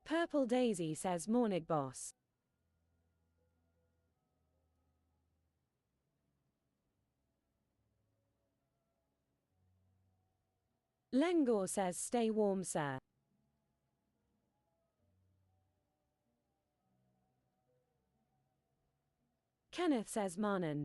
Purple Daisy says morning boss. Lengor says stay warm sir. Kenneth says Marnan.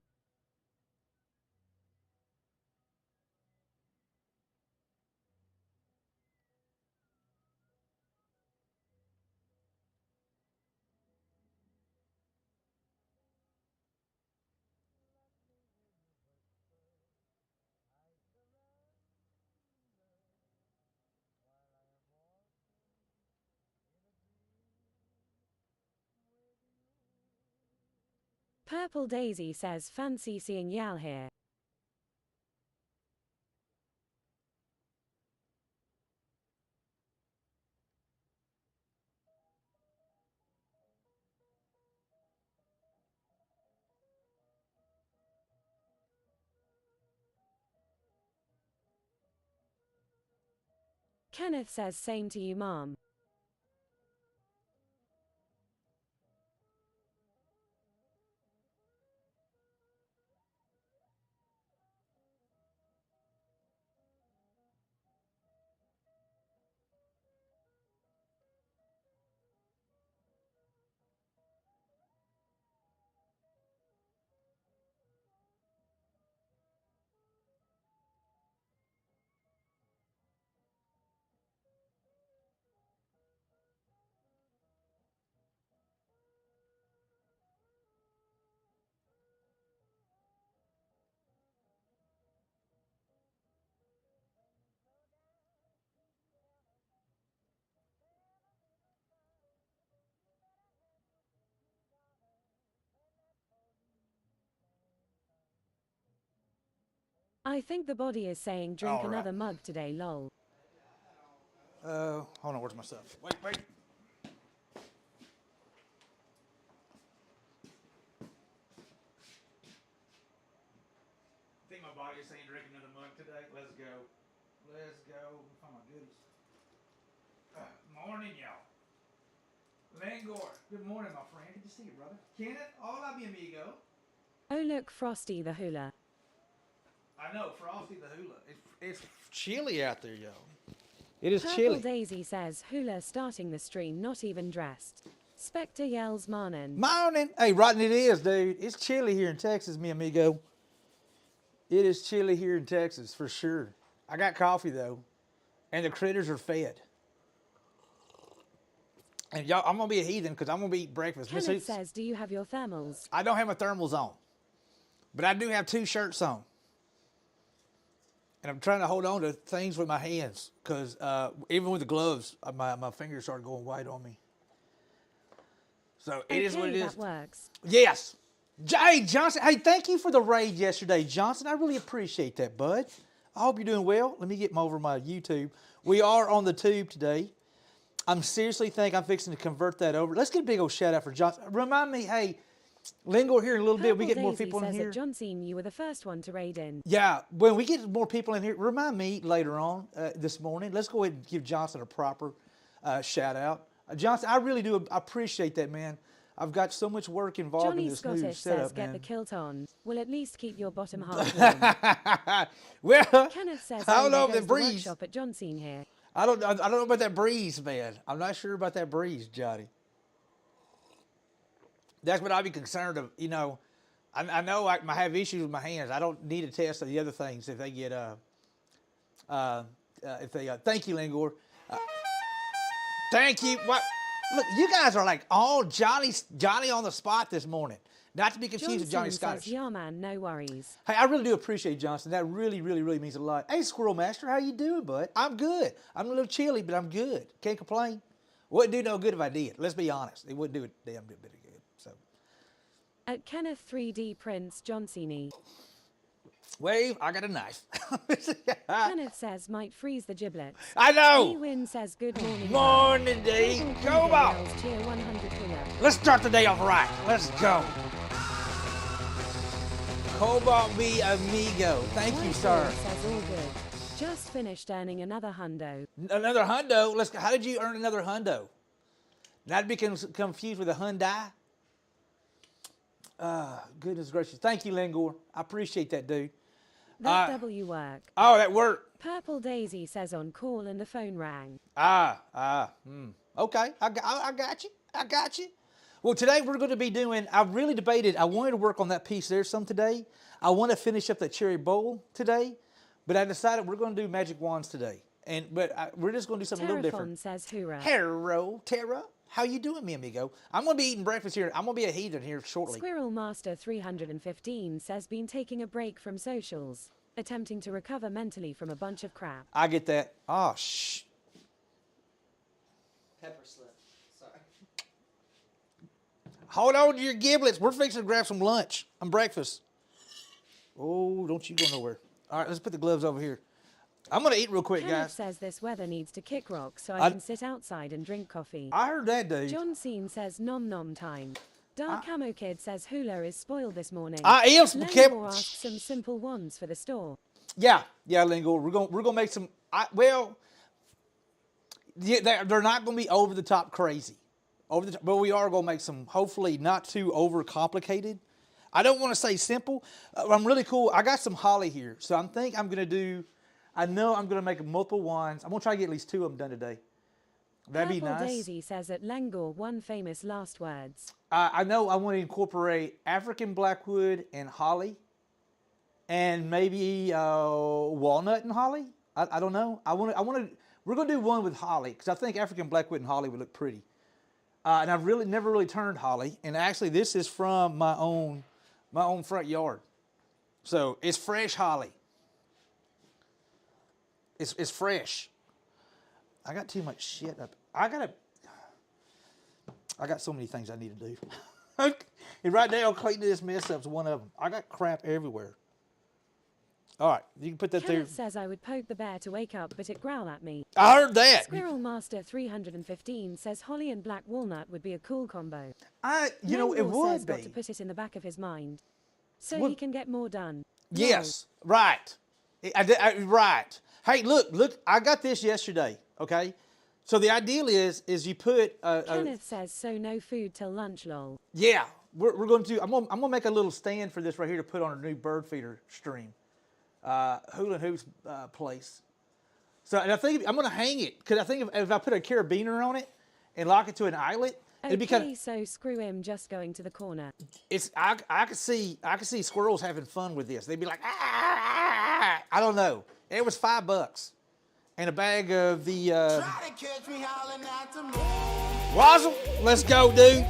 Purple Daisy says fancy seeing Yal here. Kenneth says same to you mom. I think the body is saying drink another mug today, lol. Hold on, where's my stuff? Wait. I think my body is saying drink another mug today. Let's go. Oh my goodness. Morning, y'all. Langor, good morning, my friend. Good to see you, brother. Kenneth, hola, mi amigo. Oh look, Frosty the hula. I know, Frosty the hula. It's chilly out there, y'all. It is Purple chilly. Daisy says hula starting the stream not even dressed. Spectre yells Marnan. Morning. Hey, rotten it is, dude. It's chilly here in Texas, mi amigo. It is chilly here in Texas, for sure. I got coffee, though, and the critters are fed. And y'all, I'm going to be a heathen because I'm going to be eating breakfast. Kenneth says, do you have your thermals? I don't have my thermals on, but I do have 2 shirts on. And I'm trying to hold on to things with my hands because even with the gloves, my fingers start going white on me. So it is what it is. That works. Yes. Hey, Johnson. Hey, thank you for the raid yesterday, Johnson. I really appreciate that, bud. I hope you're doing well. Let me get over my YouTube. We are on the tube today. I'm seriously think I'm fixing to convert that over. Let's get a big old shout out for Johnson. Remind me, hey, Lingo here in a little bit. We get more people in here. John Cena, you were the first one to raid in. Yeah, when we get more people in here, remind me later on this morning. Let's go ahead and give Johnson a proper shout out. Johnson, I really do appreciate that, man. I've got so much work involved Johnny in this Scottish new setup, says, get man. the kilt on. Will at least keep your bottom half warm. Well, Kenneth says, I don't know if the the breeze. workshop at John Cena here. I don't know about that breeze, man. I'm not sure about that breeze, Johnny. That's what I'd be concerned of. You know, I know I have issues with my hands. I don't need a test of the other things if they get thank you, Lingor. Thank you. What? Look, you guys are like all Johnny on the spot this morning. Not to be confused with Johnny Scottish. Yeah, man, no worries. Hey, I really do appreciate Johnson. That really, really, really means a lot. Hey, Squirrel Master, how you doing, bud? I'm good. I'm a little chilly, but I'm good. Can't complain. Wouldn't do no good if I did. Let's be honest. It wouldn't do a damn bit of good. So. At Kenneth 3D Prince Johnsini. Wave, I got a knife. Kenneth says might freeze the giblets. I know. Ewin says good morning. Morning, D. Go on. Let's start the day off right. Let's go. Cobalt me amigo. Thank you, sir. Says all good. Just finished earning another hundo. Another hundo? How did you earn another hundo? Not to be confused with a Hyundai. Goodness gracious. Thank you, Lingor. I appreciate that, dude. That W work. Oh, that worked. Purple Daisy says on call and the phone rang. Okay, I got you. I got you. Well, today we're going to be doing, I really debated, I wanted to work on that piece there some today. I want to finish up that cherry bowl today, but I decided we're going to do magic wands today. We're just going to do something a little different. Says hoorah. Hello, Tara. How you doing, mi amigo? I'm going to be eating breakfast here. I'm going to be a heathen here shortly. Squirrel Master 315 says been taking a break from socials, attempting to recover mentally from a bunch of crap. I get that. Oh, shh. Pepper slip. Sorry. Hold on to your giblets. We're fixing to grab some lunch. Breakfast. Oh, don't you go nowhere. All right, let's put the gloves over here. I'm going to eat real quick, Kenneth guys. says this weather needs to kick rock so I can sit outside and drink coffee. I heard that, dude. John Scene says nom nom time. Dark Camo Kid says Hula is spoiled this morning. I am Lenore asks some simple wands for the store. Yeah, Lingo. We're gonna make some. They're not gonna be over the top crazy, but we are gonna make some. Hopefully, not too over complicated. I don't want to say simple. I'm really cool. I got some holly here, so I'm gonna do. I know I'm gonna make multiple wands. I'm gonna try to get at least 2 of them done today. That'd be nice. Daisy says at Lengor one famous last words. I know I want to incorporate African blackwood and holly, and maybe walnut and holly. I don't know. We're gonna do one with holly because I think African blackwood and holly would look pretty. And I've really never really turned holly. And actually, this is from my own front yard, so it's fresh holly. It's fresh. I got too much shit up. I got so many things I need to do. And right now, cleaning this mess up is one of them. I got crap everywhere. All right, you can put that Kenneth there. says I would poke the bear to wake up, but it growl at me. I heard that. Squirrel Master 315 says holly and black walnut would be a cool combo. It Lenore would says be. got to put it in the back of his mind, so he can get more done. Yes, right. Right. Hey, look, I got this yesterday, okay? So the ideal is you put... Kenneth says, so no food till lunch, lol. Yeah, we're going to... I'm going to make a little stand for this right here to put on a new bird feeder stream. Hula Hoop's place. So, and I think I'm going to hang it, because I think if I put a carabiner on it and lock it to an eyelet, it'd be kind of... so screw him just going to the corner. I could see squirrels having fun with this. They'd be like, ah! I don't know. It was $5 and a bag of the Wazzle. Let's go, dude.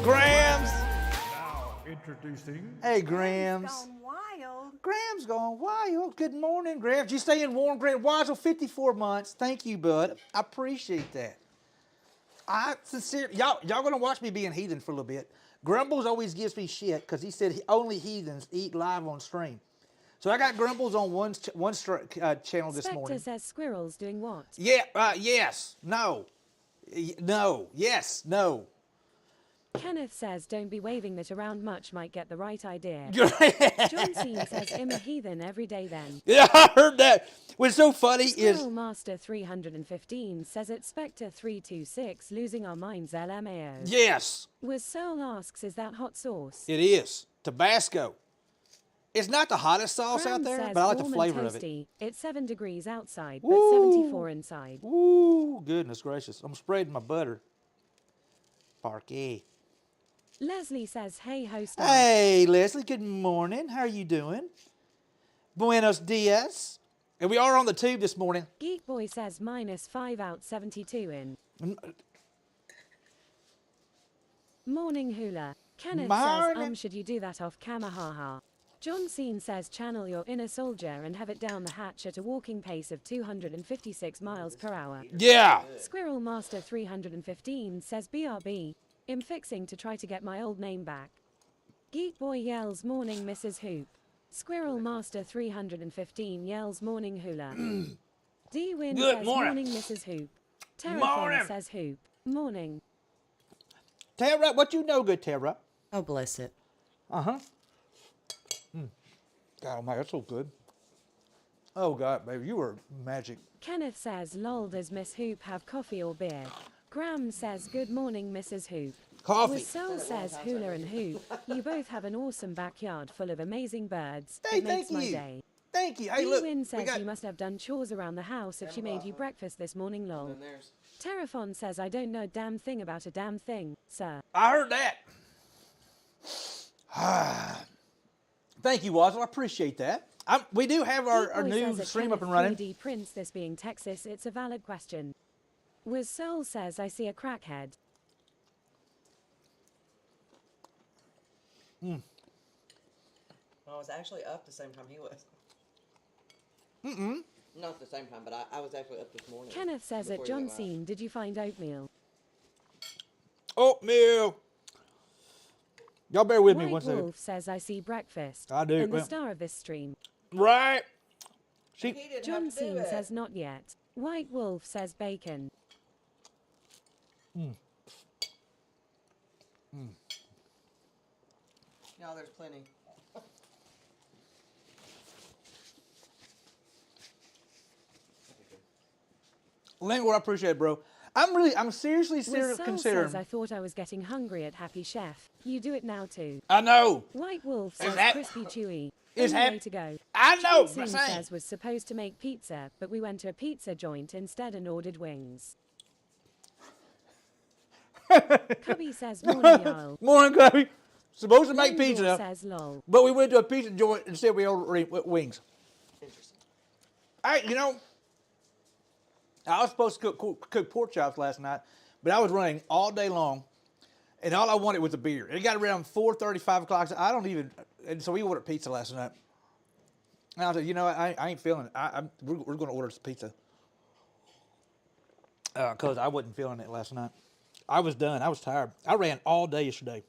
Grams. Now introducing. Hey, Grams. Gone wild. Grams gone wild. Good morning, Grams. You staying warm, Grams? Wazzle, 54 months. Thank you, bud. I appreciate that. Y'all gonna watch me being heathen for a little bit. Grumbles always gives me shit because he said only heathens eat live on stream. So I got Grumbles on one channel this morning. Spectre says squirrels doing what? Yeah, yes, no, yes, no. Kenneth says don't be waving that around much, might get the right idea. John Scene says I'm a heathen every day then. Yeah, I heard that. What's so funny Squirrel Master 315 says it's Spectre 326 losing our minds LMAO. Yes. Was Soul asks, is that hot sauce? It is. Tabasco. It's not the hottest sauce out there, but I like the flavor of it. It's 7 degrees outside, but 74 inside. Ooh, goodness gracious. I'm spreading my butter. Parky. Leslie says, hey, host. Hey, Leslie, good morning. How are you doing? Buenos dias. And we are on the tube this morning. Geek Boy says -5 out 72 in. Morning Hula. Kenneth says, should you do that off camera, haha. John Scene says channel your inner soldier and have it down the hatch at a walking pace of 256 miles per hour. Yeah. Squirrel Master 315 says BRB. I'm fixing to try to get my old name back. Geek Boy yells morning Mrs. Hoop. Squirrel Master 315 yells morning Hula. D-Win says morning Mrs. Hoop. Terraform says Hoop. Morning. Tara, what you know good, Tara? Oh, bless it. Uh-huh. God almighty, that's so good. Oh, God, baby, you were magic. Kenneth says, lol, does Miss Hoop have coffee or beer? Graham says, good morning, Mrs. Hoop. Coffee. Soul says, Hula and Hoop, you both have an awesome backyard full of amazing birds. Hey, It makes thank my you. day. Thank you. Hey, look. Win We says got, you must have done chores around the house if she made you breakfast this morning, lol. Terraphon says, I don't know a damn thing about a damn thing, sir. I heard that. Thank you, Wazzle. I appreciate that. We do have our Boy new says, stream up and Kenneth running. 3D prints, this being Texas, it's a valid question. Was Soul says, I see a crackhead. I was actually up the same time he was. Not at the same time, but I was actually up this morning. Kenneth says, at before you John went live. Scene, did you find oatmeal? Oatmeal. Y'all bear with me White one second. Wolf says, I see breakfast. I do, And the well- star of this stream. Right. He didn't John have to do Scene it. says, not yet. White Wolf says, bacon. No, there's plenty. Lingual, I appreciate it, bro. I'm seriously Soul considering. says, I thought I was getting hungry at Happy Chef. You do it now too. I know. White Wolf says, that- crispy chewy. Is Only hap- way to go. I know. John I'm Scene saying. says, was supposed to make pizza, but we went to a pizza joint instead and ordered wings. Cubby says, morning, y'all. Morning, Chloe. Supposed to make Lindor pizza, says, lol. but we went to a pizza joint instead. We ordered wings. Interesting. I was supposed to cook pork chops last night, but I was running all day long, and all I wanted was a beer. It got around 4:30, 5 o'clock. So and so we ordered pizza last night. And I said, I ain't feeling it. We're going to order some pizza because I wasn't feeling it last night. I was done. I was tired. I ran all day yesterday.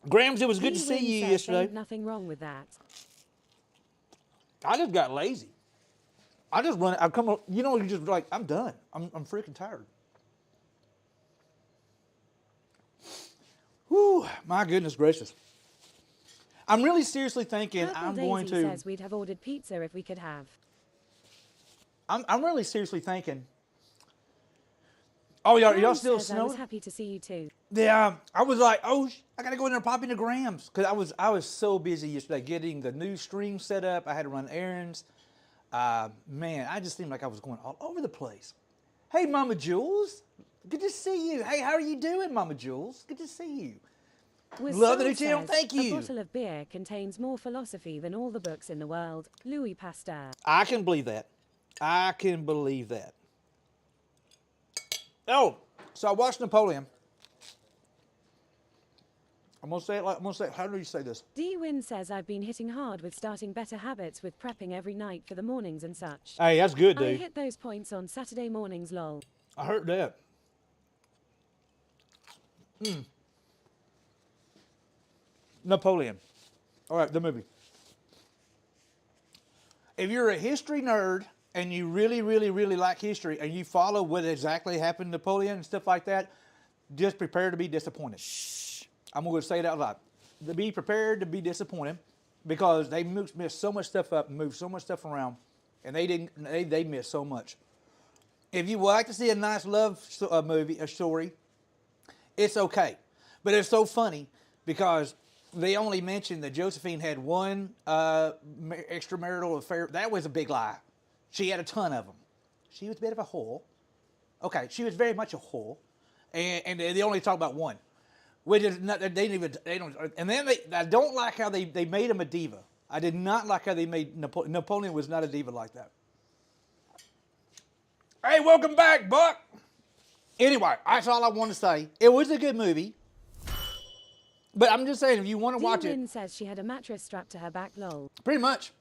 Grams, it was good to see you Says, yesterday. ain't nothing wrong with that. I just got lazy. I just run. I come. You just like I'm done. I'm freaking tired. Whew, my goodness gracious. I'm really seriously thinking Purple I'm Daisy going to. says we'd have ordered pizza if we could have. I'm really seriously thinking. Oh, y'all Grams still says, I was snowing? happy to see you too. Yeah, I was like, I gotta go in there and pop into Grams because I was so busy yesterday getting the new stream set up. I had to run errands. Man, I just seemed like I was going all over the place. Hey, Mama Jules, good to see you. Hey, how are you doing, Mama Jules? Good to see you. Was Love the Soul new channel. says, Thank you. A bottle of beer contains more philosophy than all the books in the world. Louis Pasteur. I can believe that. I can believe that. Oh, so I watched Napoleon. I'm gonna say it. How do you say this? D-Win says I've been hitting hard with starting better habits with prepping every night for the mornings and such. Hey, that's good, I dude. hit those points on Saturday mornings, lol. I heard that. Napoleon. All right, the movie. If you're a history nerd and you really, really, really like history and you follow what exactly happened to Napoleon and stuff like that, just prepare to be disappointed. I'm going to say it out loud. Be prepared to be disappointed because they missed so much stuff up and moved so much stuff around, and they missed so much. If you would like to see a nice love movie, a story, it's okay. But it's so funny because they only mentioned that Josephine had one extramarital affair. That was a big lie. She had a ton of them. She was a bit of a whore. Okay, she was very much a whore. And they only talk about one. Which is not, they don't, and then I don't like how they made him a diva. I did not like how they made Napoleon. Napoleon was not a diva like that. Hey, welcome back, Buck. Anyway, that's all I want to say. It was a good movie. But I'm just saying, if you want to watch D-Win it, says she had a mattress strapped to her back, lol. pretty much.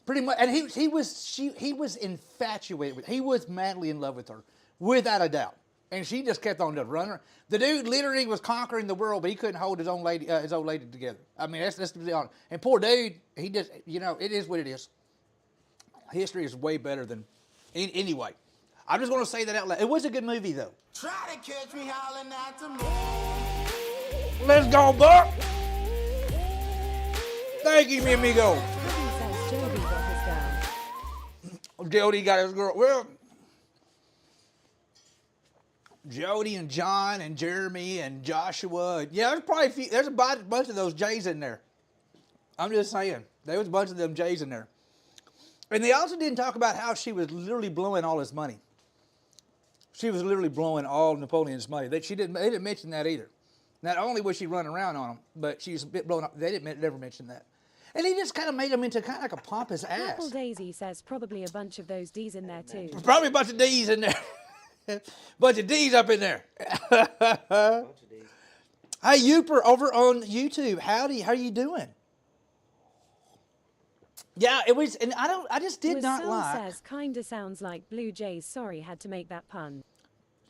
And he was infatuated with her. He was madly in love with her, without a doubt. And she just kept on just running. The dude literally was conquering the world, but he couldn't hold his old lady together. I mean, that's to be honest. And poor dude, he just, it is what it is. History is way better than, anyway. I'm just going to say that out loud. It was a good movie, though. Try to catch me howling at the moon. Let's go, Buck. Thank you, mi amigo. Cubby says Joby got his girl. Jody got his girl. Well, Jody and John and Jeremy and Joshua. Yeah, there's probably there's a bunch of those J's in there. I'm just saying. There was a bunch of them J's in there. And they also didn't talk about how she was literally blowing all his money. She was literally blowing all Napoleon's money. They didn't mention that either. Not only was she running around on him, but she was a bit blown up. They never mention that. And he just kind of made him into kind of like a pompous ass. Apple Daisy says probably a bunch of those D's in there too. Probably a bunch of D's in there. Bunch of D's up in there. Hey, Youper over on YouTube. Howdy, how you doing? Yeah, it was, and I just did not like. Says kinda sounds like Blue Jays. Sorry, had to make that pun.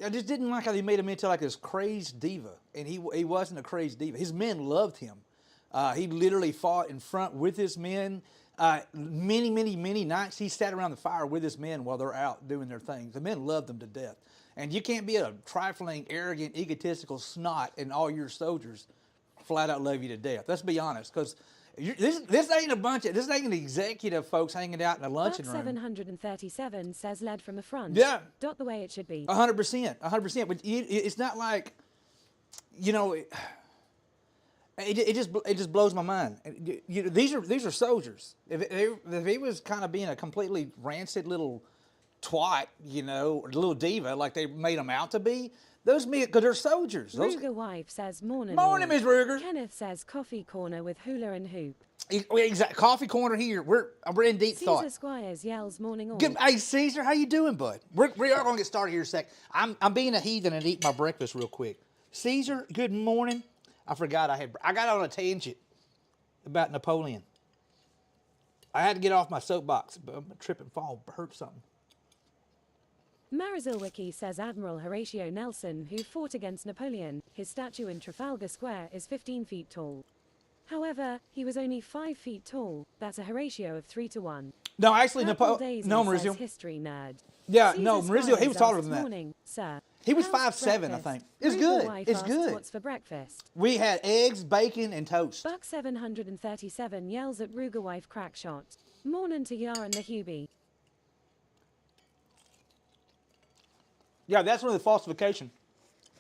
I just didn't like how they made him into like this crazed diva, and he wasn't a crazed diva. His men loved him. He literally fought in front with his men. Many nights he sat around the fire with his men while they're out doing their things. The men loved him to death. And you can't be a trifling, arrogant, egotistical snot and all your soldiers flat out love you to death. Let's be honest, because this ain't this ain't an executive folks hanging out in a luncheon room. 737 says led from the front. Yeah. Dot the way it should be. 100%. But it's not like, you know, it just blows my mind. These are soldiers. If he was kind of being a completely rancid little twat, you know, or little diva like they made him out to be, those men, because they're soldiers. Ruger wife says morning. Morning, Miss Ruger. Kenneth says coffee corner with hula and hoop. Exactly. Coffee corner here. We're in deep thought. Caesar Squires yells morning all. Good. Hey, Caesar, how you doing, bud? We are going to get started here in a sec. I'm being a heathen and eat my breakfast real quick. Caesar, good morning. I forgot I got on a tangent about Napoleon. I had to get off my soapbox, but I'm going to trip and fall, hurt something. Marizilwiki says Admiral Horatio Nelson, who fought against Napoleon, his statue in Trafalgar Square is 15 feet tall. However, he was only 5 feet tall. That's a Horatio of 3 to 1. No, actually, Napoleon. No, Maurizio. History nerd. Yeah, Caesar no, Maurizio, he was taller than that. Morning, sir. He was How's 5'7", I breakfast? think. It's Ruger good. wife It's asks good. What's for breakfast? We had eggs, bacon, and toast. Buck 737 yells at Ruger wife crack shot. Morning to Yar and the Hubie. Yeah, that's one of the falsification.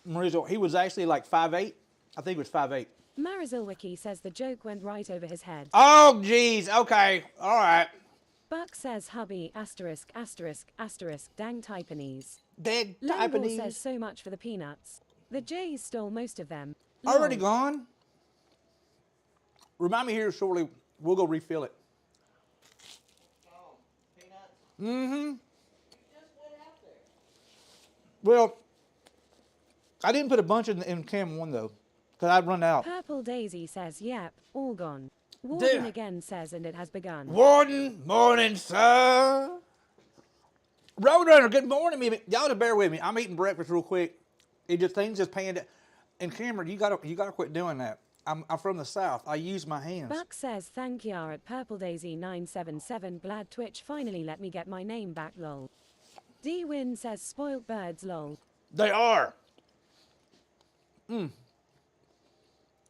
Maurizio, he was actually like 5'8". I think he was 5'8". Marizilwiki says the joke went right over his head. Oh, geez. Okay. All right. Buck says hubby, asterisk, asterisk, asterisk, dang Taipanese. Dead Lemble Taipanese. says so much for the peanuts. The Jays stole most of them. Already Lol. gone? Remind me here shortly. We'll go refill it. Oh, peanuts? Mm-hmm. Just went out there. Well, I didn't put a bunch in cam 1, though, because I'd run out. Purple Daisy says yep, all gone. Warden Dude. again says and it has begun. Warden, morning, sir. Roadrunner, good morning. Y'all to bear with me. I'm eating breakfast real quick. Things just panned out. And Cameron, you gotta quit doing that. I'm from the South. I use my hands. Buck says thank you at Purple Daisy 977 Glad Twitch finally let me get my name back lol. D Win says spoilt birds lol. They are. If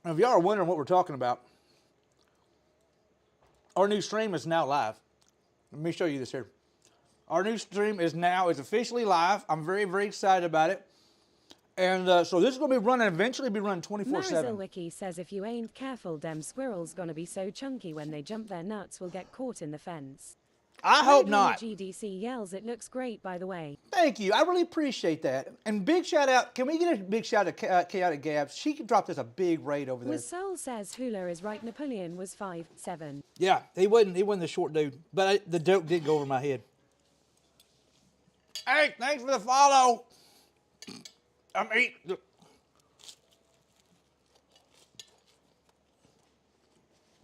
y'all are wondering what we're talking about, our new stream is now live. Let me show you this here. Our new stream is officially live. I'm very, very excited about it. And so this is going to eventually be running 24/7. Marizilwiki says if you ain't careful, dem squirrels gonna be so chunky when they jump their nuts will get caught in the fence. I hope Roadrunner not. GDC yells it looks great by the way. Thank you. I really appreciate that. And big shout out. Can we get a big shout out to Chaotic Gabs? She can drop us a big raid over there. With Soul says Hula is right, Napoleon was 5'7". Yeah, he wasn't the short dude, but the joke did go over my head. Hey, thanks for the follow. I'm eating.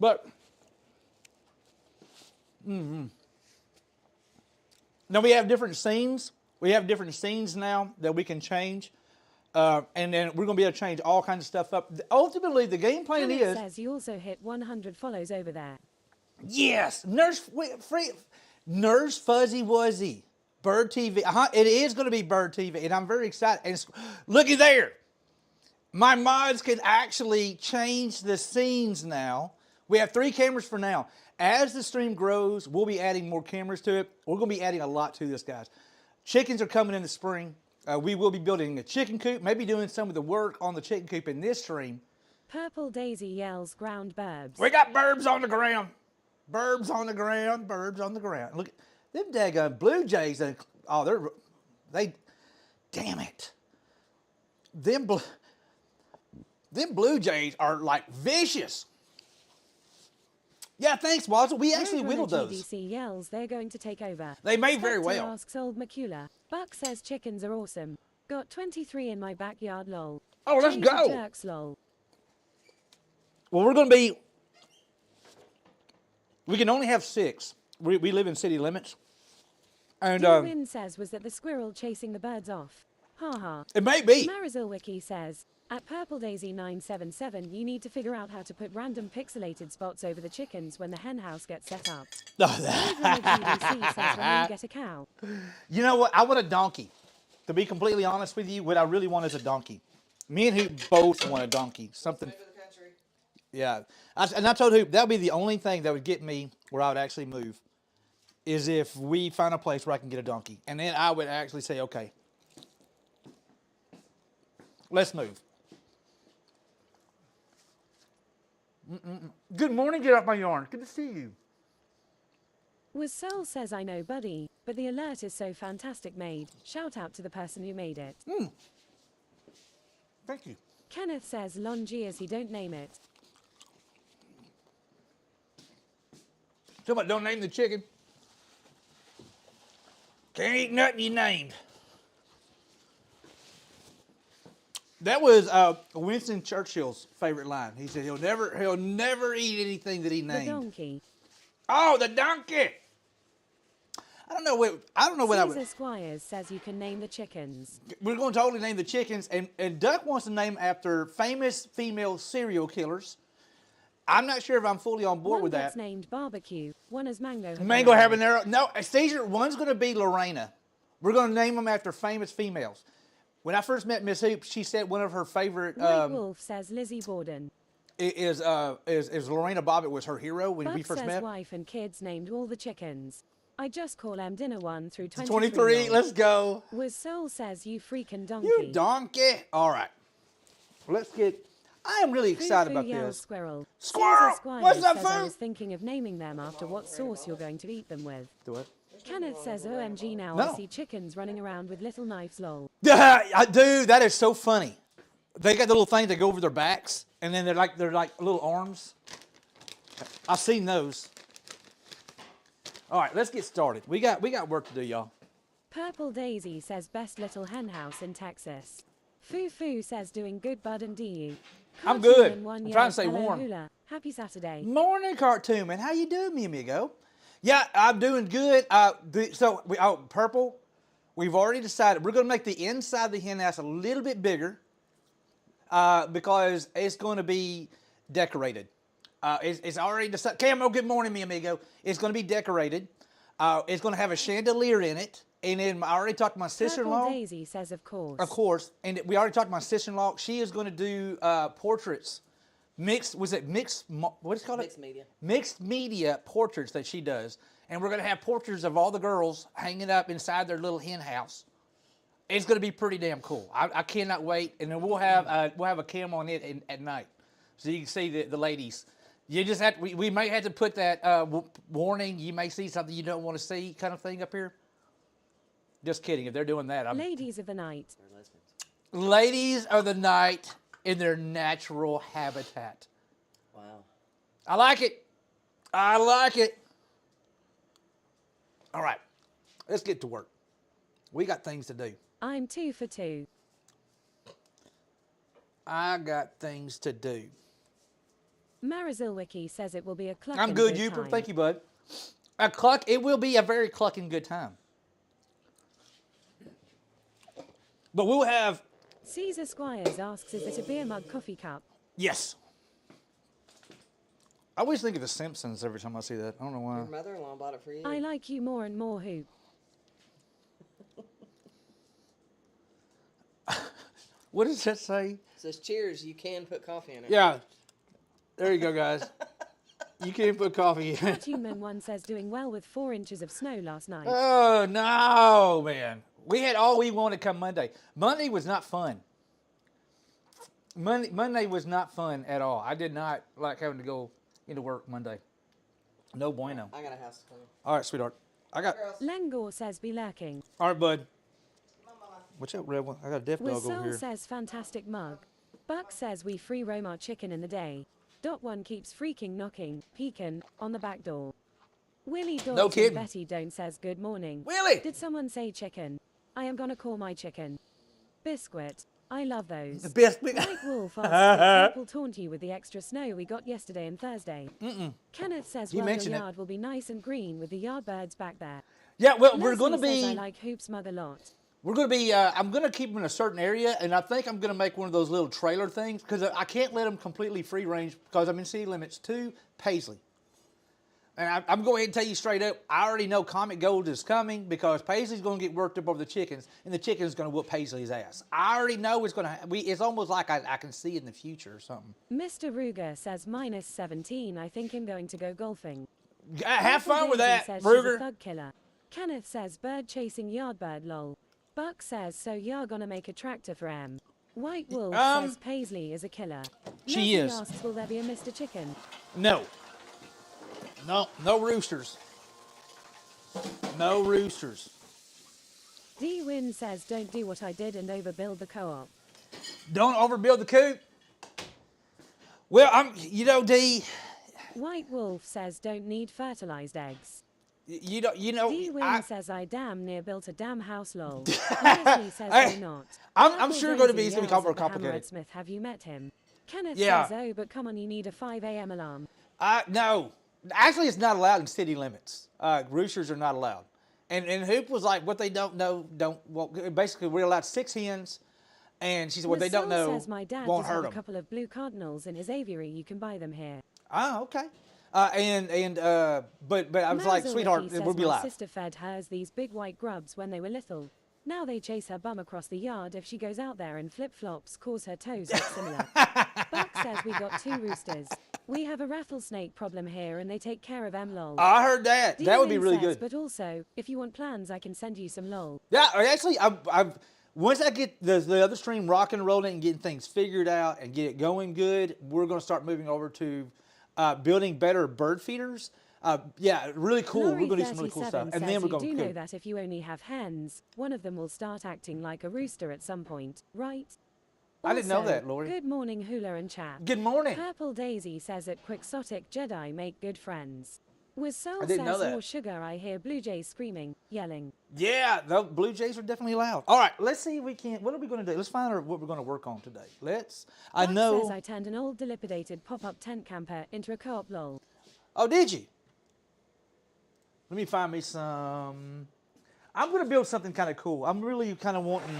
But now we have different scenes. We have different scenes now that we can change. And then we're going to be able to change all kinds of stuff up. Ultimately, the game plan Kenneth is... says you also hit 100 follows over there. Yes, Nurse Fuzzy Wuzzy, Bird TV. It is going to be Bird TV, and I'm very excited. And looky there, my mods can actually change the scenes now We have 3 cameras for now. As the stream grows, we'll be adding more cameras to it. We're going to be adding a lot to this, guys. Chickens are coming in the spring. We will be building a chicken coop, maybe doing some of the work on the chicken coop in this stream. Purple Daisy yells ground burbs. We got burbs on the ground. Burbs on the ground. Burbs on the ground. Look, them daggone Blue Jays. Oh, damn it. Them Blue Jays are like vicious. Yeah, thanks, Wazzle. We actually whittled those. GDC yells they're going to take over. They may very Spectre well. asks old Macula. Buck says chickens are awesome. Got 23 in my backyard, lol. Oh, let's Change go. of Jerks, lol. Well, we're going to be... We can only have 6. We live in city limits. And Win says was that the squirrel chasing the birds off. Ha ha. it may be. Marizilwiki says, at Purple Daisy 977, you need to figure out how to put random pixelated spots over the chickens when the hen house gets set up. GDC says when you get a cow. You know what? I want a donkey. To be completely honest with you, what I really want is a donkey. Me and Hoop both want a donkey. Something. Yeah. And I told Hoop that would be the only thing that would get me where I would actually move, is if we find a place where I can get a donkey. And then I would actually say, okay, let's move. Good morning, get off my yarn. Good to see you. Was Soul says I know buddy, but the alert is so fantastic made. Shout out to the person who made it. Thank you. Kenneth says Longias he don't name it. Somebody don't name the chicken. Can't eat nothing you named. That was Winston Churchill's favorite line. He said he'll never eat anything that he named. The donkey. Oh, the donkey. I don't know what I would. Caesar Squires says you can name the chickens. We're going to totally name the chickens, and Duck wants to name after famous female serial killers. I'm not sure if I'm fully on board One with that's that. named barbecue. One is mango. Mango habanero. No, Caesar. One's going to be Lorena. We're going to name them after famous females. When I first met Miss Hoop, she said one of her favorite White Wolf says Lizzie Borden. is Lorena Bobbitt was her hero when we Buck first says met. wife and kids named all the chickens. I just call them dinner 1 through 23. 23. Let's go. Was Soul says you freaking donkey. You donkey. All right. Let's get. I am really excited about yells this. Squirrel. Squirrel! Caesar Squires What's up, says I Foo? was thinking of naming them after what sauce you're going to eat them with. Do it. Kenneth says OMG now No. I see chickens running around with little knives lol. Dude, that is so funny. They got the little things that go over their backs, and then they're like little arms. I've seen those. All right, let's get started. We got work to do, y'all. Purple Daisy says best little hen house in Texas. Foo Foo says doing good bud and DU. I'm good. And one I'm trying to yells, stay "Hello, warm." Hula. Happy Saturday. Morning, Cartoon Man. How you doing, mi amigo? Yeah, I'm doing good. Purple, we've already decided we're going to make the inside of the hen house a little bit bigger because it's going to be decorated. It's already decided. Camo, good morning, mi amigo. It's going to be decorated. It's going to have a chandelier in it. And then I already talked to my sister-in-law. Purple Daisy says of course. Of course. And we already talked to my sister-in-law. She is going to do portraits. Mixed media portraits that she does. And we're going to have portraits of all the girls hanging up inside their little hen house. It's going to be pretty damn cool. I cannot wait. And then we'll have a cam on it at night. So you can see the ladies. You just have to, we may have to put that warning, you may see something you don't want to see kind of thing up here. Just kidding. If they're doing that, I'm... Ladies of the night. Ladies of the night in their natural habitat. Wow. I like it. I like it. All right. Let's get to work. We got things to do. I'm 2 for 2. I got things to do. Marizilwiki says it will be a clucking I'm good, good Uper. time. Thank you, bud. It will be a very clucking good time. But we'll have... Caesar Squires asks, is it a beer mug coffee cup? Yes. I always think of The Simpsons every time I see that. I don't know why. Your mother-in-law bought it for you. I like you more and more, Hoop. What does that say? It says cheers, you can put coffee in it. Yeah. There you go, guys. You can't put coffee in. Cartoonman 1 says doing well with 4 inches of snow last night. Oh, no, man. We had all we wanted come Monday. Monday was not fun. Monday was not fun at all. I did not like having to go into work Monday. No bueno. I got a house to clean. All right, sweetheart. I got. Lengor says be lurking. All right, bud. What's up, red one? I got a deaf dog over Whistle here. says fantastic mug. Buck says we free roam our chicken in the day. Dot one keeps freaking knocking, peeking, on the back door. Willie Dawson No kidding. Betty don't says good morning. Willie! Did someone say chicken? I am gonna call my chicken Biscuit. I love those. The best. White Wolf asks if Purple taunt you with the extra snow we got yesterday and Thursday. Kenneth says You well, your mentioned it. yard will be nice and green with the yardbirds back there. Yeah, well, we're Leslie going to says I be. like Hoop's mug a lot. We're going to be. I'm going to keep them in a certain area, and I think I'm going to make one of those little trailer things because I can't let them completely free range because I'm in city limits to Paisley. And I'm going to go ahead and tell you straight up, I already know Comet Gold is coming because Paisley's going to get worked up over the chickens, and the chicken's going to whoop Paisley's ass. I already know it's going to. It's almost like I can see it in the future or something. Mr. Ruger says minus 17. I think I'm going to go golfing. Have fun with Daisy that, says she's a Ruger. thug killer. Kenneth says bird chasing yardbird lol. Buck says so you're gonna make a tractor for M. White Wolf says Paisley is a killer. She Leslie is. asks will there be a Mr. Chicken? No. No roosters. No roosters. D Win says don't do what I did and overbuild the co-op. Don't overbuild the coop. Well, D. White Wolf says don't need fertilized eggs. You know. D Win says I damn near built a damn house lol. Leslie says Hey, do not. I'm Purple sure going to be Daisy something yells more at the complicated. Hammerhead Smith, have you met him? Kenneth Yeah. says oh but come on you need a 5 a.m. alarm. No. Actually, it's not allowed in city limits. Roosters are not allowed. And Hoop was like, what they don't know, well, basically, we're allowed 6 hens. And she said, what they don't Marcel know says my dad won't does hurt have them. a couple of blue cardinals in his aviary. You can buy them here. Oh, okay. But I was like, Mazel sweetheart, Ricky we'll says be my live. sister fed hers these big white grubs when they were little. Now they chase her bum across the yard if she goes out there and flip-flops, cause her toes look similar. Buck says we got 2 roosters. We have a rattlesnake problem here and they take care of M lol. I heard that. That would be D-Win really says, good. But also, if you want plans, I can send you some lol. Yeah, actually, I've once I get the other stream rocking and rolling and getting things figured out and get it going good, we're going to start moving over to building better bird feeders. Yeah, really cool. We're going to do some really cool stuff. And then we're going to. You do to know that if you only have hens, one of them will start acting like a rooster at some point, right? I didn't know Also, that, Lori. Good morning, Hula and chat. Good morning. Purple Daisy says that Quixotic Jedi make good friends. With Soul I didn't know says that. more sugar, I hear Blue Jays screaming, yelling. Yeah, the Blue Jays are definitely loud. All right, let's see if we can. What are we going to do? Let's find out what we're going to work on today. I Buck know. says I turned an old dilapidated pop-up tent camper into a co-op lol. Oh, did you? Let me find me some. I'm going to build something kind of cool. I'm really kind of wanting.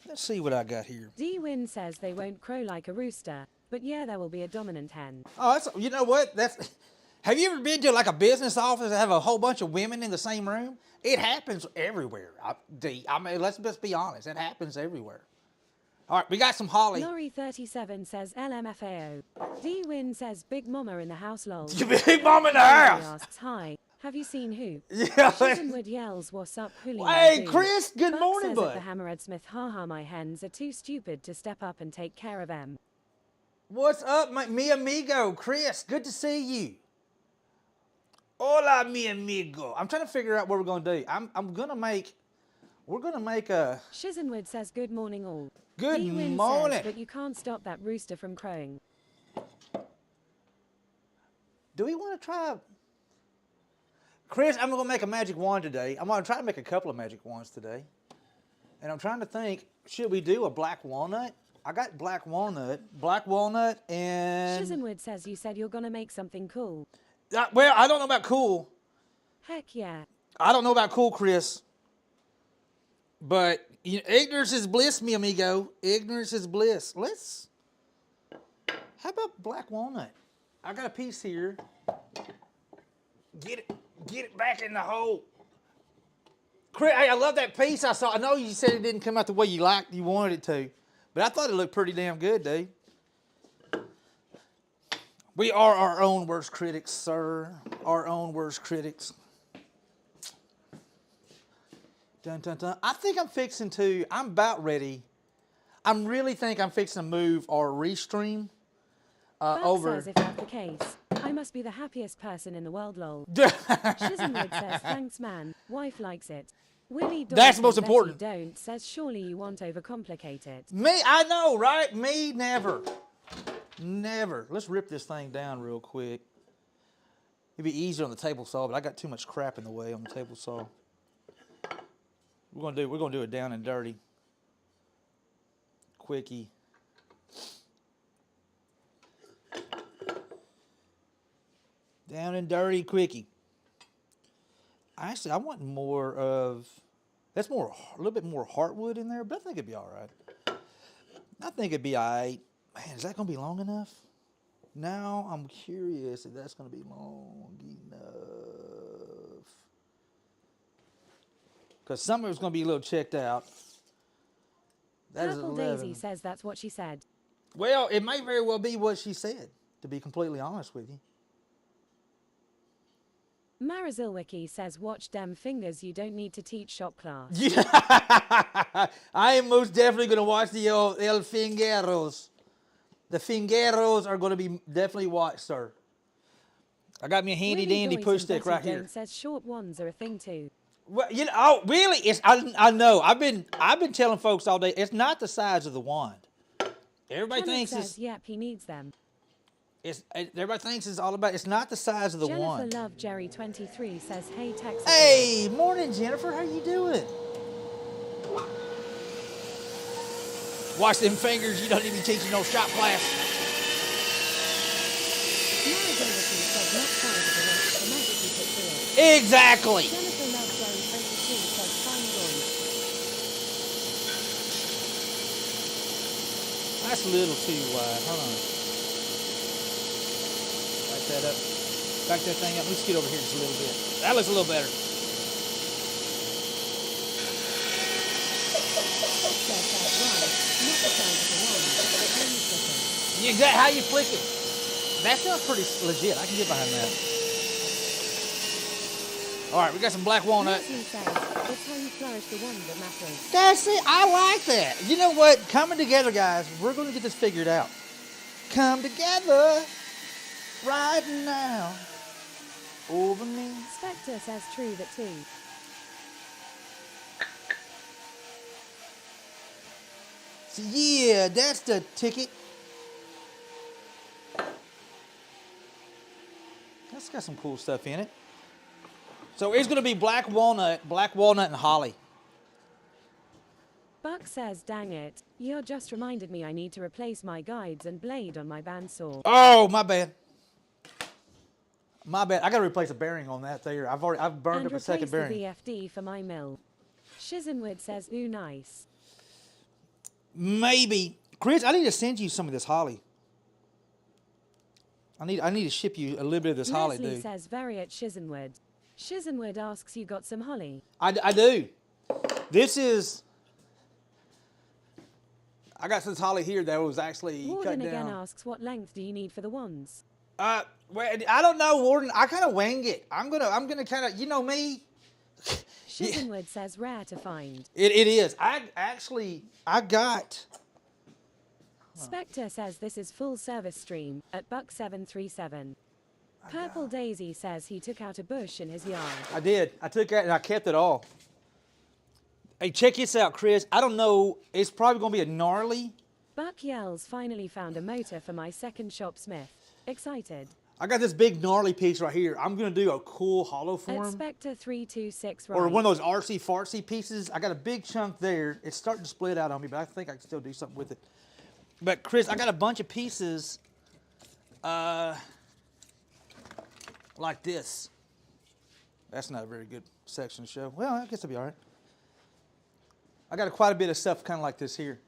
Let's see what I got here. D-Win says they won't crow like a rooster, but yeah, there will be a dominant hen. Oh, that's. You know what? That's. Have you ever been to like a business office that have a whole bunch of women in the same room? It happens everywhere. I mean, let's just be honest. It happens everywhere. All right, we got some holly. Lori37 says LMFAO. D-Win says Big Mama in the house lol. Big mom in the house. Asks, hi, have you seen who? Yeah. Susanwood yells, what's up, Hooli? Hey, Chris, good Buck morning, says bud. at the Hammerhead Smith, haha, my hens are too stupid to step up and take care of them. What's up, mi amigo? Chris, good to see you. Hola, mi amigo. I'm trying to figure out what we're going to do. We're going to make a... Shizenwood says good morning all. Good D-Win morning. says, but you can't stop that rooster from crowing. Do we want to try... Chris, I'm going to make a magic wand today. I'm going to try to make a couple of magic wands today. And I'm trying to think, should we do a black walnut? I got black walnut and... Shizenwood says you said you're going to make something cool. Well, I don't know about cool. Heck yeah. I don't know about cool, Chris. But ignorance is bliss, mi amigo. Ignorance is bliss. How about black walnut? I got a piece here. Get it back in the hole. Chris, hey, I love that piece I saw. I know you said it didn't come out the way you wanted it to, but I thought it looked pretty damn good, dude. We are our own worst critics, sir. Our own worst critics. Dun, dun, dun. I think I'm about ready. I really think I'm fixing to move our restream Buck over. says if that's the case, I must be the happiest person in the world, lol. Shizenwood says, thanks man, wife likes it. Willie That's the most Dawson, important. Betty don't says, surely you won't overcomplicate it. Me, I know, right? Me, never. Never. Let's rip this thing down real quick. It'd be easier on the table saw, but I got too much crap in the way on the table saw. We're gonna do it down and dirty. Quickie. Down and dirty quickie. Actually, I want more of, a little bit more heartwood in there, but I think it'd be all right. I think it'd be all right. Man, is that going to be long enough? Now I'm curious if that's going to be long enough. Because some of it's going to be a little checked out. That is Purple 11. Daisy says that's what she said. Well, it may very well be what she said, to be completely honest with you. Marazilwiki says, watch dem fingers, you don't need to teach shop class. Yeah. I am most definitely going to watch the El Fingeros. The Fingeros are going to be definitely watched, sir. I got me a handy Willie dandy Doyce push and stick Betty right don't here. says short ones are a thing too. Well, you know, oh, really? I know. I've been telling folks all day. It's not the size of the wand. Everybody Kenneth thinks says, yep, he needs them. everybody thinks it's all about. It's not the size of the Jennifer wand. Love Jerry 23 says, hey Texas. Hey, morning, Jennifer. How you doing? Watch them fingers. You don't need to be teaching no shop class. Marazilwiki says, not proud of the rest of the magic you put through it. Exactly. Jennifer Love Jerry 22 says, fine boy. That's a little too wide. Hold on. Back that up. Back that thing up. Let's get over here just a little bit. That looks a little better. Says that's right, not the size of the one, but the hand flipping. Exactly. How you flick it? That sounds pretty legit. I can get behind that. All right, we got some black walnut. Leslie says, it's how you flourish the one that matters. That's it. I like that. You know what? Coming together, guys. We're going to get this figured out. Come together right now over me. Spectre says true that too. So yeah, that's the ticket. That's got some cool stuff in it. So it's going to be black walnut and holly. Buck says, dang it, you just reminded me I need to replace my guides and blade on my bandsaw. Oh, my bad. My bad. I got to replace a bearing on that there. I've burned And up a second replace the bearing. VFD for my mill. Shizenwood says, ooh, nice. Maybe. Chris, I need to send you some of this holly. I need to ship you a little bit of this holly, Leslie dude. says, very at Shizenwood. Shizenwood asks, you got some holly? I do. This is... I got this holly here that was actually cut Warden down. again asks, what length do you need for the wands? Well, I don't know, Warden. I kind of wing it. I'm gonna kind of, you know me. Shizenwood says, rare to find. It is. I got. Spectre says this is full service stream at Buck737. Purple Daisy says he took out a bush in his yard. I did. I took that and I kept it all. Hey, check this out, Chris. I don't know. It's probably gonna be a gnarly. Buck yells, finally found a motor for my second shop smith. Excited. I got this big gnarly piece right here. I'm gonna do a cool hollow At form. Spectre 326 Or right. one of those artsy fartsy pieces. I got a big chunk there. It's starting to split out on me, but I think I can still do something with it. But Chris, I got a bunch of pieces like this. That's not a very good section to show. Well, I guess it'll be all right. I got quite a bit of stuff kind of like this here.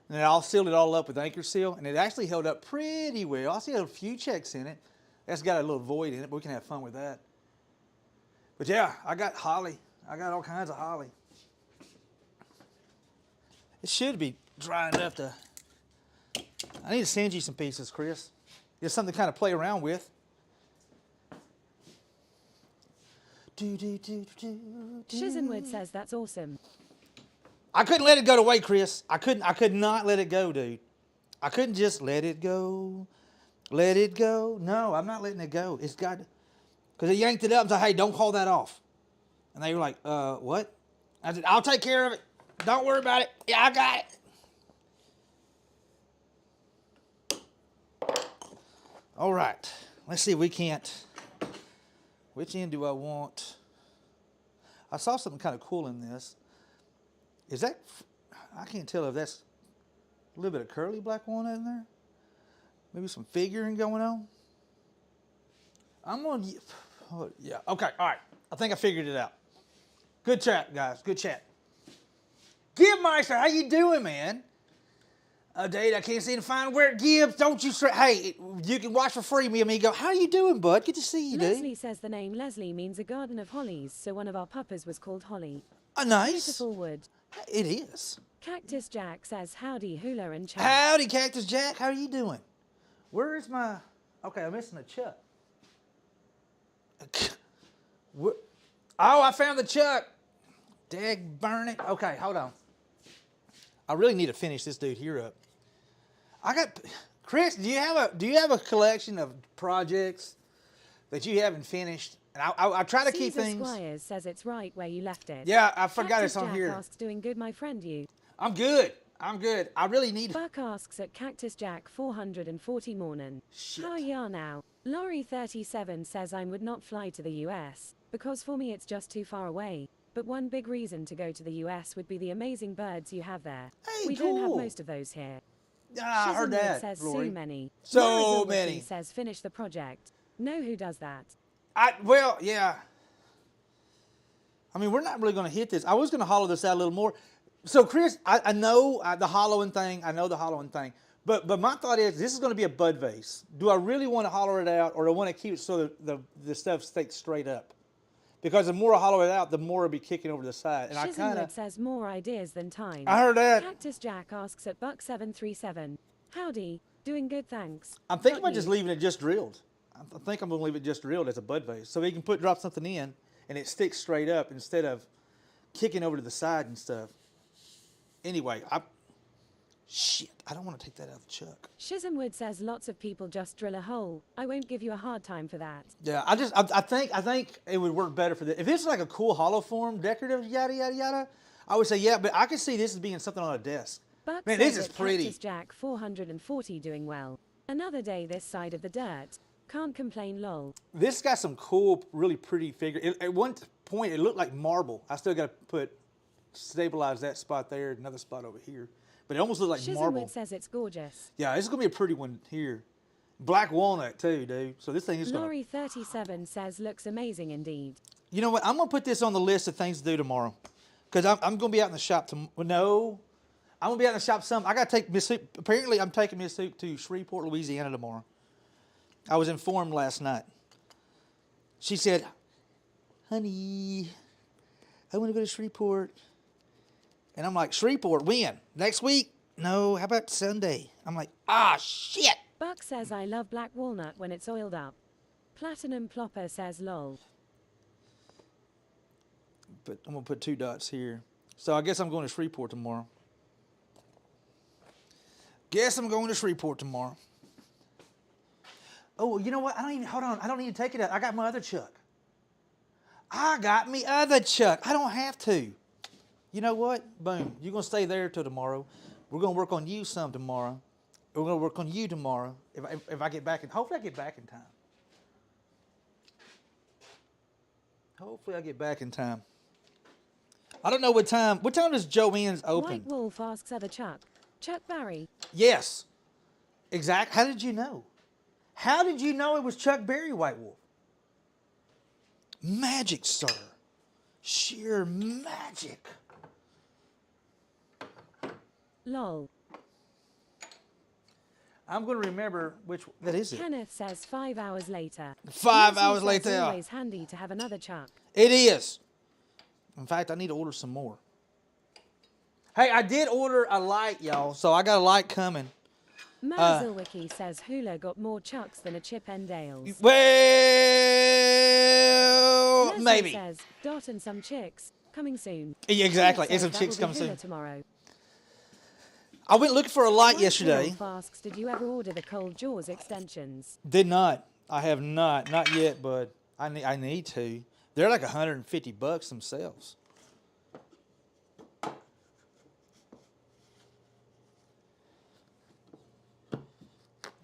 And then I'll seal it all up with anchor seal, and it actually held up pretty well. I see a few checks in it. That's got a little void in it, but we can have fun with that. But yeah, I got holly. I got all kinds of holly. It should be dry enough to... I need to send you some pieces, Chris. Just something to kind of play around with. Shizenwood says that's awesome. I couldn't let it go to waste, Chris. I could not let it go, dude. I couldn't just let it go. Let it go. No, I'm not letting it go. It's got, because they yanked it up and said, hey, don't call that off. And they were like, what? I said, I'll take care of it. Don't worry about it. Yeah, I got it. All right. Let's see if we can't. Which end do I want? I saw something kind of cool in this. Is that, I can't tell if that's a little bit of curly black walnut in there. Maybe some figuring going on. I'm going to, oh, yeah, okay, all right. I think I figured it out. Good chat, guys, good chat. Gibbmeister, how you doing, man? Dave, I can't seem to find where Gibbs. Don't you stress. Hey, you can watch for free, me amigo. How you doing, bud? Good to see you, dude. Leslie says the name Leslie means a garden of hollies, so one of our puppas was called Holly. Oh, nice. Beautiful wood. It is. Cactus Jack says howdy, hula and chat. Howdy, Cactus Jack. How are you doing? Where is my... Okay, I'm missing a chuck. Oh, I found the chuck. Dag burn it. Okay, hold on. I really need to finish this dude here up. I got... Chris, do you have a collection of projects that you haven't finished? And I try to keep Caesar things... Squires says it's right where you left it. Yeah, I forgot Cactus it's on Jack here. asks, doing good, my friend, you. I'm good. I'm good. I really need... Buck asks at Cactus Jack 440 morning. Shit. How ya now? Laurie 37 says I would not fly to the US, because for me it's just too far away. But one big reason to go to the US would be the amazing birds you have there. Hey, we don't have cool. most of those here. I heard Shizenwood that, says Lori. so many. So Marizal many. Wiki says finish the project. Know who does that? Well, yeah. I mean, we're not really going to hit this. I was going to hollow this out a little more. So, Chris, I know the hollowing thing. I know the hollowing thing. But my thought is, this is going to be a bud vase. Do I really want to hollow it out, or do I want to keep it so the stuff stays straight up? Because the more I hollow it out, the more it'll be kicking over the side. And I kind Shizenwood of... says more ideas than time. I heard that. Cactus Jack asks at Buck 737. Howdy. Doing good, thanks. I'm thinking Got about just you. leaving it just drilled. I think I'm going to leave it just drilled as a bud vase. So we can drop something in, and it sticks straight up instead of kicking over to the side and stuff. Anyway, shit, I don't want to take that out of the chuck. Shizenwood says lots of people just drill a hole. I won't give you a hard time for that. Yeah, I think it would work better for this. If this is like a cool hollow form, decorative, yada, yada, yada, I would say, yeah, but I could see this as being something on a desk. Buck Man, says this is at pretty. Cactus Jack 440 doing well. Another day this side of the dirt. Can't complain, lol. This got some cool, really pretty figure. At one point, it looked like marble. I still got to stabilize that spot there, another spot over here. But it almost looked like marble. Shizenwood says it's gorgeous. Yeah, this is going to be a pretty one here. Black walnut, too, dude. So this thing is going to... Laurie 37 says looks amazing indeed. You know what? I'm going to put this on the list of things to do tomorrow. Because I'm going to be out in the shop tomorrow. No. I'm going to be out in the shop some. I got to take Miss Hoop. Apparently, I'm taking Miss Hoop to Shreveport, Louisiana tomorrow. I was informed last night. She said, honey, I want to go to Shreveport. And I'm like, Shreveport, when? Next week? No, how about Sunday? I'm like, shit. Buck says I love black walnut when it's oiled up. Platinum Plopper says lol. But I'm going to put 2 dots here. So I guess I'm going to Shreveport tomorrow. Guess I'm going to Shreveport tomorrow. Oh, you know what? Hold on. I don't need to take it out. I got my other chuck. I got me other chuck. I don't have to. You know what? Boom. You're going to stay there till tomorrow. We're going to work on you some tomorrow. We're going to work on you tomorrow. If I get back in, hopefully I get back in time. Hopefully I get back in time. I don't know what time. What time does Joanne's open? White Wolf asks other Chuck. Chuck Barry. Yes. Exact. How did you know? How did you know it was Chuck Berry, White Wolf? Magic, sir. Sheer magic. Lol. I'm going to remember which... That is it. Kenneth says 5 hours later. 5 Nancy hours says later. always handy to have another Chuck. It is. In fact, I need to order some more. Hey, I did order a light, y'all, so I got a light coming. Marzilwiki says Hula got more chucks than a Chip and Dales. Well, Leslie maybe. says, Dot and some chicks, coming soon. Yeah, exactly. Philip And some says that chicks will be coming Hula soon. tomorrow. I went looking for a light White yesterday. Wolf asks, did you ever order the Cold Jaws extensions? Did not. I have not. Not yet, but I need to. They're like $150 themselves.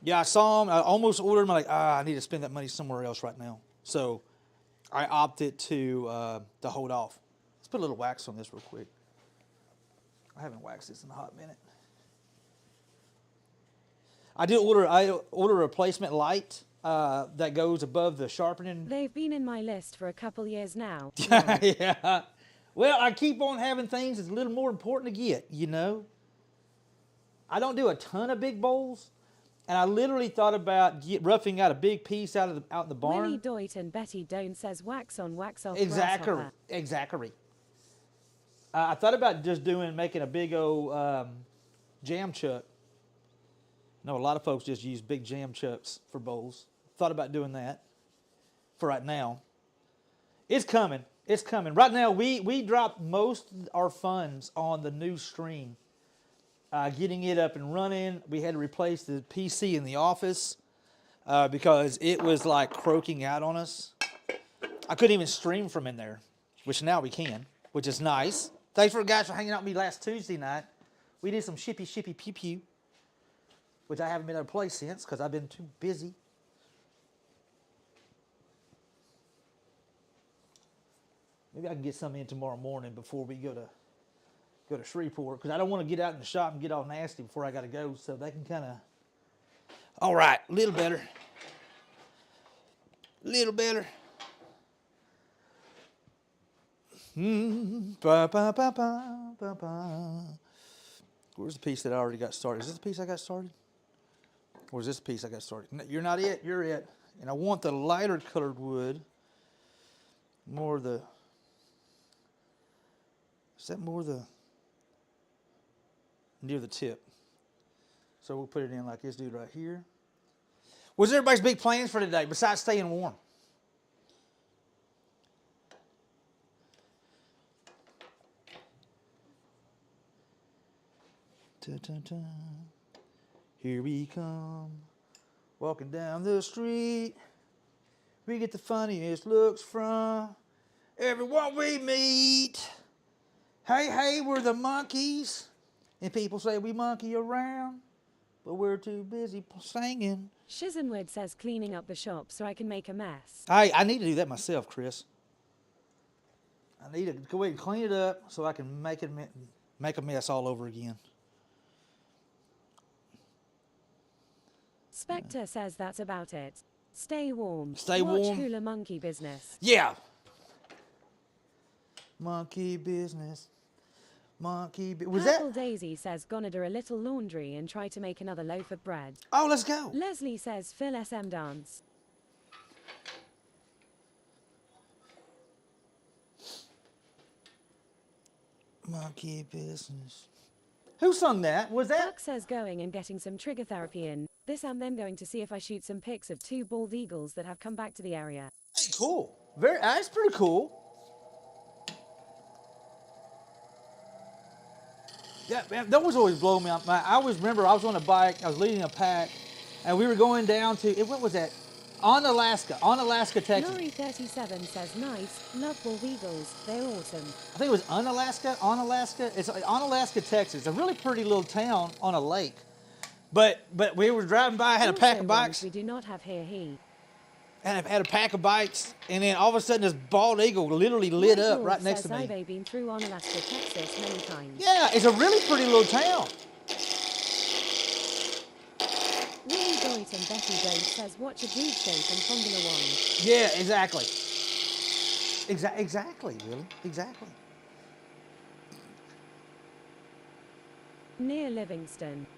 Yeah, I saw them. I almost ordered them. I'm like, I need to spend that money somewhere else right now. So I opted to hold off. Let's put a little wax on this real quick. I haven't waxed this in a hot minute. I order a replacement light that goes above the sharpening. They've been in my list for a couple years now. Yeah. Well, I keep on having things that's a little more important to get, you know. I don't do a ton of big bowls, and I literally thought about roughing out a big piece out in the barn. Willie Doit and Betty Doan says wax on, wax off. Exactly. I thought about just making a big old jam chuck. I know a lot of folks just use big jam chucks for bowls. Thought about doing that for right now. It's coming. It's coming. Right now, we dropped most of our funds on the new stream. Getting it up and running. We had to replace the PC in the office because it was like croaking out on us. I couldn't even stream from in there, which now we can, which is nice. Thanks for guys for hanging out with me last Tuesday night. We did some shippy pew pew, which I haven't been able to play since because I've been too busy. Maybe I can get some in tomorrow morning before we go to Shreveport, because I don't want to get out in the shop and get all nasty before I got to go, so they can kind of... All right, a little better. Little better. Ba, ba, ba, ba, ba, ba. Where's the piece that I already got started? Is this the piece I got started? Or is this the piece I got started? No, you're not it, you're it. And I want the lighter colored wood. More the... Is that more the... near the tip? So we'll put it in like this dude right here. What's everybody's big plans for today besides staying warm? Ta-ta-ta. Here we come, walking down the street. We get the funniest looks from everyone we meet. Hey, hey, we're the monkeys. And people say we monkey around, but we're too busy singing. Shizenwood says cleaning up the shop so I can make a mess. I need to do that myself, Chris. I need to go ahead and clean it up so I can make a mess all over again. Spectre says that's about it. Stay warm. Stay Watch warm. Hula Monkey Business. Yeah. Monkey business. Was Purple that? Daisy says gonna do a little laundry and try to make another loaf of bread. Oh, let's go. Leslie says Phil SM dance. Monkey business. Who sung that? Was that? Buck says going and getting some trigger therapy in. This I'm then going to see if I shoot some pics of 2 bald eagles that have come back to the area. Hey, cool. That's pretty cool. Yeah, man, that was always blowing me up. I always remember I was on a bike, I was leading a pack, and we were going down to, what was that? On Alaska, Texas. Lori 37 says nice, love bald eagles, they're awesome. I think it was Unalaska. It's Unalaska, Texas. A really pretty little town on a lake. But we were driving by, had a pack of bikes. We do not have here. And I had a pack of bikes, and then all of a sudden this bald eagle literally lit up right next to me. I've been through Onalaska, Texas many times. Yeah, it's a really pretty little town. Willie Doit and Betty Doan says watch a dude shape and Formula One. Yeah, exactly. Exactly, Willie. Exactly. Near Livingston.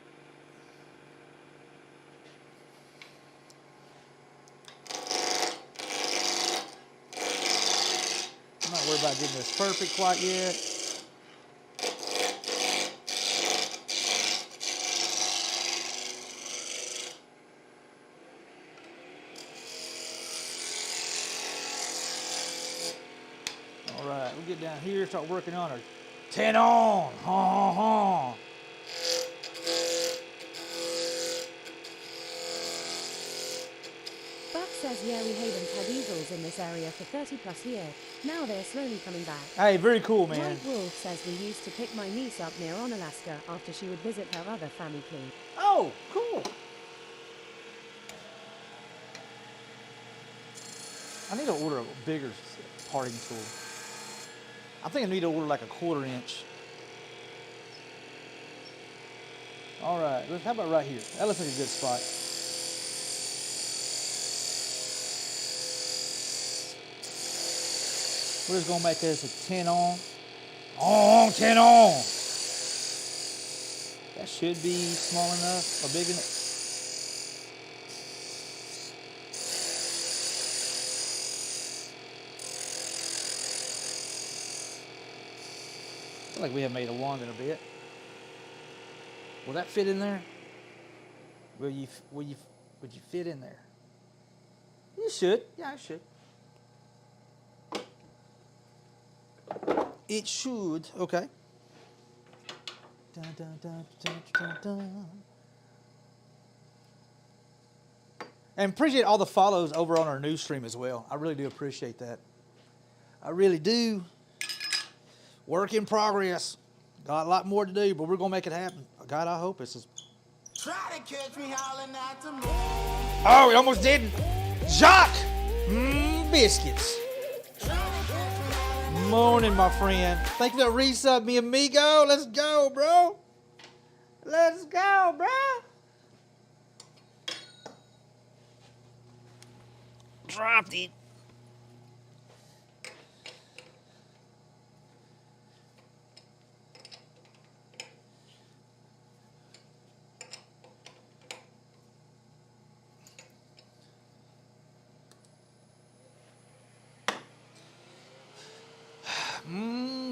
I'm not worried about getting this perfect quite yet. get down here, start working on her. 10 on. Ha ha. Buck says Yeri Haven's had eagles in this area for 30+ years. Now they're slowly coming back. Hey, very cool, man. White Wolf says we used to pick my niece up near Onalaska after she would visit her other family. Oh, cool. I need to order a bigger parting tool. I think I need to order like a 1/4 inch. All right, how about right here? That looks like a good spot. We're just gonna make this a 10 on. 10 on. That should be small enough or big enough. I feel like we have made a wand in a bit. Will that fit in there? Would you fit in there? You should. Yeah, it should. It should. Okay. Dun, dun, dun, dun, dun, dun. And appreciate all the follows over on our news stream as well. I really do appreciate that. I really do. Work in progress. Got a lot more to do, but we're gonna make it happen. God, I hope this is. Try to catch me howling at the moon. Oh, we almost didn't. Jacques! Biscuits. Morning, my friend. Thank you for the resub, mi amigo. Let's go, bro. Let's go, bro. Dropped it.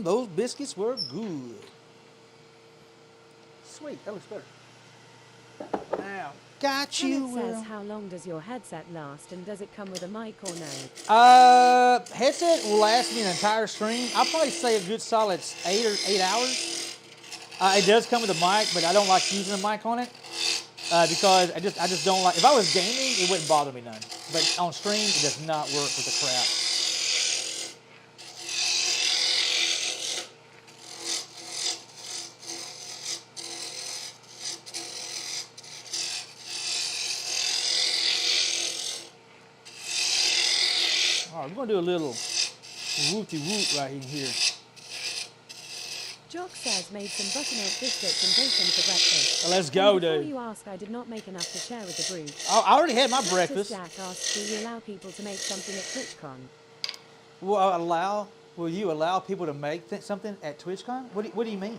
Those biscuits were good. Sweet, that looks better. Now, got Kenneth you. says, how long does your headset last, and does it come with a mic or no? Headset will last me an entire stream. I'll probably say a good solid 8 hours. It does come with a mic, but I don't like using a mic on it because I just don't like. If I was gaming, it wouldn't bother me none. But on stream, it does not work with the crap. All right, we're gonna do a little wooty-woot right in here. Jock says made some buttermilk biscuits and bacon for breakfast. Let's go, And before dude. you ask, I did not make enough to share with the group. I already had my breakfast. Jack asks, do you allow people to make something at TwitchCon? Will you allow people to make something at TwitchCon? What do you mean?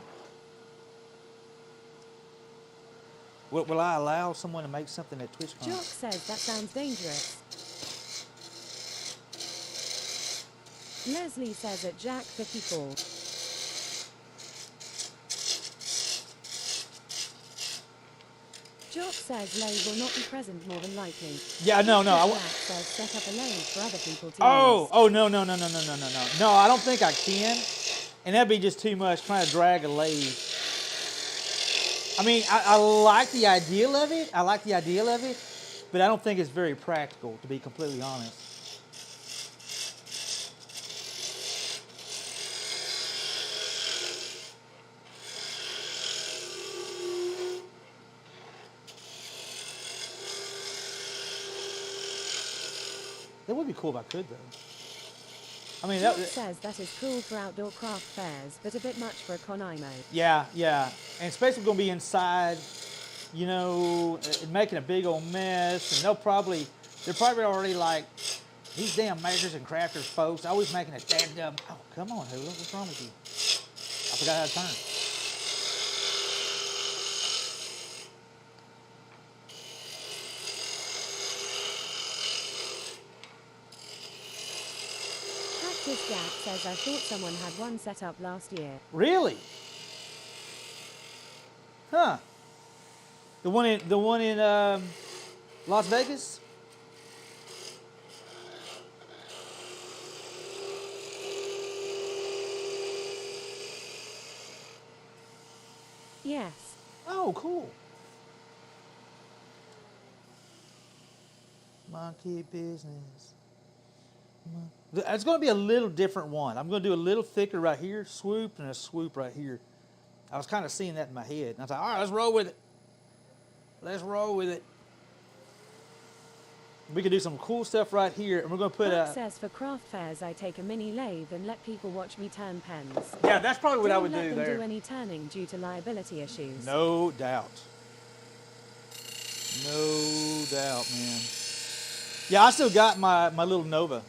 Will I allow someone to make something at TwitchCon? Jock says that sounds dangerous. Leslie says at Jack 54. Jock says Lay will not be present more than likely. Yeah, no. Jack says set up a Lay for other people to use. No. No, I don't think I can. And that'd be just too much trying to drag a lathe. I mean, I like the ideal of it. But I don't think it's very practical, to be completely honest. That would be cool if I could, though. I mean, Jock says that is cool for outdoor craft fairs, but a bit much for a Conaimo. Yeah. And especially going to be inside, making a big old mess. And they're probably already like, these damn makers and crafters folks always making a damn. Oh, come on, Hula. What's wrong with you? I forgot how to turn. Cactus Jack says I thought someone had one set up last year. Really? Huh? The one in Las Vegas? Yes. Oh, cool. Monkey business. It's going to be a little different one. I'm going to do a little thicker right here, swoop, and a swoop right here. I was kind of seeing that in my head. And I was like, all right, let's roll with it. Let's roll with it. We can do some cool stuff right here, and we're going to put Buck says for craft fairs I take a mini lathe and let people watch me turn pens. Yeah, that's probably what I would Don't do let them there. do any turning due to liability issues. No doubt. No doubt, man. Yeah, I still got my little Nova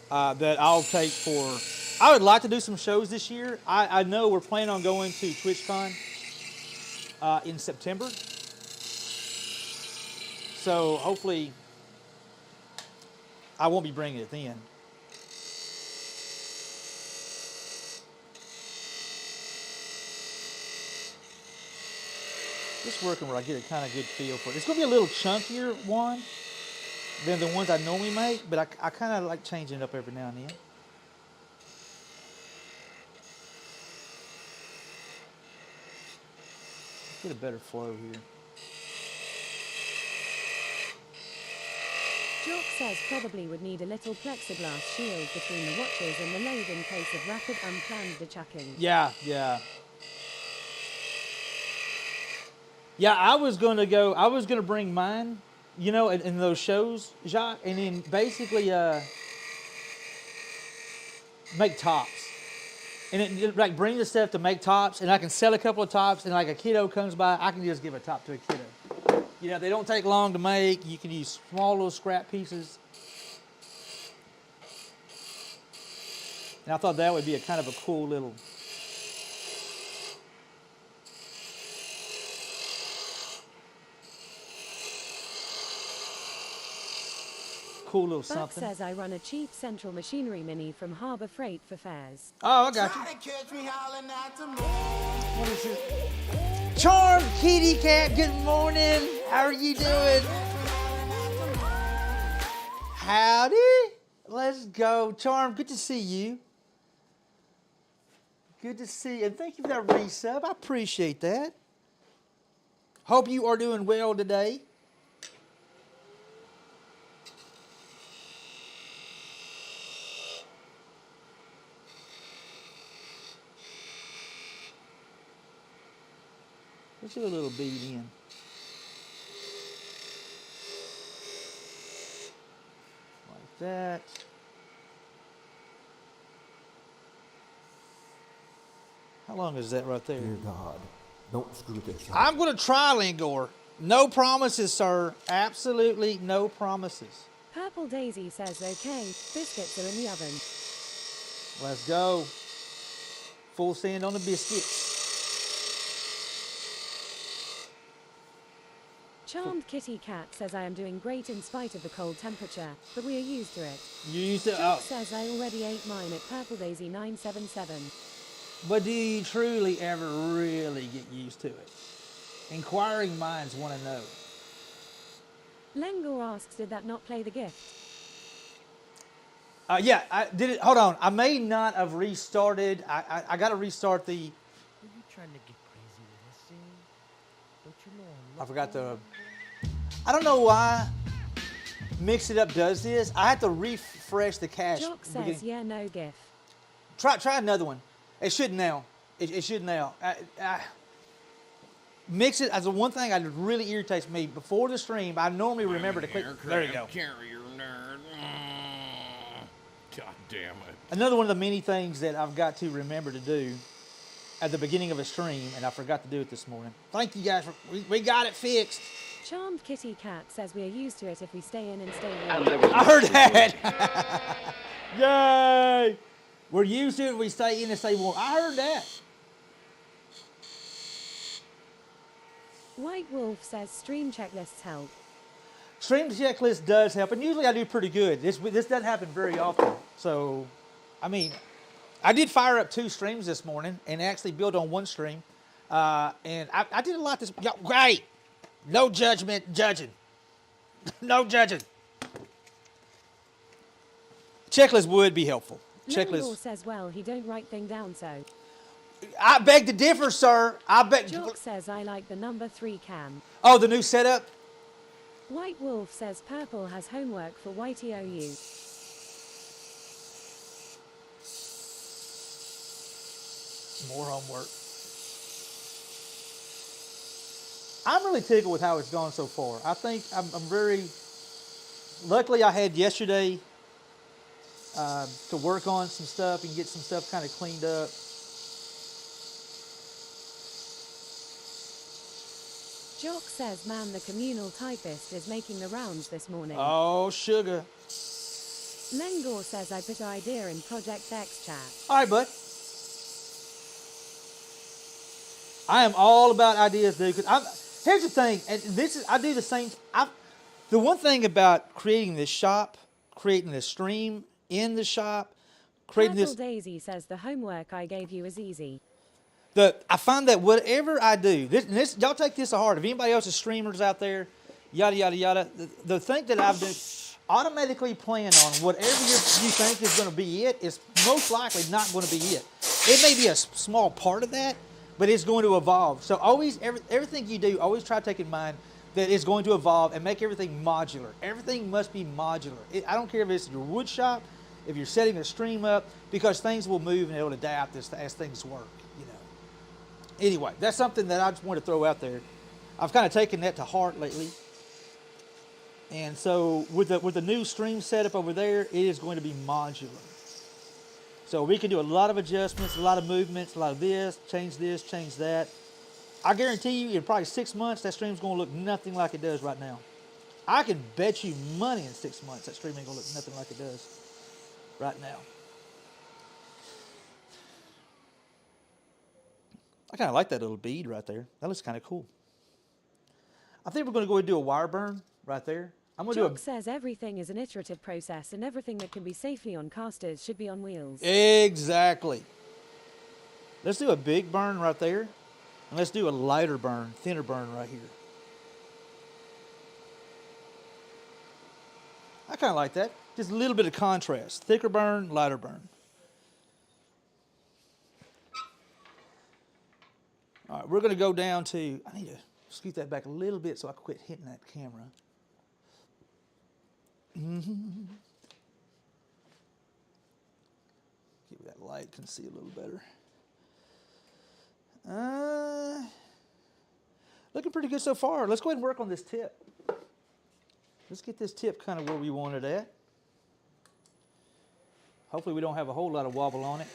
that I'll take for... I would like to do some shows this year. I know we're planning on going to TwitchCon in September. So hopefully I won't be bringing it then. Just working where I get a kind of good feel for it. It's going to be a little chunkier one than the ones I normally make, but I kind of like changing it up every now and then. Get a better flow here. Jock says probably would need a little plexiglass shield between the watches and the lathe in case of rapid unplanned dechucking. Yeah. Yeah, I was gonna bring mine, you know, in those shows, Jacques, and then basically make tops. And it, like bring the stuff to make tops, and I can sell a couple of tops, and like a kiddo comes by, I can just give a top to a kiddo. You know, they don't take long to make. You can use small little scrap pieces. And I thought that would be a kind of a cool little... cool little Buck something. says I run a cheap central machinery mini from Harbor Freight for fairs. Oh, I got you. Try to catch me howling at the moon. What is it? Charm Kitty Cat, good morning. How are you doing? Howdy. Let's go. Charm, good to see you. Good to see you. And thank you for that resub. I appreciate that. Hope you are doing well today. Let's do a little bead in. Like that. How long is that right there? Dear God, don't screw this up. I'm going to try, Lingor. No promises, sir. Absolutely no promises. Purple Daisy says okay, biscuits are in the oven. Let's go. Full send on the biscuits. Charmed Kitty Cat says I am doing great in spite of the cold temperature, but we are used to it. You used to... Jock says I already ate mine at Purple Daisy 977. But do you truly ever really get used to it? Inquiring minds want to know. Lengor asks, did that not play the gift? Yeah, I did it. Hold on. I may not have restarted. I got to restart the... Are you trying to get crazy with this thing? Don't you know I forgot the... I don't know why Mix It Up does this. I have to refresh the cache. Jock says, yeah, no gif. Try another one. It should now. It should now. Mix it as the one thing that really irritates me before the stream. I normally remember to click. There you go. Carrier nerd. God damn it. Another one of the many things that I've got to remember to do at the beginning of a stream, and I forgot to do it this morning. Thank you guys. We got it fixed. Charmed Kitty Cat says we are used to it if we stay in and stay warm. I heard that. Yay! We're used to it. We stay in and stay warm. I heard that. White Wolf says stream checklists help. Stream checklist does help, and usually I do pretty good. This doesn't happen very often. So, I mean, I did fire up 2 streams this morning and actually build on 1 stream. And I did a lot this... Great! No judgment, judging. No judging. Checklist would be helpful. Lengor Checklist. says, well, he don't write thing down, so. I beg to differ, sir. I beg. Jock says I like the number 3 cam. Oh, the new setup. White Wolf says Purple has homework for YTOU. More homework. I'm really tickled with how it's gone so far. I think I'm very. Luckily, I had yesterday to work on some stuff and get some stuff kind of cleaned up. Jock says, man, the communal typist is making the rounds this morning. Oh, sugar. Lengor says I put idea in Project X chat. All right, bud. I am all about ideas, dude. Because here's the thing, and this is I do the same. The one thing about creating this shop, creating this stream in the shop, creating Purple this. Daisy says the homework I gave you is easy. I find that whatever I do, this y'all take this to heart. If anybody else is streamers out there, yada yada yada, the thing that I've done, automatically plan on whatever you think is going to be it is most likely not going to be it. It may be a small part of that, but it's going to evolve. So always, everything you do, always try to take in mind that it's going to evolve and make everything modular. Everything must be modular. I don't care if it's your wood shop, if you're setting a stream up, because things will move and it'll adapt as things work. Anyway, that's something that I just want to throw out there. I've kind of taken that to heart lately. And so with the new stream setup over there, it is going to be modular. So we can do a lot of adjustments, a lot of movements, a lot of this, change that. I guarantee you in probably 6 months, that stream's going to look nothing like it does right now. I can bet you money in 6 months that stream ain't going to look nothing like it does right now. I kind of like that little bead right there. That looks kind of cool. I think we're going to go and do a wire burn right there. I'm going to do Jock says everything is an iterative process and everything that can be safely on casters should be on wheels. Exactly. Let's do a big burn right there. And let's do a lighter burn, thinner burn right here. I kind of like that. Just a little bit of contrast. Thicker burn, lighter burn. All right, we're going to go down to, I need to scoot that back a little bit so I can quit hitting that camera. Give that light, can see a little better. Looking pretty good so far. Let's go ahead and work on this tip. Let's get this tip kind of where we want it at. Hopefully we don't have a whole lot of wobble on it.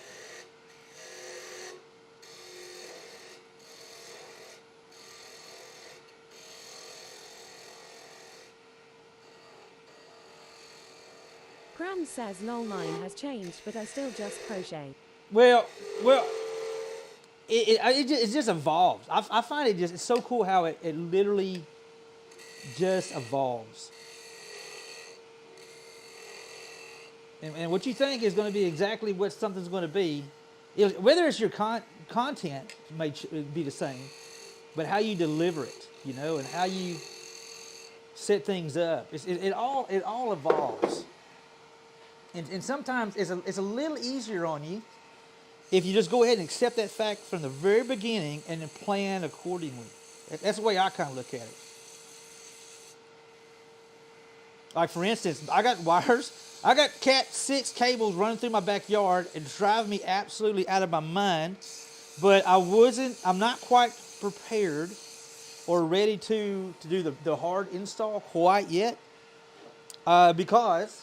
Cram says lol mine has changed but I still just crochet. Well, it just evolves. I find it's so cool how it literally just evolves. And what you think is going to be exactly what something's going to be, whether it's your content may be the same, but how you deliver it, and how you set things up. It all evolves. And sometimes it's a little easier on you if you just go ahead and accept that fact from the very beginning and then plan accordingly. That's the way I kind of look at it. Like, for instance, I got wires. I got Cat 6 cables running through my backyard and driving me absolutely out of my mind. But I'm not quite prepared or ready to do the hard install quite yet because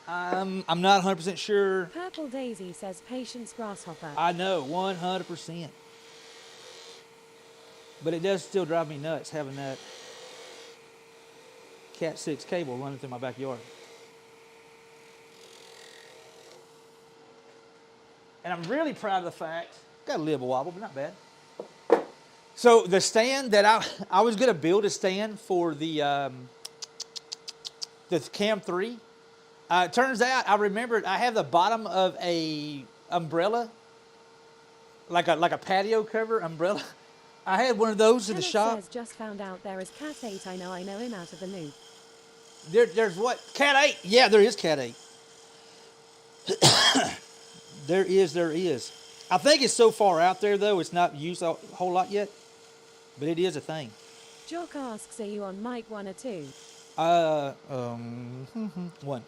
I'm not 100% sure. Purple Daisy says patience grasshopper. I know, 100%. But it does still drive me nuts having that Cat 6 cable running through my backyard. And I'm really proud of the fact, got a little wobble, but not bad. So the stand that I was going to build a stand for the Cam 3. It turns out I remembered I have the bottom of a umbrella, like a patio cover umbrella. I had one of those in the Kenneth shop. says just found out there is Cat 8. I know him out of the loop. There's what? Cat 8? Yeah, there is Cat 8. There is. I think it's so far out there though, it's not used a whole lot yet, but it is a thing. Jock asks, are you on mic 1 or 2? One.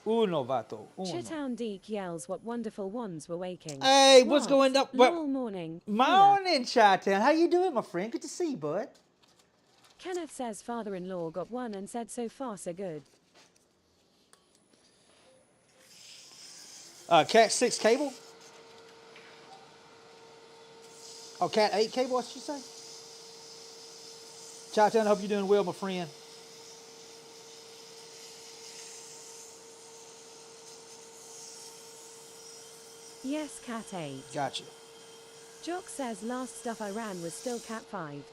Uno vato. Uno. Chitown Deke yells what wonderful wands were waking. Hey, what's What? going on? Lol morning. Morning, Chi-Town. How you doing, my friend? Good to see you, bud. Kenneth says father-in-law got one and said so far so good. Cat 6 cable. Oh, Cat 8 cable, what did she say? Chi-Town, I hope you're doing well, my friend. Yes, Cat 8. Gotcha. Jock says last stuff I ran was still Cat 5.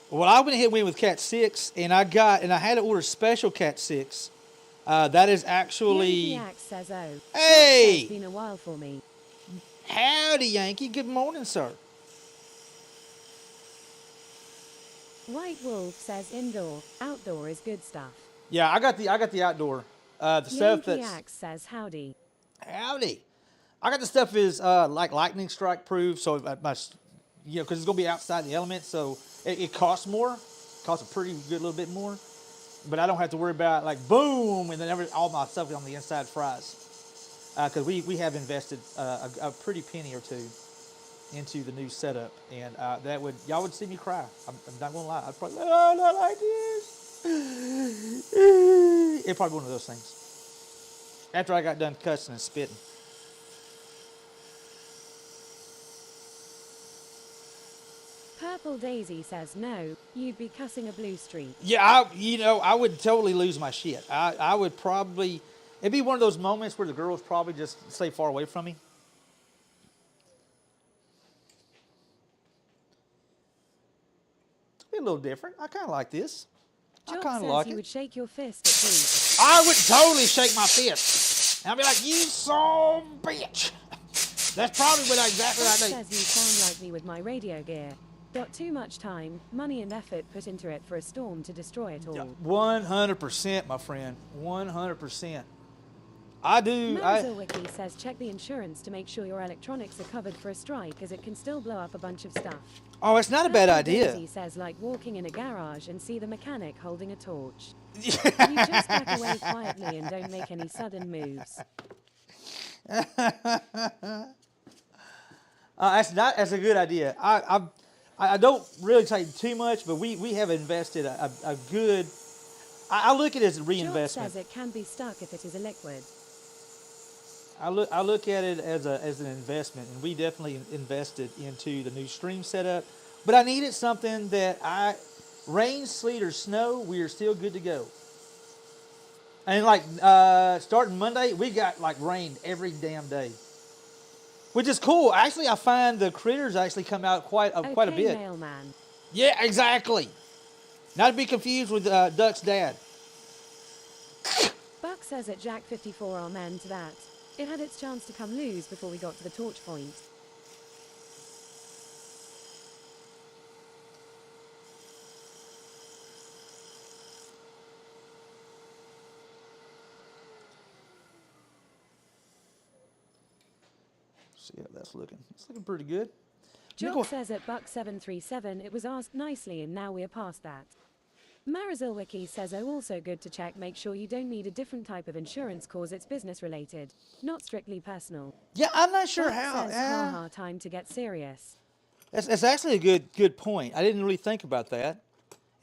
Well, I went ahead and went with Cat 6, and I had to order special Cat 6. That is actually... Yankee Axe says, oh. Hey! It's been a while for me. Howdy, Yankee. Good morning, sir. White Wolf says indoor, outdoor is good stuff. Yeah, I got the outdoor. The stuff Yankee that's... Axe says howdy. Howdy. I got the stuff is like lightning strike proof, so because it's gonna be outside the elements, so it costs more, costs a pretty good little bit more, but I don't have to worry about like boom and then all my stuff on the inside fries, because we have invested a pretty penny or two into the new setup, and y'all would see me cry. I'm not gonna lie. I'd probably not like this. It's probably one of those things. After I got done cussing and spitting. Purple Daisy says no, you'd be cussing a blue streak. Yeah, I would totally lose my shit. I would probably, it'd be one of those moments where the girls probably just stay far away from me. It'd be a little different. I kind of like this. I Jock kind says of like you it. would shake your fist at Bruce. I would totally shake my fist. And I'd be like, you son of a bitch. That's probably exactly what I Jock do. says you sound like me with my radio gear. Got too much time, money and effort put into it for a storm to destroy it all. 100%, my friend. 100%. I do. Wiki says check the insurance to make sure your electronics are covered for a strike, as it can still blow up a bunch of stuff. Oh, it's not a bad idea. Daisy says like walking in a garage and see the mechanic holding a torch. You just back away quietly and don't make any sudden moves. That's a good idea. I don't really take too much, but we have invested a good. I look at it as a Jock reinvestment. says it can be stuck if it is a liquid. I look at it as an investment, and we definitely invested into the new stream setup. But I needed something that rain, sleet, or snow, we are still good to go. And like starting Monday, we got like rain every damn day, which is cool. Actually, I find the critters actually come out quite a bit. Mailman. Yeah, exactly. Not to be confused with Duck's dad. Buck says at Jack 54 amen to that. It had its chance to come loose before we got to the torch point. See how that's looking. It's looking pretty good. Jock says at Buck 737 it was asked nicely and now we're past that. Marisol Wiki says also good to check, make sure you don't need a different type of insurance cause it's business related, not strictly personal. Yeah, I'm not sure Buck how. says, haha, time to get serious. That's actually a good point. I didn't really think about that.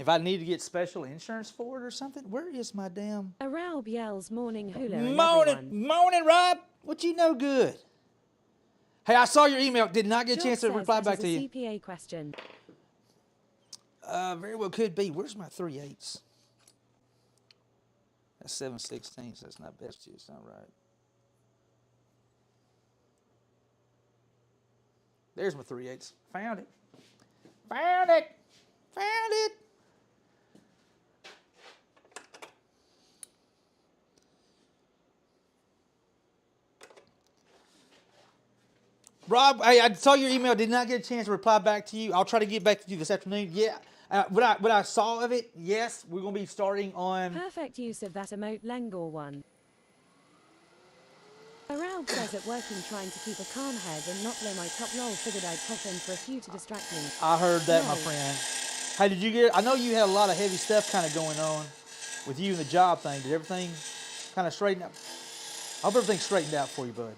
If I need to get special insurance for it or something, where is my damn... Araub yells morning hula and Morning, Rob. What you know good? Hey, I saw your email. Did not get a chance to reply back to you. CPA question. Very well could be. Where's my 3/8? That's 7/16. That's not best. It's not right. There's my 3/8. Found it. Found it. Found it. Rob, hey, I saw your email. Did not get a chance to reply back to you. I'll try to get back to you this afternoon. Yeah. What I saw of it, yes, we're going to be starting on... Perfect use of that emote Lengor one. Arald says at working trying to keep a calm head and not blow my top lol, figured I'd pop in for a few to distract me. I heard that, my Lol. friend. Hey, did you get? I know you had a lot of heavy stuff kind of going on with you and the job thing. Did everything kind of straighten out? I hope everything's straightened out for you, bud.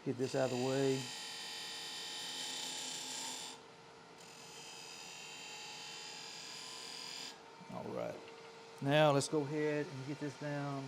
Get this out of the way. All right. Now let's go ahead and get this down.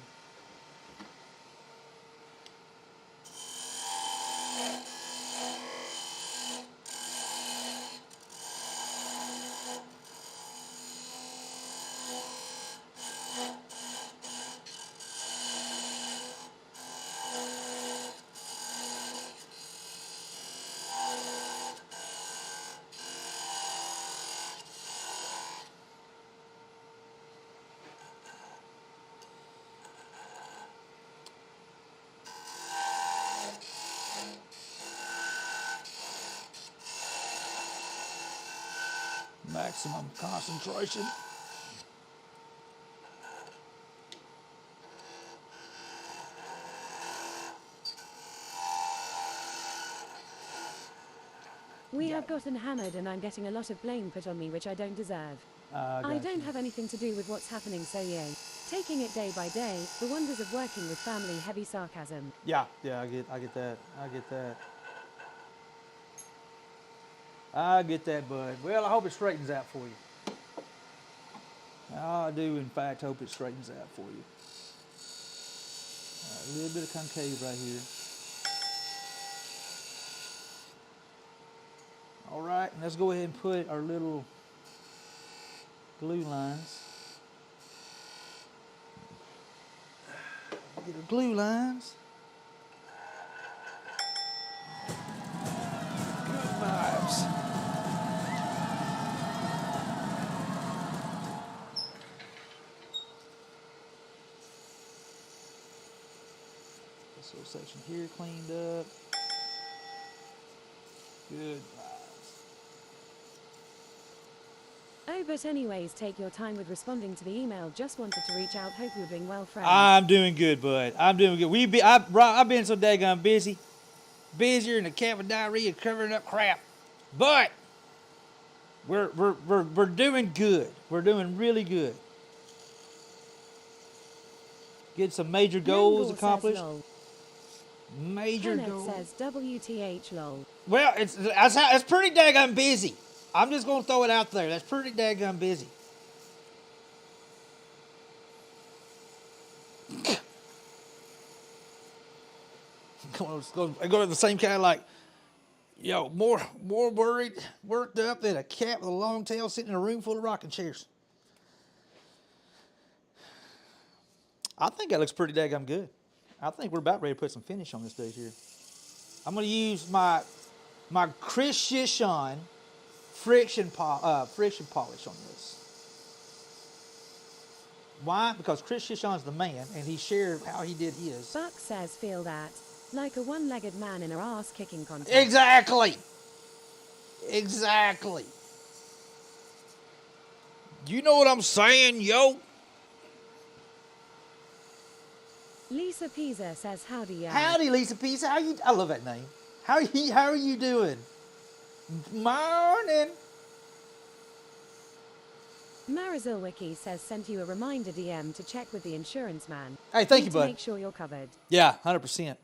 Maximum concentration. We have gotten hammered and I'm getting a lot of blame put on me which I don't deserve. I don't have anything to do with what's happening, so yay. Taking it day by day, the wonders of working with family, heavy sarcasm. Yeah, I get that. I get that. I get that, bud. Well, I hope it straightens out for you. I do, in fact, hope it straightens out for you. All right, a little bit of concave right here. All right, and let's go ahead and put our little glue lines. Get our glue lines. Good vibes. This little section here cleaned up. Good vibes. Oh, but anyways, take your time with responding to the email. Just wanted to reach out. Hope you're doing well, friends. I'm doing good, bud. I'm doing good. I've been so daggone busy. Busier than a cat with diarrhea covering up crap. But we're doing good. We're doing really good. Get some major goals Youngor accomplished. Says, lol. Major Kenneth goals. says WTH lol. Well, it's pretty daggone busy. I'm just gonna throw it out there. That's pretty daggone busy. I go to the same kind of like, more worried, worked up than a cat with a long tail sitting in a room full of rocking chairs. I think that looks pretty daggone good. I think we're about ready to put some finish on this dude here. I'm going to use my Chris Shishon friction polish on this. Why? Because Chris Shishon's the man, and he shared how he did his. Buck says feel that. Like a one-legged man in a ass-kicking contest. Exactly. Exactly. You know what I'm saying, yo? Lisa Pisa says howdy, yeah. Howdy, Lisa Pisa. How you? I love that name. How are you doing? Morning. Marizilwiki says sent you a reminder DM to check with the insurance man. Hey, thank Need you, to bud. make sure you're covered. Yeah, 100%.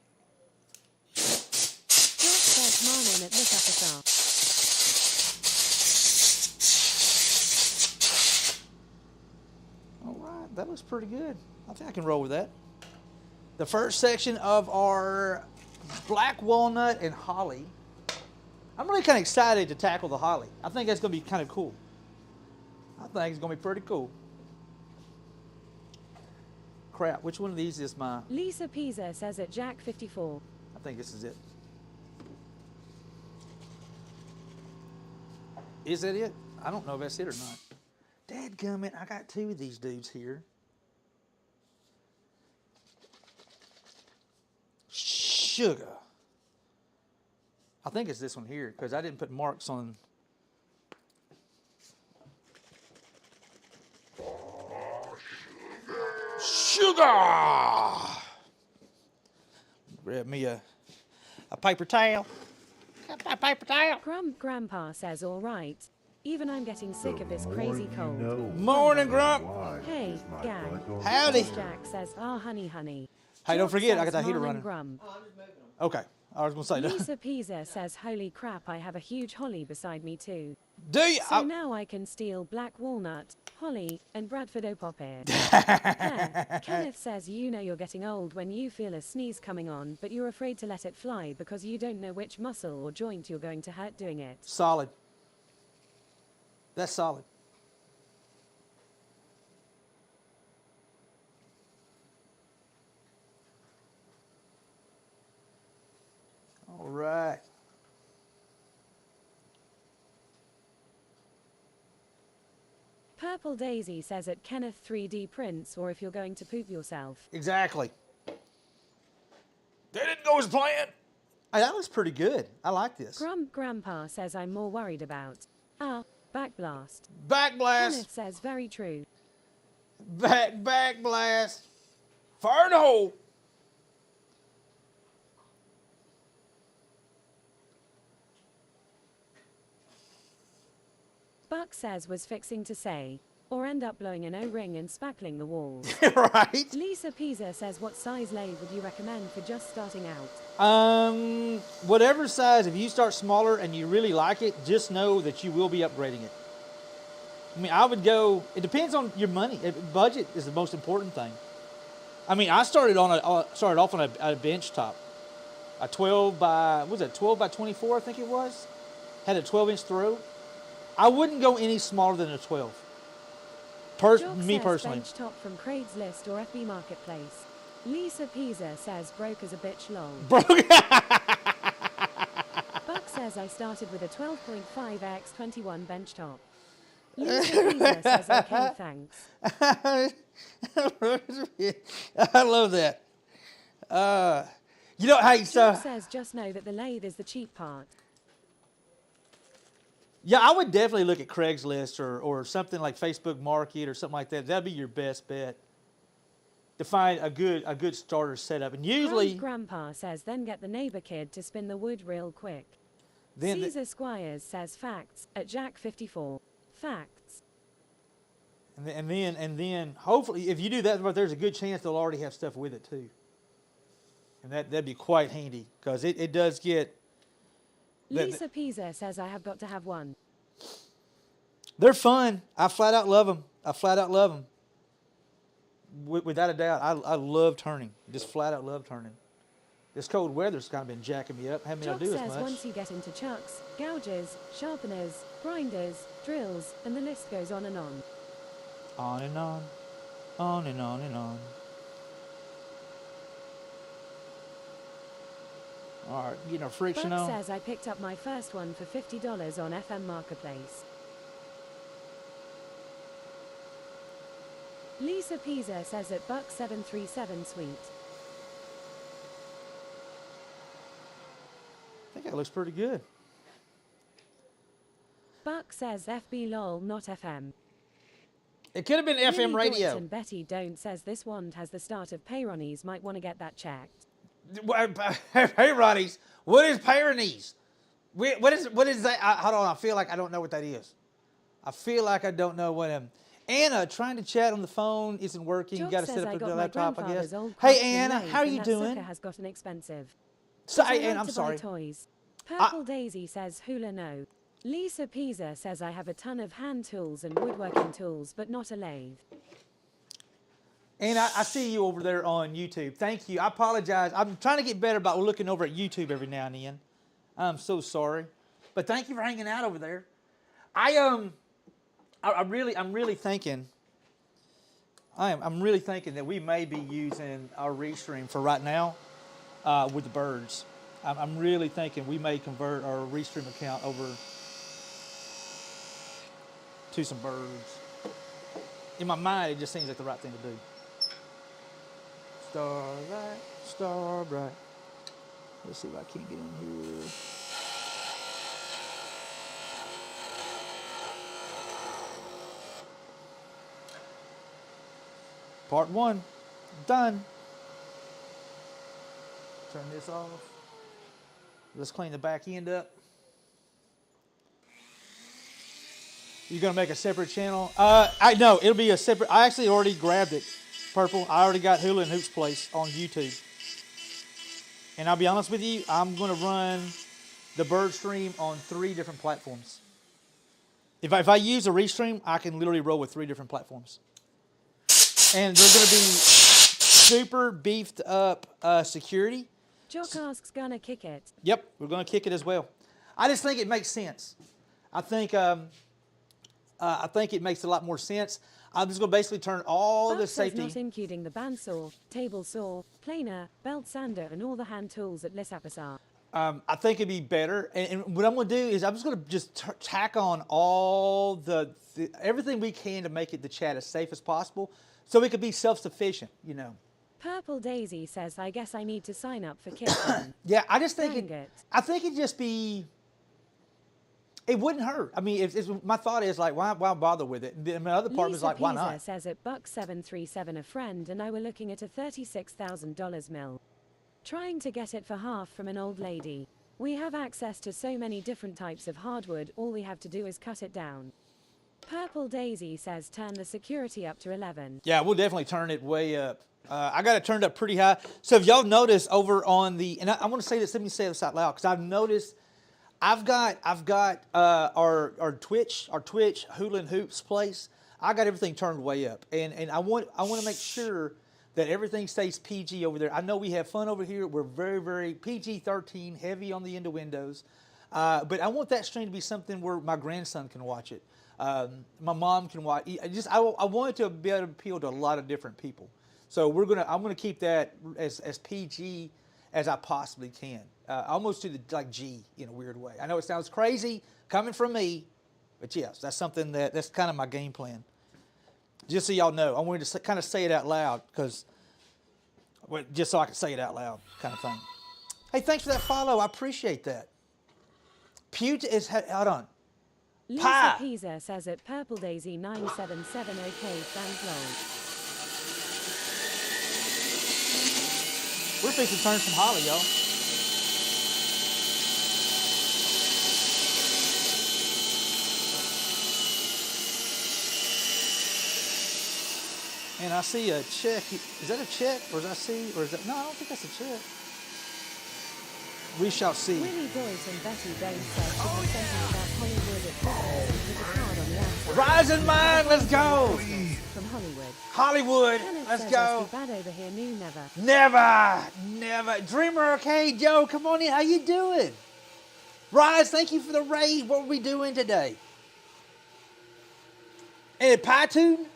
Josh says morning at look up All right, that looks pretty good. I think I can roll with that. The first section of our black walnut and holly. I'm really kind of excited to tackle the holly. I think that's going to be kind of cool. I think it's going to be pretty cool. Crap, which one of these is my... Lisa Pisa says at Jack 54. I think this is it. Is that it? I don't know if that's it or not. Dadgummit, I got two of these dudes here. Sugar. I think it's this one here because I didn't put marks on. sugar. Grab me a paper towel. Got my paper towel. Grandpa says all right. Even I'm getting sick of this crazy cold. Morning, Grump. Hey, gang. Howdy. Jack says, honey. Hey, don't Jock forget, I got says, that heater "Marlin running. Grump." Oh, I'm just moving them. Okay, I was gonna say that. Lisa Pisa says, holy crap, I have a huge holly beside me too. Do you? So now I can steal black walnut, holly, and Bradford Opopir. Yeah. Kenneth says, you're getting old when you feel a sneeze coming on, but you're afraid to let it fly because you don't know which muscle or joint you're going to hurt doing it. Solid. That's solid. All right. Purple Daisy says at Kenneth 3D prints or if you're going to poop yourself. Exactly. They didn't go as planned. Hey, that looks pretty good. I like this. Grandpa says I'm more worried about. Backblast. Back blast. Kenneth says very true. Back blast. Fire in the hole. Buck says was fixing to say, or end up blowing an O-ring and spackling the walls. Right. Lisa Pisa says what size lathe would you recommend for just starting out? Whatever size, if you start smaller and you really like it, just know that you will be upgrading it. I mean, I would go, it depends on your money. Budget is the most important thing. I mean, I started off on a bench top. A 12 by 24, I think it was. Had a 12-inch throw. I wouldn't go any smaller than a 12. Me says personally. bench top from Craigslist or FB Marketplace. Lisa Pisa says broke as a bitch lol. Broke. Buck says I started with a 12.5x21 bench top. Lisa Pisa says okay, thanks. I love that. Hey, so Jock says just know that the lathe is the cheap part. yeah, I would definitely look at Craigslist or something like Facebook Market or something like that. That'd be your best bet to find a good starter setup. And usually, Grandpa says then get the neighbor kid to spin the wood real quick. then Caesar Squires says facts at Jack 54. Facts. and then hopefully if you do that, but there's a good chance they'll already have stuff with it too. And that'd be quite handy because it does get. Lisa Pisa says I have got to have one. They're fun. I flat out love them. Without a doubt, I love turning. Just flat out love turning. This cold weather's kind of been jacking me up. Haven't been able Jock to do as says much. once you get into chucks, gouges, sharpeners, grinders, drills, and the list goes on and on. On and on. On and on and on. All right, getting our friction Buck on. says I picked up my first one for $50 on FM Marketplace. Lisa Pisa says at Buck 737 sweet. I think that looks pretty good. Buck says FB lol not FM. It could have been FM Lily radio. Deutz and Betty Don't says this wand has the start of Peyronie's, might want to get that checked. Peyronie's. What is Peyronie's? What is that? Hold on. I feel like I don't know what that is. I feel like I don't know what Anna, trying to chat on the phone isn't working. Jock You got to says set I up got a my laptop, I grandfather's guess. old Hey Craftsman Anna, lathe, how are and you that doing? sucker has gotten expensive. So, But I hey, Anna, like I'm to buy sorry. toys. Purple Daisy says hula no. Lisa Pisa says I have a ton of hand tools and woodworking tools, but not a lathe. And I see you over there on YouTube. Thank you. I apologize. I'm trying to get better about looking over at YouTube every now and then. I'm so sorry, but thank you for hanging out over there. I'm really thinking that we may be using our restream for right now with the birds. I'm really thinking we may convert our restream account over to some birds. In my mind, it just seems like the right thing to do. Starlight, star bright. Let's see if I can't get in here. Part 1. Done. Turn this off. Let's clean the back end up. You're gonna make a separate channel? I know it'll be a separate. I actually already grabbed it, Purple. I already got Hula and Hoops Place on YouTube. And I'll be honest with you, I'm gonna run the bird stream on 3 different platforms. If I use a restream, I can literally roll with 3 different platforms. And they're gonna be super beefed up security. Jock asks, gonna kick it. Yep, we're going to kick it as well. I just think it makes sense. I think it makes a lot more sense. I'm just going to basically turn all the Buck says safety. not including the bandsaw, table saw, planer, belt sander, and all the hand tools at Lisapasar. I think it'd be better. And what I'm going to do is I'm just going to tack on all the everything we can to make it the chat as safe as possible, so it could be self-sufficient. You know. Purple Daisy says, I guess I need to sign up for Kitchen. Yeah, I just think Dang it. I think it'd just be. It wouldn't hurt. I mean, my thought is like, why bother with it? And my other part is like, why Pisa not? says at Buck737 a friend and I were looking at a $36,000 mill. Trying to get it for half from an old lady. We have access to so many different types of hardwood, all we have to do is cut it down. Purple Daisy says turn the security up to 11. Yeah, we'll definitely turn it way up. I got it turned up pretty high. So if y'all notice over on the, and I want to say this, let me say this out loud, because I've noticed, I've got our Twitch Hula and Hoops place. I got everything turned way up, and I want to make sure that everything stays PG over there. I know we have fun over here. We're very, very PG-13, heavy on the innuendos, but I want that stream to be something where my grandson can watch it. My mom can watch. I want it to be able to appeal to a lot of different people. So I'm gonna keep that as PG as I possibly can, almost to the like G in a weird way. I know it sounds crazy coming from me, but yes, that's something that's kind of my game plan. Just so y'all know, I wanted to kind of say it out loud just so I can say it out loud, kind of thing. Hey, thanks for that follow. I appreciate that. Hold on. Lisa Pie. Pisa says at Purple Daisy 977 okay, thanks lol. We're fixing to turn some holly, y'all. And I see a check. Is that a check? Or is that? No, I don't think that's a check. We shall see. Willie Boyce and Betty Bain said she was sending about Hollywood at Christmas with a card on the outside. Rising mind, let's go. From Hollywood. Hollywood, Kenneth let's says, go. "Us be bad over here, new never." Never. Dreamer Arcade, Joe, come on in. How you doing? Rise, thank you for the raid. What are we doing today? And Pie-Tunu.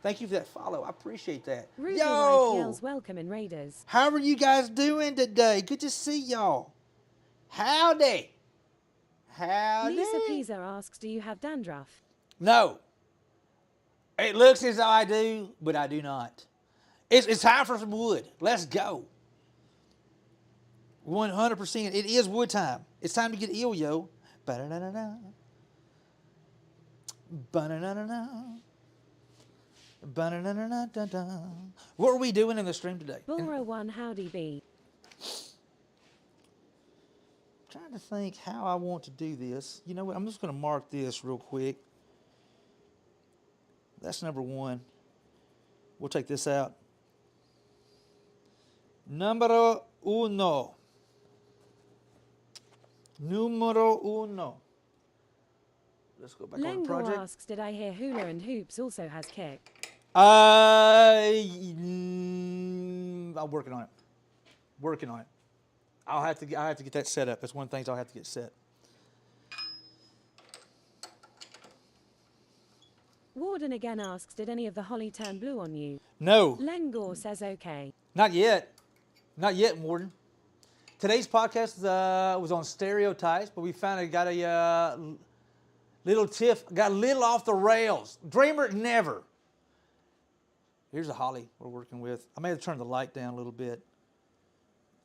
Thank you for that follow. I appreciate that. Ruby Yo, White yells welcome in Raiders. how are you guys doing today? Good to see y'all. Howdy. Lisa Pisa asks, "Do you have dandruff?" No. It looks as though I do, but I do not. It's time for some wood. Let's go. 100%. It is wood time. It's time to get ill, yo. Ba-da-da-da-da. Ba-da-da-da-da. Ba-da-da-da-da-da. What are we doing in the stream today? Bulra 1 howdy B. Trying to think how I want to do this. You know what? I'm just going to mark this real quick. That's number 1. We'll take this out. Numero 1. Numero 1. Let's go back on the Lengo project. asks, "Did I hear Hula and Hoops also has kick?" I'm working on it. I'll have to get that set up. That's one of the things I'll have to get set. Warden again asks, "Did any of the holly turn blue on you?" No, Lengor says okay. not yet. Not yet, Warden. Today's podcast was on stereotypes, but we finally got a little tiff. Got a little off the rails. Dreamer, never. Here's a holly we're working with. I may have turned the light down a little bit.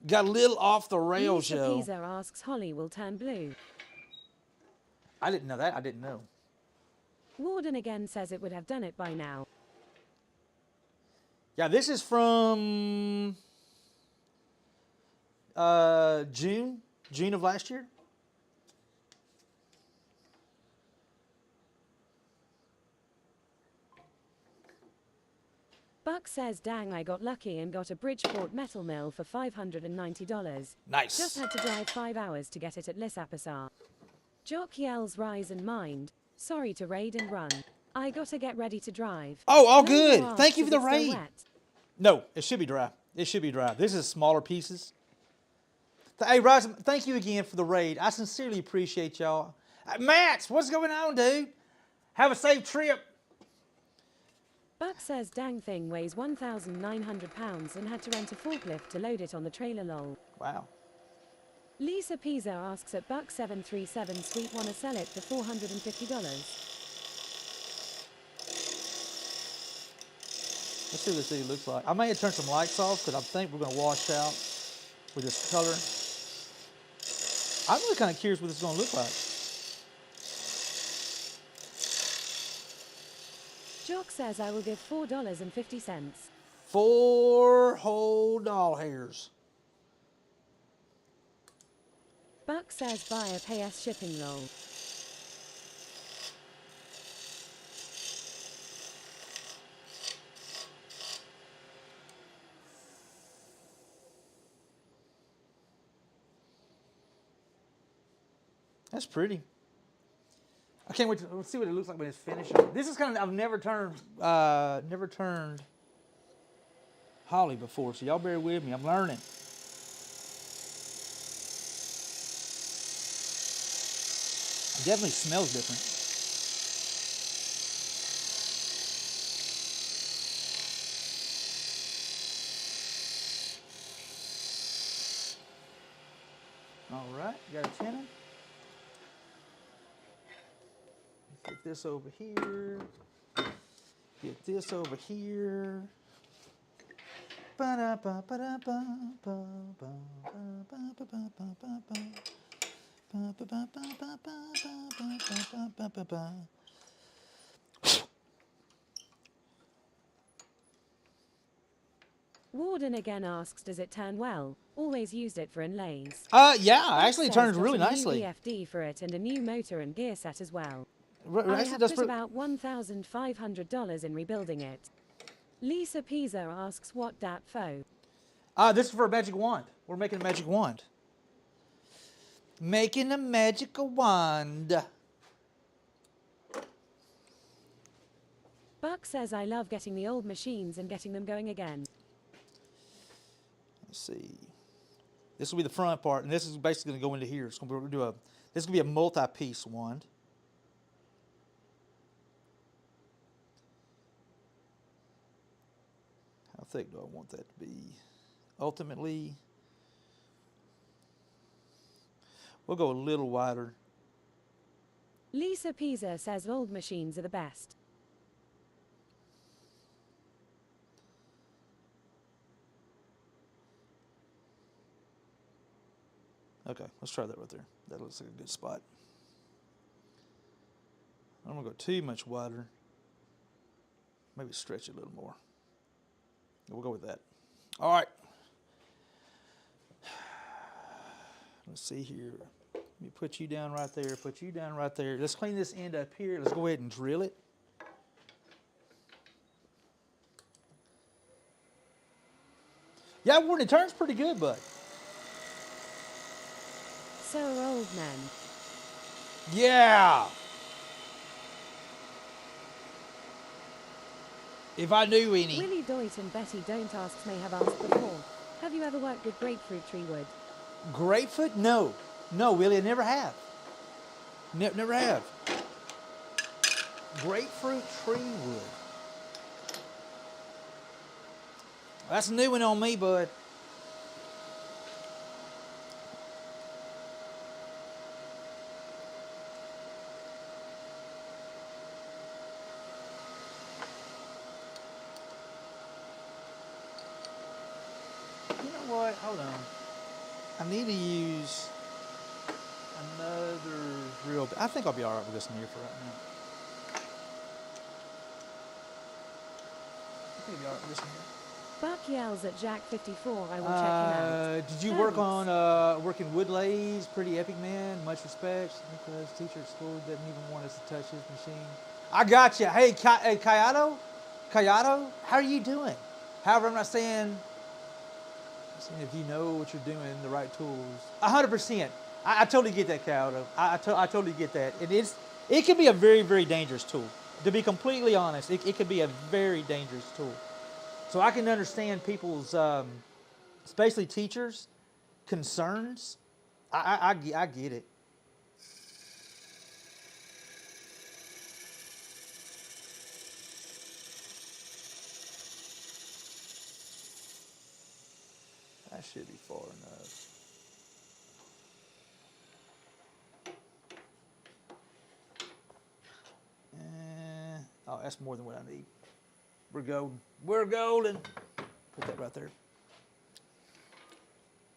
Got a little off the rails, Lisa yo. Pisa asks, "Holly will turn blue." I didn't know that. I didn't know. Warden again says it would have done it by now. Yeah, this is from June of last year. Buck says, dang, I got lucky and got a Bridgeport metal mill for $590. Nice. Just had to drive 5 hours to get it at Lissapassar. Jock yells, rise and mind. Sorry to raid and run. I gotta get ready to drive. Oh, all No good. more Thank you asks, for is the it still raid. wet? No, it should be dry. It should be dry. This is smaller pieces. Hey, Rise, thank you again for the raid. I sincerely appreciate y'all. Matt, what's going on, dude? Have a safe trip. Buck says, dang thing weighs 1,900 pounds and had to rent a forklift to load it on the trailer, lol. Wow. Lisa Pisa asks at Buck737 Sweet wanna sell it for $450. Let's see what this thing looks like. I may have turned some lights off because I think we're going to wash out with this color. I'm really kind of curious what this is going to look like. Jock says I will give $4.50. 4 whole doll hairs. Buck says buy a pay us shipping lol. That's pretty. I can't wait to see what it looks like when it's finished. This is kind of, I've never turned Holly before, so y'all bear with me. I'm learning. It definitely smells different. All right, got a tenon. Get this over here. Get this over here. Warden again asks, does it turn well? Always used it for inlays. Yeah, actually it Buck turns says really got a nicely. new BFD for it and a new motor and gear set as well. I Actually, have does put about $1,500 in rebuilding it. Lisa Pisa asks, what dat fo? This is for a magic wand. We're making a magic wand. Making a magical wand. Buck says I love getting the old machines and getting them going again. Let's see. This will be the front part, and this is basically going to go into here. It's going to do this is going to be a multi-piece wand. How thick do I want that to be? Ultimately, we'll go a little wider. Lisa Pisa says old machines are the best. Okay, let's try that right there. That looks like a good spot. I don't want to go too much wider. Maybe stretch it a little more. We'll go with that. All right. Let's see here. Let me put you down right there. Put you down right there. Let's clean this end up here. Let's go ahead and drill it. Yeah, Warren, it turns pretty good, bud. So are old men. Yeah. If I knew any. Willie Doit and Betty Don't Asks may have asked before. Have you ever worked with grapefruit tree wood? Grapefruit? No. No, Willie, I never have. Never have. Grapefruit tree wood. That's a new one on me, bud. You know what? Hold on. I need to use another drill bit. I think I'll be all right with this near for right now. Maybe I'll listen here. Buck yells at Jack 54. I will check him out. Did you work Thanks. on working wood lathes? Pretty epic, man. Much respect. Nicholas, teacher at school, doesn't even want us to touch his machine. I got you. Hey, Kayato, how are you doing? However, I'm saying if you know what you're doing, the right tools. 100%. I totally get that, Kayato. I totally get that. It can be a very, very dangerous tool. To be completely honest, it could be a very dangerous tool. So I can understand people's, especially teachers, concerns. I get it. That should be far enough. Oh, that's more than what I need. We're golden. We're golden. Put that right there.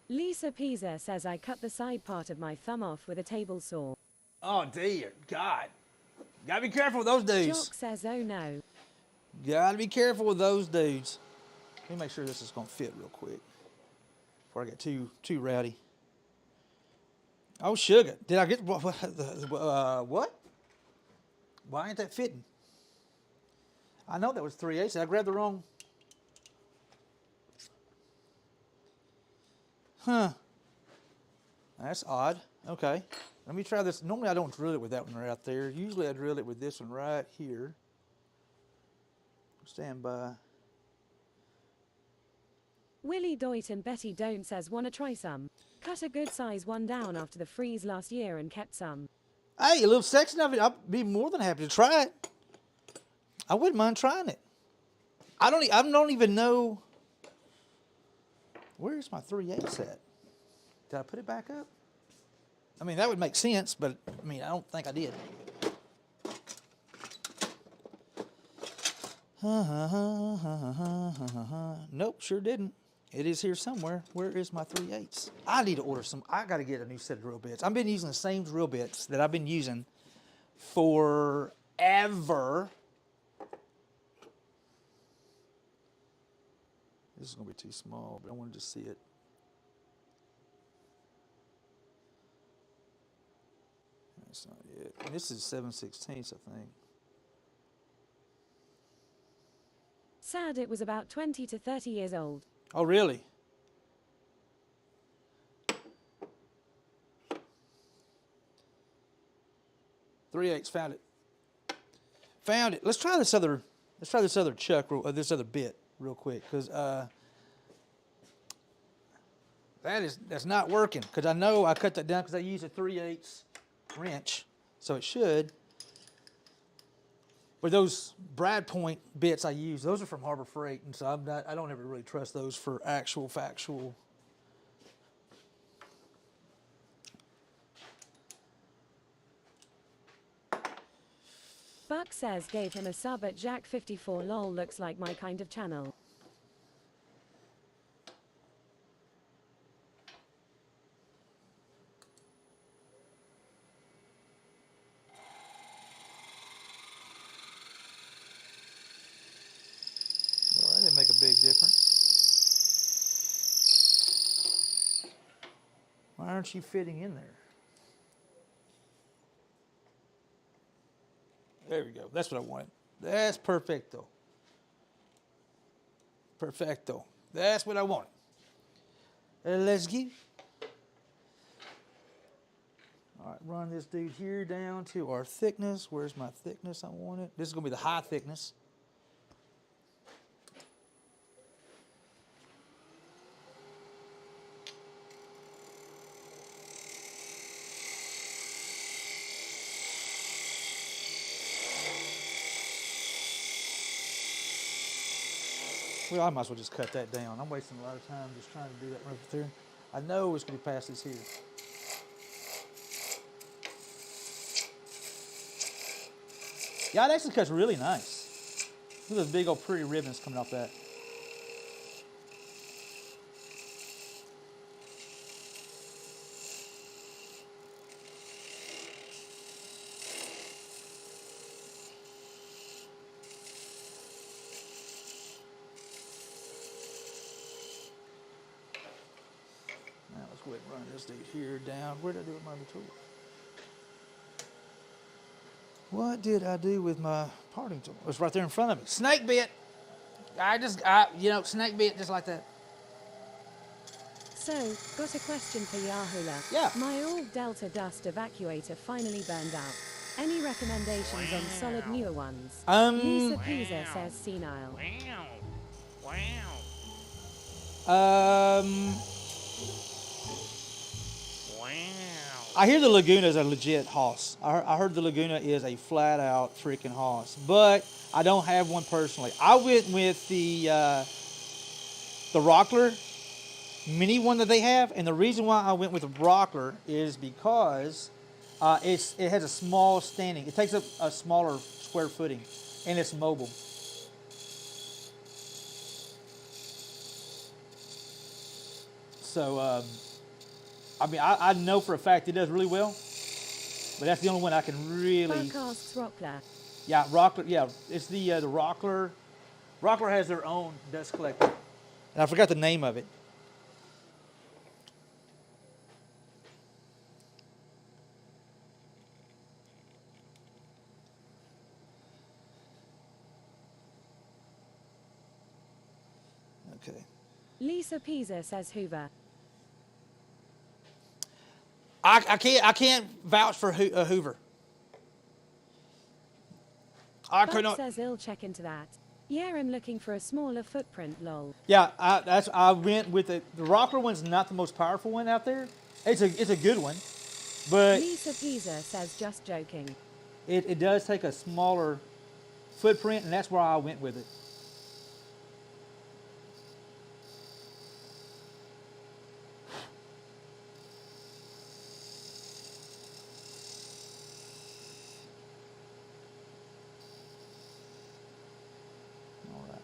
Lisa Pisa says I cut the side part of my thumb off with a table saw. Oh, dear God. Gotta be careful with those dudes. Jock says oh no. Gotta be careful with those dudes. Let me make sure this is gonna fit real quick before I get too rowdy. Oh, sugar. Did I get what? Why ain't that fitting? I know that was 3/8. Did I grab the wrong? Huh. That's odd. Okay. Let me try this. Normally I don't drill it with that one right there. Usually I drill it with this one right here. Stand by. Willie Doit and Betty Don't says wanna try some. Cut a good size one down after the freeze last year and kept some. Hey, a little section of it. I'd be more than happy to try it. I wouldn't mind trying it. I don't even know. Where's my 3/8 at? Did I put it back up? I mean, that would make sense, but I mean, I don't think I did. Nope, sure didn't. It is here somewhere. Where is my 3/8? I need to order some. I got to get a new set of drill bits. I've been using the same drill bits that I've been using forever. This is going to be too small, but I want to just see it. That's not it. And this is 7/16, I think. Sad it was about 20 to 30 years old. Oh, really? Three-eighths, found it. Found it. Let's try this other chuck, this other bit real quick, because that's not working. Because I know I cut that down because I used a 3/8 wrench, so it should. But those Brad Point bits I use, those are from Harbor Freight, and so I don't ever really trust those for actual factual. Buck says gave him a sub at Jack 54. Lol, looks like my kind of channel. Well, that didn't make a big difference. Why aren't you fitting in there? There we go. That's what I wanted. That's perfecto. Perfecto. That's what I wanted. Let's go. All right, run this dude here down to our thickness. Where's my thickness? I want it. This is going to be the high thickness. Well, I might as well just cut that down. I'm wasting a lot of time just trying to do that right there. I know it's going to be past this here. Yeah, it actually cuts really nice. Look at those big old pretty ribbons coming off that. go ahead and run this dude here down. What did I do with my other tool? What did I do with my parting tool? It was right there in front of me. Snake bit. Snake bit just like that. So, got a question for Yahula. Yeah. My old Delta dust evacuator finally burned out. Any recommendations on solid newer ones? Lisa Pisa says senile. Wow. Wow. I hear the Laguna is a legit hoss. I heard the Laguna is a flat out freaking hoss, but I don't have one personally. I went with the Rockler mini one that they have, and the reason why I went with the Rockler is because it has a small standing. It takes up a smaller square footing, and it's mobile. So, I know for a fact it does really well, but that's the only one I can really. Buck asks Rockler. Yeah, Rockler. Yeah, it's the Rockler. Rockler has their own dust collector, and I forgot the name of it. Okay. Lisa Pisa says Hoover. I can't vouch for Hoover. I could Buck not. says he'll check into that. Yeah, I'm looking for a smaller footprint, lol. Yeah, I went with the Rockler one's not the most powerful one out there. It's a good one, but Lisa Pisa says just joking. it does take a smaller footprint, and that's why I went with it.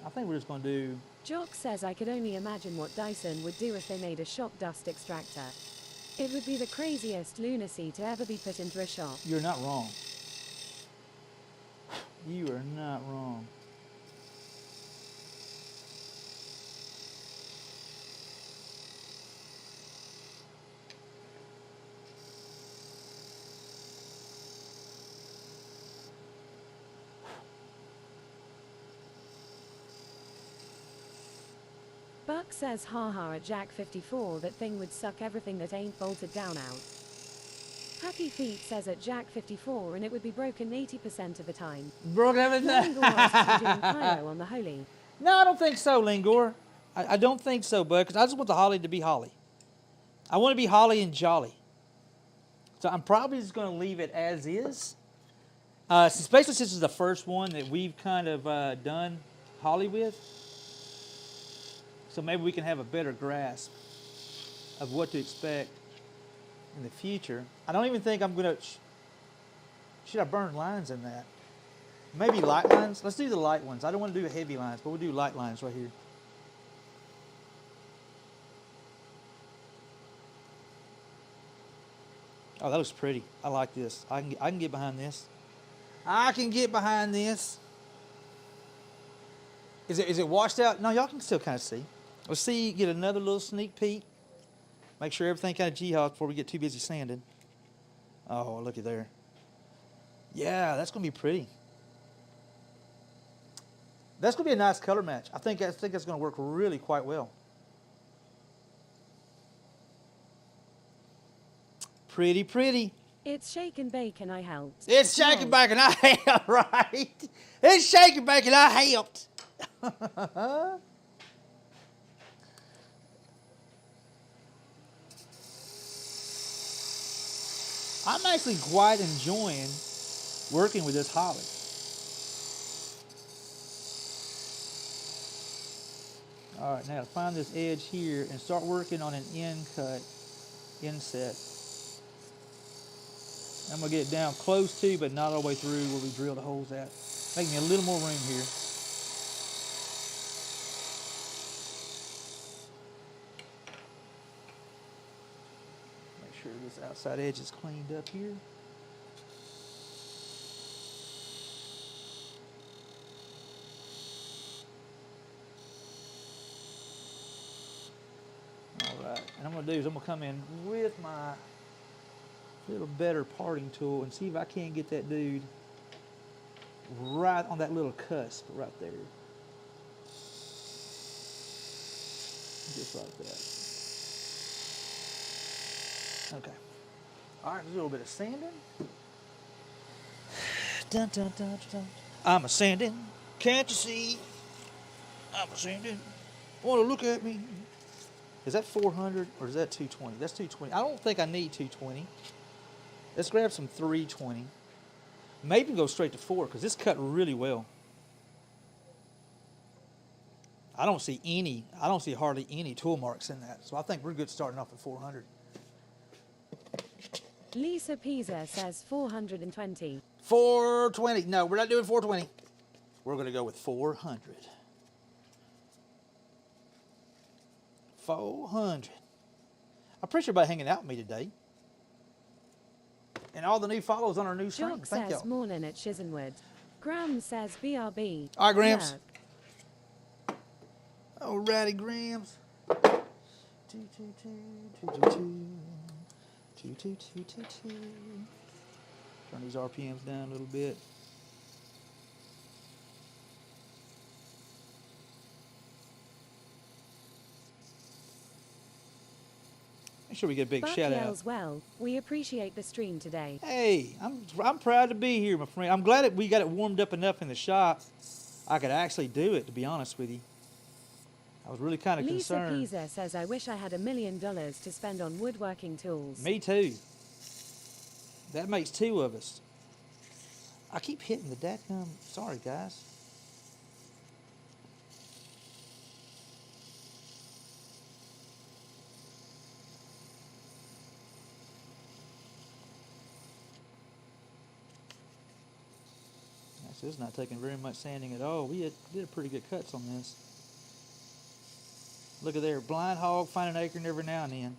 I think we're just going to do. Jock says I could only imagine what Dyson would do if they made a shop dust extractor. It would be the craziest lunacy to ever be put into a shop. You're not wrong. You are not wrong. Buck says haha at Jack 54 that thing would suck everything that ain't bolted down out. Happy Feet says at Jack 54 and it would be broken 80% of the time. Broke everything. Lingor asks if you're doing pyro on the Holy. No, I don't think so, Lingor. I don't think so, bud, because I just want the Holly to be Holly. I want to be Holly and jolly. So I'm probably just going to leave it as is. Especially since this is the first one that we've kind of done Holly with. So maybe we can have a better grasp of what to expect in the future. I don't even think I'm going to... Should I burn lines in that? Maybe light lines? Let's do the light ones. I don't want to do heavy lines, but we'll do light lines right here. Oh, that looks pretty. I like this. I can get behind this. I can get behind this. Is it washed out? No, y'all can still kind of see. Let's see, get another little sneak peek. Make sure everything kind of jihad before we get too busy sanding. Oh, look at there. Yeah, that's going to be pretty. That's going to be a nice color match. I think that's going to work really quite well. Pretty, pretty. It's shake and bake and I helped. It's shake and bake and I helped, right? It's shake and bake and I helped. I'm actually quite enjoying working with this Holly. All right, now find this edge here and start working on an end cut, inset. I'm going to get it down close to, but not all the way through where we drill the holes at. Make me a little more room here. Make sure this outside edge is cleaned up here. All right, and I'm going to do is I'm going to come in with my little better parting tool and see if I can't get that dude right on that little cusp right there. Just like that. Okay. All right, a little bit of sanding. Dun, dun, dun, dun. I'm a sanding. Can't you see? I'm a sanding. Want to look at me? Is that 400 or is that 220? That's 220. I don't think I need 220. Let's grab some 320. Maybe go straight to 4 because this cut really well. I don't see hardly any tool marks in that. So I think we're good starting off at 400. Lisa Pisa says 420. 420. No, we're not doing 420. We're going to go with 400. 400. I appreciate everybody hanging out with me today. And all the new follows on our new stream. Jock Thank says y'all. morning at Chisenwood. Graham says BRB. All right, Grams. Yuck. Oh, ratty Grams. Turn these RPMs down a little bit. Make sure we get a big Buck shout out. yells, well, we appreciate the stream today. Hey, I'm proud to be here, my friend. I'm glad that we got it warmed up enough in the shop. I could actually do it, to be honest with you. I was really kind of Lisa concerned. Pisa says, I wish I had $1 million to spend on woodworking tools. Me too. That makes 2 of us. I keep hitting the dadgum. Sorry, guys. This is not taking very much sanding at all. We did pretty good cuts on this. Look at there, blind hog, find an acorn every now and then.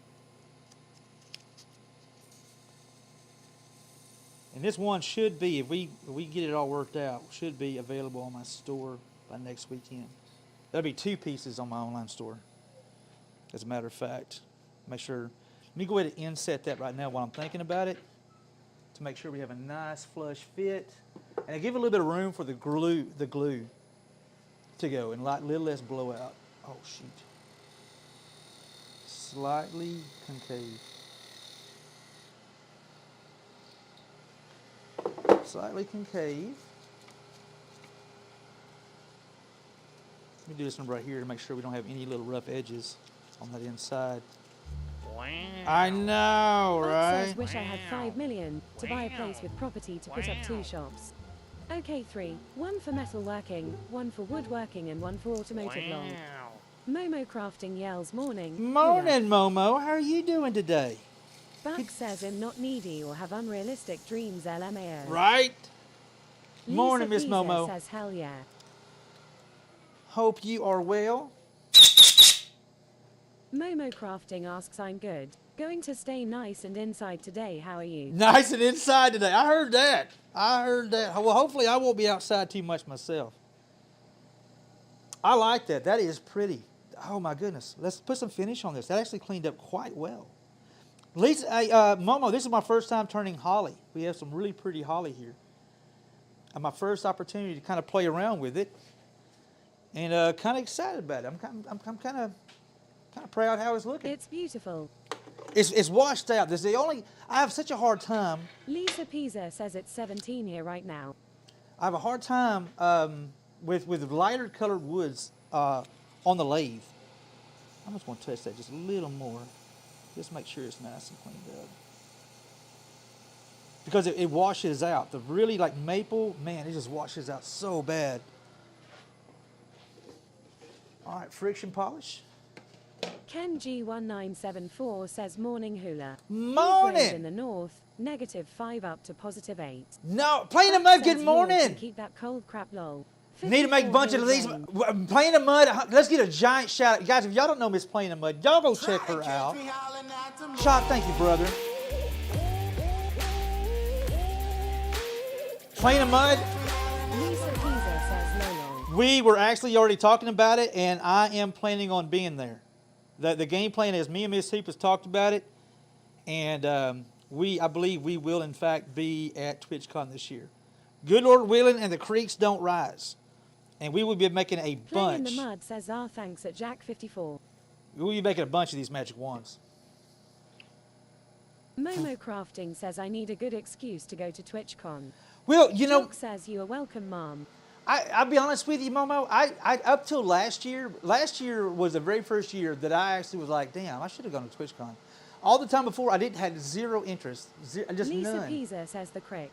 And this one should be, if we get it all worked out, should be available on my store by next weekend. There'll be 2 pieces on my online store, as a matter of fact. Make sure, let me go ahead and inset that right now while I'm thinking about it, to make sure we have a nice flush fit. And I give it a little bit of room for the glue to go, and a little less blowout. Oh, shoot. Slightly concave. Slightly concave. Let me do this one right here to make sure we don't have any little rough edges on that inside. I know, Buck right? says, wish I had $5 million to buy a place with property to put up 2 shops. Okay, 3. 1 for metalworking, 1 for woodworking, and 1 for automotive log. Momo Crafting yells morning. Morning, Momo. How are you doing today? Buck says I'm not needy or have unrealistic dreams, LMAO. Right? Lisa Morning, Miss Pisa Momo. says hell yeah. Hope you are well. Momo Crafting asks, I'm good. Going to stay nice and inside today, how are you? Nice and inside today. I heard that. Well, hopefully I won't be outside too much myself. I like that. That is pretty. Oh, my goodness. Let's put some finish on this. That actually cleaned up quite well. Lisa, Momo, this is my first time turning holly. We have some really pretty holly here. And my first opportunity to kind of play around with it. And kind of excited about it. I'm kind of proud how it's looking. It's beautiful. It's washed out. I have such a hard time. Lisa Pisa says it's 17 here right now. I have a hard time with lighter colored woods on the lathe. I'm just going to touch that just a little more. Just make sure it's nice and cleaned up. Because it washes out. The really like maple, man, it just washes out so bad. All right, friction polish. Ken G1974 says morning hula. Morning. Heat wave in the north, -5 up to +8. No, Plain of Buck Mud, good says Lord, morning. keep that cold crap lol. Need to make a bunch of these. Plain of Mud, let's get a giant shout out. Guys, if y'all don't know Miss Plain of Mud, y'all go check her out. Shot, thank you, brother. Plain of Mud, Lisa Pisa says lol. we were actually already talking about it, and I am planning on being there. The game plan is me and Miss Hoop has talked about it, and I believe we will in fact be at TwitchCon this year. Good Lord willing, and the creeks don't rise, and we will be making a Play in bunch. the mud says thanks at Jack54. We will be making a bunch of these magic wands. Momo Crafting says I need a good excuse to go to TwitchCon. Well, you know, Jock says you are welcome, Mom. I'll be honest with you, Momo. I up till last year was the very first year that I actually was like, damn, I should have gone to TwitchCon. All the time before, I didn't had zero interest, just Lisa none. Pisa says the crick.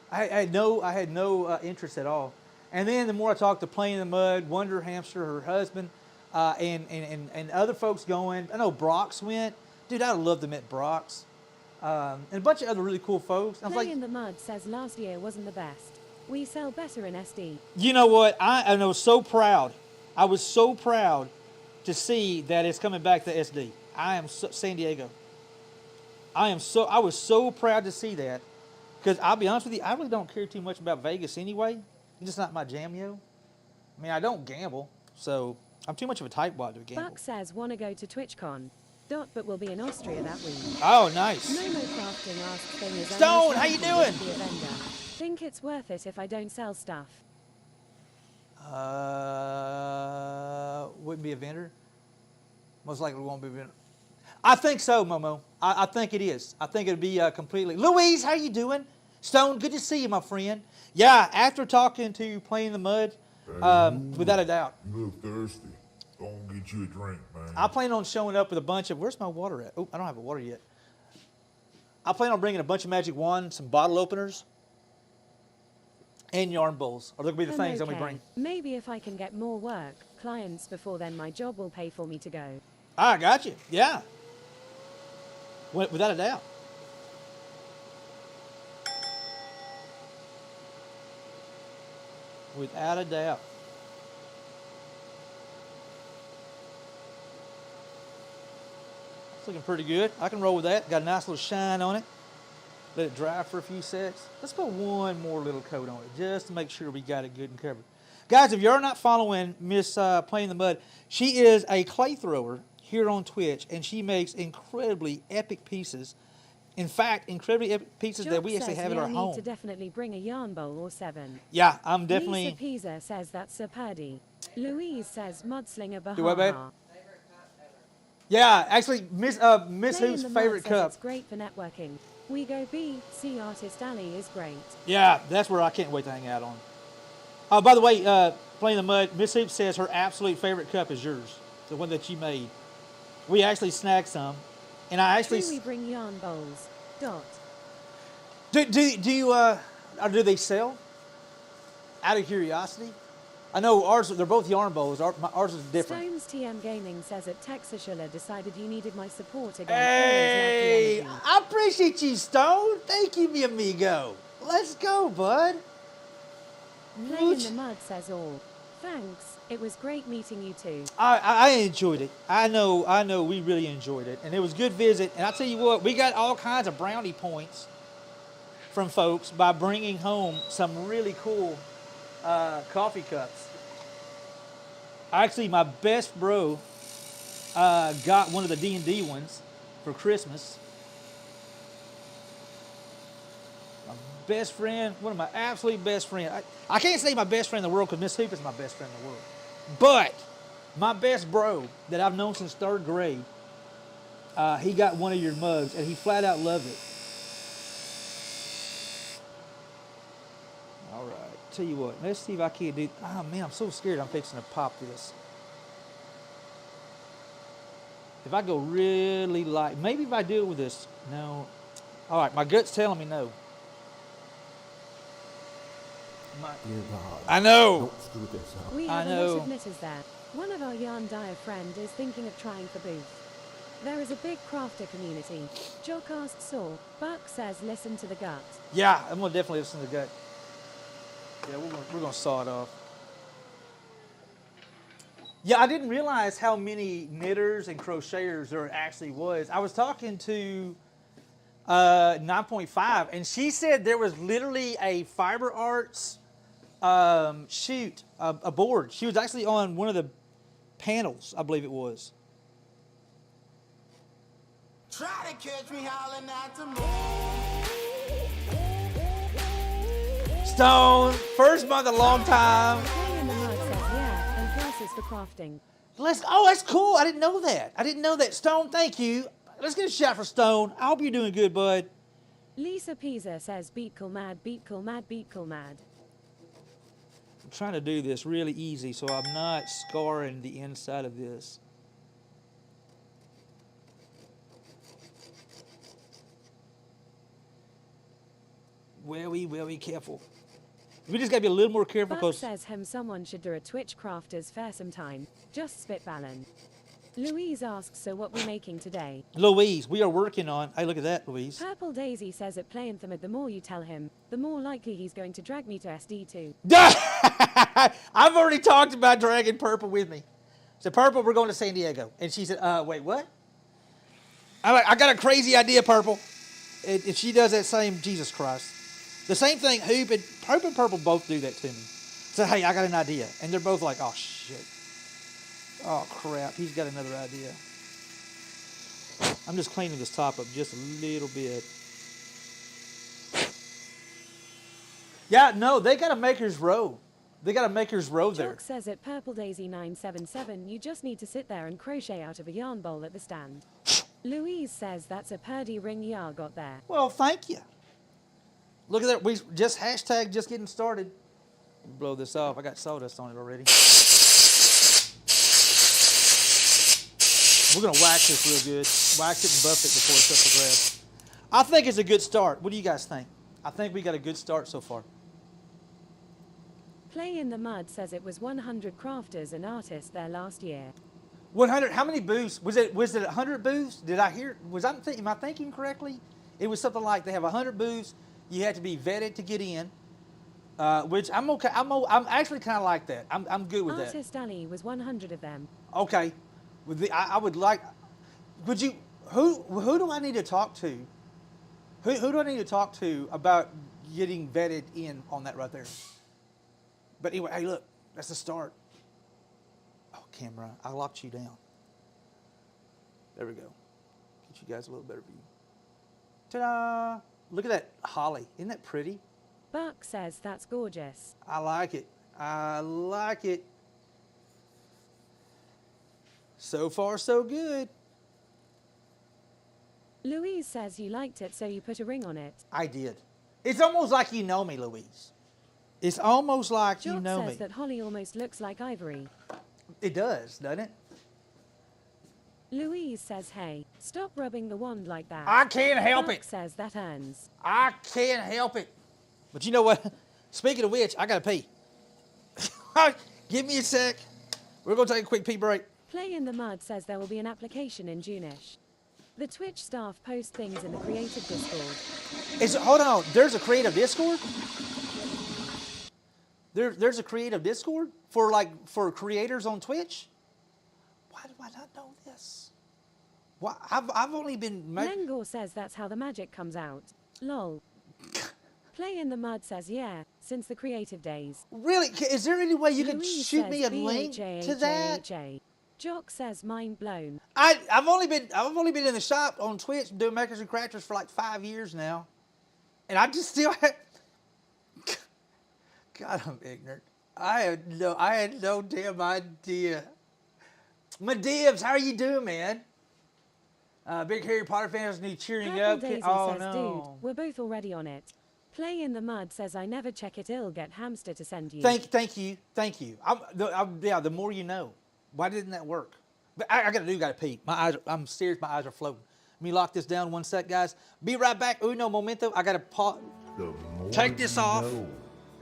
I had no interest at all. And then the more I talked to Play in the Mud, Wonder Hamster, her husband, and other folks going. I know Brock's went. Dude, I would love to meet Brock's. And a bunch of other really cool folks. I was Play like, in the mud says last year wasn't the best. We sell better in SD. you know what? I was so proud. I was so proud to see that it's coming back to SD. San Diego. I was so proud to see that, because I'll be honest with you, I really don't care too much about Vegas anyway. It's just not my jam, yo. I mean, I don't gamble, so I'm too much of a tightwad to gamble. Buck says wanna go to TwitchCon. But will be in Austria that week. Oh, nice. Momo Crafting asks thing is Stone, how you doing? Be a vendor. Think it's worth it if I don't sell stuff. Wouldn't be a vendor. Most likely won't be a vendor. I think so, Momo. I think it is. I think it'd be completely. Louise, how you doing? Stone, good to see you, my friend. Yeah, after talking to Play in the Mud, without a doubt. You look thirsty. Go and get you a drink, man. I plan on showing up with a bunch of. Where's my water at? Oh, I don't have a water yet. I plan on bringing a bunch of magic wands, some bottle openers, and yarn bowls. Are those gonna be the things that we bring? Maybe if I can get more work, clients before then, my job will pay for me to go. I got you. Yeah. Without a doubt. Without a doubt. It's looking pretty good. I can roll with that. Got a nice little shine on it. Let it dry for a few seconds. Let's put one more little coat on it just to make sure we got it good and covered. Guys, if you're not following Miss Play in the Mud, she is a clay thrower here on Twitch, and she makes incredibly epic pieces. In fact, incredibly epic pieces that we actually have in our home. Need to definitely bring a yarn bowl or 7. Yeah, I'm definitely. Lisa Pisa says that's Sir Paddy. Louise says Mudslinger Bahama. Do what, babe? Yeah, actually, Miss Who's favorite cup. It's great for networking. We go B. C Artist Alley is great. Yeah, that's where I can't wait to hang out on. Oh, by the way, Play in the Mud, Miss Hoop says her absolute favorite cup is yours, the one that you made. We actually snagged some, and I actually. Do we bring yarn bowls? Dot. Do you or do they sell? Out of curiosity, I know ours. They're both yarn bowls. Ours is different. Stones TM Gaming says at TexasHula decided you needed my support again. Hey, I appreciate you, Stone. Thank you, mi amigo. Let's go, bud. Play in the Mud says all. Thanks. It was great meeting you too. I enjoyed it. I know we really enjoyed it. And it was a good visit. And I tell you what, we got all kinds of brownie points from folks by bringing home some really cool coffee cups. Actually, my best bro got one of the D&D ones for Christmas. My best friend, one of my absolute best friends. I can't say my best friend in the world because Miss Hoop is my best friend in the world. But my best bro that I've known since 3rd grade, he got one of your mugs and he flat out loved it. All right, tell you what, let's see if I can't do. Oh man, I'm so scared I'm fixing to pop this. If I go really light, maybe if I do it with this, no. All right, my gut's telling me no. Dear God. I know. Don't screw this up. We I have a know. lot of knitters there. One of our yarn dyer friend is thinking of trying for booth. There is a big crafter community. Jock asks Saw. Buck says listen to the gut. Yeah, I'm gonna definitely listen to the gut. Yeah, we're gonna saw it off. Yeah, I didn't realize how many knitters and crocheters there actually was. I was talking to 9.5, and she said there was literally a fiber arts shoot, a board. She was actually on one of the panels, I believe it was. Try to catch me howling at the moon. Stone, first month a long time. Play in the Mud says yeah, and classes for crafting. Oh, that's cool. I didn't know that. I didn't know that. Stone, thank you. Let's get a shot for Stone. I hope you're doing good, bud. Lisa Pisa says beat cool mad, beat cool mad, beat cool mad. I'm trying to do this really easy so I'm not scarring the inside of this. Very careful. We just gotta be a little more careful Buck because says someone should do a Twitch crafters fair sometime. Just spitballing. Louise asks, so what we making today? Louise, we are working on. Hey, look at that, Louise. Purple Daisy says at Play Anthem, the more you tell him, the more likely he's going to drag me to SD2. I've already talked about dragging Purple with me. So Purple, we're going to San Diego, and she said, "Wait, what?" I got a crazy idea, Purple. If she does that same, Jesus Christ. The same thing, Hoop and Purple both do that to me. So, hey, I got an idea. And they're both like, oh, shit. Oh, crap. He's got another idea. I'm just cleaning this top up just a little bit. Yeah, no, they got a Maker's Row. They got a Maker's Row there. Jock says at Purple Daisy 977, you just need to sit there and crochet out of a yarn bowl at the stand. Louise says that's a purdy ring ya got there. Well, thank you. Look at that. We just hashtag just getting started. Blow this off. I got sawdust on it already. We're going to wax this real good. Wax it and buff it before it's up the grass. I think it's a good start. What do you guys think? I think we got a good start so far. Play in the Mud says it was 100 crafters and artists there last year. 100. How many booths? Was it 100 booths? Did I hear? Am I thinking correctly? It was something like they have 100 booths. You had to be vetted to get in, which I'm okay. I'm actually kind of like that. I'm good with that. Artist Alley was 100 of them. Okay. I would like. Would you? Who do I need to talk to? Who do I need to talk to about getting vetted in on that right there? But anyway, hey, look, that's the start. Oh, camera, I locked you down. There we go. Get you guys a little better view. Ta-da! Look at that holly. Isn't that pretty? Buck says that's gorgeous. I like it. I like it. So far, so good. Louise says you liked it, so you put a ring on it. I did. It's almost like you know me, Louise. It's almost like Jock you know me. says that holly almost looks like ivory. It does, doesn't it? Louise says, hey, stop rubbing the wand like that. I can't help Buck it. says that earns. I can't help it. But you know what? Speaking of which, I got to pee. Give me a sec. We're going to take a quick pee break. Play in the Mud says there will be an application in June-ish. The Twitch staff post things in the creative Discord. Hold on. There's a creative Discord? There's a creative Discord for creators on Twitch? Why do I not know this? Why, I've only been... Lengor says that's how the magic comes out. Lol. Play in the Mud says yeah, since the creative days. Really? Is there any way you can Louise shoot me a says link to that? BHAHA. Jock says mind blown. I've only been in the shop on Twitch doing makers and crafters for like 5 years now, and I just still have... God, I'm ignorant. I had no damn idea. My Dibs, how are you doing, man? Big Harry Potter fans need cheering Purple up. Daisy Oh says, no. dude, we're both already on it. Play in the Mud says I never check it. I'll get hamster to send you. Thank you. Yeah, the more you know. Why didn't that work? But I gotta pee. I'm serious. My eyes are floating. Let me lock this down 1 sec, guys. Be right back. Uno momento. I gotta pause. The more Take this you off. know,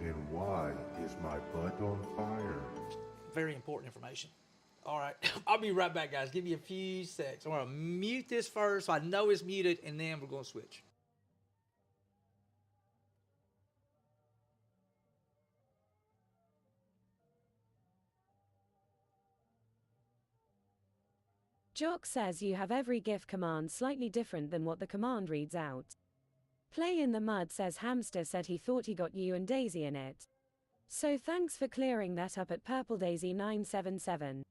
and why is my butt on fire? Very important information. All right, I'll be right back, guys. Give me a few seconds. I'm gonna mute this first so I know it's muted, and then we're gonna switch. Jock says you have every GIF command slightly different than what the command reads out. Play in the Mud says Hamster said he thought he got you and Daisy in it. So thanks for clearing that up at Purple Daisy 977.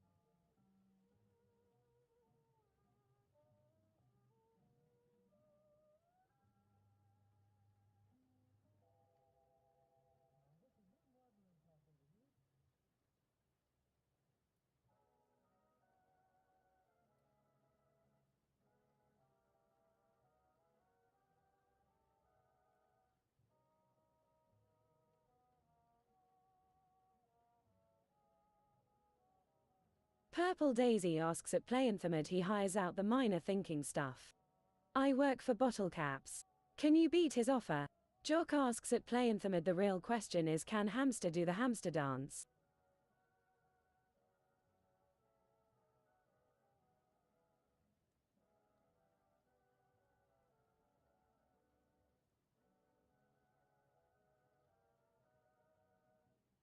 Purple Daisy asks at Playanthamid he hires out the minor thinking stuff. I work for bottle caps. Can you beat his offer? Jock asks at Playanthamid the real question is, can hamster do the hamster dance?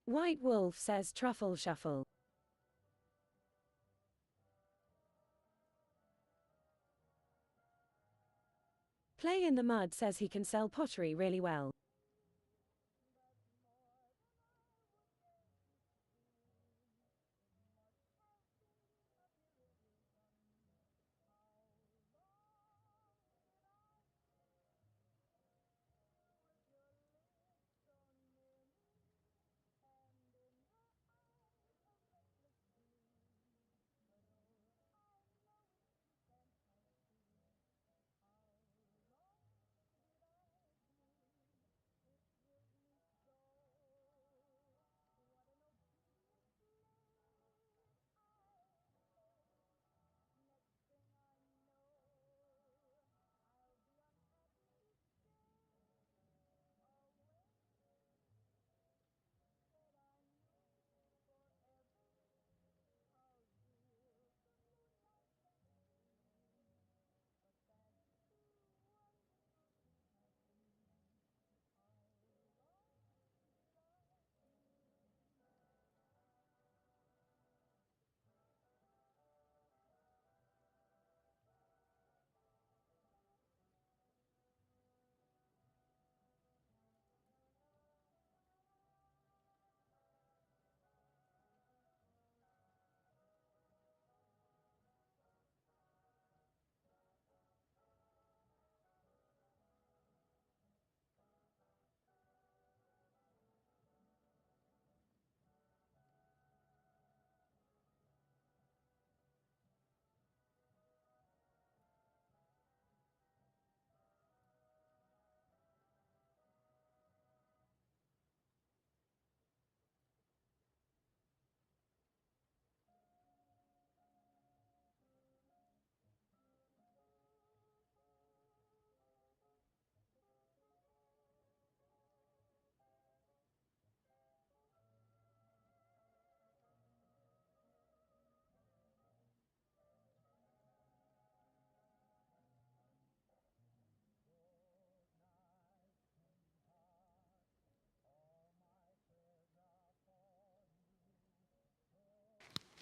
White Wolf says truffle shuffle. Play in the Mud says he can sell pottery really well.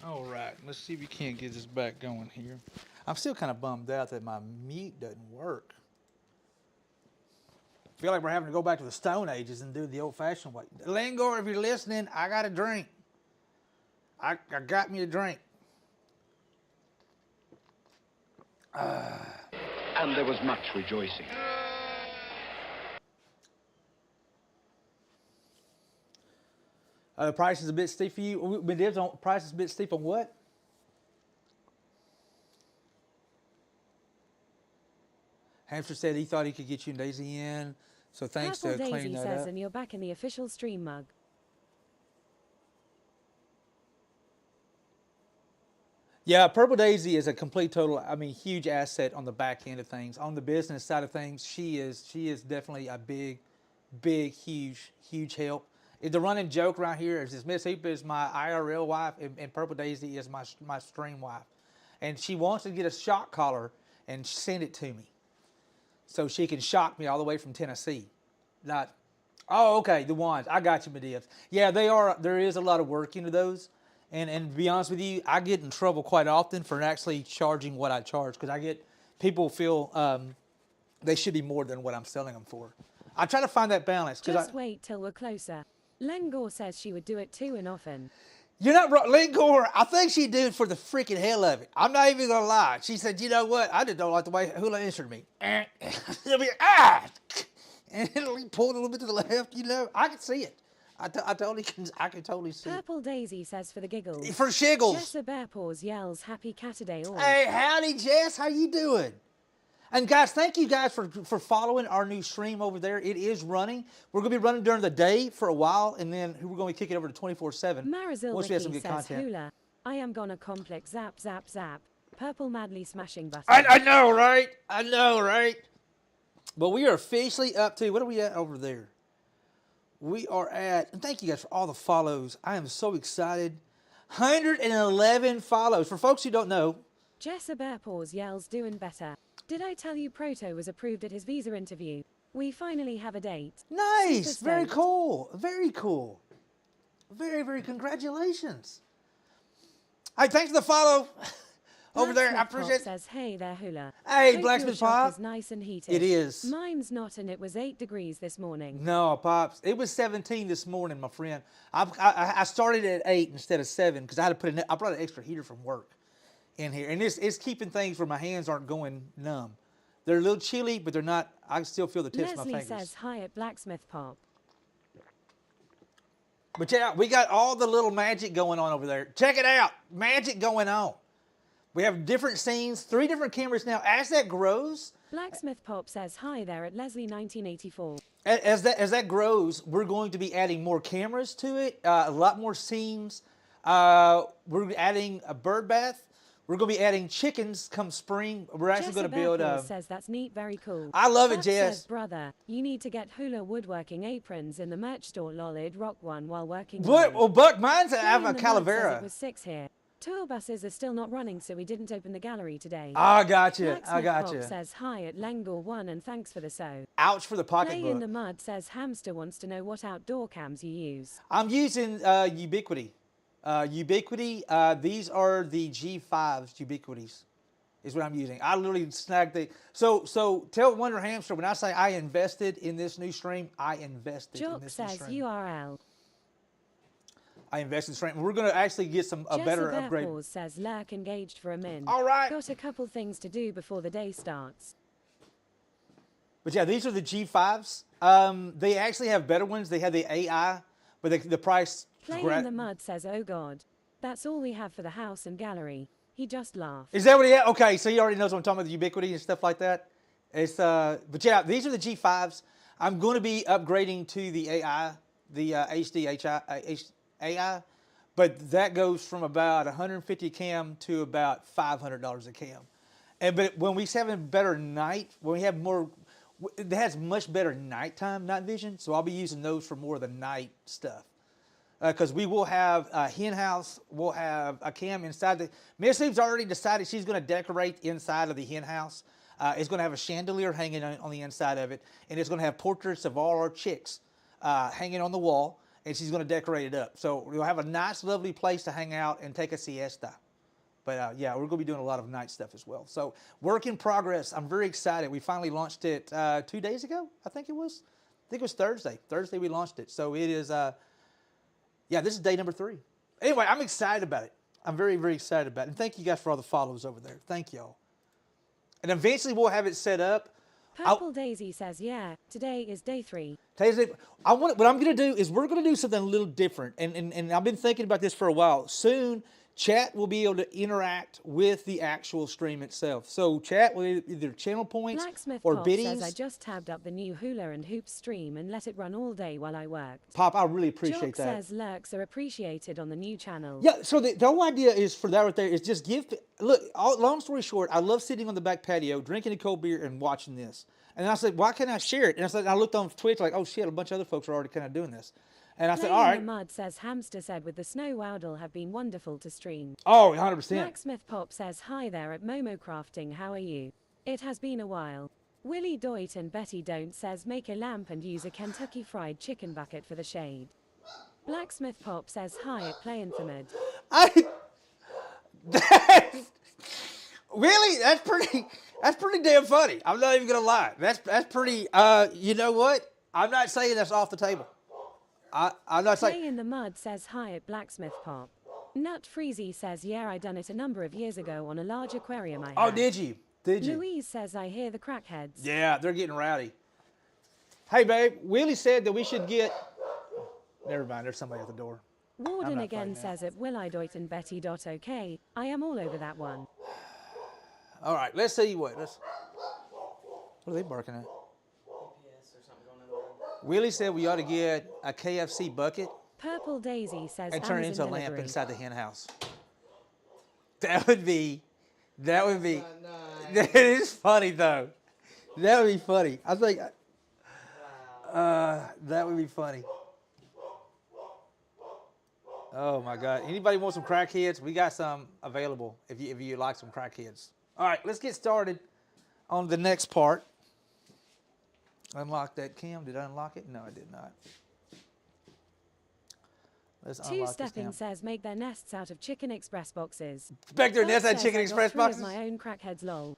All right, let's see if we can't get this back going here. I'm still kind of bummed out that my mute doesn't work. I feel like we're having to go back to the Stone Ages and do it the old-fashioned way. Lingor, if you're listening, I got a drink. I got me a drink. And there was much rejoicing. The price is a bit steep for you. Price is a bit steep on what? Hamster said he thought he could get you and Daisy in, so thanks Purple to Daisy cleaning that says, up. and you're back in the official stream mug. Yeah, Purple Daisy is a complete total, I mean, huge asset on the back end of things. On the business side of things, she is definitely a big, huge help. The running joke around here is Miss Hoop is my IRL wife and Purple Daisy is my stream wife. And she wants to get a shock collar and send it to me so she can shock me all the way from Tennessee. Not, oh, okay, the ones. I got you, Medivh. Yeah, there is a lot of work into those. And to be honest with you, I get in trouble quite often for actually charging what I charge because I get people feel they should be more than what I'm selling them for. I try to find that balance. Just wait till we're closer. Lengor says she would do it too and often. You're not wrong, Lingor. I think she'd do it for the freaking hell of it. I'm not even gonna lie. She said, "You know what? I just don't like the way Hula answered me." It'll be and it'll be pulled a little bit to the left. You know, I can see it. I can totally see it. Purple Daisy says for the giggles. For shiggles. Jessa Bearpaws yells Happy Cataday all. Hey, howdy, Jess. How you doing? And guys, thank you guys for following our new stream over there. It is running. We're going to be running during the day for a while, and then we're going to kick it over to 24/7. Marizil once we have some Mickey good says content. Hula. I am gonna complex zap zap zap. Purple madly smashing button. I know, right? I know, right? But we are officially up to, what are we at over there? We are at, and thank you guys for all the follows. I am so excited. 111 follows. For folks who don't know, Jessa Bearpaws yells doing better. Did I tell you Proto was approved at his visa interview? We finally have a date. nice, Super very stoked. cool, very cool. Very, very congratulations. Hey, thanks for the follow over there. I Blacksmith Pop appreciate it. says, hey there, Hula. Hey, Hope Blacksmith your shop Pop. is nice and heated. It is. Mine's not, and it was 8 degrees this morning. No, Pops. It was 17 this morning, my friend. I started at 8 instead of 7 because I had to put I brought an extra heater from work in here. And it's keeping things where my hands aren't going numb. They're a little chilly, but they're not. I can still feel the tips of my Leslie fingers. says, hi at Blacksmith Pop. But yeah, we got all the little magic going on over there. Check it out. Magic going on. We have different scenes, 3 different cameras now. As that grows, Blacksmith Pop says, hi there at Leslie 1984. as that grows, we're going to be adding more cameras to it, a lot more scenes. We're adding a bird bath. We're going to be adding chickens come spring. We're actually going to build a... says that's neat, very cool. I love it, Buck Jess. says, brother, you need to get hula woodworking aprons in the merch store. Lolid rock one while working. What? Well, Buck, mine's Play have in a the Mud says calavera. It was 6 here. Tour buses are still not running, so we didn't open the gallery today. I got you. I Blacksmith got Pop you. says hi at Langor 1 and thanks for the so. Ouch for the Play in pocketbook. the Mud says Hamster wants to know what outdoor cams you use. I'm using Ubiquity. Ubiquity, these are the G5s, Ubiquities, is what I'm using. I literally snagged the... So tell Wonder Hamster, when I say I invested in this new stream, I invested in Jock this new says stream. URL. I invested in stream. We're going to actually get a better upgrade. Bearpaws says Lurk engaged for a min. All right. Got a couple things to do before the day starts. But yeah, these are the G5s. They actually have better ones. They have the AI, but the price... Play in the Mud says, oh God. That's all we have for the house and gallery. He just laughed. Is that what he had? Okay, so he already knows what I'm talking about, the Ubiquity and stuff like that. It's but yeah, these are the G5s. I'm going to be upgrading to the AI, the HD AI, but that goes from about 150 cam to about $500 a cam. But when we have a better night, when we have more, it has much better nighttime night vision. So I'll be using those for more of the night stuff. Because we will have a hen house, we'll have a cam inside the... Miss Hoop's already decided she's going to decorate inside of the hen house. It's going to have a chandelier hanging on the inside of it, and it's going to have portraits of all our chicks hanging on the wall, and she's going to decorate it up. So we'll have a nice, lovely place to hang out and take a siesta. But yeah, we're going to be doing a lot of night stuff as well. So work in progress. I'm very excited. We finally launched it 2 days ago, I think it was. I think it was Thursday. Thursday we launched it. So it is... yeah, this is day number 3. Anyway, I'm excited about it. I'm very, very excited about it. And thank you guys for all the follows over there. Thank y'all. And eventually we'll have it set up. Purple Daisy says, yeah, today is day 3. What I'm going to do is we're going to do something a little different. And I've been thinking about this for a while. Soon, chat will be able to interact with the actual stream itself. So chat will either channel points Blacksmith or Pop biddings. says I just tabbed up the new Hula and Hoops stream and let it run all day while I worked. Pop, I really appreciate Jock that. says lurks are appreciated on the new channel. Yeah, so the whole idea is for that right there is just look, long story short, I love sitting on the back patio, drinking a cold beer and watching this. And I said, why can't I share it? And I looked on Twitch like, oh shit, a bunch of other folks are already kind of doing this. And I said, Play all in right. the Mud says Hamster said with the snow wowdle have been wonderful to stream. Oh, 100%. Blacksmith Pop says hi there at Momo Crafting, how are you? It has been a while. Willie Doit and Betty Don't says make a lamp and use a Kentucky Fried Chicken bucket for the shade. Blacksmith Pop says hi at Play Infamid. Really? That's pretty damn funny. I'm not even gonna lie. That's pretty. You know what? I'm not saying that's off the table. I'm not saying. Play in the Mud says hi at Blacksmith Pop. Nut Freezy says yeah, I done it a number of years ago on a large aquarium I had. Oh, did you? Did you? Louise says I hear the crackheads. Yeah, they're getting rowdy. Hey, babe. Willie said that we should get. Never mind. There's somebody at the door. Warden again says at Willidoit and Betty.OK. I am all over that one. All right. Let's see what. What are they barking at? Willie said we ought to get a KFC bucket Purple Daisy says and turn it Amazon into a lamp delivery. inside the hen house. That would be. Not nice. That is funny though. That would be funny. I think. Wow. That would be funny. Oh my God! Anybody want some crackheads? We got some available. If you like some crackheads. All right, let's get started on the next part. Unlock that cam. Did I unlock it? No, I did not. Let's unlock this Two-stepping cam. says make their nests out of Chicken Express boxes. Back there, that's Buck that says Chicken I got Express 3 boxes. of my own crackheads, lol.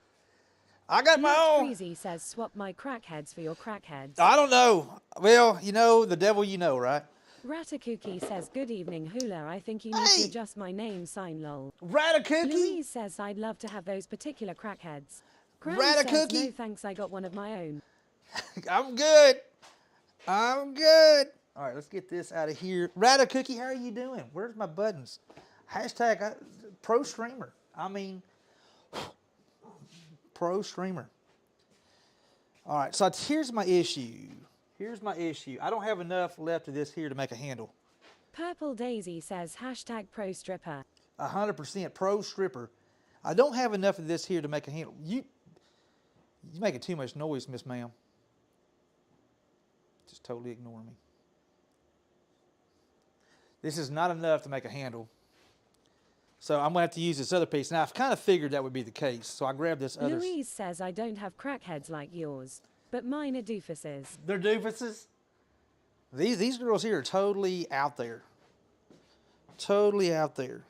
I got my Matt own. Freezy says swap my crackheads for your crackheads. I don't know. Well, you know, the devil you know, right? Ratakookie says good evening, Hula. I think you need Hey! to adjust my name sign, lol. Ratatouille. Louise says I'd love to have those particular crackheads. Gran Ratatouille? says no thanks, I got one of my own. I'm good. I'm good. All right, let's get this out of here. Ratatouille, how are you doing? Where's my buttons? Hashtag pro streamer. I mean, pro streamer. All right, so here's my issue. Here's my issue. I don't have enough left of this here to make a handle. Purple Daisy says hashtag pro stripper. 100% pro stripper. I don't have enough of this here to make a handle. You making too much noise, Miss Ma'am. Just totally ignore me. This is not enough to make a handle. So I'm going to have to use this other piece. Now, I've kind of figured that would be the case. So I grabbed this other. Louise says I don't have crackheads like yours, but mine are doofuses. They're doofuses. These girls here are totally out there. Totally out there.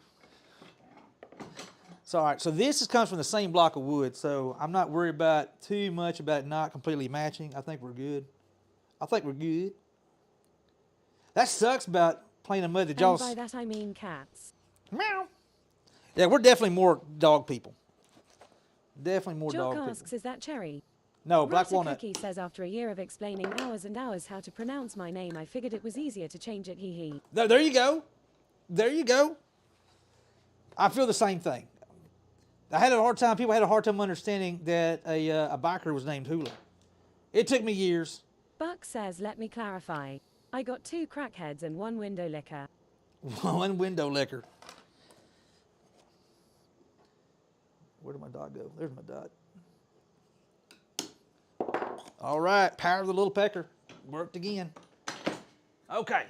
So, all right. So this comes from the same block of wood. So I'm not worried about too much about it not completely matching. I think we're good. I think we're good. That sucks about playing a mud that And y'all. by that I mean cats. Meow. Yeah, we're definitely more dog people. Definitely more Jock dog asks, people. is that cherry? No, black walnut. Cookie says after a year of explaining hours and hours how to pronounce my name, I figured it was easier to change it, hee hee. There you go. There you go. I feel the same thing. I had a hard time. People had a hard time understanding that a biker was named Hula. It took me years. Buck says, let me clarify. I got 2 crackheads and 1 window licker. One window liquor. Where did my dot go? There's my dot. All right, power of the little pecker. Worked again. Okay.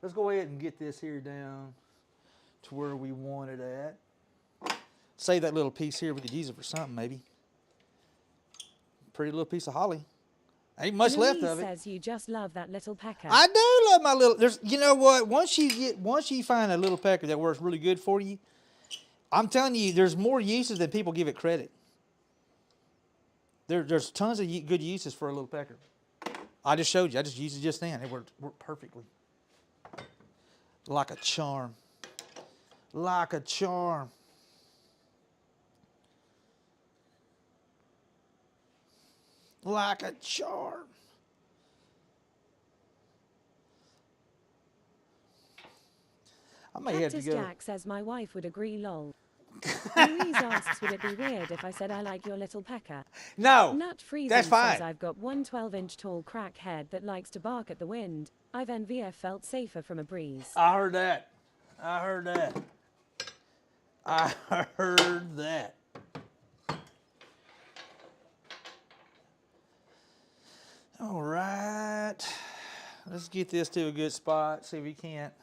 Let's go ahead and get this here down to where we want it at. Save that little piece here. We could use it for something maybe. Pretty little piece of holly. Ain't much left of it. Says you just love that little pecker. I do love my little. You know what? Once you find a little pecker that works really good for you, I'm telling you, there's more uses than people give it credit. There's tons of good uses for a little pecker. I just showed you. I just used it just then. It worked perfectly. Like a charm. Like a charm. Like a charm. I may have to Cactus go. Jack says my wife would agree, lol. Louise asks, would it be weird if I said I like your little pecker? No, Nut Freezing that's fine. says I've got one 12-inch tall crackhead that likes to bark at the wind. I've NVF felt safer from a breeze. I heard that. I heard that. I heard that. All right. Let's get this to a good spot. See if we can't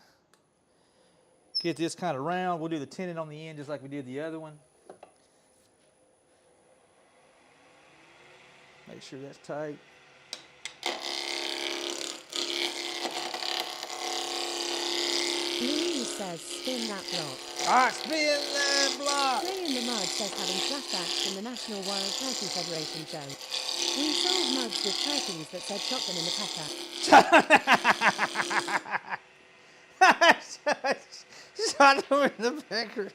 get this kind of round. We'll do the tenon on the end just like we did the other one. Make sure that's tight. Louise says spin that block. All right, spin that block. Play in the Mud says having flashbacks from the National Wild Turkey Federation show. We sold mugs with turkeys that said shotgun in the pecker. Shot him in the pecker.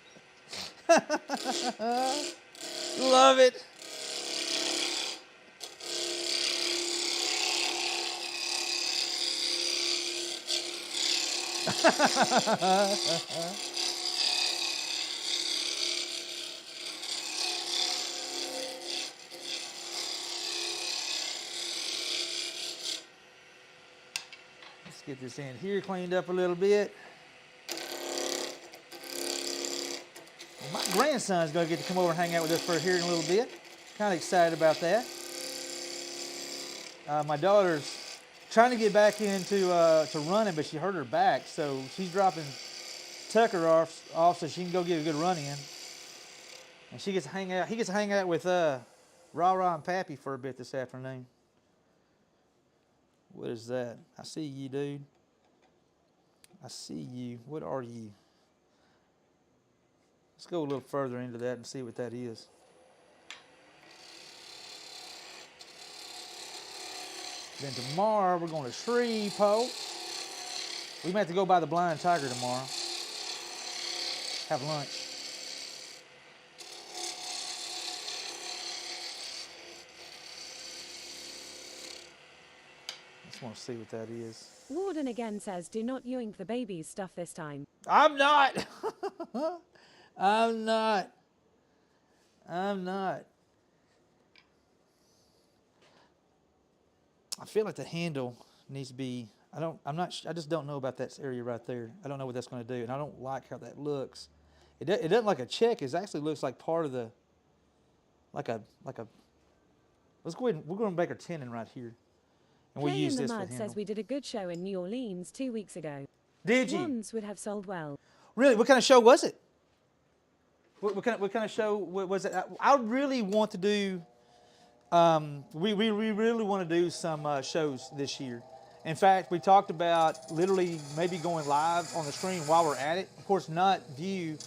Love it. Let's get this in here cleaned up a little bit. My grandson's going to get to come over and hang out with us for here in a little bit. Kind of excited about that. My daughter's trying to get back into to running, but she hurt her back, so she's dropping Tucker off so she can go get a good run in. And she gets to hang out. He gets to hang out with Ra and Pappy for a bit this afternoon. What is that? I see you, dude. I see you. What are you? Let's go a little further into that and see what that is. Then tomorrow we're going to Shreveport. We may have to go by the Blind Tiger tomorrow. Have lunch. Just want to see what that is. Warden again says, do not yoink the baby's stuff this time. I'm not. I'm not. I feel like the handle needs to be, I just don't know about that area right there. I don't know what that's going to do, and I don't like how that looks. It doesn't look like a check. It actually looks like part of the, let's go ahead and, we're going to make our tenon right here. And we'll Play use in the this for Mud handle. says we did a good show in New Orleans 2 weeks ago. Did you? Ones would have sold well. Really? What kind of show was it? What kind of show was it? I really want to do, we really want to do some shows this year. In fact, we talked about literally maybe going live on the stream while we're at it. Of course, not view.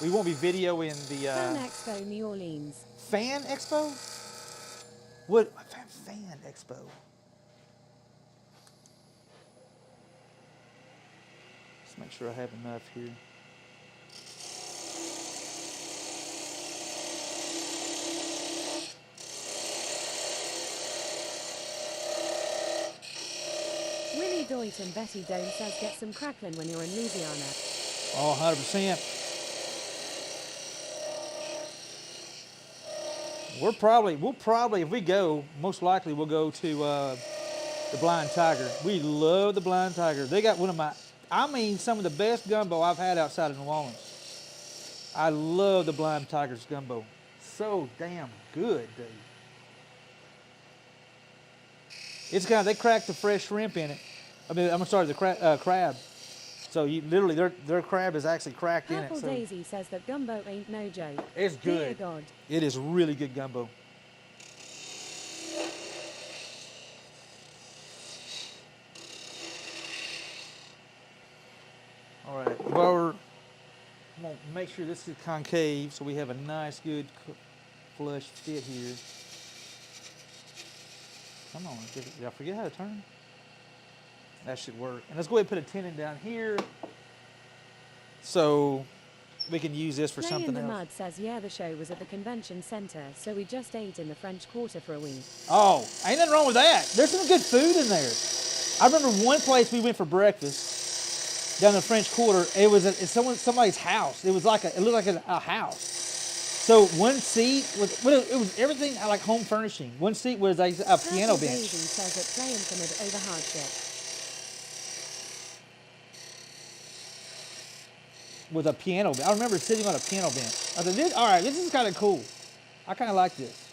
We won't be videoing the... Fan Expo New Orleans. Fan Expo? What? Fan Expo. Let's make sure I have enough here. Willie Doit and Betty Doan says get some crackling when you're in Louisiana. Oh, 100%. We'll probably, if we go, most likely we'll go to the Blind Tiger. We love the Blind Tiger. They got some of the best gumbo I've had outside of New Orleans. I love the Blind Tiger's gumbo. So damn good, dude. It's they crack the fresh shrimp in it. The crab. So you literally, their crab is actually cracked in it. Purple So Daisy says that gumbo ain't no joke. it's Dear good. God. It is really good gumbo. All right, well, I'm gonna make sure this is concave so we have a nice, good, flush fit here. Come on, did I forget how to turn? That should work. And let's go ahead and put a tenon down here so we can use this for Play something in the else. Mud says, yeah, the show was at the convention center, so we just ate in the French Quarter for a week. Oh, ain't nothing wrong with that. There's some good food in there. I remember one place we went for breakfast down in the French Quarter. It was somebody's house. It was it looked like a house. So one seat it was everything like home furnishing. One seat was a piano Purple bench. Daisy says that play Infinite over hardship. With a piano bench. I remember sitting on a piano bench. I thought, all right, this is kind of cool. I kind of like this.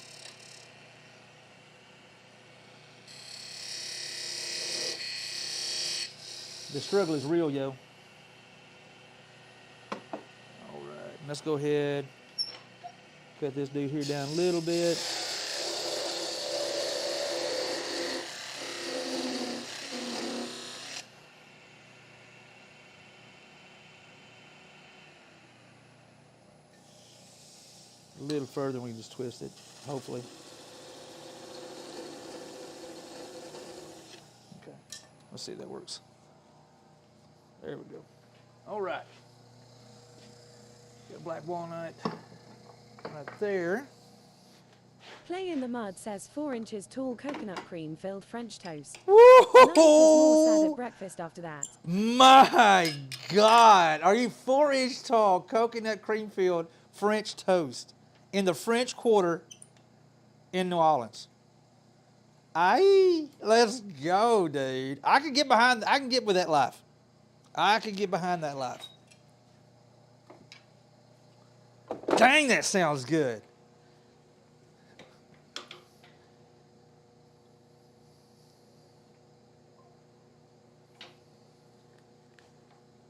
The struggle is real, yo. All right, let's go ahead. Cut this dude here down a little bit. A little further, we can just twist it, hopefully. Okay, let's see if that works. There we go. All right. Got black walnut right there. Play in the Mud says 4 inches tall coconut cream filled French toast. Woo! Nice is more sad at breakfast after that. My God, are you 4-inch tall coconut cream filled French toast in the French Quarter in New Orleans? Let's go, dude. I can get with that life. I can get behind that life. Dang, that sounds good.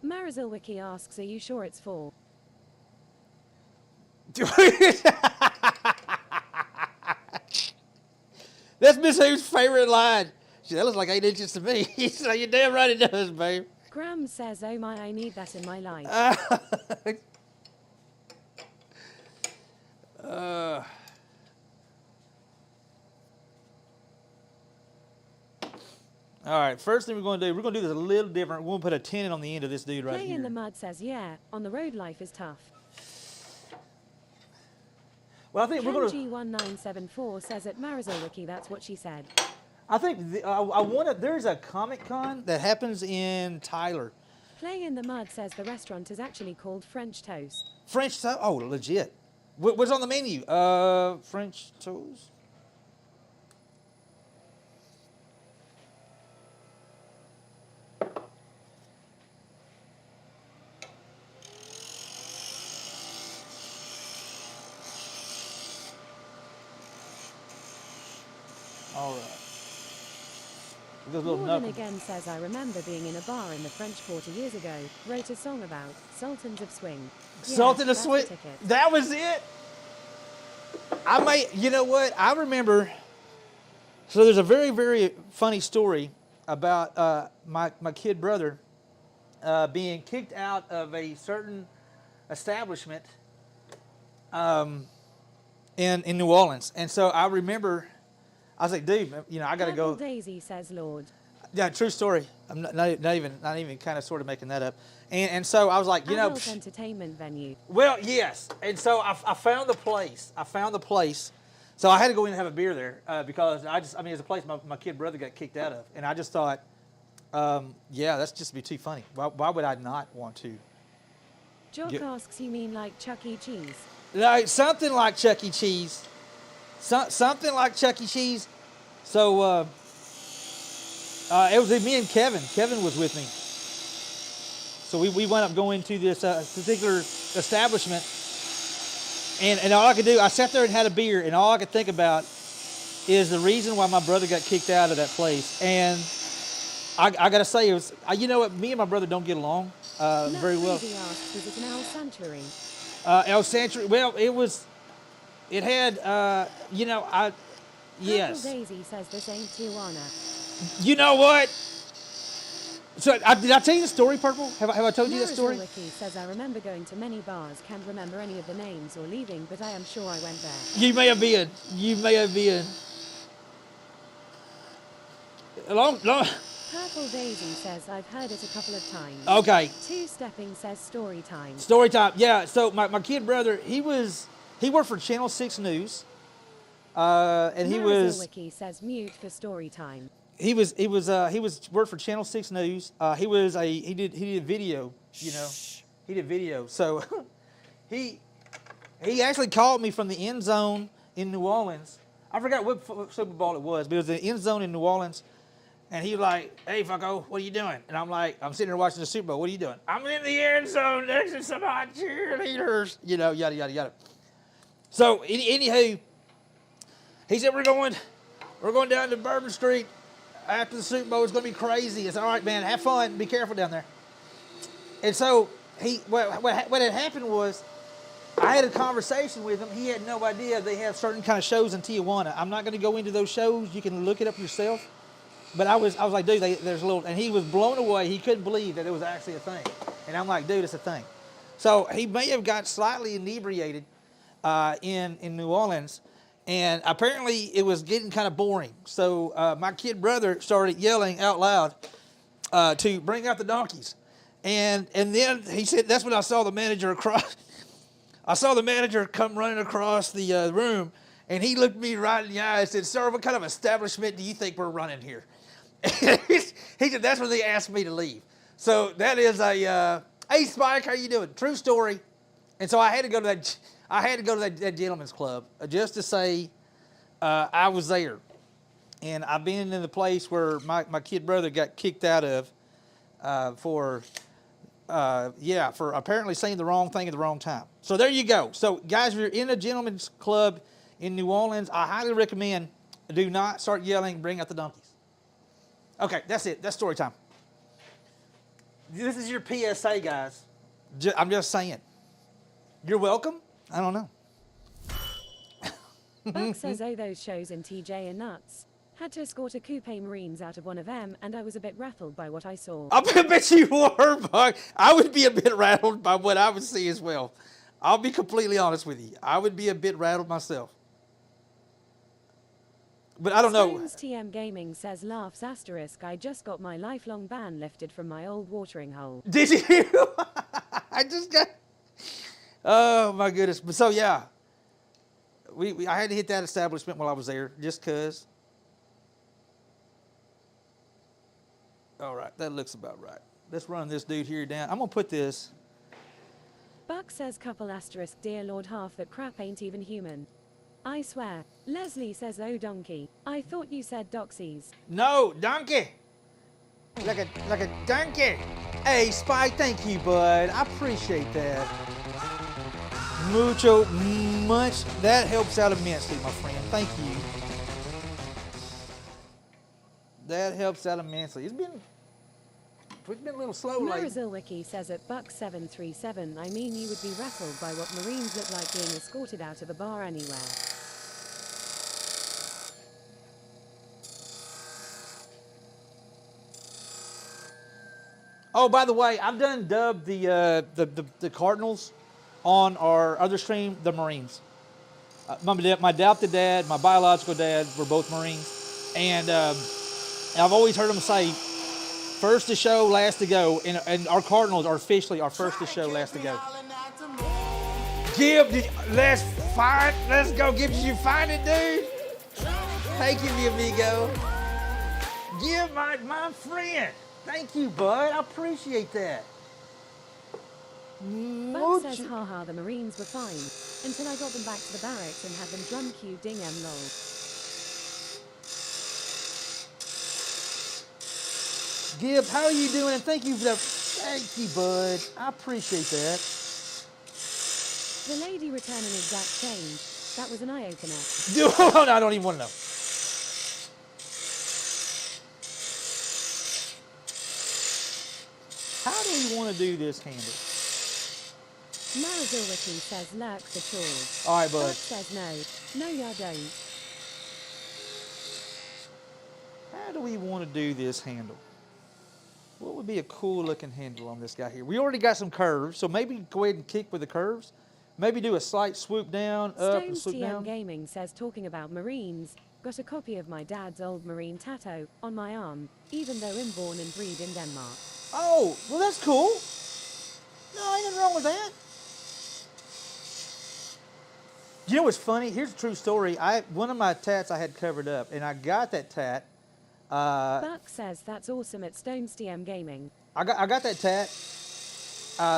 Marisol Wiki asks, are you sure it's 4? That's Miss Who's favorite line. That looks like 8 inches to me. So you're damn right it does, babe. Graham says, oh my, I need that in my life. All right, first thing we're going to do this a little different. We're going to put a 10 on the end of this dude right Play here. in the Mud says, yeah, on the road life is tough. Well, I think we're going to... G1974 says at Marisol Wiki, that's what she said. I think I want to... There's a Comic-Con that happens in Tyler. Play in the Mud says the restaurant is actually called French Toast. French toast? Oh, legit. What's on the menu? French toast? All right. There's a little Morgan knuckle. again says, I remember being in a bar in the French Quarter years ago. Wrote a song about Sultans of Swing. Yeah, Sultan of that's the Swing. ticket. That was it. You know what? I remember. So there's a very, very funny story about my kid brother being kicked out of a certain establishment in New Orleans, and so I remember. I was like, dude, you know, I got to go. Purple Daisy says, Lord. Yeah, true story. I'm not even kind of sort of making that up. And so I was like, you Adult know. entertainment venue. Well, yes. And so I found the place. So I had to go in and have a beer there because it's a place my kid brother got kicked out of. And I just thought, yeah, that's just be too funny. Why would I not want to? Jock asks, you mean like Chuck E. Cheese? No, something like Chuck E. Cheese. Something like Chuck E. Cheese. So it was me and Kevin. Kevin was with me. So we wound up going to this particular establishment. And all I could do, I sat there and had a beer, and all I could think about is the reason why my brother got kicked out of that place. And I got to say, it was, you know what, me and my brother don't get along very well. Crazy asks, is it an El Sanctuary? El Sanctuary, well, it had, yes. Purple Daisy says this ain't Tijuana. You know what? So did I tell you the story, Purple? Have I told you that story? Marisol Wiki says, I remember going to many bars, can't remember any of the names or leaving, but I am sure I went there. You may have been. Long. Purple Daisy says, I've heard it a couple of times. Okay. Two-stepping says story time. Story time. Yeah. So my kid brother, he worked for Channel 6 News, and he Marisol was. Wiki says mute for story time. He worked for Channel 6 News. He did video, you know. He did video. So he actually called me from the end zone in New Orleans. I forgot what Super Bowl it was, but it was the end zone in New Orleans. And he was like, hey, fucko, what are you doing? And I'm like, I'm sitting there watching the Super Bowl. What are you doing? I'm in the end zone next to some hot cheerleaders. You know, yada, yada, yada. So anywho, he said, we're going down to Bourbon Street. After the Super Bowl, it's going to be crazy. I said, all right, man, have fun. Be careful down there. And so what had happened was I had a conversation with him. He had no idea they have certain kind of shows in Tijuana. I'm not going to go into those shows. You can look it up yourself. But I was like, dude, there's a little, and he was blown away. He couldn't believe that it was actually a thing. And I'm like, dude, it's a thing. So he may have got slightly inebriated in New Orleans. And apparently it was getting kind of boring. So my kid brother started yelling out loud to bring out the donkeys. And then he said, that's when I saw the manager across. I saw the manager come running across the room. And he looked me right in the eye and said, sir, what kind of establishment do you think we're running here? He said, that's when they asked me to leave. So that is a, hey, Spike, how you doing? True story. And so I had to go to that gentleman's club just to say I was there. And I've been in the place where my kid brother got kicked out of for yeah, for apparently saying the wrong thing at the wrong time. So there you go. So guys, if you're in a gentleman's club in New Orleans, I highly recommend do not start yelling, bring out the donkeys. Okay, that's it. That's story time. This is your PSA, guys. I'm just saying. You're welcome. I don't know. Buck says, oh, those shows in TJ are nuts. Had to escort a coupe Marines out of one of them, and I was a bit rattled by what I saw. I bet you were, Buck. I would be a bit rattled by what I would see as well. I'll be completely honest with you. I would be a bit rattled myself. But I don't know. Stones TM Gaming says, laughs asterisk, I just got my lifelong ban lifted from my old watering hole. Did you? I just got... Oh, my goodness. But so, yeah. I had to hit that establishment while I was there, just because. All right, that looks about right. Let's run this dude here down. I'm going to put this. Buck says, couple asterisk, dear Lord, half that crap ain't even human. I swear. Leslie says, oh, donkey. I thought you said doxies. No, donkey. Like a donkey. Hey, Spike, thank you, bud. I appreciate that. Much. That helps out immensely, my friend. Thank you. That helps out immensely. It's been a little slow lately. Marazilwiki says at Buck 737, I mean, you would be rattled by what Marines look like being escorted out of a bar anywhere. Oh, by the way, I've done dubbed the Cardinals on our other stream, the Marines. My adopted dad, my biological dad were both Marines. And I've always heard them say, first to show, last to go. And our Cardinals are officially our first to show, last to go. Let's find, let's go. Did you find it, dude? Thank you, mi amigo. Give my friend. Thank you, bud. I appreciate that. Buck says, haha, the Marines were fine, until I got them back to the barracks and had them drum cue ding em lol. Gibb, how are you doing? Thank you for that. Thank you, bud. I appreciate that. The lady returning exact change. That was an eye-opener. No, I don't even want to know. How do we want to do this handle? Marazilwiki says lurk for chores. All right, bud. Buck says no. No, ya don't. How do we want to do this handle? What would be a cool looking handle on this guy here? We already got some curves, so maybe go ahead and kick with the curves. Maybe do a slight swoop down, up, and Stones swoop TM down. Gaming says, talking about Marines, got a copy of my dad's old Marine tattoo on my arm, even though I'm born and breed in Denmark. Oh, well that's cool. No, ain't nothing wrong with that. You know what's funny? Here's a true story. One of my tats I had covered up, and I got that tat. Buck says that's awesome at Stones TM Gaming. I got that tat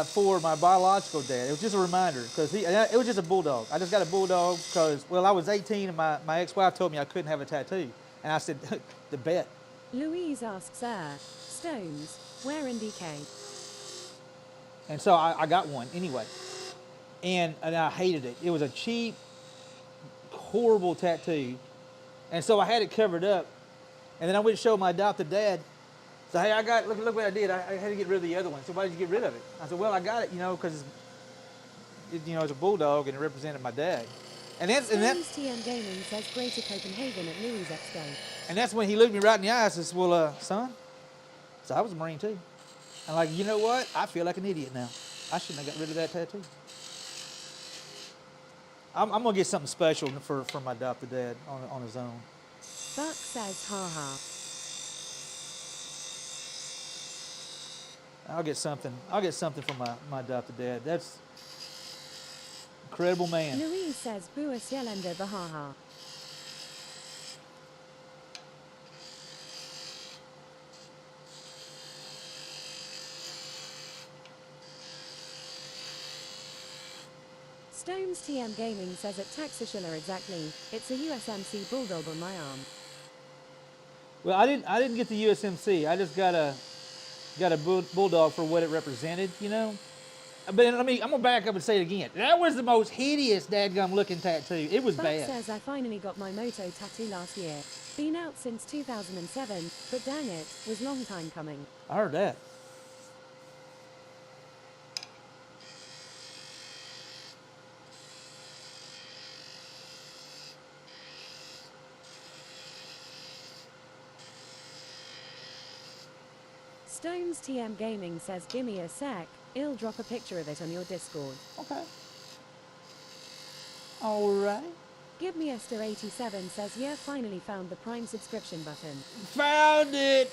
for my biological dad. It was just a reminder because it was just a bulldog. I just got a bulldog because, well, I was 18 and my ex-wife told me I couldn't have a tattoo, and I said, the bet. Louise asks, Stones, where in DK? And so I got one anyway, and I hated it. It was a cheap, horrible tattoo, and so I had it covered up. And then I went to show my adopted dad. So, hey, look what I did. I had to get rid of the other one. So why did you get rid of it? I said, well, I got it, because it's a bulldog and it represented my dad. And that's TM Gaming says Greater Copenhagen at Louis Expo. And that's when he looked me right in the eyes and says, well, son, so I was a Marine too. I'm like, you know what? I feel like an idiot now. I shouldn't have got rid of that tattoo. I'm gonna get something special for my adopted dad on his own. Buck says, haha. I'll get something for my adopted dad. That's incredible man. Louise says, Buas Yelender Bahaha. Stones TM Gaming says at TexasHula exactly. It's a USMC bulldog on my arm. Well, I didn't get the USMC. I just got got a bulldog for what it represented, you know. But I'm gonna back up and say it again. That was the most hideous dadgum looking tattoo. It was Buck bad. says I finally got my moto tattoo last year. Been out since 2007, but dang it, was long time coming. I heard that. Stones TM Gaming says gimme a sec, I'll drop a picture of it on your Discord. Okay. All right. Give me Esther 87 says yeah, finally found the Prime subscription button. Found it.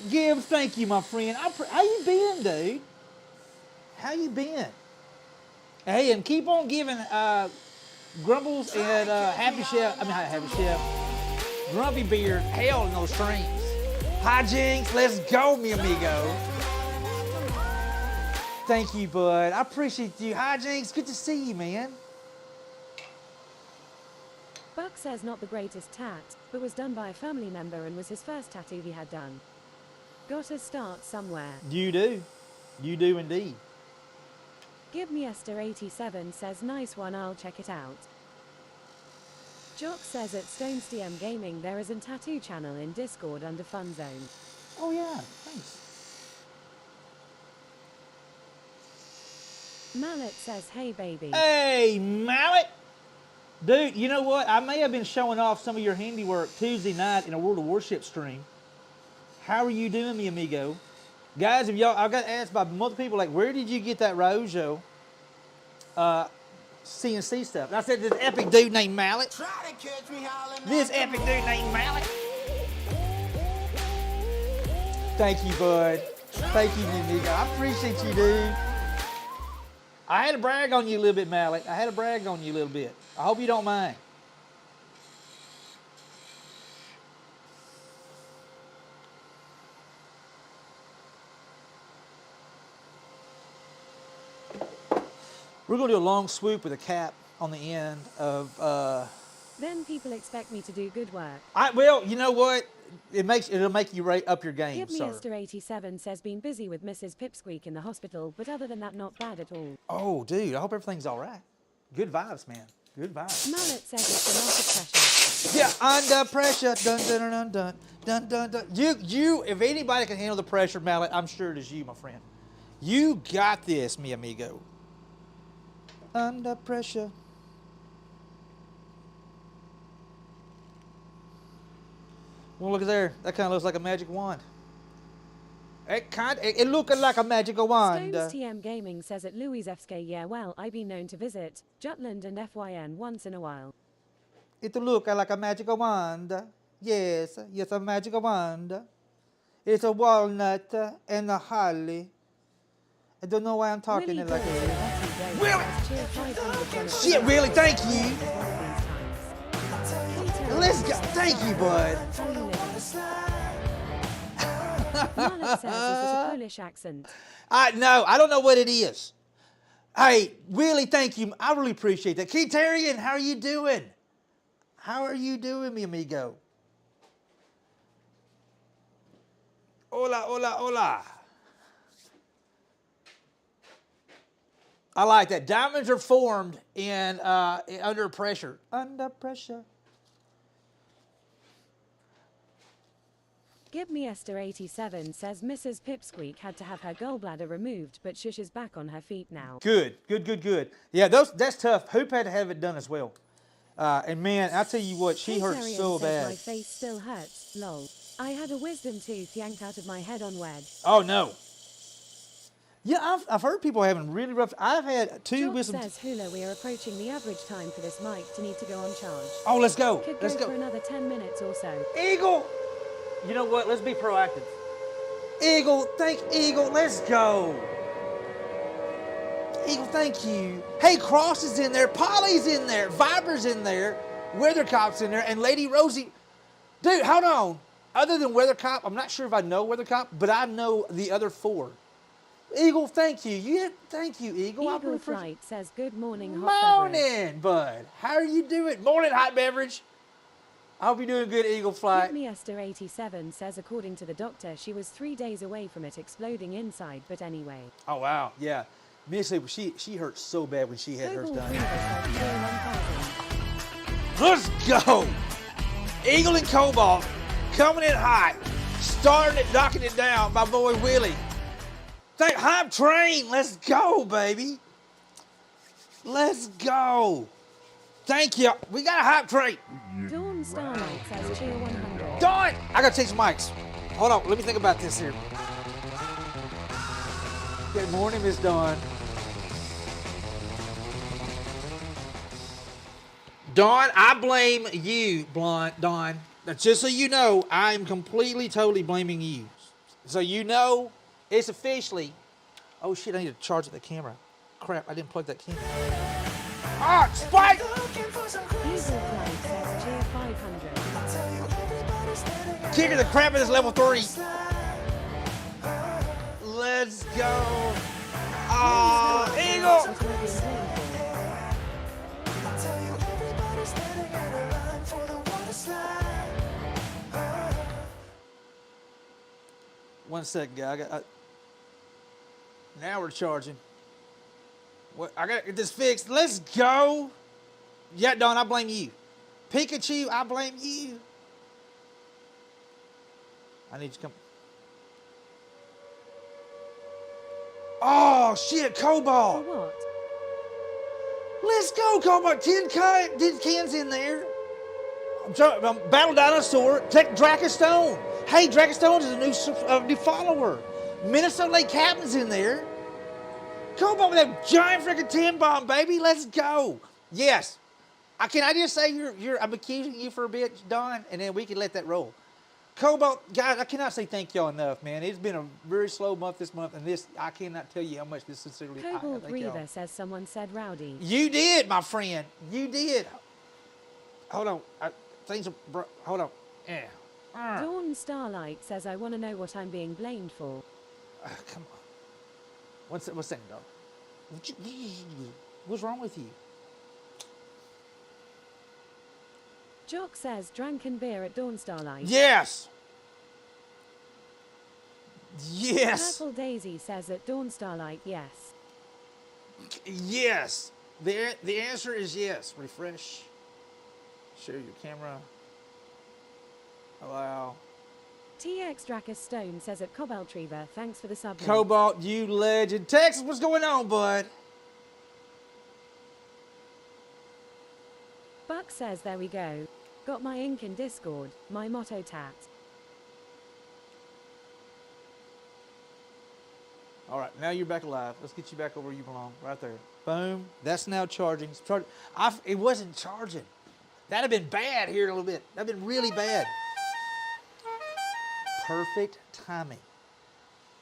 Give, thank you, my friend. How you been, dude? How you been? Hey, and keep on giving Grumbles and Happy Chef, Grumpy Beard hell in those streams. Hi, Jinx. Let's go, mi amigo. Thank you, bud. I appreciate you. Hi, Jinx. Good to see you, man. Buck says not the greatest tat, but was done by a family member and was his first tattoo he had done. Gotta start somewhere. You do. You do indeed. Give me Esther 87 says nice one, I'll check it out. Jock says at Stones TM Gaming there is a tattoo channel in Discord under Fun Zone. Oh, yeah. Thanks. Mallet says hey baby. Hey, Mallet. Dude, you know what? I may have been showing off some of your handiwork Tuesday night in a World of Warship stream. How are you doing, mi amigo? Guys, if y'all, I got asked by multiple people, like, where did you get that Rojo CNC stuff? And I said, this epic dude named Mallet. Try to catch me hollering This at the epic dude named Mallet. Thank you, bud. Thank you, mi amigo. I appreciate you, dude. I had to brag on you a little bit, Mallet. I had to brag on you a little bit. I hope you don't mind. We're going to do a long swoop with a cap on the end of... Then people expect me to do good work. Well, you know what? It'll make you up your game, Give me sir. Esther 87 says been busy with Mrs. Pipsqueak in the hospital, but other than that not bad at all. Oh, dude, I hope everything's all right. Good vibes, man. Good vibes. Mallet says it's a lot of pressure. Yeah, under pressure. Dun, dun, dun, dun, dun, dun, dun. You, if anybody can handle the pressure, Mallet, I'm sure it is you, my friend. You got this, mi amigo. Under pressure. Well, look at there. That kind of looks like a magic wand. It looking like a magical wand. Stones TM Gaming says at Louis Fsk, yeah, well, I been known to visit Jutland and FYN once in a while. It look like a magical wand. Yes, a magical wand. It's a walnut and a holly. I don't know why I'm talking it like this. Really? Shit, really? Thank you. Let's go. Thank you, bud. Mallet says, is it a Polish accent? No, I don't know what it is. Hey, really, thank you. I really appreciate that. Keitarian, how are you doing? How are you doing, mi amigo? Hola, hola, hola. I like that. Diamonds are formed in under pressure. Under pressure. Give me Esther 87 says Mrs. Pipsqueak had to have her gallbladder removed, but Shush is back on her feet now. Good, good, good, good. Yeah, that's tough. Hoop had to have it done as well. And man, I tell you what, she hurt so bad. My face still hurts. Lol. I had a wisdom tooth yanked out of my head on WED. Oh no. Yeah, I've heard people having really rough. I've had two Jock wisdom. says Hula, we are approaching the average time for this mic to need to go on charge. Oh, let's go. Could Let's go go. for another 10 minutes or so. Eagle. You know what? Let's be proactive. Eagle, Eagle. Let's go. Eagle, thank you. Hey, Cross is in there. Polly's in there. Viber's in there. Weathercop's in there. And Lady Rosie. Dude, hold on. Other than Weathercop, I'm not sure if I know Weathercop, but I know the other four. Eagle, thank you. Thank you, Eagle. Eagle Flight says good morning, hot beverage. Morning, bud. How are you doing? Morning, hot beverage. I hope you're doing good, Eagle Flight. Give me Esther 87 says according to the doctor she was 3 days away from it exploding inside, but anyway. Oh wow, yeah. Missy, she hurt so bad when she had hers Global done. Reaver says tier 1000. Let's go! Eagle and Cobalt coming in hot, starting it, knocking it down. My boy Willie. Hype train, let's go, baby. Let's go. Thank you. We got a hype train. Dawn Starlight says tier 100. Dawn! I gotta take some mics. Hold on, let me think about this here. Good morning, Miss Dawn. Dawn, I blame you, Dawn. Just so you know, I am completely, totally blaming you. So you know, it's officially. Oh shit, I need to charge the camera. Crap, I didn't plug that camera. Ah, Spike! Eagle Flight says tier 500. Kicking the crap at this level 3. Let's go. Ah, Eagle! What am I being blamed for? 1 second, guy. Now we're charging. What? I gotta get this fixed. Let's go. Yeah, Dawn, I blame you. Pikachu, I blame you. I need you to come. Oh shit, Cobalt. For what? Let's go, Cobalt. 10 cans in there. Battle Dinosaur. Take Dracostone. Hey, Dracostone is a new follower. Minnesota Lake Captain's in there. Cobalt with that giant freaking 10 bomb, baby. Let's go. Yes. Can I just say I'm accusing you for a bit, Don, and then we can let that roll. Cobalt, guys, I cannot say thank y'all enough, man. It's been a very slow month this month, and this, I cannot tell you how much this sincerely. Cobalt Reaver says someone said rowdy. You did, my friend. You did. Hold on. Hold on. Yeah. Dawn Starlight says I want to know what I'm being blamed for. Come on. What's that, dog? What's wrong with you? Jock says drank beer at Dawn Starlight. Yes. Yes. Purple Daisy says at Dawn Starlight, yes. Yes. The answer is yes. Refresh. Share your camera. Allow. TX Dracus Stone says at Cobalt Reaver, thanks for the sub. Cobalt, you legend. Texas, what's going on, bud? Buck says there we go. Got my ink in Discord, my motto tat. All right, now you're back alive. Let's get you back over where you belong, right there. Boom. That's now charging. It wasn't charging. That'd have been bad here in a little bit. That'd been really bad. Perfect timing.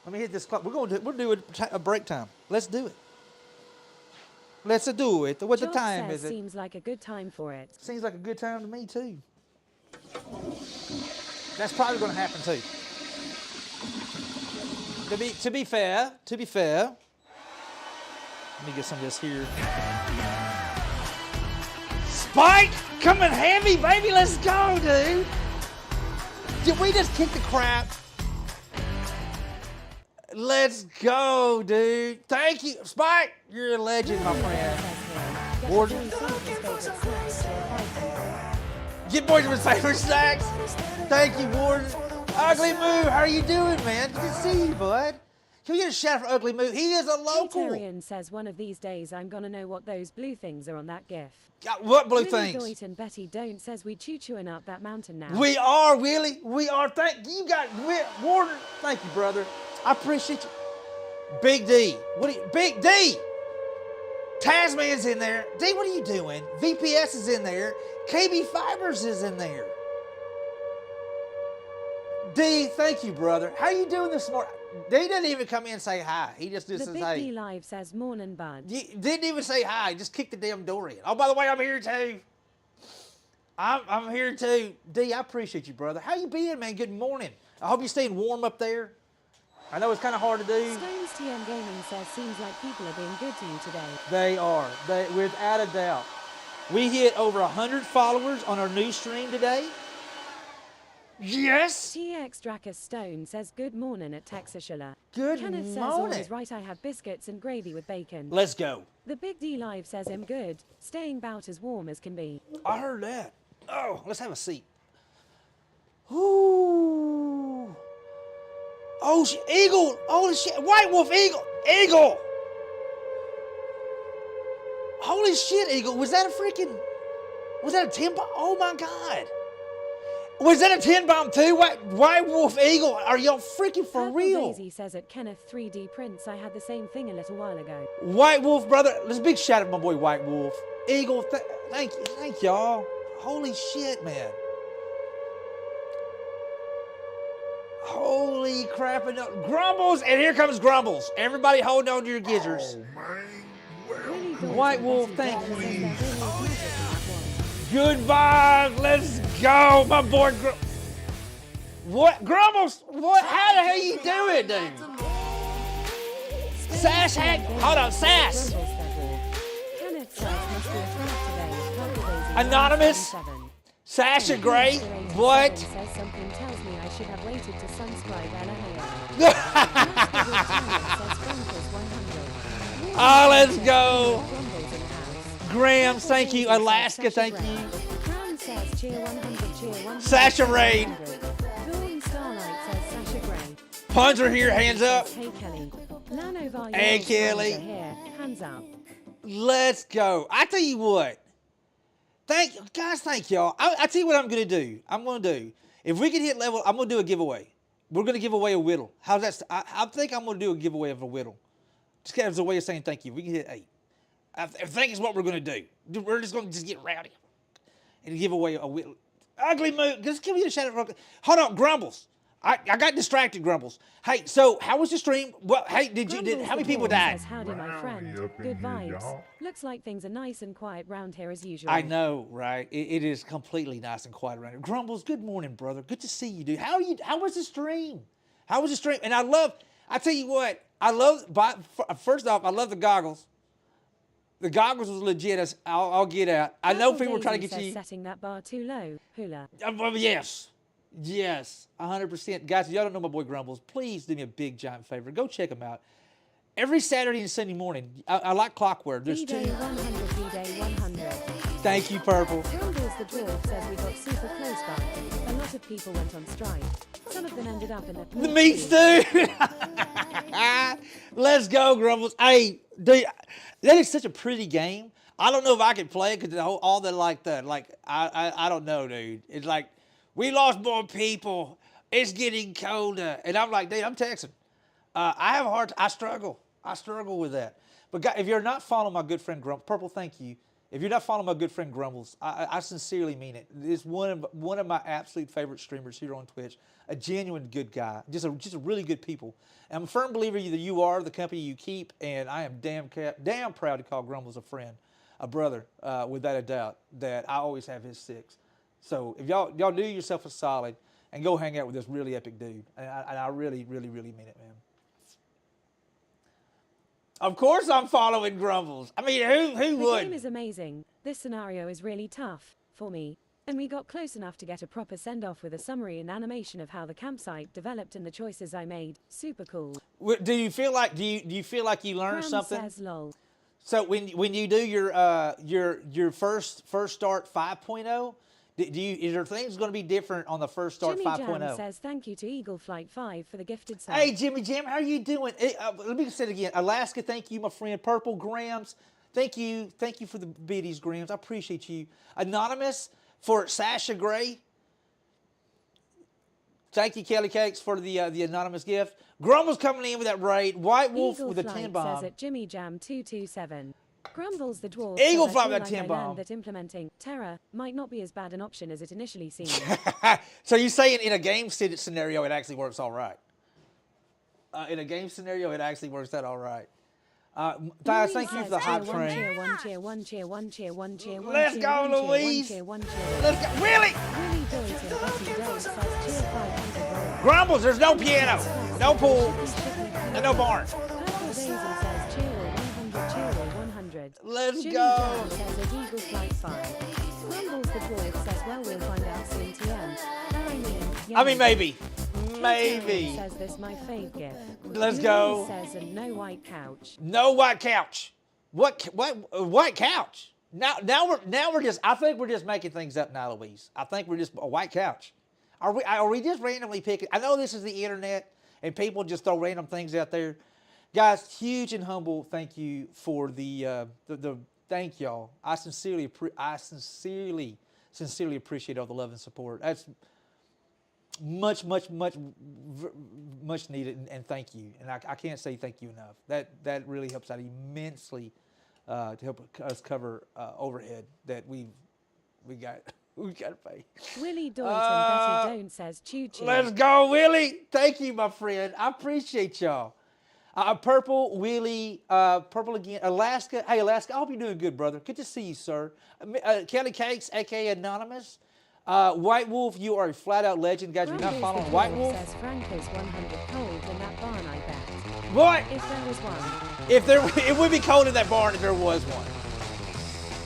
Let me hit this clock. We'll do a break time. Let's do it. Let's do it. What the Jock time says is it? seems like a good time for it. Seems like a good time to me too. That's probably going to happen too. To be fair. Let me get some of this here. Spike coming heavy, baby. Let's go, dude. Did we just kick the crap? Let's go, dude. Thank you. Spike, you're a legend, my friend. Warden. Get boys of his favorite snacks. Thank you, Warden. Ugly Moo, how are you doing, man? Good to see you, bud. Can we get a shout out for Ugly Moo? He is a local. Tyrion says one of these days I'm gonna know what those blue things are on that gif. What blue Willie things? Doit and Betty Don't says we choo-chooing up that mountain now. We are, Willie. We are. Thank you. Got Warden. Thank you, brother. I appreciate you. Big D. Big D. Tasman's in there. D, what are you doing? VPS is in there. KB Fibers is in there. D, thank you, brother. How you doing this morning? D didn't even come in and say hi. He just The says, Big hey. D Live says morning bud. Didn't even say hi. Just kicked the damn door in. Oh, by the way, I'm here too. I'm here too. D, I appreciate you, brother. How you been, man? Good morning. I hope you're staying warm up there. I know it's kind of hard to do. Stones TM Gaming says seems like people are being good to you today. They are. Without a doubt. We hit over 100 followers on our new stream today. Yes. TX Dracus Stone says good morning at TexasHula. Good Kenneth says all morning. is right, I have biscuits and gravy with bacon. Let's go. The Big D Live says I'm good, staying about as warm as can be. I heard that. Oh, let's have a seat. Ooh. Oh, eagle. Holy shit. White wolf eagle. Eagle. Holy shit, eagle. Was that a 10 bomb? Oh my God. Was that a 10 bomb too? White wolf eagle. Are y'all freaking for Purple real? Daisy says at Kenneth 3D Prints I had the same thing a little while ago. White wolf, brother. Let's big shout out to my boy White Wolf. Eagle, thank you. Thank y'all. Holy shit, man. Holy crap. Grumbles, and here comes Grumbles. Everybody hold on to your gizzards. Really White Wolf, thank you. Good vibes. Let's go, my boy. What? Grumbles? What? How the hell you doing, dude? Sash hack. Hold on, Sash. Kenneth says must be a threat today. Purple Daisy Anonymous. 107. Sasha Gray. What? Says something tells me I should have waited to subscribe. Oh, let's go. Grams, thank you. Alaska, thank you. Crown says cheer 100, cheer 100. Sasha Raid. Dawn Starlight says Sasha Gray. Puncher here, hands up. Hey Kelly. Lanovar Hey, yells, Kelly. "Hands are here, hands up." Let's go. I tell you what. Thank y'all. I tell you what I'm gonna do. If we can hit level, I'm gonna do a giveaway. We're gonna give away a whittle. How's that? I think I'm gonna do a giveaway of a whittle. Just as a way of saying thank you. We can hit 8. I think it's what we're gonna do. We're just gonna get rowdy and give away a whittle. Ugly mood. Just give me a shout out. Hold on, Grumbles. I got distracted, Grumbles. Hey, so how was the stream? Well, hey, how many people died? Says, howdy, my friend. Good vibes. Looks like things are nice and quiet round here as usual. I know, right? It is completely nice and quiet around here. Grumbles, good morning, brother. Good to see you, dude. How was the stream? How was the stream? And I tell you what, first off, I love the goggles. The goggles was legit. I'll get out. I know people are trying to get you. Setting that bar too low. Hula. Yes, 100%. Guys, if y'all don't know my boy Grumbles, please do me a big, giant favor. Go check him out. Every Saturday and Sunday morning, I like clockwork. There's B-Day 100, B-Day 100. Thank you, Purple. Grumbles the Dwarf says we got super close by. A lot of people went on strike. Some of them ended up in the meat stew. Let's go, Grumbles. Hey, dude, that is such a pretty game. I don't know if I can play it because all the I don't know, dude. It's like, we lost more people. It's getting colder. And I'm like, dude, I'm Texan. I have a hard time. I struggle with that. But guys, if you're not following my good friend Grumbles, Purple, thank you. If you're not following my good friend Grumbles, I sincerely mean it. It's one of my absolute favorite streamers here on Twitch. A genuine good guy. Just a really good people. And I'm a firm believer that you are the company you keep, and I am damn proud to call Grumbles a friend, a brother, without a doubt, that I always have his 6. So if y'all do yourself a solid and go hang out with this really epic dude. And I really, really, really mean it, man. Of course I'm following Grumbles. I mean, who would? The game is amazing. This scenario is really tough for me. And we got close enough to get a proper send-off with a summary and animation of how the campsite developed and the choices I made. Super cool. Do you feel like you learned Cram something? says lol. So when you do your first start 5.0, is there things going to be different on the first start Jimmy 5.0? Jam says thank you to Eagle Flight 5 for the gifted sub. Hey Jimmy Jam, how are you doing? Let me say it again. Alaska, thank you, my friend. Purple Grams, thank you for the biddies, Grams. I appreciate you. Anonymous for Sasha Gray. Thank you, Kelly Cakes, for the anonymous gift. Grumbles coming in with that raid. White Wolf Eagle with a Flight 10 bomb. says at Jimmy Jam 227. Grumbles the Dwarf Eagle says, Flight I feel with a like 10 I bomb. learned that implementing Terra might not be as bad an option as it initially seemed. So you're saying in a game scenario it actually works all right? In a game scenario it actually works out all right. Guys, thank you for the hype train. Let's go, Louise. Let's go. Willie! Grumbles, there's no piano, no pool, and no barn. Let's go. Grumbles the Dwarf says, well, we'll find out soon, TM. I mean, I mean, maybe. Kate Maybe. says this my fave gift. Let's Louise go. says and no white couch. No white couch. What white couch? Now we're just. I think we're just making things up now, Louise. I think we're just a white couch. Are we just randomly picking? I know this is the internet and people just throw random things out there. Guys, huge and humble thank you for the thank y'all. I sincerely appreciate all the love and support. That's much needed, and thank you. And I can't say thank you enough. That really helps out immensely to help us cover overhead that we got to pay. Willie Doyton Betty Don't says choo choo. Let's go, Willie. Thank you, my friend. I appreciate y'all. Purple, Willie, Purple again, Alaska. Hey, Alaska, I hope you're doing good, brother. Good to see you, sir. Kelly Cakes, a.k.a. Anonymous. White Wolf, you are a flat-out legend. Guys, you're not following White Wolf. Says Franco's 100 cold in that barn, I bet. What? If there was one. It would be cold in that barn if there was one.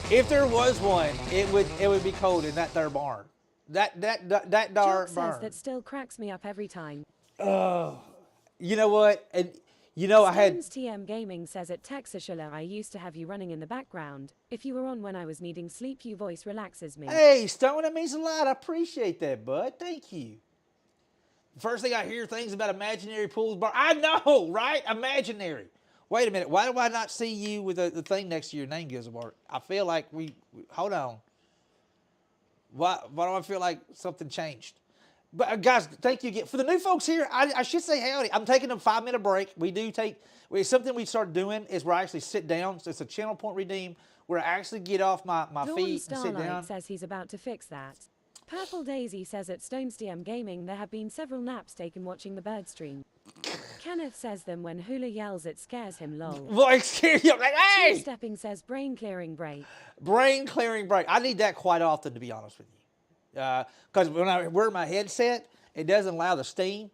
If there was one, it would be cold in that there barn. That Jock barn. says that still cracks me up every time. You know what? And you know, I had. Stones TM Gaming says at TexasHula I used to have you running in the background. If you were on when I was needing sleep, your voice relaxes me. Hey, Stone, that means a lot. I appreciate that, bud. Thank you. First thing I hear things about imaginary pools bar. I know, right? Imaginary. Wait a minute. Why do I not see you with the thing next to your name, Gizabart? I feel like we hold on. Why do I feel like something changed? But guys, thank you again. For the new folks here, I should say howdy. I'm taking a 5-minute break. It's something we started doing is where I actually sit down. So it's a channel point redeem where I actually get off my feet and sit down. Says he's about to fix that. Purple Daisy says at Stones TM Gaming there have been several naps taken watching the bird stream. Kenneth says them when Hula yells it scares him, lol. Well, excuse me. Like, hey! Two-stepping says brain clearing break. Brain clearing break. I need that quite often, to be honest with you. Because when I wear my headset, it doesn't allow the steam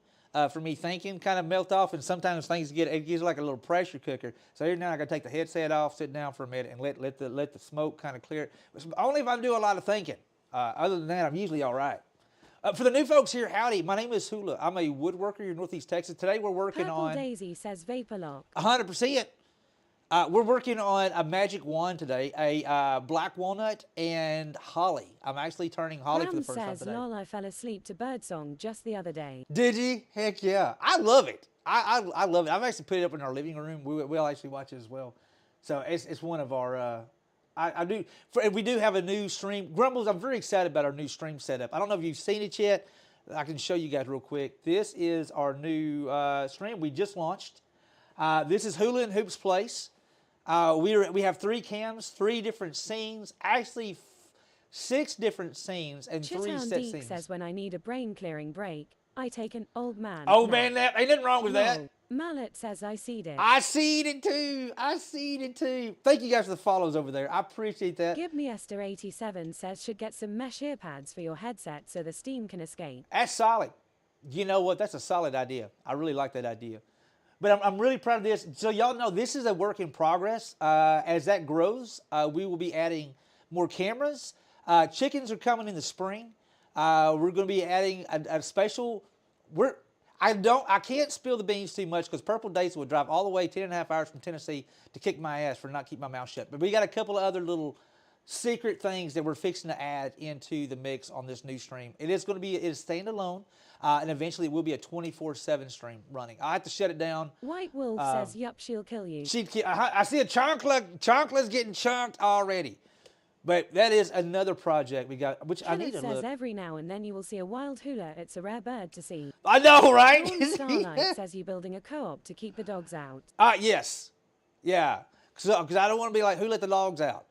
for me thinking kind of melt off, and sometimes things it gives like a little pressure cooker. So every now I got to take the headset off, sit down for a minute, and let the smoke kind of clear. Only if I do a lot of thinking. Other than that, I'm usually all right. For the new folks here, howdy. My name is Hula. I'm a woodworker here in Northeast Texas. Today we're working Purple on Daisy says vapor lock. 100%. We're working on a magic wand today, a black walnut and holly. I'm actually turning holly for the first time says, today. lol, I fell asleep to birdsong just the other day. Did you? Heck yeah. I love it. I love it. I've actually put it up in our living room. We'll actually watch it as well. So it's one of our, we do have a new stream. Grumbles, I'm very excited about our new stream setup. I don't know if you've seen it yet. I can show you guys real quick. This is our new stream we just launched. This is Hula and Hoop's Place. We have 3 cams, 3 different scenes, actually 6 different scenes and 3 set Deek scenes. says when I need a brain clearing break, I take an old man. Old man nap. Ain't nothing wrong with that. Mallet says I seed it. I seed it too. Thank you guys for the follows over there. I appreciate that. Give me Esther 87 says should get some mesh ear pads for your headset so the steam can escape. That's solid. You know what? That's a solid idea. I really like that idea. But I'm really proud of this. So y'all know this is a work in progress. As that grows, we will be adding more cameras. Chickens are coming in the spring. We're going to be adding a special. I can't spill the beans too much because Purple Daisy will drive all the way 10.5 hours from Tennessee to kick my ass for not keeping my mouth shut. But we got a couple of other little secret things that we're fixing to add into the mix on this new stream. It is standalone. And eventually it will be a 24/7 stream running. I have to shut it down. White Wolf says, yup, she'll kill you. I see a Chonkla's getting chunked already. But that is another project we got, which I need to says look. every now and then you will see a wild hula. It's a rare bird to see. I know, right? Starlight says you're building a co-op to keep the dogs out. Yes. Yeah. Because I don't want to be like, who let the dogs out?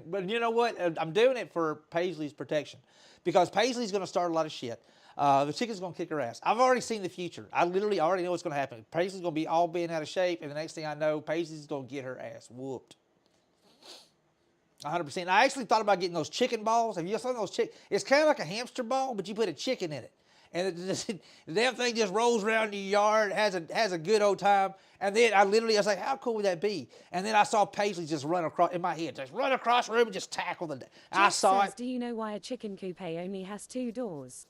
But you know what? I'm doing it for Paisley's protection. Because Paisley's going to start a lot of shit. The chicken's going to kick her ass. I've already seen the future. I literally already know what's going to happen. Paisley's going to be all being out of shape, and the next thing I know, Paisley's going to get her ass whooped. 100%. I actually thought about getting those chicken balls. Have you seen those chicken? It's kind of like a hamster ball, but you put a chicken in it. And the damn thing just rolls around your yard, has a good old time. And then I was like, how cool would that be? And then I saw Paisley just run across, in my head, just run across the room and just tackle the. I saw it. Do you know why a chicken coupe only has 2 doors?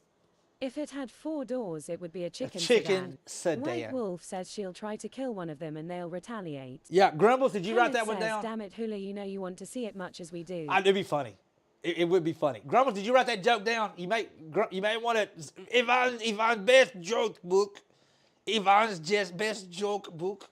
If it had 4 doors, it would be a chicken, chicken sedan. White sedan. Wolf says she'll try to kill one of them and they'll retaliate. Yeah, Grumbles, did you write Kenneth that one says, down? damn it, Hula, you know you want to see it much as we do. It'd be funny. It would be funny. Grumbles, did you write that joke down? You may want to. Ivan's best joke book. Ivan's just best joke book.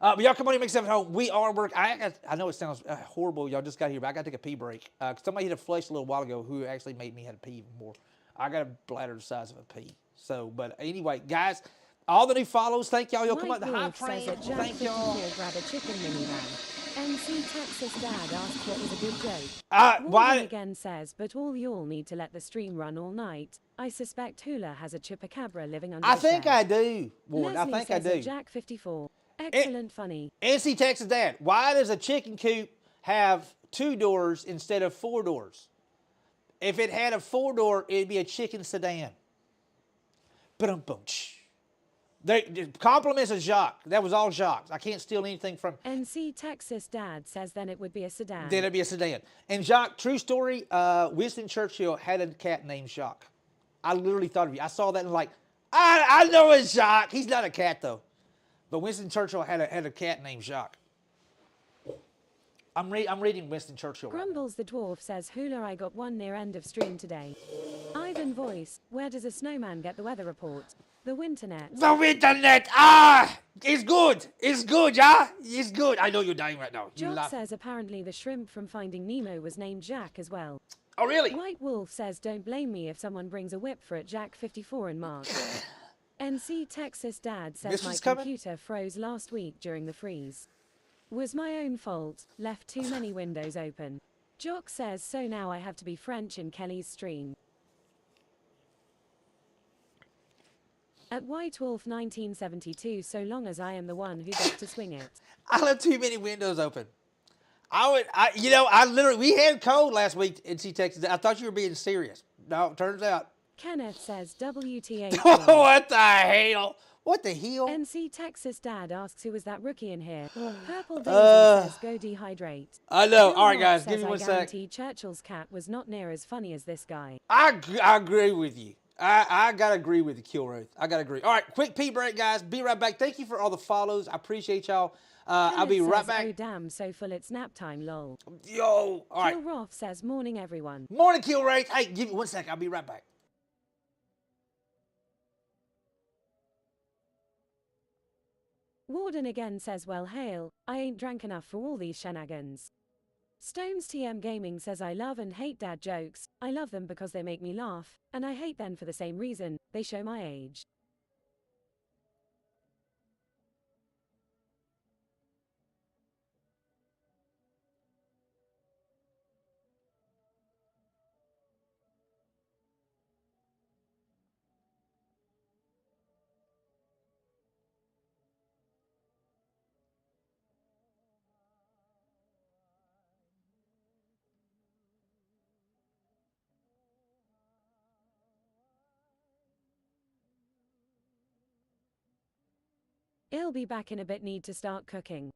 But y'all come on in, make stuff at home. We are working. I know it sounds horrible. Y'all just got here, but I got to take a pee break. Somebody hit a flush a little while ago who actually made me have to pee even more. I got a bladder the size of a pea. So, but anyway, guys, all the new follows. Thank y'all. Y'all come up the high train. Thank y'all. Grab a chicken minivan. NC Texas Dad asked what was a good joke. Why? Warden again says, but all y'all need to let the stream run all night. I suspect Hula has a chupacabra living under I the think shed. I do, Warren. Leslie I think I says do. Jack 54. Excellent funny. NC Texas Dad, why does a chicken coop have 2 doors instead of 4 doors? If it had a 4-door, it'd be a chicken sedan. Ba-dum-bum. Compliments of Jacques. That was all Jacques. I can't steal anything from. NC Texas Dad says then it would be a sedan. Then it'd be a sedan. And Jacques, true story, Winston Churchill had a cat named Jacques. I literally thought of you. I saw that and like, I know it's Jacques. He's not a cat though. But Winston Churchill had a cat named Jacques. I'm reading Winston Churchill. Grumbles the Dwarf says, Hula, I got one near end of stream today. Ivan Voice, where does a snowman get the weather report? The Winternet. The Winternet! It's good! It's good, yeah? It's good. I know you're dying right now. You Jock laugh. says apparently the shrimp from Finding Nemo was named Jack as well. Oh, really? White Wolf says don't blame me if someone brings a whip for it, Jack 54 in March. NC Texas Dad says my computer froze last week during the freeze. Was my own fault, left too many windows open. Jock says so now I have to be French in Kelly's stream. At White Wolf 1972, so long as I am the one who gets to swing it. I left too many windows open. We had cold last week in Texas. I thought you were being serious. No, it turns out. Kenneth says WTA. What the hell? What the hell? NC Texas Dad asks who was that rookie in here. Purple Daisy says go dehydrate. I know. Bill All right, Ross guys, give me says, one I sec. guarantee Churchill's cat was not near as funny as this guy. I agree with you. I got to agree with you, Kilroth. I got to agree. All right, quick pee break, guys. Be right back. Thank you for all the follows. I appreciate y'all. I'll be right says, back. Oh damn, so full it's nap time, lol. Yo, all right. Kilroth says morning everyone. Morning, Kilroth. Hey, give me 1 second. I'll be right back. Warden again says well hail, I ain't drank enough for all these shenanigans. Stones TM Gaming says I love and hate dad jokes. I love them because they make me laugh, and I hate them for the same reason, they show my age. I'll be back in a bit, need to start cooking.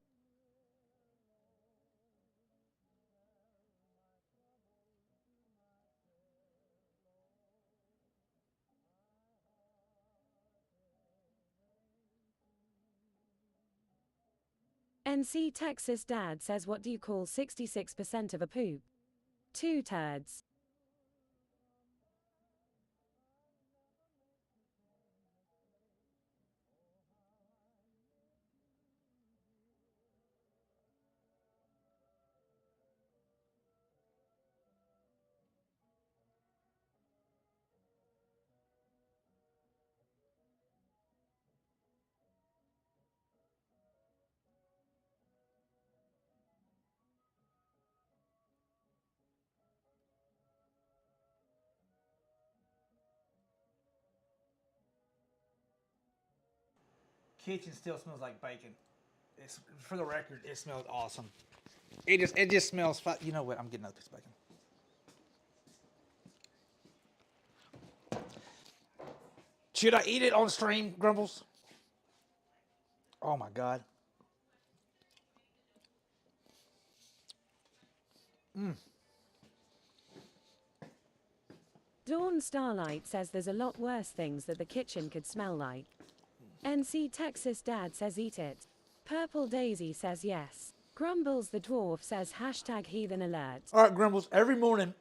NC Texas Dad says what do you call 66% of a poop? 2 turds. Kitchen still smells like bacon. For the record, it smells awesome. It just smells fine. You know what? I'm getting another piece of bacon. Should I eat it on stream, Grumbles? Oh my God. Dawn Starlight says there's a lot worse things that the kitchen could smell like. NC Texas Dad says eat it. Purple Daisy says yes. Grumbles the Dwarf says hashtag heathen alert. All right, Grumbles, every morning,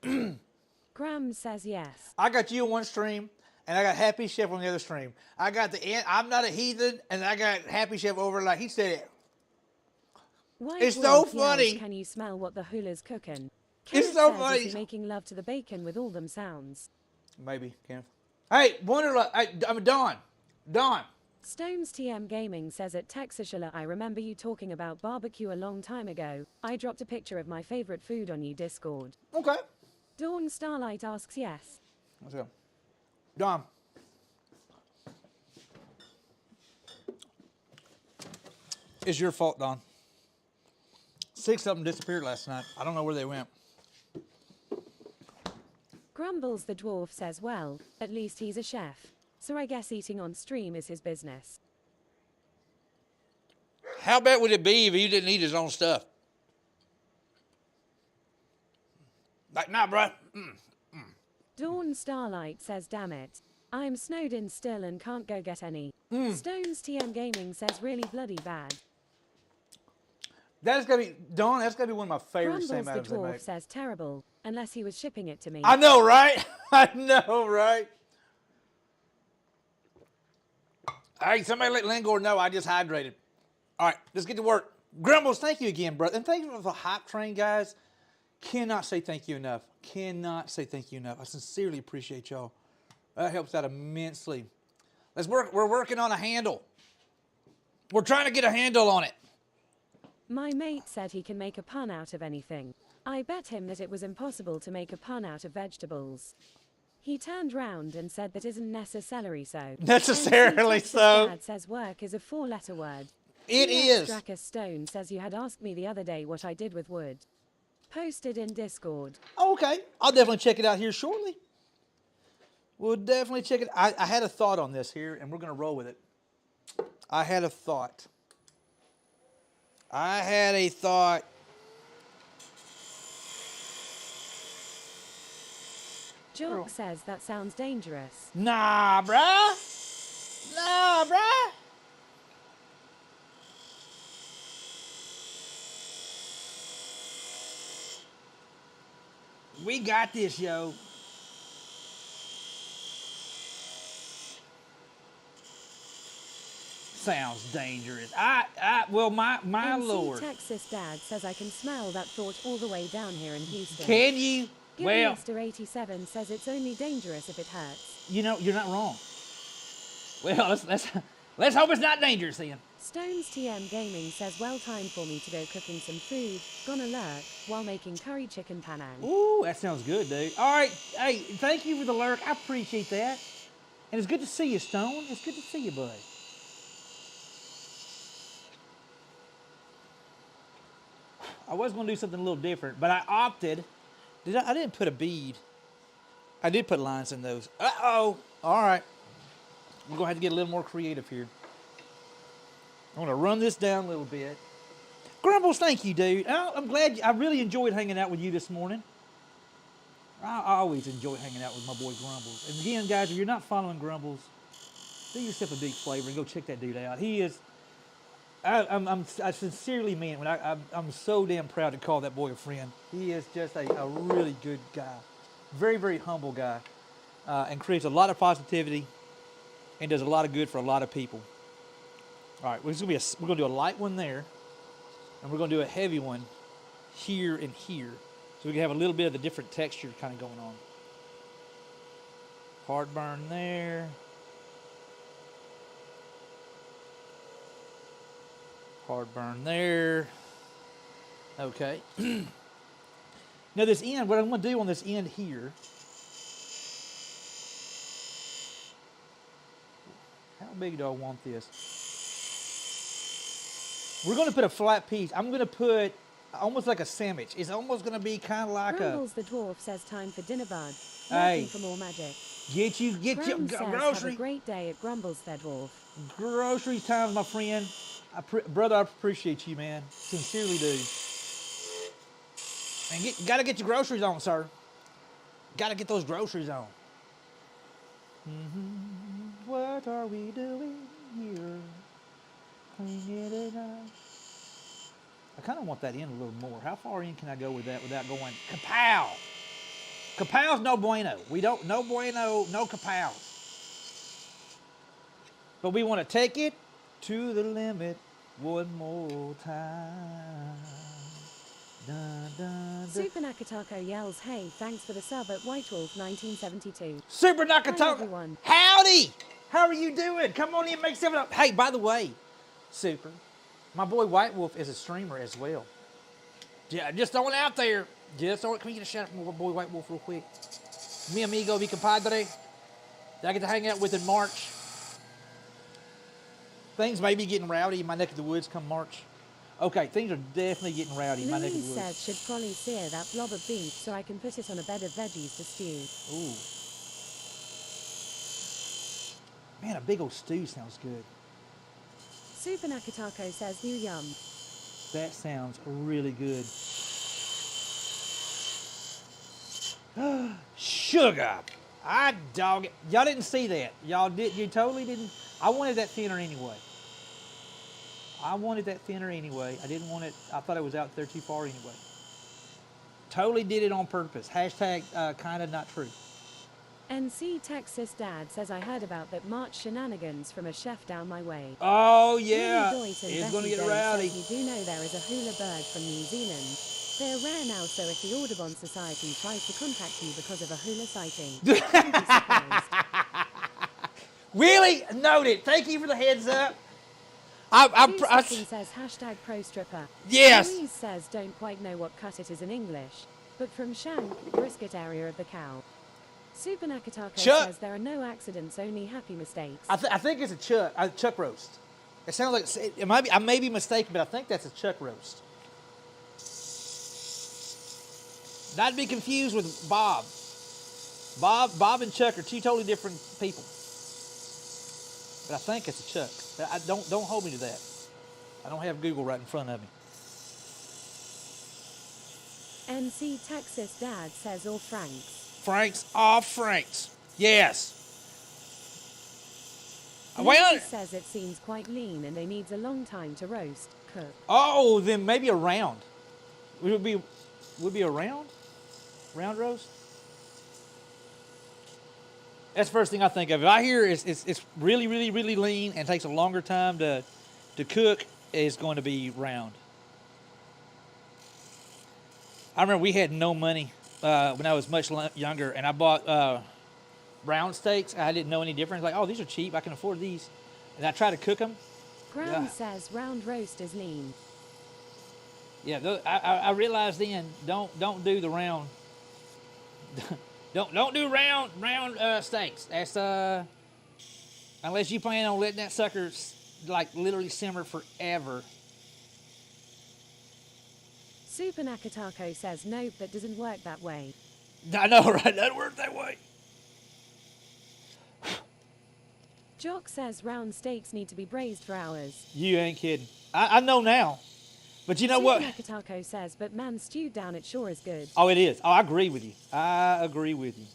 Graham says yes. I got you on one stream, and I got Happy Chef on the other stream. I got I'm not a heathen, and I got Happy Chef over like he said. White It's so Wolf yells, funny. can you smell what the hula's cooking? It's Kenneth so says, funny. is he making love to the bacon with all them sounds? Maybe, Kenneth. Hey, I'm Don. Stones TM Gaming says at TexasHula, I remember you talking about barbecue a long time ago. I dropped a picture of my favorite food on you Discord. Okay. Dawn Starlight asks yes. Let's go. Don. It's your fault, Don. 6 of them disappeared last night. I don't know where they went. Grumbles the Dwarf says, well, at least he's a chef. So I guess eating on stream is his business. How bad would it be if he didn't eat his own stuff? Like, nah, bruh. Dawn Starlight says, damn it. I'm snowed in still and can't go get any. Stones TM Gaming says, really bloody bad. That's gotta be, Dawn, that's gotta be one of my favorite Grumbles Sam the Adams they Dwarf make. says, terrible, unless he was shipping it to me. I know, right? I know, right? Hey, somebody let Lingor know I just hydrated. All right, let's get to work. Grumbles, thank you again, brother. And thank you for the hype train, guys. Cannot say thank you enough. Cannot say thank you enough. I sincerely appreciate y'all. That helps out immensely. Let's work. We're working on a handle. We're trying to get a handle on it. My mate said he can make a pun out of anything. I bet him that it was impossible to make a pun out of vegetables. He turned round and said that isn't necessarily so. Necessarily NC Texas so. Dad says work is a 4-letter word. It PS is. Dracus Stone says you had asked me the other day what I did with wood. Posted in Discord. Oh, okay. I'll definitely check it out here shortly. We'll definitely check it. I had a thought on this here, and we're going to roll with it. I had a thought. Jork says that sounds dangerous. Nah, bruh. Nah, bruh. We got this, yo. Sounds dangerous. Well, my NC lord. Texas Dad says I can smell that thought all the way down here in Houston. Can you? Well, Mr. 87 says it's only dangerous if it hurts. you know, you're not wrong. Well, let's hope it's not dangerous then. Stones TM Gaming says well time for me to go cooking some food. Gonna lurk while making curry chicken panang. Ooh, that sounds good, dude. All right, hey, thank you for the lurk. I appreciate that. And it's good to see you, Stone. It's good to see you, bud. I was going to do something a little different, but I opted. I didn't put a bead. I did put lines in those. Uh-oh. All right. We're going to have to get a little more creative here. I'm going to run this down a little bit. Grumbles, thank you, dude. I'm glad. I really enjoyed hanging out with you this morning. I always enjoy hanging out with my boy Grumbles. And again, guys, if you're not following Grumbles, do yourself a big favor and go check that dude out. He is. I sincerely mean it. When I'm so damn proud to call that boy a friend. He is just a really good guy, very, very humble guy, and creates a lot of positivity and does a lot of good for a lot of people. All right, we're gonna do a light one there, and we're gonna do a heavy one here and here, so we can have a little bit of the different texture kind of going on. Hard burn there. Hard burn there. Okay. Now this end, what I'm going to do on this end here, how big do I want this? We're going to put a flat piece. I'm going to put almost like a sandwich. It's almost going to be kind of like Grumbles the Dwarf says time for dinner, bud. Hey. Looking for more magic. get your Graham says have a grocery. great day at Grumbles the Dwarf. Grocery time, my friend. Brother, I appreciate you, man. Sincerely do. And gotta get your groceries on, sir. Gotta get those groceries on. What are we doing here? Cleaning it up. I kind of want that in a little more. How far in can I go with that without going kapow? Kapow's no bueno. We don't, no bueno, no kapow. But we want to take it to the limit one more time. Dun, dun, dun. Super Nakatako yells, hey, thanks for the sub at White Wolf 1972. Super Hi, Nakataka. everyone. Howdy! How are you doing? Come on in, make something up. Hey, by the way, Super, my boy White Wolf is a streamer as well. Yeah, just throwing it out there. Just throwing, can we get a shout out from my boy White Wolf real quick? Mi amigo, mi compadre. That I get to hang out with in March. Things may be getting rowdy in my neck of the woods come March. Okay, things are definitely getting rowdy in my neck of the Louise woods. says should probably sear that blob of beef so I can put it on a bed of veggies to stew. Ooh. Man, a big old stew sounds good. Super Nakatako says new yum. That sounds really good. Sugar. I dog it. Y'all didn't see that. Y'all did. You totally didn't. I wanted that thinner anyway. I didn't want it. I thought it was out there too far anyway. Totally did it on purpose. Hashtag kinda not true. NC Texas Dad says I heard about that March shenanigans from a chef down my way. Oh yeah. Lily Doyton It's going to Bessie get Day rowdy. says you do know there is a hula bird from New Zealand. They're rare now, so if the Audubon Society tries to contact you because of a hula sighting, don't be surprised. Really? Noted. Thank you for the heads up. Susan says hashtag pro stripper. Yes. Louise says don't quite know what cut it is in English, but from shank, brisket area of the cow. Super Nakatako Chuck. says there are no accidents, only happy mistakes. I think it's a chuck roast. It sounds like it might be. I may be mistaken, but I think that's a chuck roast. Not to be confused with Bob. Bob and Chuck are two totally different people. But I think it's a chuck. Don't hold me to that. I don't have Google right in front of me. NC Texas Dad says all Franks. Franks. Yes. Louise says it seems quite lean and they needs a long time to roast, cook. Oh, then maybe a round. Would be a round roast? That's the first thing I think of. If I hear it's really, really, really lean and takes a longer time to cook, it's going to be round. I remember we had no money when I was much younger, and I bought round steaks. I didn't know any difference. Like, oh, these are cheap. I can afford these. And I tried to cook them. Brown says round roast is lean. Yeah, I realized then, don't do the round. Don't do round steaks. That's unless you plan on letting that sucker like literally simmer forever. Super Nakatako says nope, that doesn't work that way. I know, right? That doesn't work that way. Jock says round steaks need to be braised for hours. You ain't kidding. I know now. But you know what? Super Nakatako says, but man, stewed down it sure is good. Oh, it is. Oh, I agree with you. I agree with you.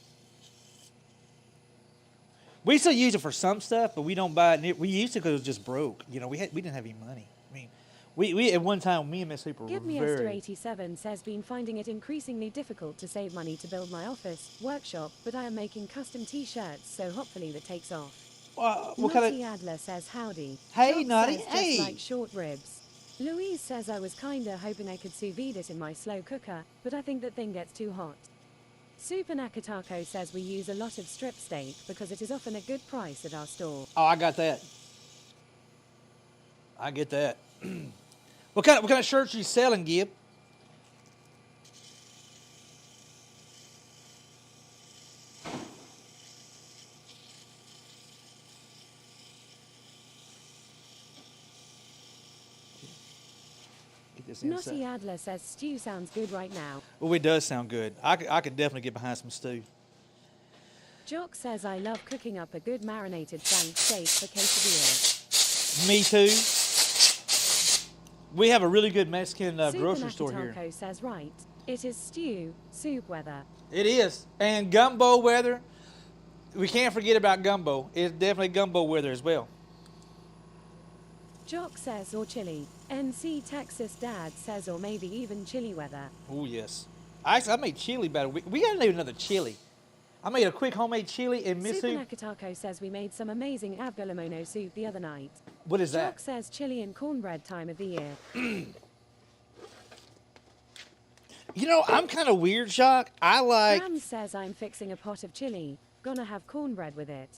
We still use it for some stuff, but we don't buy it. We used to because it was just broke. You know, we didn't have any money. I mean, we at one time, me and Miss Hooper Give were me very... Esther 87 says been finding it increasingly difficult to save money to build my office workshop, but I am making custom t-shirts, so hopefully that takes off. what Naughty kind of... Adler says howdy. Hey, Jock Naughty. says Hey. just like short ribs. Louise says I was kinda hoping I could sous vide it in my slow cooker, but I think that thing gets too hot. Super Nakatako says we use a lot of strip steak because it is often a good price at our store. Oh, I got that. I get that. What kind of shirts are you selling, Gib? Get this Naughty inside. Adler says stew sounds good right now. Oh, it does sound good. I could definitely get behind some stew. Jock says I love cooking up a good marinated frank steak for quesadilla. Me too. We have a really good Mexican Super grocery store here. Nakatako says right. It is stew, soup weather. It is. And gumbo weather. we can't forget about gumbo. It's definitely gumbo weather as well. Jock says or chilly. NC Texas Dad says or maybe even chilly weather. Oh, yes. Actually, I made chili about a week. We got to do another chili. I made a quick homemade chili and Super miso. Nakatako says we made some amazing avgalamono soup the other night. What is Jock that? says chili and cornbread time of the year. You know, I'm kind of weird, Shock. I like Ram says I'm fixing a pot of chili. Gonna have cornbread with it.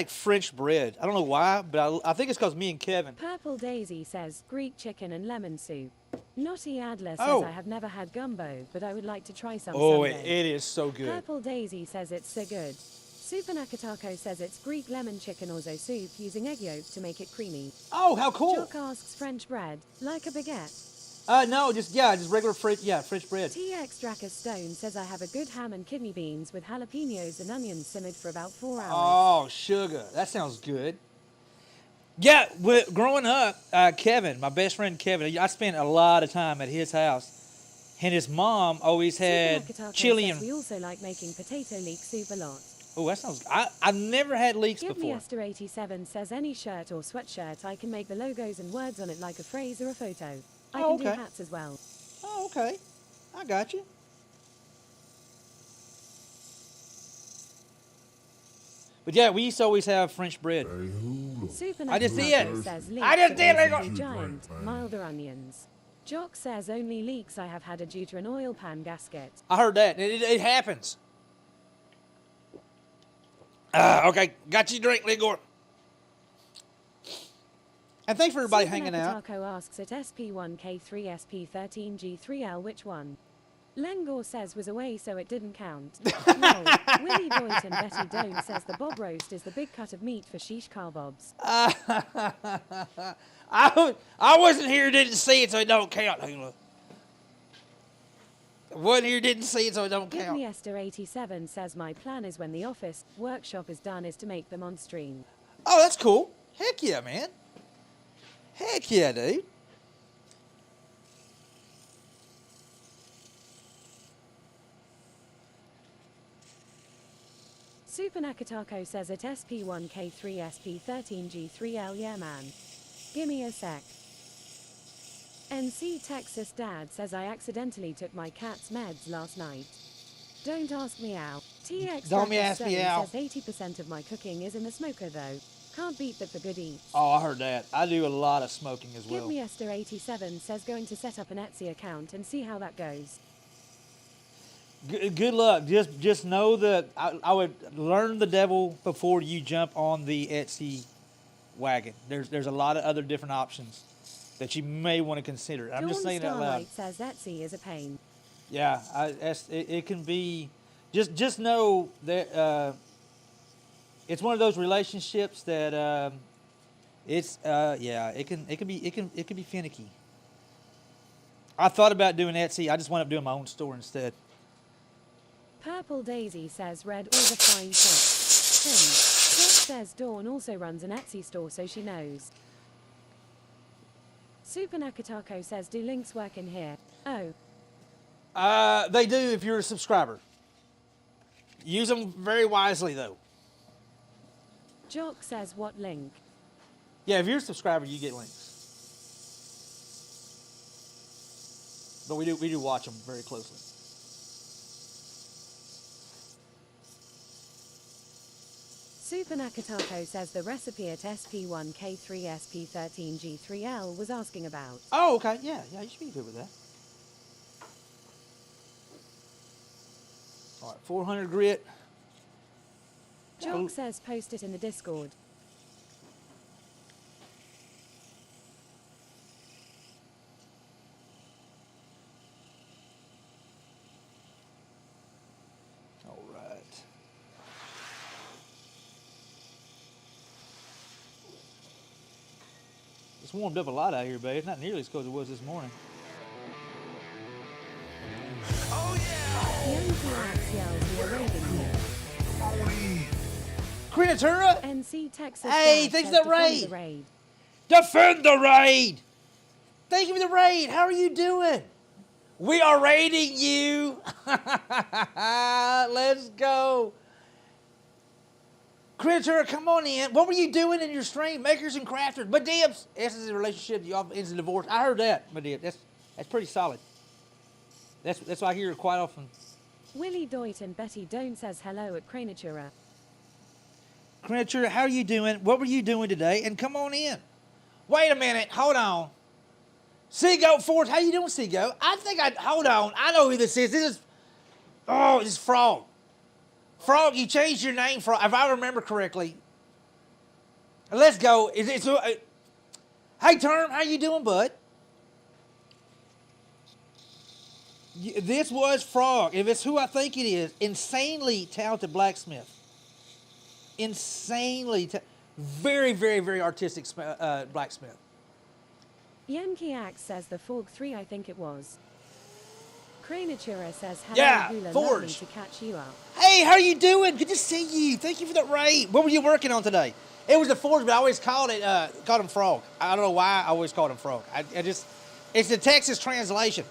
French bread. I don't know why, but I think it's because me and Kevin. Purple Daisy says Greek chicken and lemon soup. Naughty Adler says Oh. I have never had gumbo, but I would like to try some Oh, someday. it is so good. Purple Daisy says it's so good. Super Nakatako says it's Greek lemon chicken orzo soup using egg yolk to make it creamy. Oh, how cool. Jock asks French bread, like a baguette. No, just regular French bread. TX Dracus Stone says I have a good ham and kidney beans with jalapenos and onions simmered for about 4 hours. Oh, sugar. That sounds good. Yeah, growing up, Kevin, my best friend Kevin, I spent a lot of time at his house, and his mom always had Super Nakatako chili says and... we also like making potato leek soup a lot. Oh, that sounds... I've never had leeks Give Me before. Esther 87 says any shirt or sweatshirt I can make the logos and words on it like a phrase or a photo. I Oh, can okay. do hats as well. Oh, okay. I got you. But yeah, we used to always have French bread. Super I just Nakatako did. says I just leeks did, are Lego. basically giant, milder onions. Jock says only leaks I have had are due to an oil pan gasket. I heard that. It happens. Okay, got you a drink, Ligor. And thanks for everybody Super hanging out. Nakatako asks at SP1K3 SP13G3L which one? Lengor says was away so it didn't count. Lol. Willie Doit and Betty Don't says the bob roast is the big cut of meat for sheesh kebabs. I wasn't here, didn't see it, so it don't count, Hula. Wasn't here, didn't see it, so it don't Give count. Me Esther 87 says my plan is when the office workshop is done is to make them on stream. Oh, that's cool. Heck yeah, man. Heck yeah, dude. Super Nakatako says at SP1K3 SP13G3L yeah man. Gimme a sec. NC Texas Dad says I accidentally took my cat's meds last night. Don't ask me how. TX Don't me Dracus ask me Stone how. says 80% of my cooking is in the smoker though. Can't beat that for good eats. Oh, I heard that. I do a lot of smoking as Give well. Me Esther 87 says going to set up an Etsy account and see how that goes. Good luck. Just know that I would learn the devil before you jump on the Etsy wagon. There's a lot of other different options that you may want to consider. I'm just saying that out loud. Starlight says Etsy is a pain. Yeah, it can be. Just know that it's one of those relationships that it can be finicky. I thought about doing Etsy. I just wound up doing my own store instead. Purple Daisy says read all the fine print. Josh says Dawn also runs an Etsy store so she knows. Super Nakatako says do links work in here? Oh. They do if you're a subscriber. Use them very wisely though. Jock says what link? Yeah, if you're a subscriber, you get links. But we do watch them very closely. Super Nakatako says the recipe at SP1K3 SP13G3L was asking about. Oh, okay. Yeah, you should be good with that. All right, 400 grit. Jock says post it in the Discord. All right. It's warmed up a lot out here, babe. It's not nearly as cold as it was this morning. Quinatura! NC Texas. Hey, Dad thanks says for the defend raid. Defend the raid! Thank you for the raid. How are you doing? We are raiding you. Let's go. Critter, come on in. What were you doing in your stream? Makers and crafters. But Dibs, this is a relationship. Y'all ends in divorce. I heard that, but Dibs. That's pretty solid. That's what I hear quite often. Willie Doit and Betty Doan says hello at Cranatura. Critter, how are you doing? What were you doing today? And come on in. Wait a minute. Hold on. Seagoat Force, how you doing, Seagoat? Hold on. I know who this is. This is Frog. Frog, you changed your name, Frog, if I remember correctly. Let's go. Hey, Term, how you doing, bud? This was Frog. If it's who I think it is, insanely talented blacksmith. Very, very, very artistic blacksmith. Yankee Axe says the Forg 3, I think it was. Cranatura says hello, Yeah, Hula, Forge. lovely to catch you up. Hey, how you doing? Good to see you. Thank you for that raid. What were you working on today? It was the Forge, but I always called him Frog. I don't know why I always called him Frog. It's the Texas translation.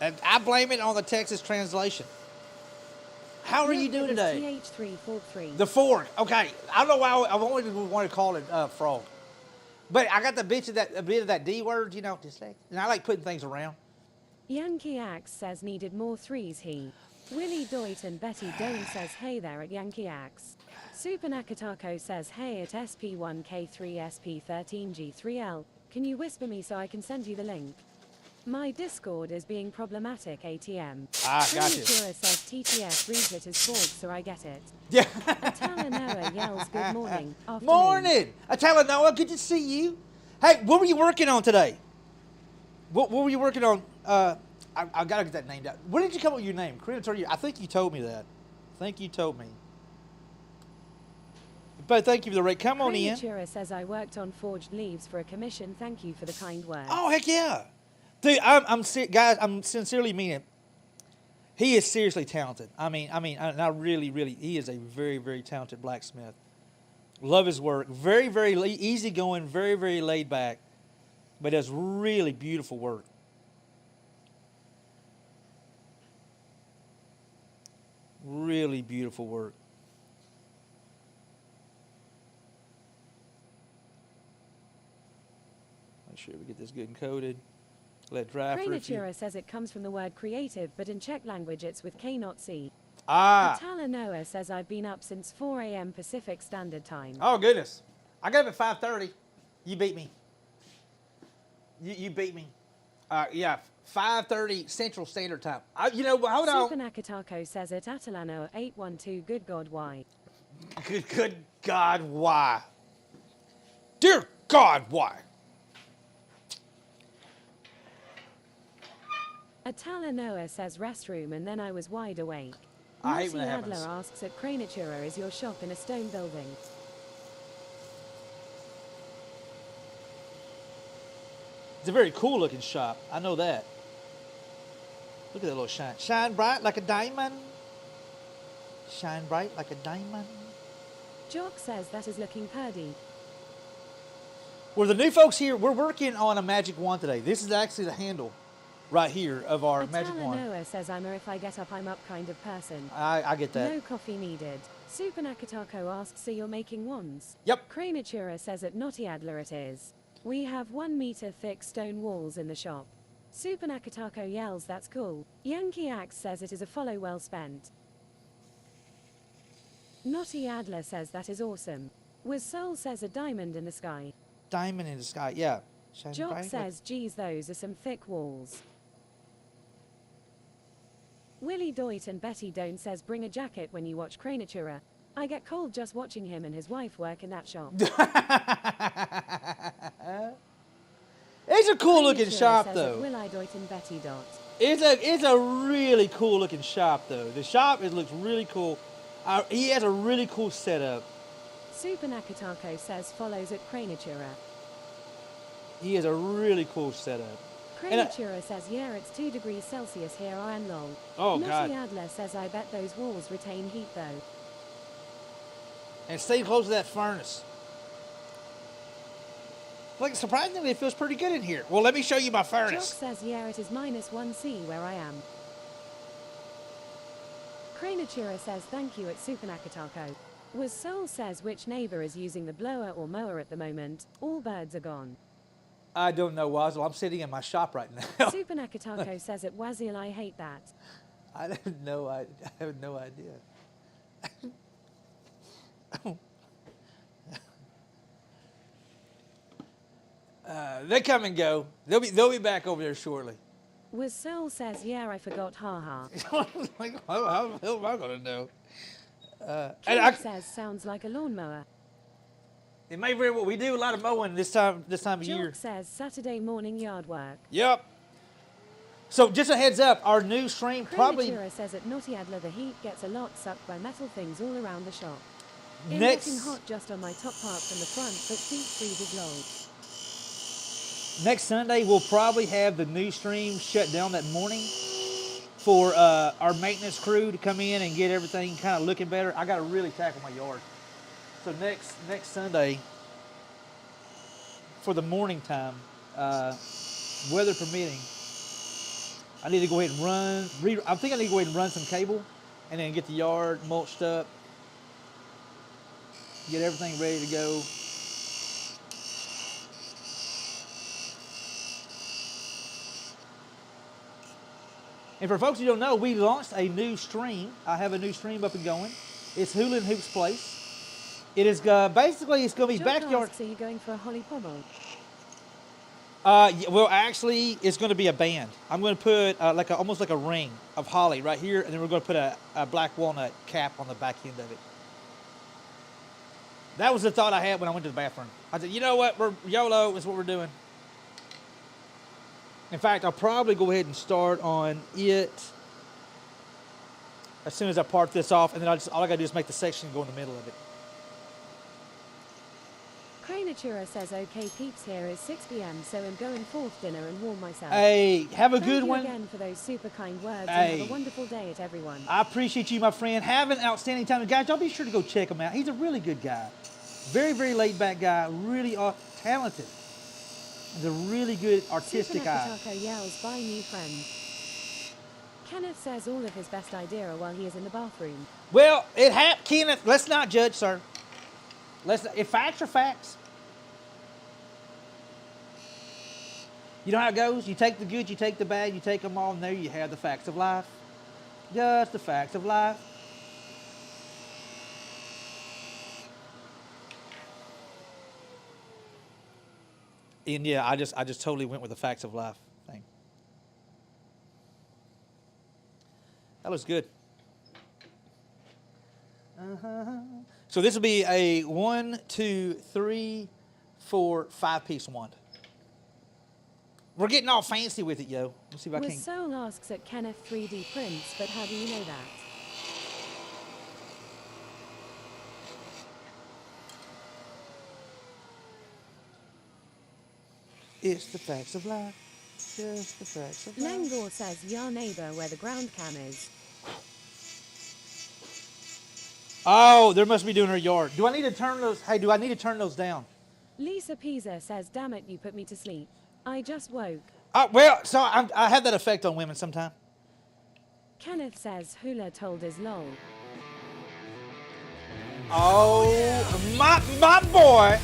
And I blame it on the Texas translation. How are you doing today? TH3 Forg 3. The Forge. Okay. I don't know why I've always wanted to call it Frog. But I got a bit of that D word, dyslexic. And I like putting things around. Yankee Axe says needed more threes he. Willie Doit and Betty Doan says hey there at Yankee Axe. Super Nakatako says hey at SP1K3SP13G3L. Can you whisper me so I can send you the link? My Discord is being problematic ATM. Gotcha. Prematura says TTF reads it as Forg, so I get it. Yeah. Atala Noah yells good morning. Afternoon. Morning. Atala Noah, good to see you. Hey, what were you working on today? What were you working on? I got to get that name down. Where did you come up with your name? I think you told me that. But thank you for the rate. Come on in. Prematura says I worked on forged leaves for a commission. Thank you for the kind words. Oh, heck yeah. Dude, guys, I'm sincerely mean it. He is seriously talented. I really, he is a very, very talented blacksmith. Love his work. Very, very easygoing, very, very laid back, but does really beautiful work. Really beautiful work. Make sure we get this good and coated. Let dry for a few. Prematura says it comes from the word creative, but in Czech language it's with K, not C. Atala Noah says I've been up since 4 a.m. Pacific Standard Time. Oh, goodness. I got up at 5:30. You beat me. You beat me. Yeah, 5:30 Central Standard Time. Hold on. Super Nakatako says it. Atalano 812. Good God, why? Good God, why? Dear God, why? Atala Noah says restroom, and then I was wide awake. I hate when Marcy that Adler happens. asks at Cranatura, is your shop in a stone building? It's a very cool looking shop. I know that. Look at that little shine. Shine bright like a diamond. Shine bright like a diamond. Jock says that is looking purdy. Well, the new folks here, we're working on a magic wand today. This is actually the handle right here of our magic Atala wand. Noah says I'm a if I get up I'm up kind of person. I get that. No coffee needed. Super Nakatako asks, so you're making wands? Yep. Cranatura says at Naughty Adler it is. We have 1 meter thick stone walls in the shop. Super Nakatako yells, that's cool. Yankee Axe says it is a follow well spent. Naughty Adler says that is awesome. Was Soul says a diamond in the sky. Diamond in the sky, yeah. Shine Jock bright like- says, geez, those are some thick walls. Willie Doit and Betty Doan says bring a jacket when you watch Cranatura. I get cold just watching him and his wife work in that shop. It's a cool looking Cranatura shop says though. at Will I Doit and Betty Dot. It's a really cool looking shop though. The shop looks really cool. He has a really cool setup. Super Nakatako says follows at Cranatura. He has a really cool setup. Cranatura says yeah it's 2 degrees Celsius here I am lol. Oh, Naughty God. Adler says I bet those walls retain heat though. And stay close to that furnace. Like, surprisingly, it feels pretty good in here. Well, let me show you my Jock furnace. says yeah it is -1C where I am. Cranatura says thank you at Super Nakatako. Was Soul says which neighbor is using the blower or mower at the moment. All birds are gone. I don't know, Wazzle. I'm sitting in my shop right now. Super Nakatako says at Wazil, I hate that. I have no idea. They come and go. They'll be back over there shortly. Was Soul says, yeah, I forgot, haha. Like, how the hell am I gonna know? Kenneth says, sounds like a lawnmower. It may very well. We do a lot of mowing this time of year. Jock says, Saturday morning yard work. Yep. So just a heads up, our new stream probably Natura says at Naughty Adler the heat gets a lot sucked by metal things all around the shop. It's next getting hot just on my top part from the front, but deep freezes lol. next Sunday we'll probably have the new stream shut down that morning for our maintenance crew to come in and get everything kind of looking better. I got to really tackle my yard. So next Sunday for the morning time, weather permitting, I need to go ahead and I think I need to go ahead and run some cable and then get the yard mulched up, get everything ready to go. And for folks who don't know, we launched a new stream. I have a new stream up and going. It's Hula and Hoops Place. It is basically it's going to be Jock backyard. asks, are you going for a holly pommel? Well, actually, it's going to be a band. I'm going to put almost like a ring of holly right here, and then we're going to put a black walnut cap on the back end of it. That was the thought I had when I went to the bathroom. I said, you know what? We're YOLO is what we're doing. In fact, I'll probably go ahead and start on it as soon as I part this off, and then all I got to do is make the section go in the middle of it. Natura says, okay peeps, here is 6 p.m, so I'm going forth dinner and warm myself. Hey, have a Thank good you one. again for those super kind words, Hey. and have a wonderful day at everyone. I appreciate you, my friend. Have an outstanding time. And guys, y'all be sure to go check him out. He's a really good guy. Very, very laid-back guy. Really talented. He's a really good artistic eye. Super Nakatako yells, bye new friend. Kenneth says all of his best idea are while he is in the bathroom. Well, Kenneth, let's not judge, sir. If facts are facts. You know how it goes? You take the good, you take the bad, you take them all, and there you have the facts of life. Just the facts of life. And yeah, I just totally went with the facts of life thing. That looks good. So this will be a 1, 2, 3, 4, 5-piece wand. We're getting all fancy with it, yo. Let's see if I can. Soul asks at Kenneth 3D prints, but how do you know that? It's the facts of life. Just the facts of life. Langor says, your neighbor where the ground cam is. Oh, they must be doing her yard. Do I need to turn those? Hey, do I need to turn those down? Lisa Pisa says, damn it, you put me to sleep. I just woke. Well, so I have that effect on women sometimes. Kenneth says, Hula told his lol. Oh, my boy.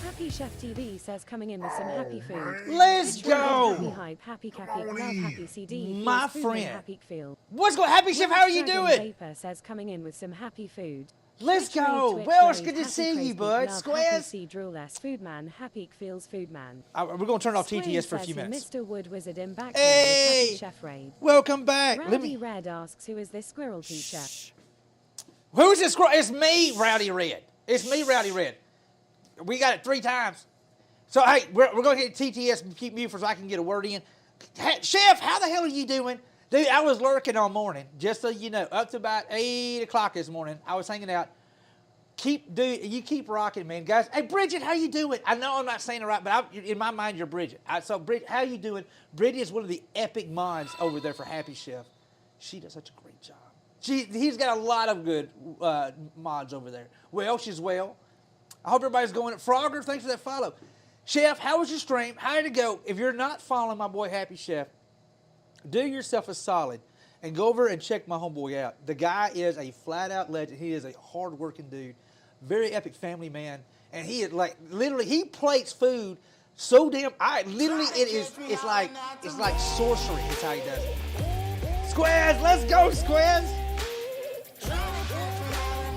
Happy Chef TV says, coming in with some happy food. Let's go. Happy hype, happy cappy, love happy CD. My feels food friend. and Happy feel. What's going Happy Chef, how are you Dragon doing? Vapor says, coming in with some happy food. Let's Twitch go. Twitch Well, it's Raid, good to Happy see Crazy you, bud. Love, Squares. Happy Sea Drewless, Foodman, Happy feels Foodman. We're going to turn off Swain TTS for a says few he minutes. Mr. Wood Wizard in back Hey! Happy Chef Raid. Welcome back. Rowdy Red asks, who is this squirrel teacher? Who's this? It's me, Rowdy Red. It's me, Rowdy Red. We got it 3 times. So, hey, we're going to hit TTS and keep mute so I can get a word in. Hey, Chef, how the hell are you doing? Dude, I was lurking all morning, just so you know, up to about 8 o'clock this morning. I was hanging out. You keep rocking, man. Guys, hey, Bridget, how you doing? I know I'm not saying it right, but in my mind, you're Bridget. So, Bridget, how you doing? Bridget is one of the epic mods over there for Happy Chef. She does such a great job. He's got a lot of good mods over there. Well, she's well. I hope everybody's going. Frogger, thanks for that follow. Chef, how was your stream? How did it go? If you're not following my boy Happy Chef, do yourself a solid and go over and check my homeboy out. The guy is a flat-out legend. He is a hard-working dude, very epic family man, and he is like literally he plates food so damn. It's like sorcery. It's how he does it. Squares, let's go, Squares.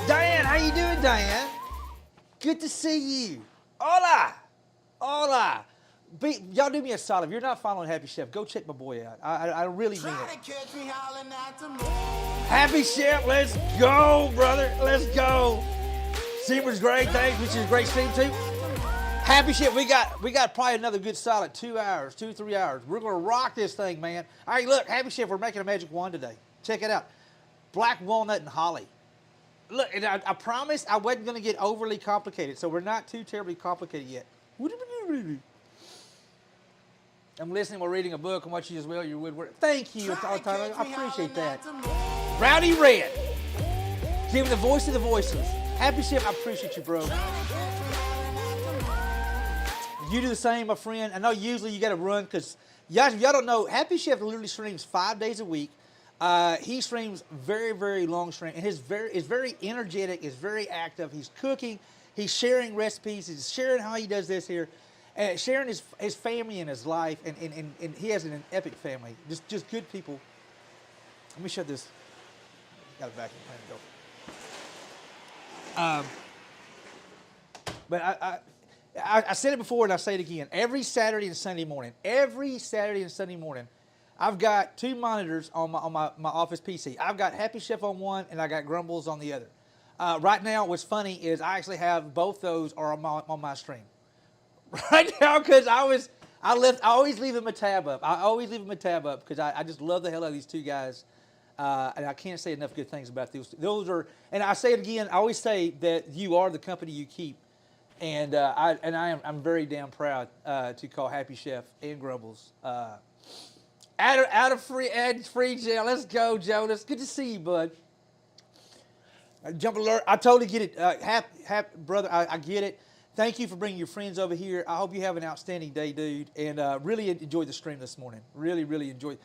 Diane, how you doing, Diane? Good to see you. Hola, hola. Y'all do me a solid. If you're not following Happy Chef, go check my boy out. I really mean it. Happy Chef, let's go, brother. Let's go. Stream was great. Thanks, which is a great stream too. Happy Chef, we got probably another good solid 2 hours, 3 hours. We're gonna rock this thing, man. All right, look, Happy Chef, we're making a magic wand today. Check it out. Black walnut and holly. Look, and I promised I wasn't gonna get overly complicated, so we're not too terribly complicated yet. I'm listening while reading a book and watching as well your woodwork. Thank you, Tyler. I appreciate that. Rowdy Red. Giving the voice to the voiceless. Happy Chef, I appreciate you, bro. You do the same, my friend. I know usually you got to run because, y'all, if y'all don't know, Happy Chef literally streams 5 days a week. He streams very, very long stream, and is very energetic, is very active. He's cooking, he's sharing recipes, he's sharing how he does this here, and sharing his family and his life, and he has an epic family, just good people. Let me shut this. Got a vacuum. Let me go. But I said it before and I say it again. Every Saturday and Sunday morning, I've got 2 monitors on my office PC. I've got Happy Chef on one and I got Grumbles on the other. Right now, what's funny is I actually have both those are on my stream. Right now, because I always leave them a tab up. Because I just love the hell out of these 2 guys. And I can't say enough good things about those. Those are, and I say it again, I always say that you are the company you keep. And I'm very damn proud to call Happy Chef and Grumbles out of free jail. Let's go, Jonas. Good to see you, bud. Jump alert! I totally get it, brother. I get it. Thank you for bringing your friends over here. I hope you have an outstanding day, dude, and really enjoyed the stream this morning. Really, really enjoy.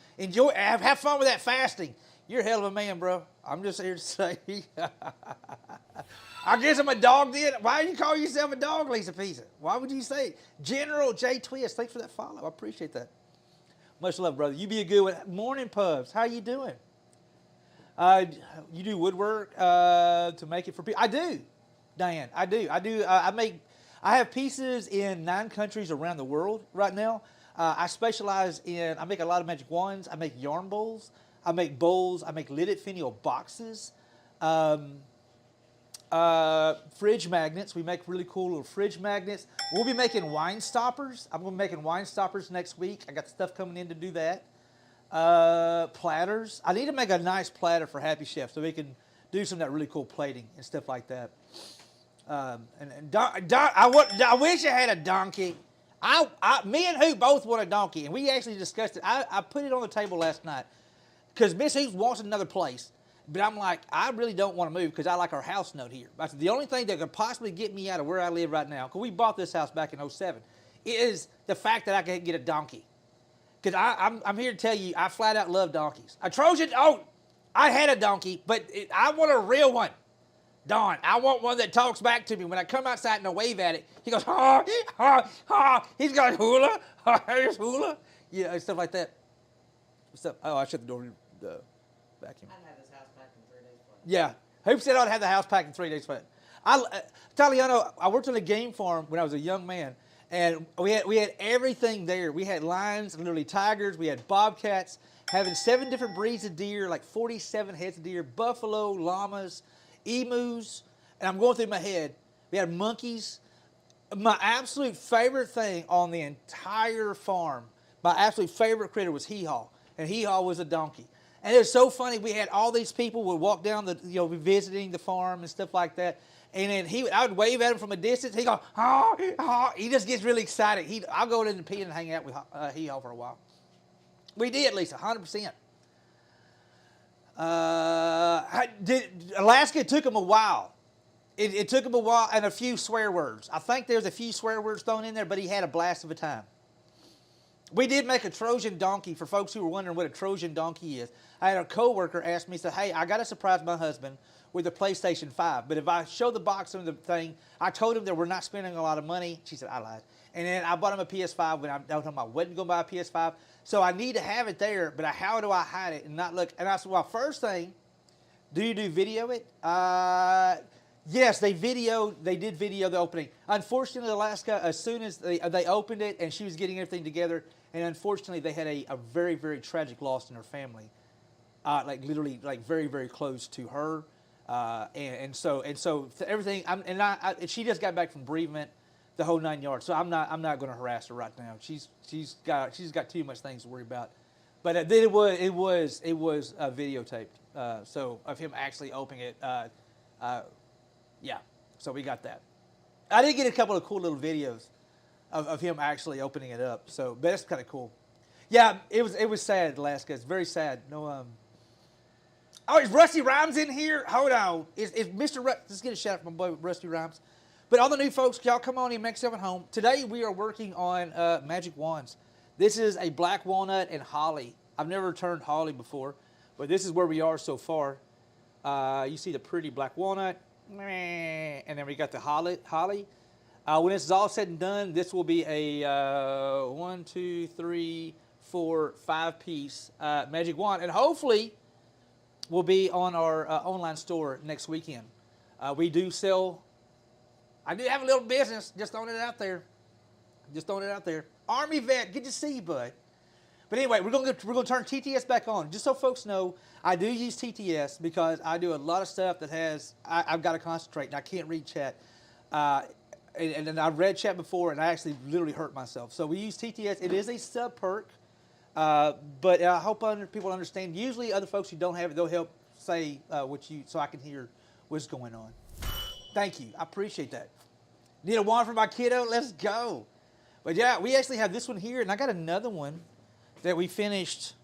Have fun with that fasting. You're a hell of a man, bro. I'm just here to say. I guess I'm a dog then. Why do you call yourself a dog, Lisa Pisa? Why would you say it? General J Twist, thanks for that follow. I appreciate that. Much love, brother. You be a good one. Morning, Pubs. How you doing? You do woodwork to make it for people? I do, Diane. I do. I have pieces in 9 countries around the world right now. I make a lot of magic wands. I make yarn bowls. I make bowls. I make lidded finial boxes. Fridge magnets. We make really cool little fridge magnets. We'll be making wine stoppers. I'm going to be making wine stoppers next week. I got stuff coming in to do that. Platters. I need to make a nice platter for Happy Chef so we can do some of that really cool plating and stuff like that. I wish I had a donkey. Me and Hoop both want a donkey, and we actually discussed it. I put it on the table last night because Miss Hoop wants another place. But I'm like, I really don't want to move because I like our house note here. That's the only thing that could possibly get me out of where I live right now, because we bought this house back in 2007, is the fact that I can get a donkey. Because I'm here to tell you, I flat out love donkeys. I had a donkey, but I want a real one. Dawn, I want one that talks back to me. When I come outside and I wave at it, he goes, ha, ha, ha. He's got hula, here's hula. Yeah, stuff like that. Oh, I shut the door, the vacuum. Yeah, Hope said I'd have the house packed in 3 days flat. Taliano, I worked on a game farm when I was a young man, and we had everything there. We had lions, literally tigers. We had bobcats, having 7 different breeds of deer, like 47 heads of deer, buffalo, llamas, emus, and I'm going through my head. We had monkeys. My absolute favorite thing on the entire farm, my absolute favorite critter was Hee-Haw, and Hee-Haw was a donkey. And it was so funny. We had all these people would walk down visiting the farm and stuff like that. And then I would wave at him from a distance. He'd go, ha, ha. He just gets really excited. I'll go in the pen and hang out with Hee-Haw for a while. We did, Lisa, 100%. Alaska took him a while. It took him a while and a few swear words. I think there's a few swear words thrown in there, but he had a blast of a time. We did make a Trojan donkey for folks who were wondering what a Trojan donkey is. I had a coworker ask me, said, hey, I got to surprise my husband with a PlayStation 5. But if I show the box and the thing, I told him that we're not spending a lot of money. She said, I lied. And then I bought him a PS5 when I told him I wasn't going to buy a PS5. So I need to have it there, but how do I hide it and not look? And I said, well, first thing, do you do video it? Yes, they did video the opening. Unfortunately, Alaska, as soon as they opened it and she was getting everything together, and unfortunately, they had a very, very tragic loss in her family. Like literally, like very, very close to her. And so everything, and she just got back from bereavement, the whole 9 yards. So I'm not going to harass her right now. She's got too much things to worry about. But it was videotaped. So of him actually opening it. Yeah. So we got that. I did get a couple of cool little videos of him actually opening it up. So but that's kind of cool. Yeah, it was sad, Alaska. It's very sad. No. Oh, is Rusty Rhymes in here? hold on. Is Mr. Let's get a shout out from my boy Rusty Rhymes. But all the new folks, y'all come on in, make yourself at home. Today we are working on magic wands. This is a black walnut and holly. I've never turned holly before, but this is where we are so far. You see the pretty black walnut, and then we got the holly. When this is all said and done, this will be a 1, 2, 3, 4, 5-piece magic wand, and hopefully will be on our online store next weekend. We do sell. I do have a little business. Just throwing it out there. Army vet, good to see you, bud. But anyway, we're gonna turn TTS back on. Just so folks know, I do use TTS because I do a lot of stuff that I've got to concentrate and I can't read chat. And I've read chat before and I actually literally hurt myself. So we use TTS. It is a sub perk, but I hope people understand. Usually, other folks who don't have it, they'll help say so I can hear what's going on. Thank you. I appreciate that. Need a wand for my kiddo? Let's go. But yeah, we actually have this one here, and I got another one that we finished.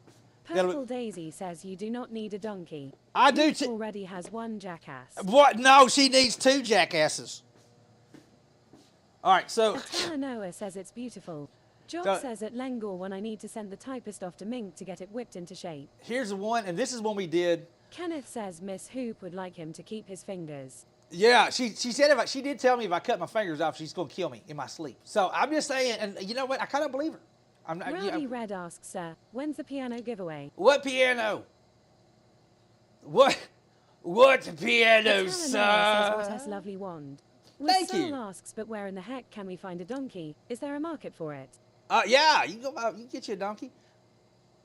Purple Daisy says you do not need a donkey. I do too. Already has one jackass. What? No, she needs 2 jackasses. All right, so. Atala Noah says it's beautiful. Jock says at Lengor when I need to send the typist off to Mink to get it whipped into shape. Here's the one, and this is one we did. Kenneth says Miss Hoop would like him to keep his fingers. Yeah, she said she did tell me if I cut my fingers off, she's going to kill me in my sleep. So I'm just saying, and you know what? I kind of believe her. Rowdy Red asks, sir, when's the piano giveaway? What piano? What piano, sir? What has lovely wand? Thank you. Asks, but where in the heck can we find a donkey? Is there a market for it? Yeah, you can go. You can get you a donkey.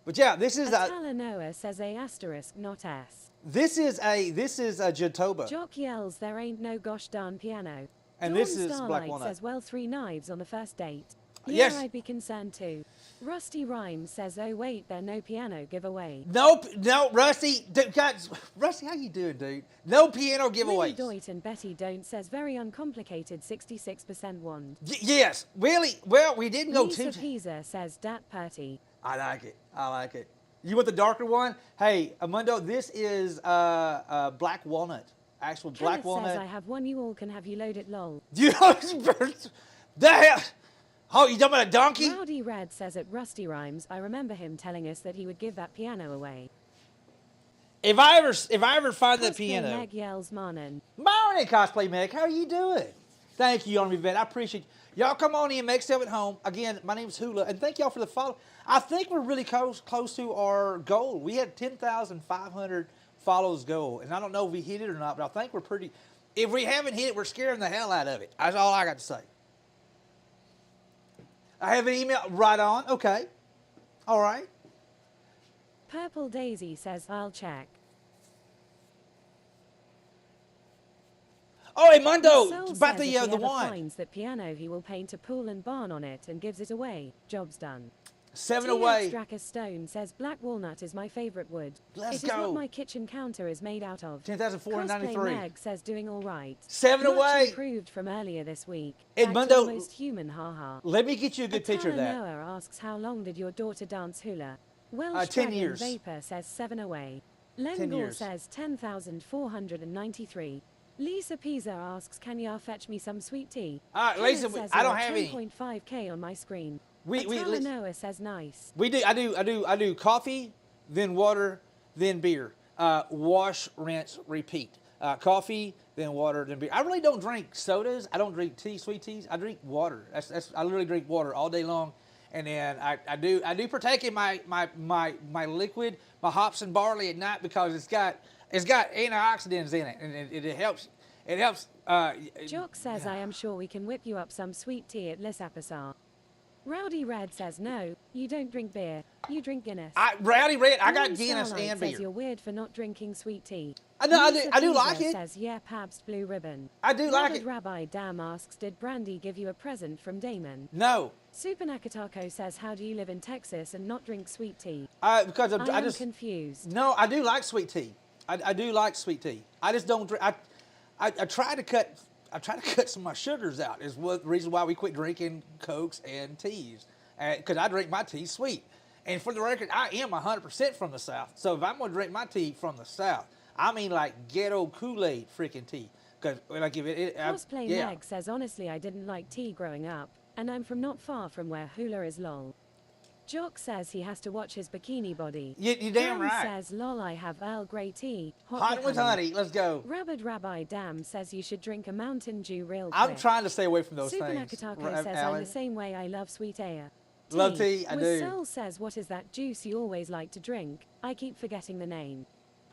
But yeah, this is Atala Noah says a asterisk, not S. This is a Jatoba. Jock yells, there ain't no gosh darn piano. And Dawn this is Starlight black walnut. says, well, 3 knives on the first date. Yes. Yeah, I'd be concerned too. Rusty Rhymes says, oh wait, there no piano giveaway. Nope, no, Rusty. Guys, Rusty, how you doing, dude? No piano giveaways. Willie Doit and Betty Don't says, very uncomplicated 66% wand. Yes, really. Well, we didn't go Lisa too. Pisa says, dat Purty. I like it. You want the darker one? Hey, Amundo, this is black walnut. Actual black Kenneth walnut. says, I have one you all can have you load it lol. The hell? Oh, you talking about a donkey? Rowdy Red says at Rusty Rhymes, I remember him telling us that he would give that piano away. If I ever find that Cosplay piano. Meg yells Marnin. Morning, Cosplay Meg. How are you doing? Thank you, Army Vet. I appreciate you. Y'all come on in, make yourself at home. Again, my name is Hula, and thank y'all for the follow. I think we're really close to our goal. We had 10,500 follows goal, and I don't know if we hit it or not, but I think we're pretty. If we haven't hit it, we're scaring the hell out of it. That's all I got to say. I have an email. Right on. Okay. All right. Purple Daisy says, I'll check. Oh, hey, Mundo, Soul about says if he the ever wine. finds that piano, he will paint a pool and barn on it and gives it away. Job's done. 7 TX away. Dracus Stone says black walnut is my favorite wood. Let's It is go. what my kitchen counter is made out of. 10,493. Cosplay Meg says doing all right. 7 Much away. improved from earlier this week. Hey, Back to Mundo, almost human, haha. Let me get you a good picture of that. Noah asks how long did your daughter dance hula? Welsh 10 Dragon years. Vapor says 7 away. 10 Lengor years. says 10,493. Lisa Pisa asks, can you fetch me some sweet tea? All right, Lisa, Kenneth says I you're don't at have any. 10.5K on my screen. We Noah says nice. We do. I do coffee, then water, then beer. Wash, rinse, repeat. Coffee, then water, then beer. I really don't drink sodas. I don't drink tea, sweet teas. I drink water. I literally drink water all day long, and then I do partake in my liquid, my hops and barley at night because it's got antioxidants in it, and it helps. It helps. Jock says I am sure we can whip you up some sweet tea at Lissapasar. Rowdy Red says no, you don't drink beer, you drink Guinness. Rowdy Red, I got Dawn Guinness Starlight and says beer. you're weird for not drinking sweet tea. I know, Lisa I do Pisa like it. Says yeah, Pabst Blue Ribbon. I do like it. Rabbi Dam asks, did Brandy give you a present from Damon? No. Super Nakatako says, how do you live in Texas and not drink sweet tea? Because I I am just confused. No, I do like sweet tea. I do like sweet tea. I just don't drink. I try to cut. I try to cut some of my sugars out. Is the reason why we quit drinking Cokes and teas. Because I drink my tea sweet. And for the record, I am 100% from the South. So if I'm going to drink my tea from the South, I mean like ghetto Kool-Aid freaking tea. Because like if it Cosplay yeah. Meg says, honestly, I didn't like tea growing up, and I'm from not far from where Hula is lol. Jock says he has to watch his bikini body. You damn Graham right. says, lol, I have Earl Grey tea. Hot with honey. Let's go. Rabbi Dam says you should drink a Mountain Dew real quick. I'm trying to stay away from those Super things. Nakatako says, I'm Alan. the same way, I love sweet air. Love tea, I do. Soul says, what is that juice you always like to drink? I keep forgetting the name.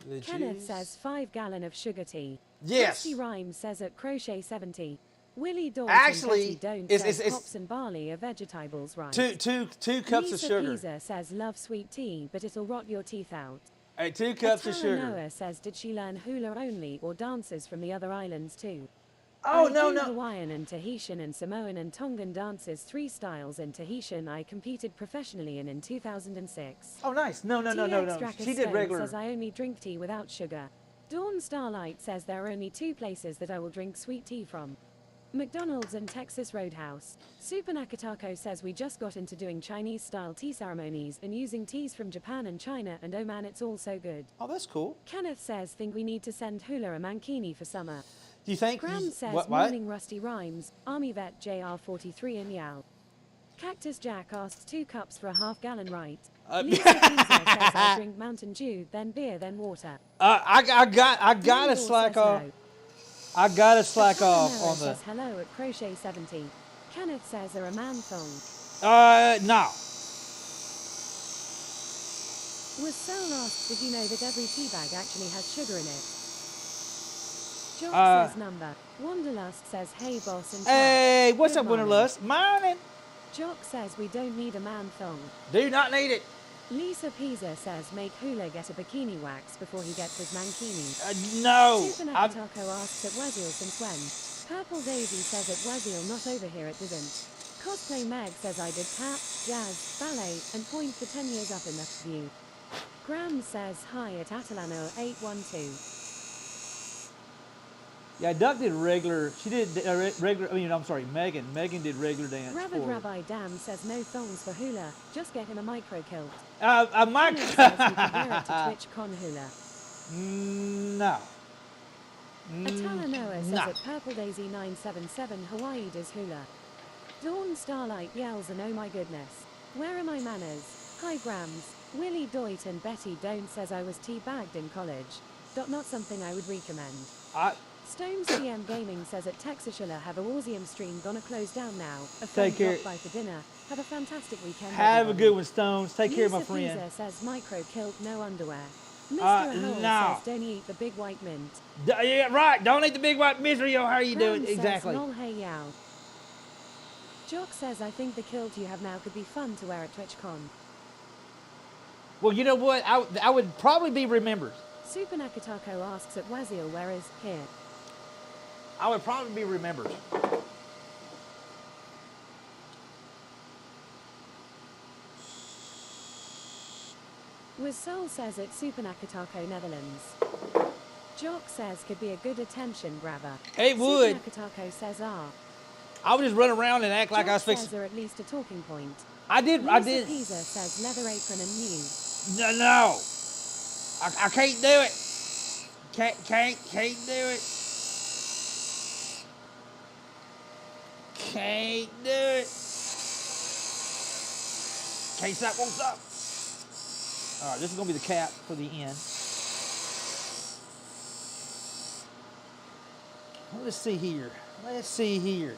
The Kenneth juice? says 5 gallon of sugar tea. Yes. Rusty Rhymes says at crochet 70. Willie Dawson Actually, don't it's- says it's- hops and barley are vegetables, right? Two cups Lisa of sugar. Pisa says love sweet tea, but it'll rot your teeth out. Hey, 2 cups of Atala sugar. Noah says, did she learn hula only or dances from the other islands too? Oh, I no, do no. Hawaiian and Tahitian and Samoan and Tongan dances, 3 styles. In Tahitian I competed professionally in 2006. Oh, nice. No. TX She Drakus did Stone regular. says I only drink tea without sugar. Dawn Starlight says there are only 2 places that I will drink sweet tea from. McDonald's and Texas Roadhouse. Super Nakatako says we just got into doing Chinese-style tea ceremonies and using teas from Japan and China, and oh man, it's all so good. Oh, that's cool. Kenneth says think we need to send Hula a mankini for summer. Do you think? Graham says what? morning Rusty Rhymes, Army Vet JR43 in Yao. Cactus Jack asks 2 cups for a half gallon, right? Lisa Pisa says I drink Mountain Dew, then beer, then water. I gotta Mandel slack says off. no. I gotta slack Atala off Noah on the. says hello at crochet 70. Kenneth says are a man thong. No. Was Sol asked, did you know that every tea bag actually has sugar in it? Jock says number. Wanderlust says hey boss and Hey, what's Good up, morning. Winterlust? Morning. Jock says we don't need a man thong. Do not need it. Lisa Pisa says make Hula get a bikini wax before he gets his mankini. No. Super I'm- Nakatako asks at Wazil since when? Purple Daisy says at Wazil not over here it isn't. Cosplay Meg says I did tap, jazz, ballet, and point for 10 years up in the view. Graham says hi at Atalano 812. Yeah, Duck did regular. She did regular. I'm sorry, Megan. Megan did regular dance. Rabid Rabbi Dam says no thongs for Hula, just get him a micro kilt. Mike. Kenneth says we can wear it to Twitch Con Hula. No. Atala Noah says nah. at Purple Daisy 977 Hawaii does Hula. Dawn Starlight yells and oh my goodness. Where are my manners? Hi Grams. Willie Doit and Betty Don't says I was teabagged in college. Not something I would recommend. Stones CM Gaming says at TexasHula have a Warzium stream gonna close down now. A friend Take care. dropped by for dinner. Have a fantastic weekend. Have a everybody. good one, Stones. Take care, my Lisa friend. Pisa says micro kilt, no underwear. Mr. Hole no. says don't eat the big white mint. Yeah, right. Don't eat the big white misery. How are you doing? Brown Exactly. Says, lol, hey yow. Jock says I think the kilt you have now could be fun to wear at TwitchCon. Well, you know what? I would probably be remembered. Super Nakatako asks at Wazil where is here. I would probably be remembered. Was Soul says at Super Nakatako Netherlands. Jock says could be a good attention grabber. It would. Super Nakatako says I would just run around and act like I was Jock fixing. says are at least a talking point. I did. Lisa Pisa says leather apron and new. No. I can't do it. Can't do it. Can't do it. Can't stop, won't stop. All right, this is gonna be the cap for the end. Let's see here. Let's see here.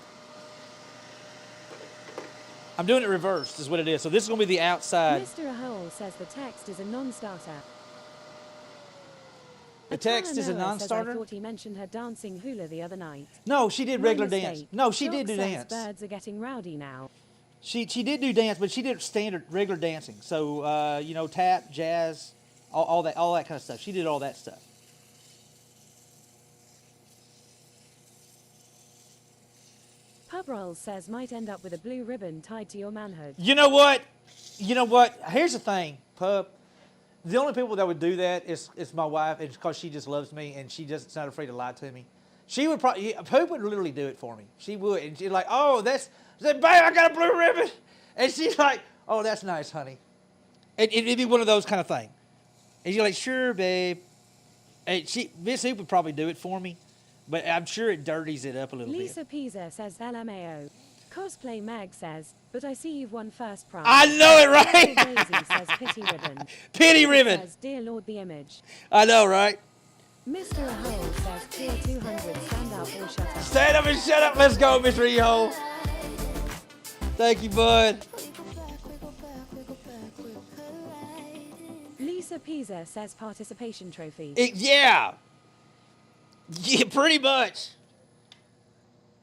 I'm doing it reversed, is what it is. So this is gonna be the outside. Mr. Hole says the text is a non-starter. The text is a Atala Noah says, I non-starter? thought he mentioned her dancing hula the other night. No, she did My regular mistake. dance. No, she Doc did do says dance. Birds are getting rowdy now. She did do dance, but she did standard regular dancing. So you know, tap, jazz, all that kind of stuff. She did all that stuff. Pub Rolls says might end up with a blue ribbon tied to your manhood. You know what? You know what? Here's the thing, Pup. The only people that would do that is my wife, and it's because she just loves me and she's not afraid to lie to me. She would probably, Poop would literally do it for me. She would, and she's like, "Oh, babe, I got a blue ribbon," and she's like, "Oh, that's nice, honey." And it'd be one of those kind of things. And you're like, "Sure, babe." And Miss Hoop would probably do it for me, but I'm sure it dirties it up a little Lisa bit. Pisa says LMAO. Cosplay Mag says, but I see you've won first prize. I know it, right? Daisy says pity ribbon. Pity ribbon. Says, dear Lord the image. I know, right? Mr. Hole says tier 200 stand up or shut up. Stand up and shut up. Let's go, Mr. E-Hole. Thank you, bud. Lisa Pisa says participation trophy. Yeah. Yeah, pretty much.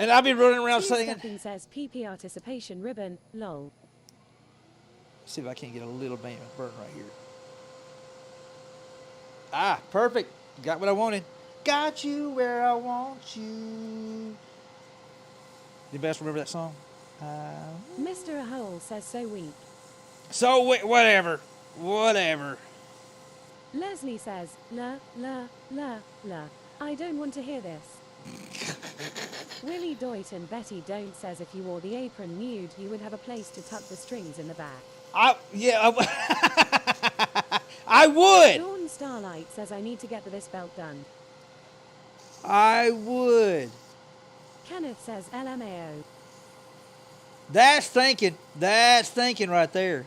And I've been running around saying it. Stepping says PP participation ribbon, lol. See if I can't get a little bit of burn right here. Ah, perfect. Got what I wanted. Got you where I want you. You best remember that song? Mr. Hole says so weak. So, whatever. Whatever. Leslie says, la, la, la, la. I don't want to hear this. Willie Doit and Betty Don't says if you wore the apron nude, you would have a place to tuck the strings in the back. I would. Dawn Starlight says I need to get this belt done. I would. Kenneth says LMAO. That's thinking. That's thinking right there.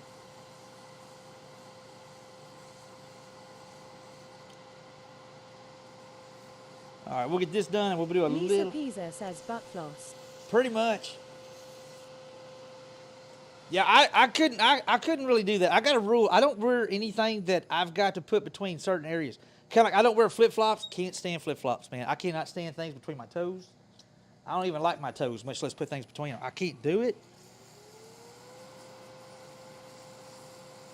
All right, we'll get this done and we'll do a Lisa little. Pisa says butt floss. Pretty much. Yeah, I couldn't really do that. I got a rule. I don't wear anything that I've got to put between certain areas. Kind of like I don't wear flip-flops. Can't stand flip-flops, man. I cannot stand things between my toes. I don't even like my toes, much less put things between them. I can't do it.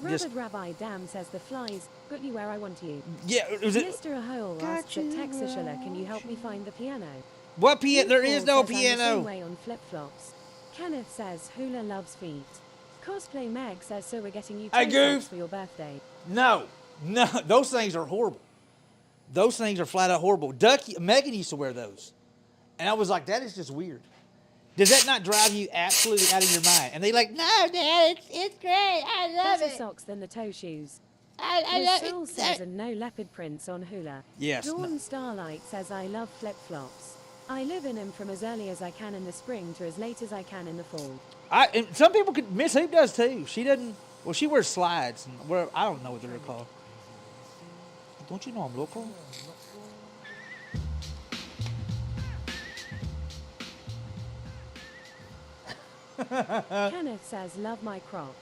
Rabid Rabbi Dam says the flies got you where I want you. Yeah, was it? Mr. Hole asks at TexasHula, can you help me find the piano? What piano? There is no Paul says I'm the same piano. way on flip-flops. Kenneth says Hula loves feet. Cosplay Meg says so we're getting you Hey, toy Goof. socks for your birthday. No, those things are horrible. Those things are flat out horrible. Megan used to wear those, and I was like, that is just weird. Does that not drive you absolutely out of your mind? And they like, no, Dad, it's great. I love Better it. socks than the toe shoes. I love Soul it. says and no leopard prints on Hula. Yes. Dawn Starlight says I love flip-flops. I live in them from as early as I can in the spring to as late as I can in the fall. And some people could. Miss Hoop does too. She doesn't. Well, she wears slides. And I don't know what they're called. Don't you know I'm local? Kenneth says love my croc.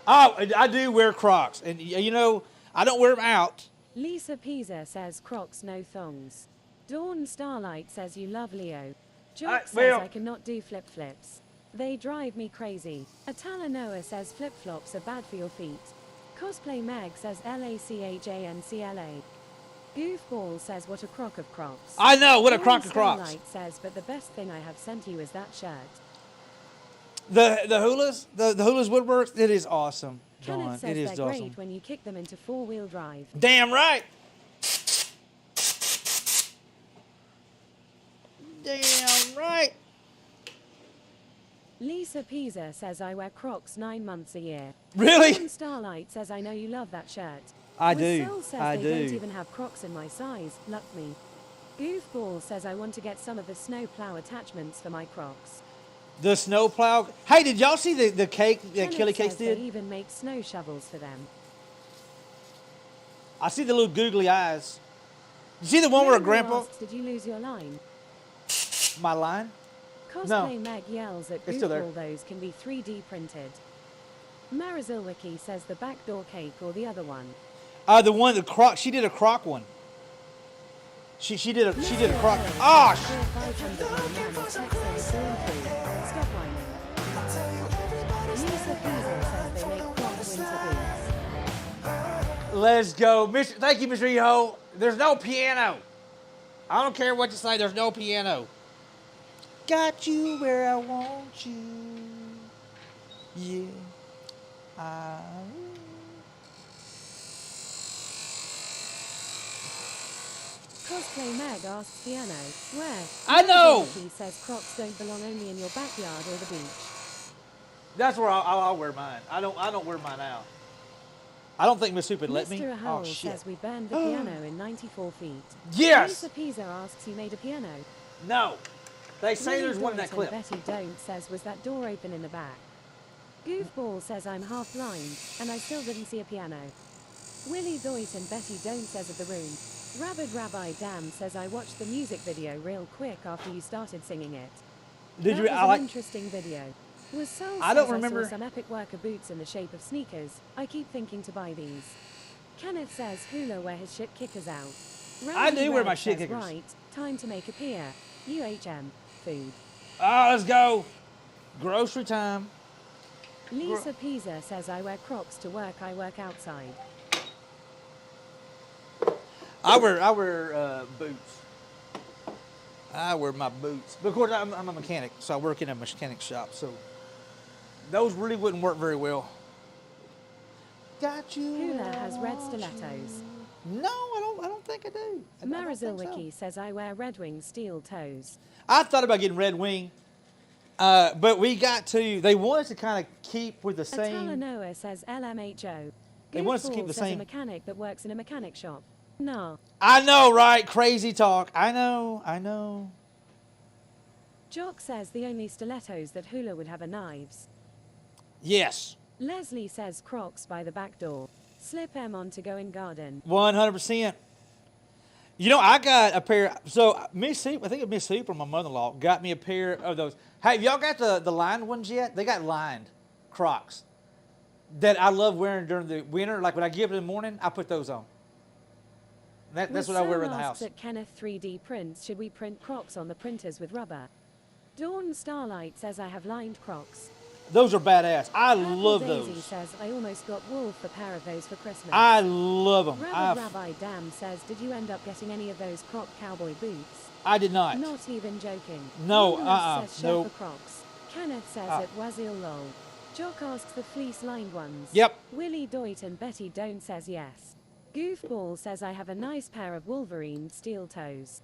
Oh, I do wear Crocs, and you know I don't wear them out. Lisa Pisa says Crocs no thongs. Dawn Starlight says you love Leo. Jock says well- I cannot do flip-flips. They drive me crazy. Atala Noah says flip-flops are bad for your feet. Cosplay Mag says LACHANCLA. Goofball says what a crock of crocs. I know what a Dawn crock of Crocs. Starlight says but the best thing I have sent you is that shirt. The Hulas, the Hulas Woodworks, it is awesome. Dawn, Kenneth says it is they're awesome. great when you kick them into four-wheel drive. Damn right. Damn right. Lisa Pisa says I wear Crocs 9 months a year. Really? Dawn Starlight says I know you love that shirt. I do. Will says I they do. don't even have Crocs in my size. Luck me. Goofball says I want to get some of the snow plow attachments for my Crocs. The snowplow. Hey, did y'all see the cake that Kenneth Kelly Cakes says they did? even make snow shovels for them. I see the little googly eyes. You see the one where Rainbow Grandpa? asks, did you lose your line? My line? Cosplay Meg yells at It's still there. Google those can be 3D printed. Marazilwiki says the backdoor cake or the other one. The one, the croc. She did a croc one. She did a croc. Oh, sh- 500 my man is Texas born through. Stop whining. Lisa Peasel says they make croc winter boots. let's go, Mr. Thank you, Mr. Eho. There's no piano. I don't care what you say. There's no piano. Got you where I want you. Yeah. Cosplay Meg asks piano, where? I know. He says crocs don't belong only in your backyard or the beach. That's where I'll wear mine. I don't wear mine out. I don't think Miss Hoop would let me. Mr. Oh Howell shit. says we burned the piano in 94 feet. Yes. Lisa Pisa asks who made a piano. No. They say Willie there's one in that Doyleton clip. Betty Don't says was that door open in the back. Goofball says I'm half blind and I still didn't see a piano. Willie Doyleton Betty Don't says of the room. Rabid Rabbi Dan says I watched the music video real quick after you started singing it. Did That you? was I an like. interesting video. Was Soul I don't says remember- I saw some epic worker boots in the shape of sneakers. I keep thinking to buy these. Kenneth says Hula wear his shit kickers out. I do wear Red my shit says, kickers. Right, time to make a pier. UHM, food. Oh, let's go. Grocery time. Lisa Pisa says I wear Crocs to work. I work outside. I wear boots. I wear my boots. But of course, I'm a mechanic, so I work in a mechanic shop. So those really wouldn't work very well. Got you. Hula has red stilettos. No, I don't think I do. I don't think so. Marazilwiki says I wear Red Wing steel toes. I thought about getting Red Wing, but we got to. They want us to kind of keep with the same. Atalanoa says LMHO. They want us to keep Goofball the says a same. mechanic that works in a mechanic shop. Nah. I know, right? Crazy talk. I know. Jock says the only stilettos that Hula would have are knives. Yes, Leslie says Crocs by the back door. Slip M on to go in garden. 100%. You know, I got a pair. So Miss Soup, I think it was Miss Soup or my mother-in-law got me a pair of those. Hey, have y'all got the lined ones yet? They got lined Crocs that I love wearing during the winter. Like when I get up in the morning, I put those on. That's what I wear around the house. At Kenneth 3D prints, should we print Crocs on the printers with rubber? Dawn Starlight says I have lined Crocs. Those are badass. I Purple love Daisy those. says I almost got Wolf a pair of those for Christmas. I love them. Rabbi Dam says, did you end up getting any of those Croc cowboy boots? I did not. Not even joking. No, Nicholas says nope. Sherpa Crocs. Kenneth says it Wazil lol. Jock asks the fleece lined ones. Yep. Willie Doit and Betty Don't says yes. Goofball says I have a nice pair of Wolverine steel toes.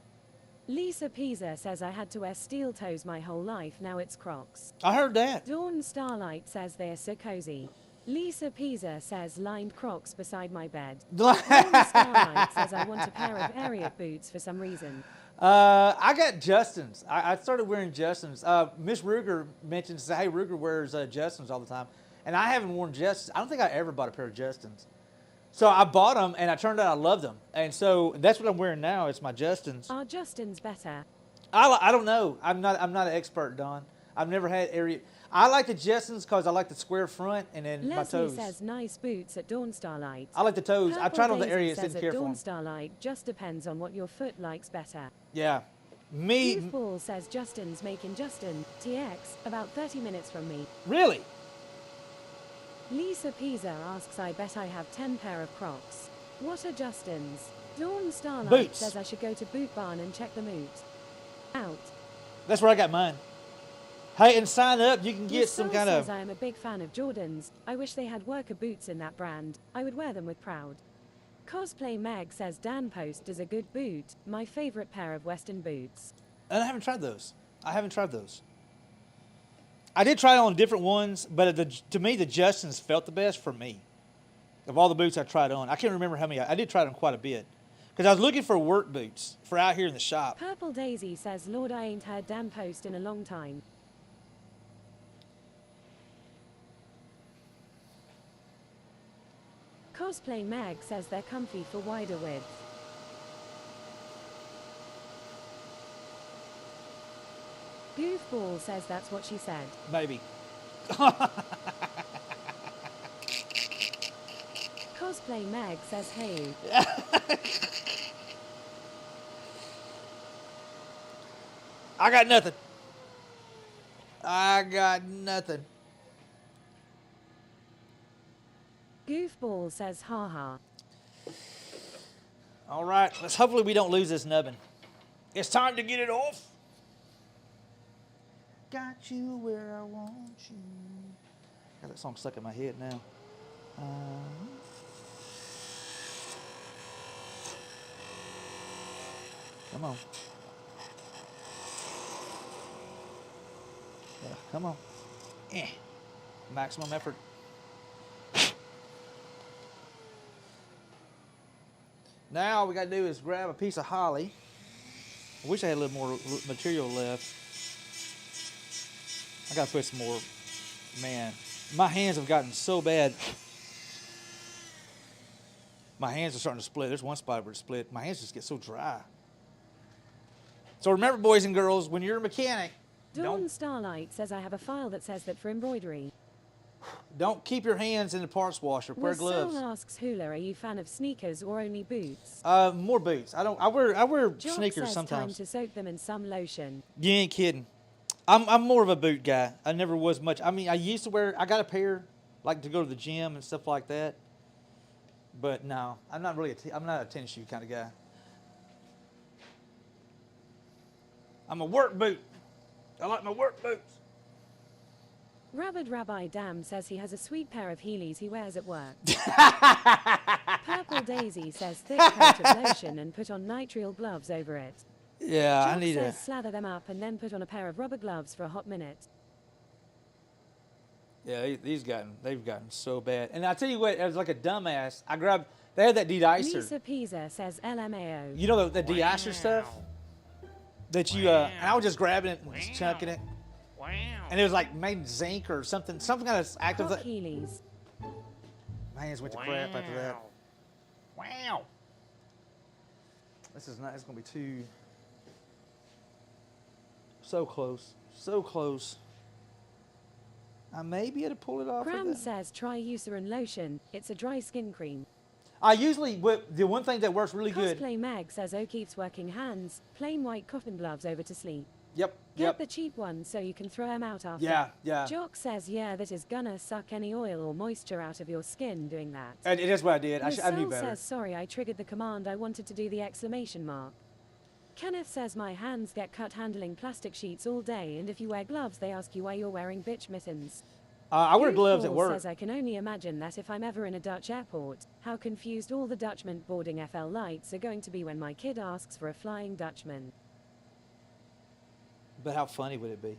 Lisa Pisa says I had to wear steel toes my whole life, now it's Crocs. I heard that. Dawn Starlight says they're so cozy. Lisa Pisa says lined Crocs beside my bed. Dawn Starlight says I want a pair of Ariat boots for some reason. I got Justin's. I started wearing Justin's. Miss Ruger mentions, hey, Ruger wears Justin's all the time. And I haven't worn Justin's. I don't think I ever bought a pair of Justin's. So I bought them, and I turned out I loved them. And so that's what I'm wearing now. It's my Justin's. Are Justin's better? I don't know. I'm not an expert, Don. I've never had area. I like the Justin's because I like the square front and then my Leslie toes. says nice boots at Dawn Starlight. I like the toes. I Purple tried on the Daisy areas, says didn't care at for Dawn them. Starlight just depends on what your foot likes better. Yeah. Me, Goofball says Justin's making Justin, TX, about 30 minutes from me. really? Lisa Pisa asks I bet I have 10 pair of Crocs. What are Justin's? Dawn Starlight Boots. says I should go to Boot Barn and check them out. That's where I got mine. Hey, and sign up. You can get some Marcel kind says of. I am a big fan of Jordans. I wish they had worker boots in that brand. I would wear them with pride. Cosplay Meg says Dan Post is a good boot. My favorite pair of Western boots. And I haven't tried those. I did try on different ones, but to me, the Justin's felt the best for me. Of all the boots I tried on, I can't remember how many. I did try them quite a bit. Because I was looking for work boots for out here in the shop. Purple Daisy says Lord I ain't heard Dan Post in a long time. Cosplay Meg says they're comfy for wider width. Goofball says that's what she said. Maybe. Cosplay Meg says hey. I got nothing. I got nothing. Goofball says haha. All right, let's hopefully we don't lose this nubbin. It's time to get it off. Got you where I want you. Got that song stuck in my head now. Come on. Yeah, come on. Maximum effort. Now all we got to do is grab a piece of holly. I wish I had a little more material left. I got to put some more. Man, my hands have gotten so bad. My hands are starting to split. There's one spot where it split. My hands just get so dry. So remember, boys and girls, when you're a mechanic, Dawn Starlight says I have a file that says that for embroidery. don't keep your hands in the parts washer. Wear gloves. Soul asks Hula, are you fan of sneakers or only boots? More boots. I wear Jock sneakers says sometimes. time to soak them in some lotion. You ain't kidding. I'm more of a boot guy. I never was much. I mean, I used to wear. I got a pair, like to go to the gym and stuff like that. But no, I'm not really. I'm not a tennis shoe kind of guy. I'm a work boot. I like my work boots. Rabid Rabbi Dam says he has a sweet pair of Heelys he wears at work. Purple Daisy says thick coat of lotion and put on nitrile gloves over it. Yeah, Jock I need says a. slather them up and then put on a pair of rubber gloves for a hot minute. Yeah, they've gotten so bad. And I tell you what, as like a dumbass, I grabbed. They had that de-icer. Lisa Pisa says LMAO. You know the de-icer stuff that you. And I was just grabbing it and just chunking it. Wow. And it was like made zinc or something kind of active. Hot Heelys. My hands went to crap after that. Wow. This is not. It's gonna be too. So close. So close. I may be able to pull it off. Cram says try Eucerin lotion. It's a dry skin cream. I usually the one thing that works really good. Cosplay Meg says O'Keefe's working hands. Plain white coffin gloves over to sleep. Yep. Get Yep. the cheap ones so you can throw them out after. Yeah. Yeah. Jock says, yeah, that is gonna suck any oil or moisture out of your skin doing that. And it is what I did. I knew Marcel better. says, sorry, I triggered the command. I wanted to do the exclamation mark. Kenneth says, my hands get cut handling plastic sheets all day, and if you wear gloves, they ask you why you're wearing bitch mittens. I wear gloves at Goofball work. says, I can only imagine that if I'm ever in a Dutch airport, how confused all the Dutchman boarding FL lights are going to be when my kid asks for a Flying Dutchman. But how funny would it be?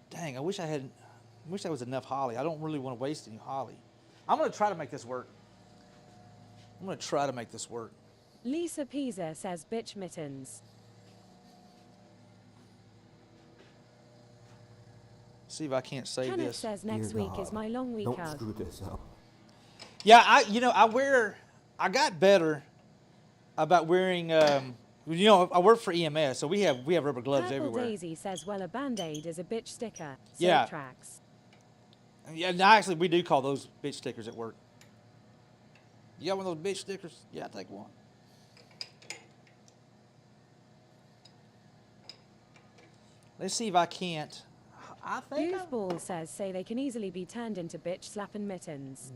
Dang, I wish there was enough holly. I don't really want to waste any holly. I'm going to try to make this work. Lisa Pisa says, bitch mittens. See if I can't save Kenneth this. says, next Dear week is God, my long week Don't hug. screw this up. Yeah, I got better about wearing, I work for EMS, so we have rubber gloves Purple everywhere. Daisy says, well, a Band-Aid is a bitch sticker. Safe Yeah. tracks. Yeah, no, actually, we do call those bitch stickers at work. You got one of those bitch stickers? Yeah, I'll take one. Let's see if I can't. I think Goofball says, say they can easily be turned into bitch slapping mittens.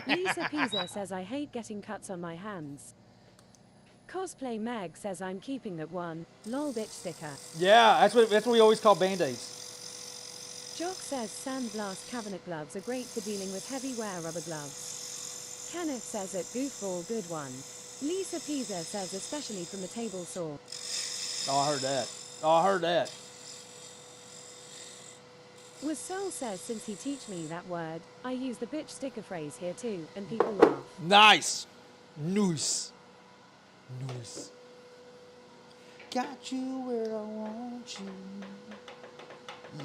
Lisa Pisa says, I hate getting cuts on my hands. Cosplay Meg says, I'm keeping that one. Lol bitch sticker. Yeah, that's what we always call Band-Aids. Jock says, Sandblast cabinet gloves are great for dealing with heavy wear rubber gloves. Kenneth says it Goofball good one. Lisa Pisa says, especially from the table saw. Oh, I heard that. Wasol says, since he teach me that word, I use the bitch sticker phrase here too, and people laugh. Nice. Got you where I want you.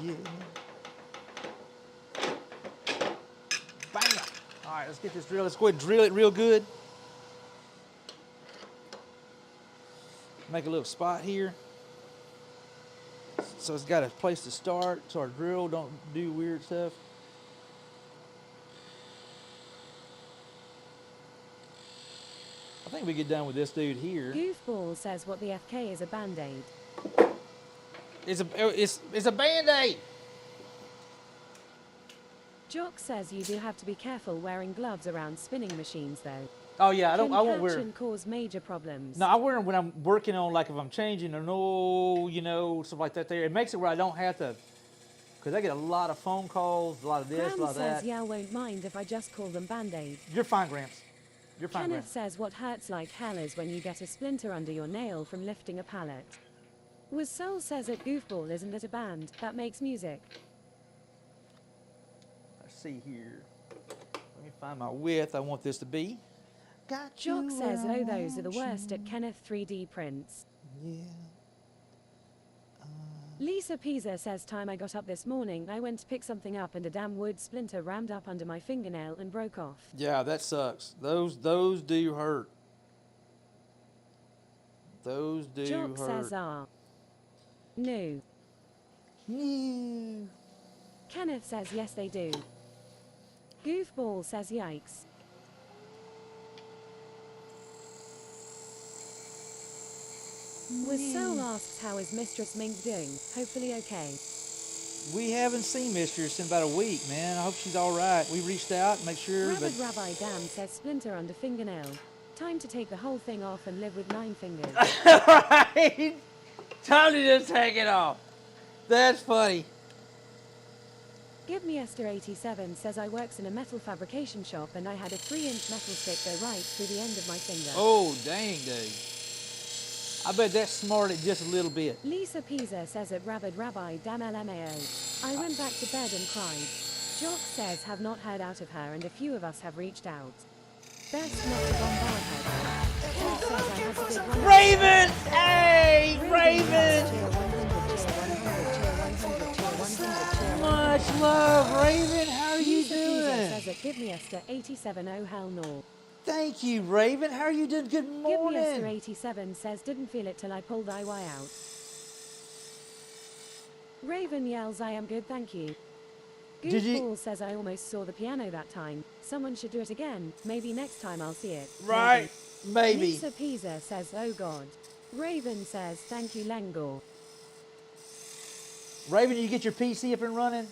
Yeah. right, let's get this drill. Let's go ahead and drill it real good. Make a little spot here. So it's got a place to start so our drill don't do weird stuff. I think we get done with this dude here. Goofball says what the FK is a band-aid. It's a band-aid. Jock says you do have to be careful wearing gloves around spinning machines though. Oh yeah, I won't Can wear. catch and cause major problems. No, I wear them when I'm working on, like if I'm changing or no, you know, stuff like that. There, it makes it where I don't have to, because I get a lot of phone calls, a lot of this, a Graham lot of says that. yeah, won't mind if I just call them band-aid. You're fine, Gramps. You're fine, Kenneth Gramps. says what hurts like hell is when you get a splinter under your nail from lifting a pallet. Was Soul says at Goofball isn't it a band that makes music? Let's see here. Let me find my width. I want this to be. Got Jock you says oh where I those are the want worst you. at Kenneth 3D prints. Yeah. Lisa Pisa says time I got up this morning I went to pick something up and a damn wood splinter rammed up under my fingernail and broke off. Yeah, that sucks. Those do hurt. Those do Jock hurt. says no. No. Kenneth says yes they do. Goofball says yikes. Was Soul asks how is Mistress Mink doing? Hopefully okay. We haven't seen Mistress in about a week, man. I hope she's all right. We reached out, make sure, but Rabid Rabbi Dam says splinter under fingernail. Time to take the whole thing off and live with 9 fingers. right. Time to just take it off. That's funny. Give me Esther 87 says I works in a metal fabrication shop and I had a 3-inch metal stick go right through the end of my finger. Oh, dang, dude. I bet that smarted just a little bit. Lisa Pisa says at Rabid Rabbi Dam LMAO. I went back to bed and cried. Jock says have not heard out of her and a few of us have reached out. Best not to bombard her. Kenneth says I had to bid one. Raven! Hey, Raven! Cheer 100, cheer 100, cheer 100, cheer 100, cheer 100. Much love, Raven. How are you Lisa Pisa doing? says at Give me Esther 87 oh hell no. Thank you, Raven. How are you doing? Good Give me Esther morning. 87 says didn't feel it till I pulled IY out. Raven yells I am good thank you. Did you- Goofball says I almost saw the piano that time. Someone should do it again. Maybe next time I'll see it. Right, maybe. Lisa Pisa says oh god. Raven says thank you Lengor. Raven, you get your PC up and running?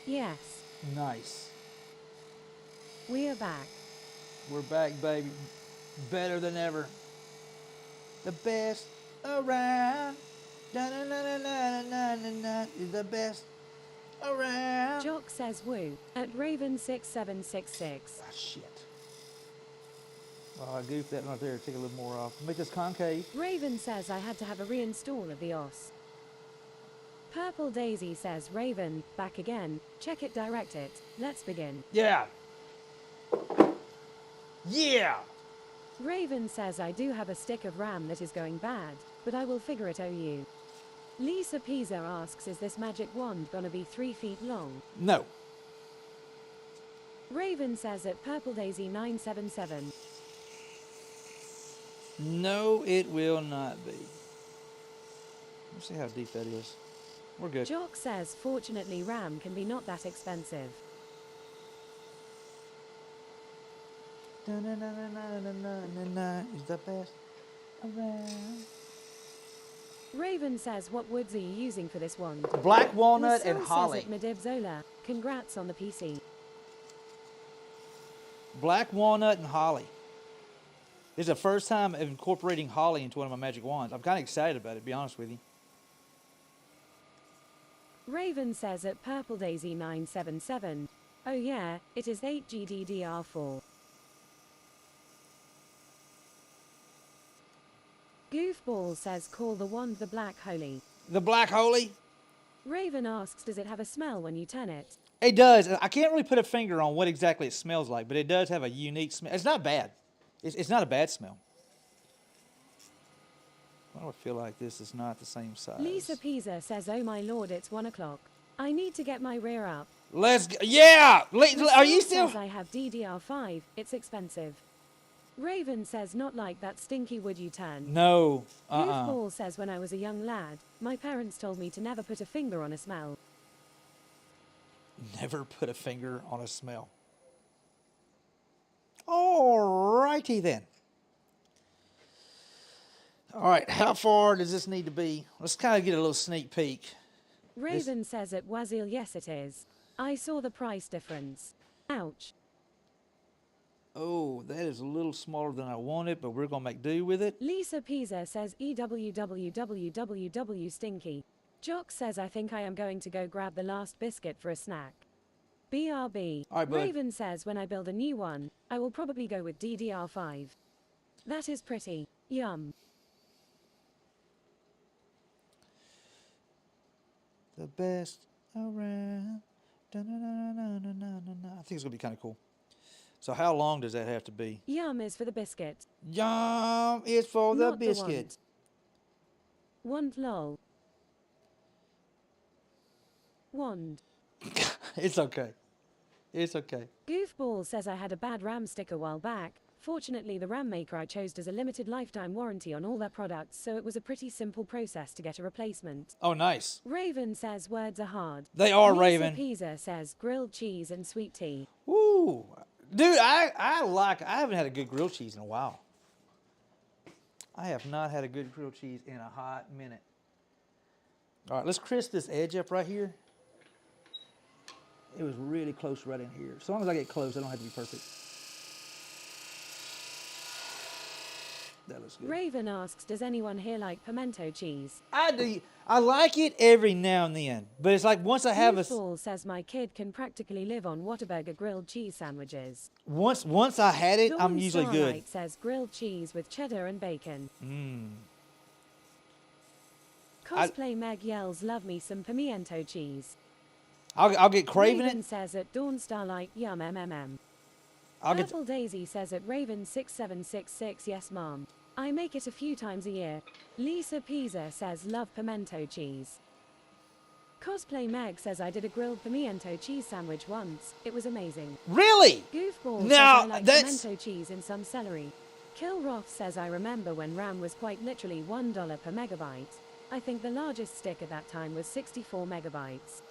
Yes. Nice. We are back. We're back, baby. Better than ever. The best around. Da-na-na-na-na-na-na-na is the best around. Jock says woo at Raven 6766. Ah, shit. Oh, I goofed that right there. Take a little more off. Make this concave. Raven says I had to have a reinstall of the OS. Purple Daisy says Raven, back again. Check it, direct it. Let's begin. Yeah. Yeah. Raven says I do have a stick of RAM that is going bad, but I will figure it OU. Lisa Pisa asks is this magic wand gonna be 3 feet long? No. Raven says at Purple Daisy 977. No, it will not be. Let's see how deep that is. We're good. Jock says fortunately RAM can be not that expensive. Da-na-na-na-na-na-na-na is the best around. Raven says what woods are you using for this wand? Black walnut Soul and says holly. at Medib Zola, congrats on the PC. Black walnut and holly. This is the first time of incorporating holly into one of my magic wands. I'm kind of excited about it, to be honest with you. Raven says at Purple Daisy 977. Oh yeah, it is 8GDDR4. Goofball says call the wand the Black Holy. The black holy? Raven asks does it have a smell when you turn it? It does. I can't really put a finger on what exactly it smells like, but it does have a unique smell. It's not bad. It's not a bad smell. Why do I feel like this is not the same size? Lisa Pisa says, oh my lord, it's 1 o'clock. I need to get my rear up. Let's go. Yeah! Are you Rascal still? says I have DDR5. It's expensive. Raven says, not like that stinky would you turn. No. Goofball says, when I was a young lad, my parents told me to never put a finger on a smell. Never put a finger on a smell. Alrighty then. All right, how far does this need to be? Let's kind of get a little sneak peek. Raven says at Wazil, yes it is. I saw the price difference. Ouch. Oh, that is a little smaller than I wanted, but we're going to make do with it. Lisa Pisa says EWWWWW stinky. Jock says I think I am going to go grab the last biscuit for a snack. BRB. All right, bud. Raven says when I build a new one, I will probably go with DDR5. That is pretty. Yum. The best around. I think it's going to be kind of cool. So how long does that have to be? Yum is for the biscuit. Yum is for the Not biscuit. Want lol. Wand. It's okay. It's okay. Goofball says I had a bad RAM stick a while back. Fortunately, the RAM maker I chose does a limited lifetime warranty on all their products, so it was a pretty simple process to get a replacement. Oh, nice. Raven says words are hard. They are, Lisa Raven. Pisa says grilled cheese and sweet tea. Woo. Dude, I haven't had a good grilled cheese in a while. I have not had a good grilled cheese in a hot minute. All right, let's crisp this edge up right here. It was really close right in here. As long as I get close, I don't have to be perfect. That looks good. Raven asks, does anyone here like pimento cheese? I do. I like it every now and then, but it's like once I have Goofball says my kid can practically live on Whataburger grilled cheese sandwiches. once I had it, I'm Dawn usually Starlight good. says grilled cheese with cheddar and bacon. Mmm. Cosplay Meg yells, love me some pimiento cheese. I'll get craving Raven it. says at Dawn Starlight, yum mmm. I'll get. Purple Daisy says at Raven6766, yes mom. I make it a few times a year. Lisa Pisa says love pimento cheese. Cosplay Meg says I did a grilled pimiento cheese sandwich once. It was amazing. Really? Goofball Now, says I like that's- pimento cheese and some celery. Kilroth says I remember when RAM was quite literally $1 per megabyte. I think the largest stick at that time was 64 megabytes.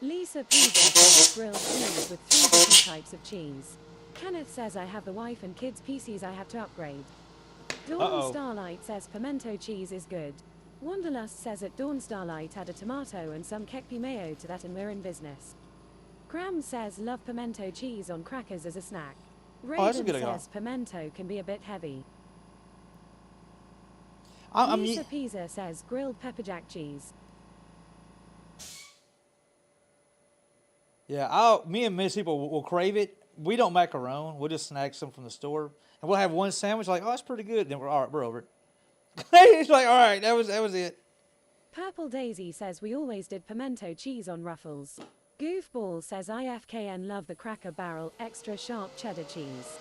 Lisa Pisa says grilled cheese with 3 different types of cheese. Kenneth says I have the wife and kids PCs I have to upgrade. Dawn Starlight says pimento cheese is good. Wanderlust says at Dawn Starlight add a tomato and some kekpi mayo to that and we're in business. Graham says love pimento cheese on crackers as a snack. Oh, that's a Raven good idea. says pimento can be a bit heavy. I'm Lisa Pisa says grilled pepper jack cheese. Yeah, me and many people will crave it. We don't make our own. We'll just snag some from the store, and we'll have one sandwich. Like, oh, that's pretty good. Then we're all right. We're over it. It's like, all right, that was it. Purple Daisy says we always did pimento cheese on Ruffles. Goofball says IFKN love the Cracker Barrel extra sharp cheddar cheese.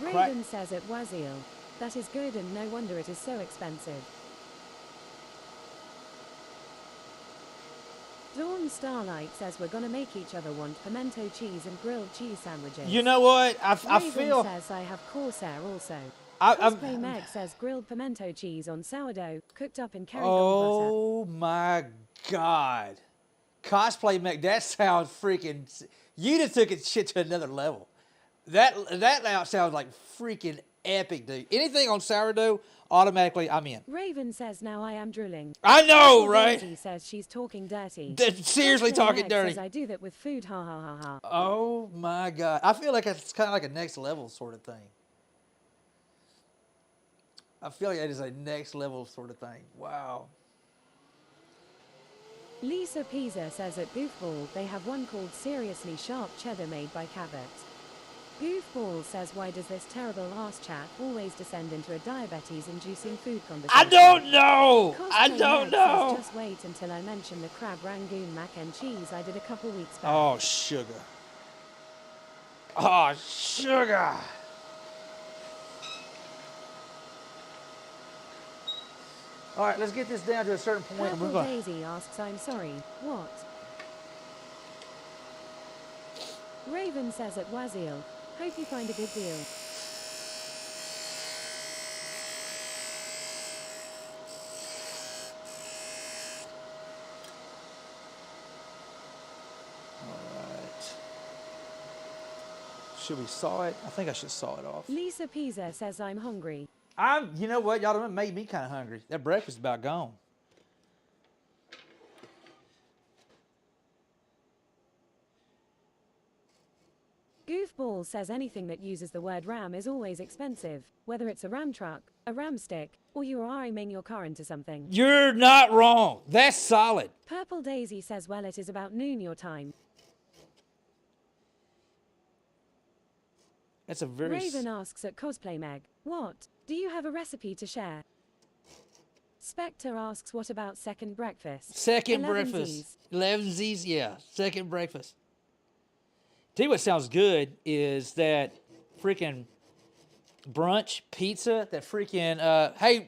Raven says at Wazil, that is good and no wonder it is so expensive. Dawn Starlight says we're gonna make each other want pimento cheese and grilled cheese sandwiches. You know what? I Raven feel. says I have Corsair also. I'm- Cosplay Meg says grilled pimento cheese on sourdough, cooked up in Kerrygold Oh my God. Cosplay Mac, that sounds freaking. You just took it shit to another level. That now sounds like freaking epic, dude. Anything on sourdough, automatically I'm in. butter. Raven says now I am drooling. I know, Purple right? Daisy says she's talking dirty. Seriously Cosplay talking Meg dirty. Says I do that with food, ha ha ha ha. Oh my God. I feel like it's kind of like a next level sort of thing. I feel like that is a next level sort of thing. Wow. Lisa Pisa says at Goofball they have one called Seriously Sharp Cheddar made by Cabot. Goofball says why does this terrible ass chat always descend into a diabetes-inducing food conversation? I don't know. I Cosplay don't Meg know. Says, just wait until I mention the crab rangoon mac and cheese I did a couple weeks back. Oh, sugar. Oh, sugar. All right, let's get this down to a certain point. And we're Purple going. Daisy asks, I'm sorry, what? Raven says at Wazil, hope you find a good deal. All right. Should we saw it? I think I should saw it off. Lisa Pisa says I'm hungry. You know what? Y'all done made me kind of hungry. That breakfast is about gone. Goofball says anything that uses the word ram is always expensive, whether it's a ram truck, a ram stick, or you are ramming your car into something. You're not wrong. That's solid. Purple Daisy says, well, it is about noon your time. That's a very... Raven asks at Cosplay Meg, what? Do you have a recipe to share? Spectre asks, what about second breakfast? Second 11 breakfast. Z's. 11 Z's, yeah. Second breakfast. Tell you what sounds good is that freaking brunch pizza, that freaking, hey,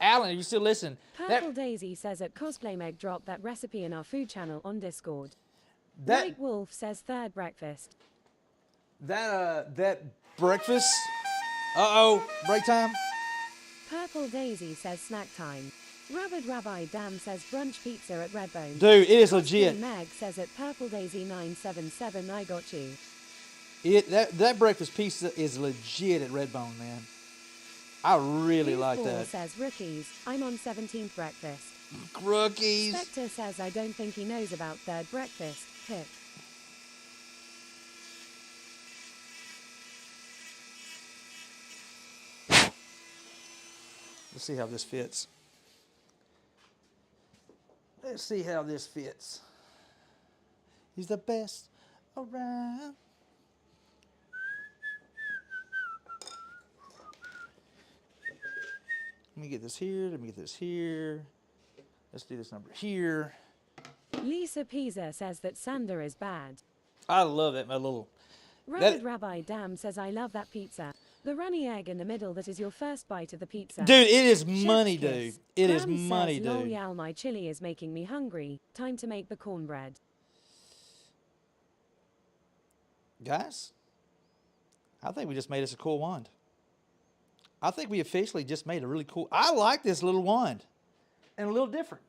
Alan, are you still listening? Purple Daisy says at Cosplay Meg, drop that recipe in our food channel on Discord. That White Wolf says third breakfast. that breakfast. Break time. Purple Daisy says snack time. Rabid Rabbi Dan says brunch pizza at Redbone. Dude, it is Cosplay legit. Meg says at Purple Daisy 977, I got you. That breakfast pizza is legit at Redbone, man. I really like Goofball that. says rookies, I'm on 17th breakfast. Rookies. Spectre says I don't think he knows about third breakfast. Hip. Let's see how this fits. Let's see how this fits. He's the best around. Let me get this here. Let me get this here. Let's do this number here. Lisa Pisa says that Sander is bad. I love that, my little. Rabid Rabbi Dam says I love that pizza. The runny egg in the middle that is your first bite of the pizza. Dude, it is Chef's money, kiss. dude. It is Graham money, says, Lol, dude. yal, my chili is making me hungry. Time to make the cornbread. Guys, I think we just made us a cool wand. I think we officially just made a really cool. I like this little wand. And a little different.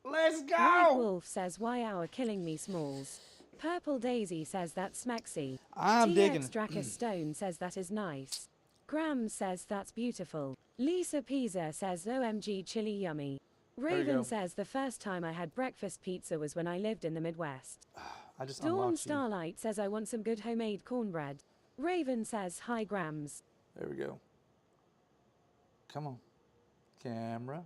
Let's White go! Wolf says why are killing me smalls. Purple Daisy says that's smaxy. I'm digging TX it. Dracus Stone says that is nice. Graham says that's beautiful. Lisa Pisa says OMG chili yummy. you go. Raven says the first time I had breakfast pizza was when I lived in the Midwest. I just Dawn unlocked you. Starlight says I want some good homemade cornbread. Raven says hi grams. There we go. Come on. Camera.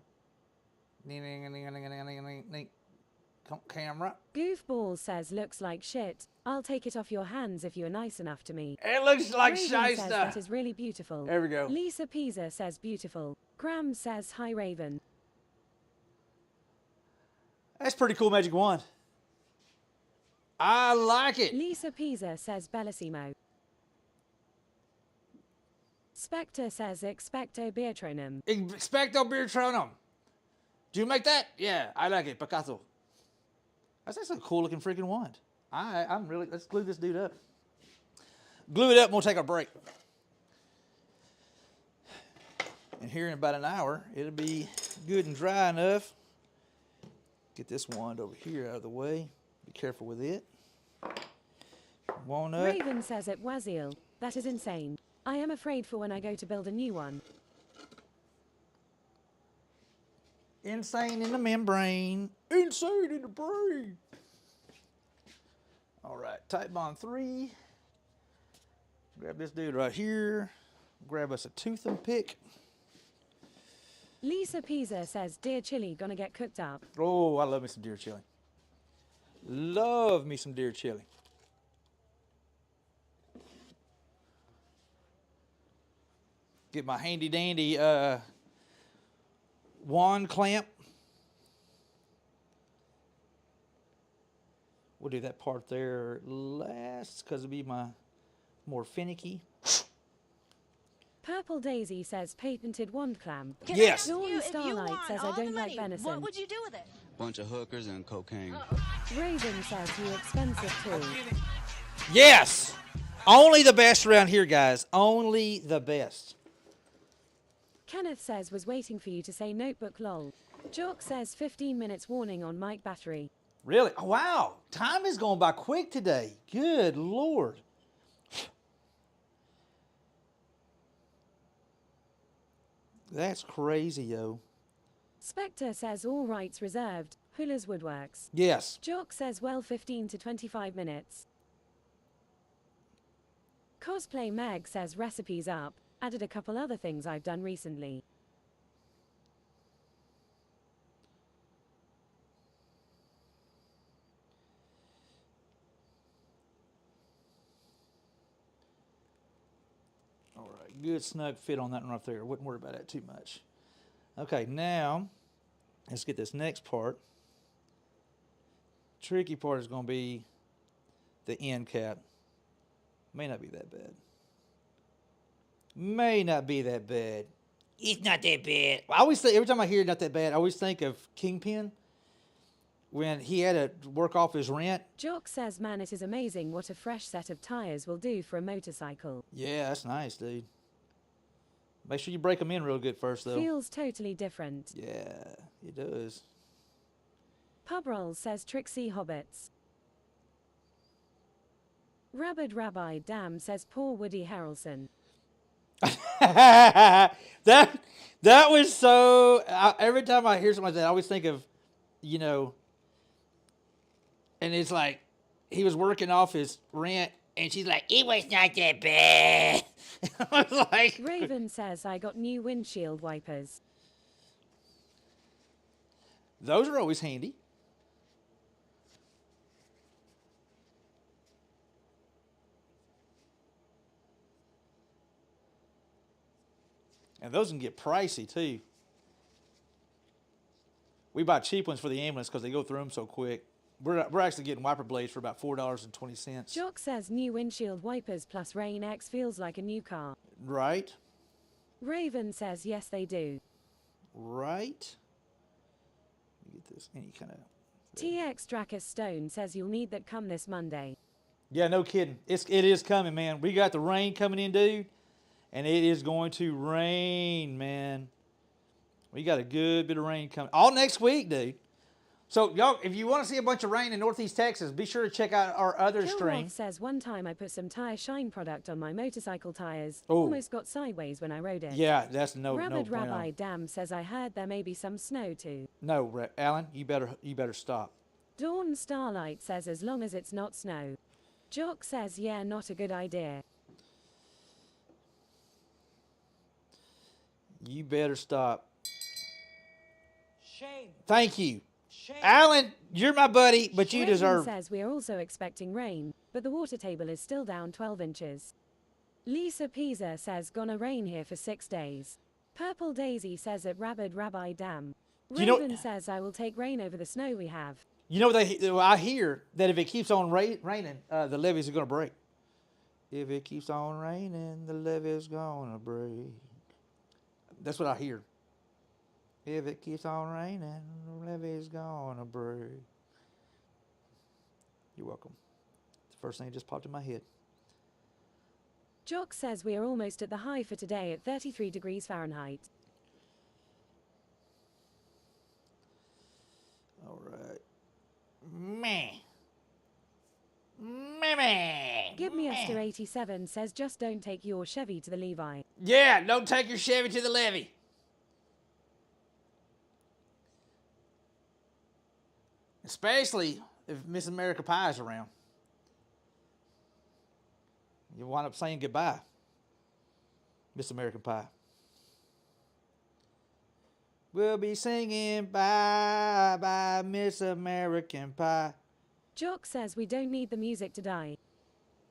Come, camera. Goofball says looks like shit. I'll take it off your hands if you're nice enough to me. It looks like Raven shy says stuff. that is really beautiful. There we go. Lisa Pisa says beautiful. Graham says hi Raven. That's pretty cool magic wand. I like it. Lisa Pisa says bellissimo. Spectre says expecto beatronum. Expecto Beatronum. Do you make that? Yeah, I like it. Picasso. That's actually a cool looking freaking wand. I'm really, let's glue this dude up. Glue it up and we'll take a break. And here in about an hour, it'll be good and dry enough. Get this wand over here out of the way. Be careful with it. Walnut. Raven says at Wazil, that is insane. I am afraid for when I go to build a new one. Insane in the membrane. Insane in the brain. All right, tight bond 3. Grab this dude right here. Grab us a tooth and pick. Lisa Pisa says dear chili gonna get cooked up. Oh, I love me some deer chili. Love me some deer chili. Get my handy dandy wand clamp. We'll do that part there last because it'll be my more finicky. Purple Daisy says patented wand clamp. Yes. Dawn Starlight says I don't like venison. What would you do with it? Bunch of hookers and cocaine. Raven says you expensive tool. Yes. Only the best around here, guys. Only the best. Kenneth says was waiting for you to say notebook lol. Jock says 15 minutes warning on mic battery. Really? Oh, wow. Time is going by quick today. Good Lord. That's crazy, yo. Spectre says all rights reserved. Hula's Woodworks. Yes. Jock says well 15 to 25 minutes. Cosplay Meg says recipes up. Added a couple other things I've done recently. All right, good snug fit on that one right there. Wouldn't worry about that too much. Okay, now let's get this next part. Tricky part is going to be the end cap. May not be that bad. May not be that bad. It's not that bad. I always think, every time I hear not that bad, I always think of Kingpin when he had to work off his rent. Jock says man it is amazing what a fresh set of tires will do for a motorcycle. Yeah, that's nice, dude. Make sure you break them in real good first, though. Feels totally different. Yeah, it does. Pub Roll says Trixie Hobbits. Rabid Rabbi Dam says poor Woody Harrelson. that was so. Every time I hear something like that, I always think of, you know, and it's like he was working off his rent, and she's like, "It was not that bad." I was like, Raven says I got new windshield wipers. those are always handy. And those can get pricey, too. We buy cheap ones for the ambulance because they go through them so quick. We're actually getting wiper blades for about $4.20. Jock says new windshield wipers plus Rain X feels like a new car. Right? Raven says yes they do. Right? Let me get this any kind of... TX Dracus Stone says you'll need that come this Monday. Yeah, no kidding. It is coming, man. We got the rain coming in, dude. And it is going to rain, man. We got a good bit of rain coming. All next week, dude. So, y'all, if you want to see a bunch of rain in Northeast Texas, be sure to check out our other stream. Says one time I put some tire shine product on my motorcycle tires. Ooh. Almost got sideways when I rode it. Yeah, that's no Rabid no Rabbi Dam says I heard there may be some snow too. No, Alan, you better stop. Dawn Starlight says as long as it's not snow. Jock says yeah, not a good idea. You better stop. Shame. Thank you. Shame. Alan, you're my buddy, but you Raven deserve... says we are also expecting rain, but the water table is still down 12 inches. Lisa Pisa says gonna rain here for 6 days. Purple Daisy says at Rabid Rabbi Dam. Raven says I will take rain over the snow we have. You know, I hear that if it keeps on raining, the levees are going to break. If it keeps on raining, the levee's going to break. That's what I hear. If it keeps on raining, the levee's going to break. You're welcome. It's the first thing that just popped in my head. Jock says we are almost at the high for today at 33 degrees Fahrenheit. All right. Meh. Meh. Give me Esther 87 says just don't take your Chevy to the Levi. Yeah, don't take your Chevy to the levee. Especially if Miss America Pie is around. You wind up saying goodbye, Miss American Pie. We'll be singing bye bye, Miss American Pie. Jock says we don't need the music to die.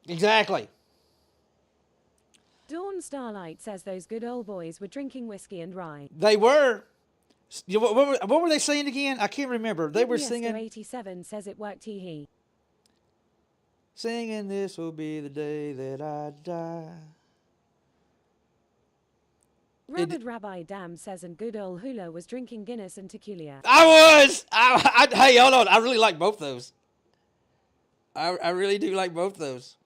Exactly. Dawn Starlight says those good old boys were drinking whiskey and rye. They were. What were they saying again? I can't remember. They were Esther singing. 87 says it worked he. Singing this will be the day that I die. Rabid Rabbi Dam says, and good old Hula was drinking Guinness and tequila. I was. Hey, hold on. I really like both those. I really do like both those.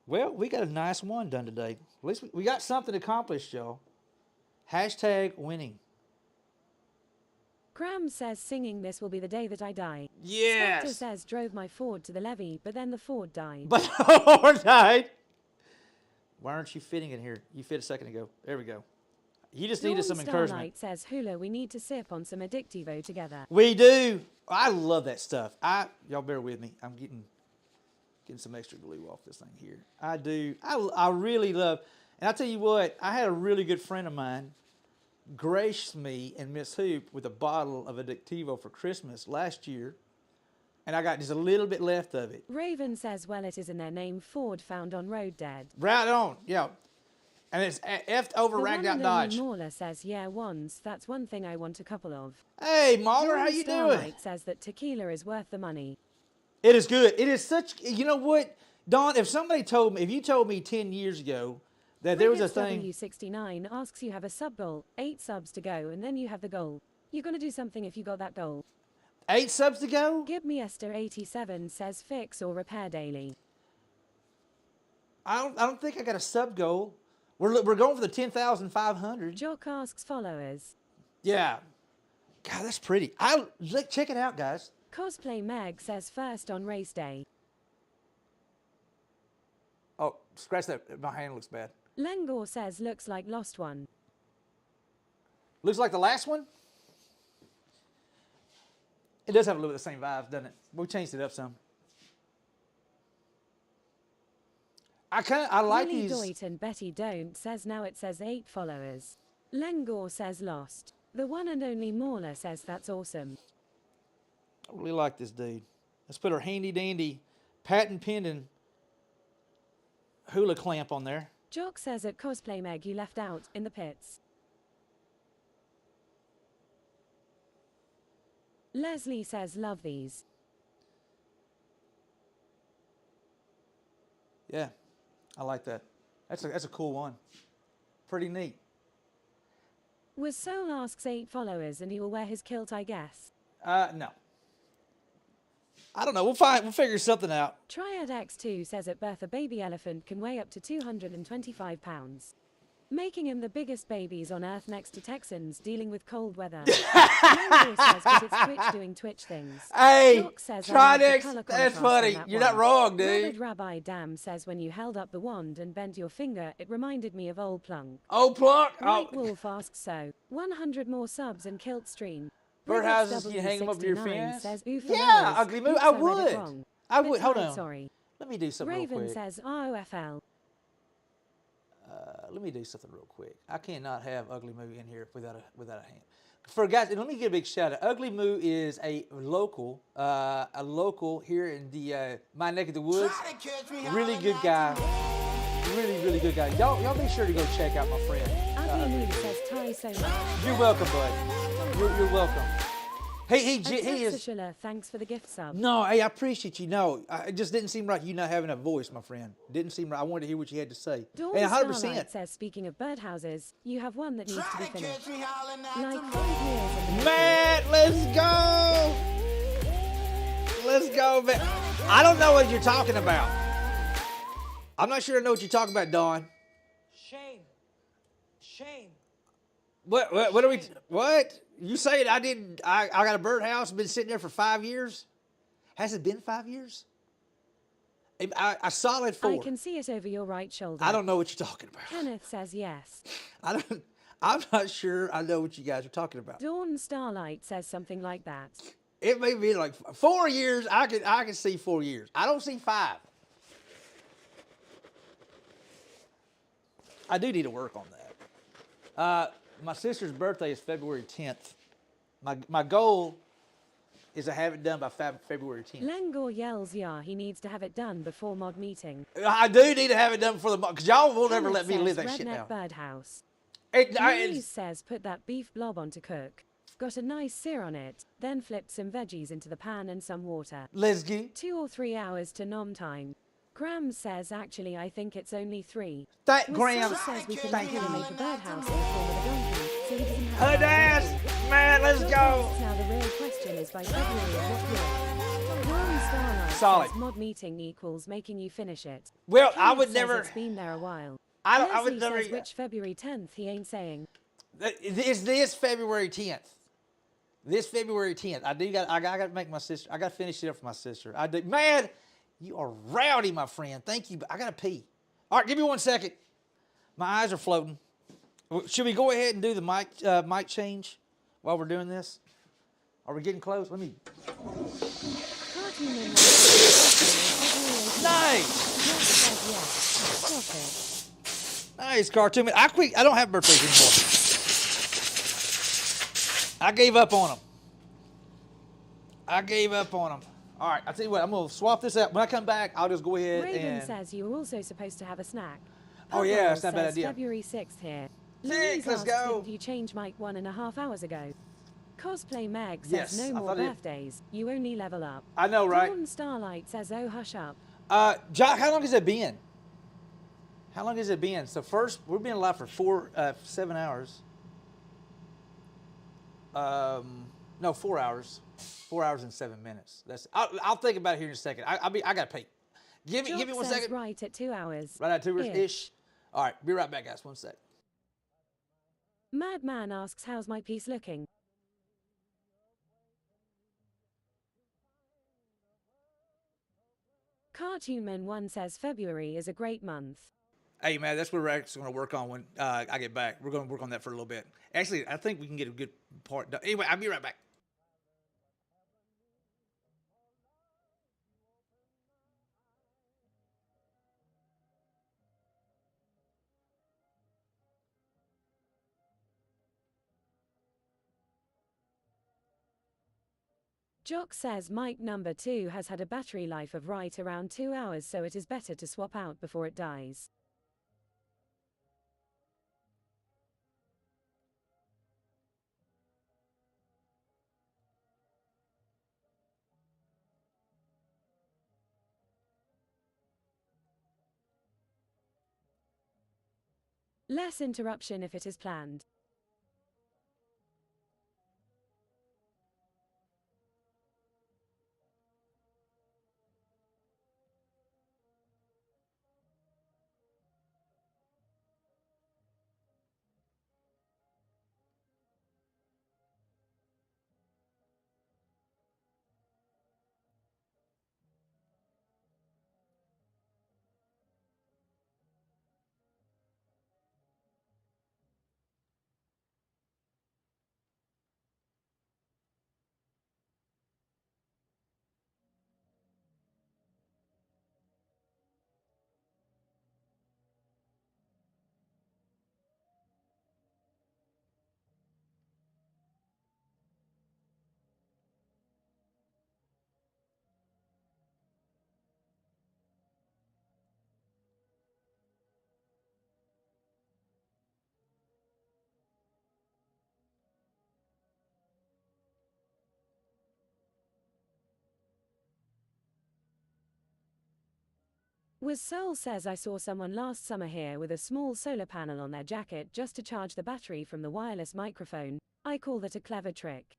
Well, we got a nice one done today. At least we got something accomplished, y'all. Hashtag winning. Graham says, singing This Will Be the Day That I Die. Yes. Spectre says, drove my Ford to the levee, but then the Ford died. But all right. Why aren't you fitting in here? You fit a second ago. There we go. You just needed some encouragement. Starlight says, Hula, we need to sip on some Addictivo together. We do. I love that stuff. Y'all bear with me. I'm getting some extra glue off this thing here. I do. I really love. And I'll tell you what. I had a really good friend of mine graced me and Miss Hoop with a bottle of Addictivo for Christmas last year, and I got just a little bit left of it. Raven says, well, it is in their name, Ford found on road dead. Right on, yeah. And it's F'd over ragged out Dodge. Mauler says, yeah, once. That's one thing I want a couple of. Hey, Mauler, how you doing? Starlight says that tequila is worth the money. It is good. It is such, you know what, Don, if you told me 10 years ago that there was a thing. W69 asks, you have a sub goal, 8 subs to go, and then you have the goal. You're going to do something if you got that goal. 8 subs to go? Give me Esther 87 says, fix or repair daily. I don't think I got a sub goal. We're going for the 10,500. Jock asks followers. Yeah. God, that's pretty. Check it out, guys. Cosplay Meg says, first on race day. Oh, scratch that. My hand looks bad. Lengor says, looks like lost one. Looks like the last one? It does have a little bit of the same vibes, doesn't it? We changed it up some. I like Willie these. Doit and Betty Don't says, now it says 8 followers. Lengor says lost. The one and only Mauler says that's awesome. I really like this dude. Let's put our handy dandy patent pending hula clamp on there. Jock says at Cosplay Meg you left out in the pits. Leslie says love these. Yeah, I like that. That's a cool one. Pretty neat. Was Soul asks 8 followers and he will wear his kilt, I guess. No. I don't know. We'll figure something out. Triad X2 says at birth a baby elephant can weigh up to 225 pounds. Making him the biggest babies on Earth next to Texans dealing with cold weather. Mango says, but it's Twitch doing Twitch things. Hey, says, Triad X, that's funny. You're not wrong, dude. Rabid Rabbi Dam says when you held up the wand and bent your finger, it reminded me of Old Plunk. Old Plunk? White Wolf asks so. 100 more subs and kilt stream. Birdhouses, you hang them up to your fence? Says, yeah, Ugly Moo, I would. I would. Hold on. Sorry. Let me do something Raven real quick. says ROFL. Let me do something real quick. I cannot have Ugly Moo in here without a hand. For guys, let me give a big shout out. Ugly Moo is a local here in the my neck of the woods. Really good guy. Really good guy. Y'all be sure to go check out my friend. Ugly Moo says Ty so much. You're welcome, bud. You're welcome. He is. TexasHula, thanks for the gift sub. No, hey, I appreciate you. No, it just didn't seem right you not having a voice, my friend. Didn't seem right. I wanted to hear what you had to say. Dawn And 100%. Starlight says, speaking of birdhouses, you have one that needs to be finished. Like 5 years in the Matt, let's go. Let's go, man. I don't know what you're talking about. I'm not sure I know what you're talking about, Dawn. Shame. What are we? What? You saying I didn't? I got a birdhouse, been sitting there for 5 years. Has it been 5 years? A solid 4. I can see it over your right shoulder. I don't know what you're talking about. Kenneth says yes. I'm not sure I know what you guys are talking about. Dawn Starlight says something like that. It may be like 4 years. I can see 4 years. I don't see 5. I do need to work on that. My sister's birthday is February 10th. My goal is to have it done by February 10th. Lengor yells, yeah, he needs to have it done before mod meeting. I do need to have it done before the mod, because y'all won't ever let me live that shit down. Birdhouse. Louise says, put that beef blob on to cook. Got a nice sear on it, then flipped some veggies into the pan and some water. Let's go. 2 or 3 hours to nom time. Graham says, actually, I think it's only 3. Graham, Will says we can thank you. make a birdhouse in the form of a donkey, so he doesn't have Her to dash, donkey. man, let's Jock go. asks, now the real question is by February of what year? Warren Starlight Solid. says mod meeting equals making you finish it. Well, I Kenneth would says never. It's been there a while. I Leslie would never. says which February 10th he ain't saying. It's this February 10th. This February 10th. I got to make my sister. I got to finish it up for my sister. I do. Man, you are rowdy, my friend. Thank you. But I got to pee. All right, give me 1 second. My eyes are floating. Should we go ahead and do the mic change while we're doing this? Are we getting close? Let me. Nice. Nice, Cartoon Man. I don't have birthdays anymore. I gave up on them. All right, I'll tell you what. I'm going to swap this out. When I come back, I'll just go ahead Raven says you were also supposed to have a snack. Oh, yeah, that's not a bad says idea. February 6th here. 6, Louise let's asks, go. Didn't you change Mike 1.5 hours ago? Cosplay Meg says Yes, no I more thought it- birthdays. You only level up. I know, right? Dawn Starlight says, oh, hush up. Jock, how long has it been? How long has it been? So first, we've been live for 7 hours. No, 4 hours. 4 hours and 7 minutes. I'll think about it here in a second. I got to pee. Give me 1 says second. right at 2 hours. Right at 2 ish. All right, be right back, guys. 1 sec. Madman asks, how's my piece looking? Cartoon Man 1 says February is a great month. Hey, man, that's what we're actually going to work on when I get back. We're going to work on that for a little bit. Actually, I think we can get a good part done. Anyway, I'll be right back. Jock says Mike number 2 has had a battery life of right around 2 hours, so it is better to swap out before it dies. Less interruption if it is planned. Was Soul says I saw someone last summer here with a small solar panel on their jacket just to charge the battery from the wireless microphone. I call that a clever trick.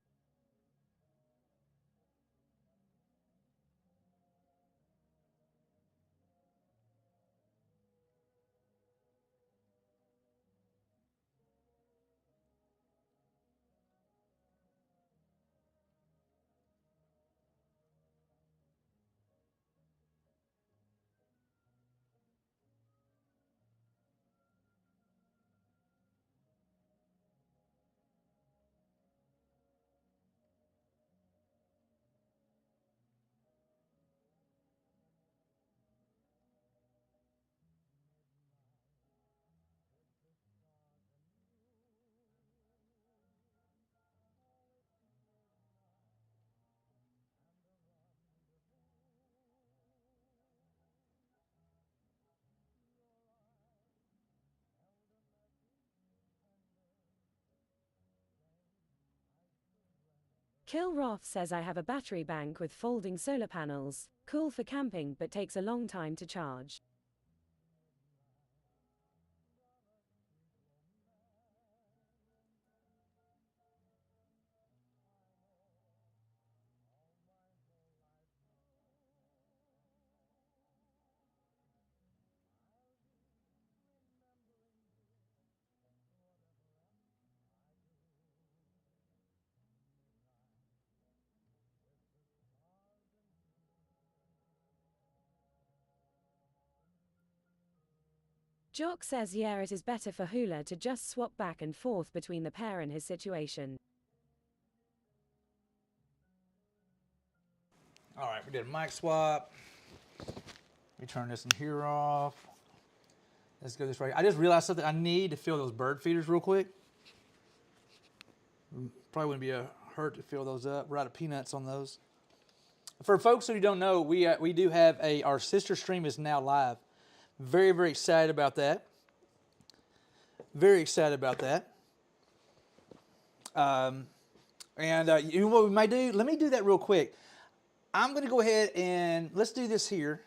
Kill Roth says I have a battery bank with folding solar panels. Cool for camping but takes a long time to charge. Jock says yeah, it is better for Hula to just swap back and forth between the pair in his situation. All right, we did a mic swap. We turn this in here off. Let's go this way. I just realized something. I need to fill those bird feeders real quick. Probably wouldn't be a hurt to fill those up. We're out of peanuts on those. For folks who don't know, we do have our sister stream is now live. Very, very excited about that. Very excited about that. You know what we might do? Let me do that real quick. I'm going to go ahead and let's do this here.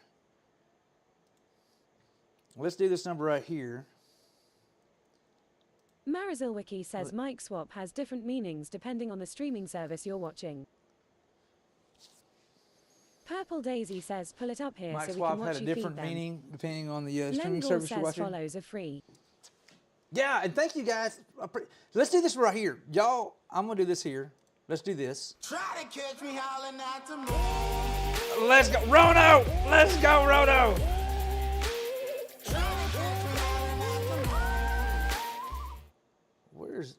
Let's do this number right here. Marizilwiki says mic swap has different meanings depending on the streaming service you're watching. Purple Daisy says pull it up here Mic so we swap can watch had a you feed different them. meaning depending on the streaming Lengor service you're says watching. follows are free. Yeah, and thank you guys. Let's do this right here. Y'all, I'm going to do this here. Let's do this. Try to catch me howling at the moon. Let's go. Rono! Let's go, Rono! Where's...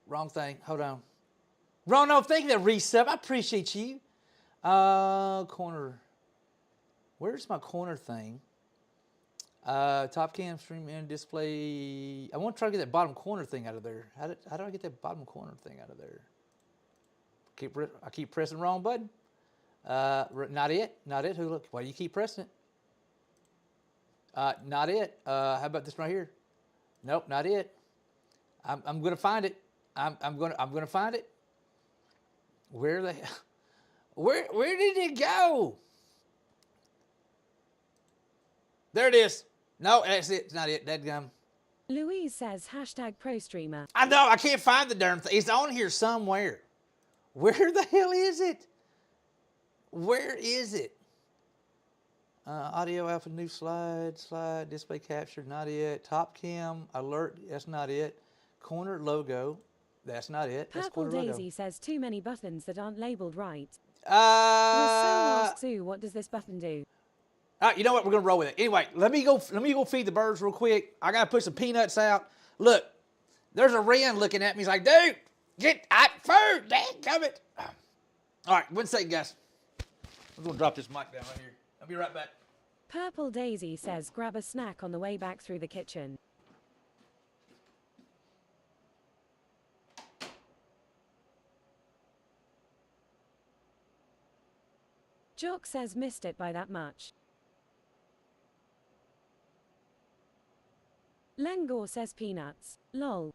wrong thing. Hold on. Rono, thank you for that resub. I appreciate you. Corner. Where's my corner thing? Top cam, stream, and display. I want to try to get that bottom corner thing out of there. How do I get that bottom corner thing out of there? I keep pressing the wrong button. Not it. Not it. Who look? Why do you keep pressing it? Not it. How about this right here? Nope, not it. I'm gonna find it. I'm gonna find it. Where the hell? Where did it go? There it is. No, that's it. It's not it. Dadgum. Louise says hashtag pro streamer. I know. I can't find the darn thing. It's on here somewhere. Where the hell is it? Where is it? Audio alpha, new slide, display capture, not it. Top cam, alert, that's not it. Corner logo, that's not it. That's Purple corner Daisy logo. says too many buttons that aren't labeled right. asks, ooh, what does this button do? All right, you know what? We're gonna roll with it. Anyway, let me go feed the birds real quick. I gotta put some peanuts out. Look, there's a wren looking at me. He's like, dude, get food. Dang, come it. All right, one second, guys. I'm gonna drop this mic down right here. I'll be right back. Purple Daisy says grab a snack on the way back through the kitchen. Jock says missed it by that much. Lengor says peanuts. Lol.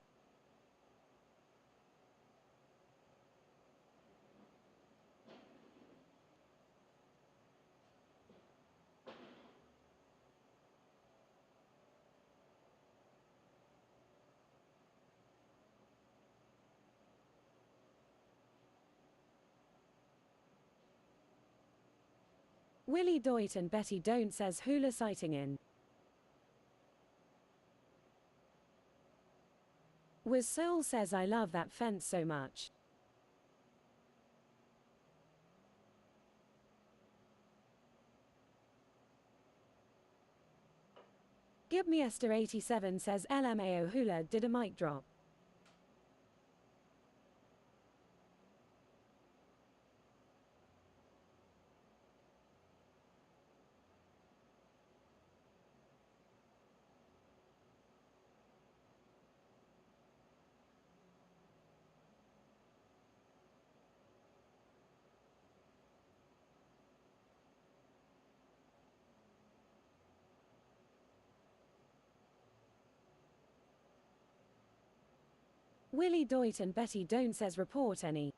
Willie Doit and Betty Don't says hula sighting in. Was Soul says I love that fence so much. Give me Esther 87 says LMAO hula did a mic drop. Willie Doit and Betty Don't says report any.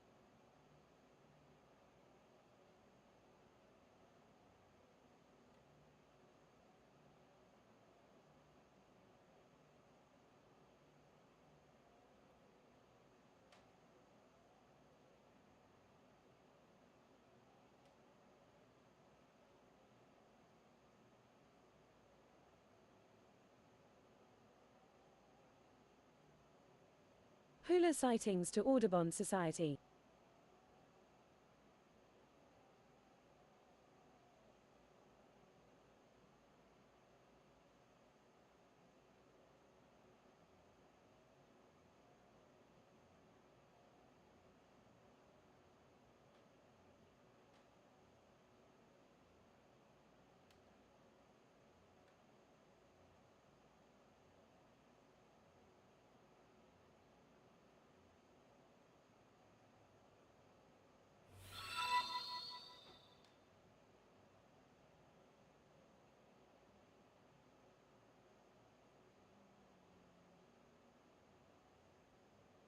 Hula sightings to Audubon Society.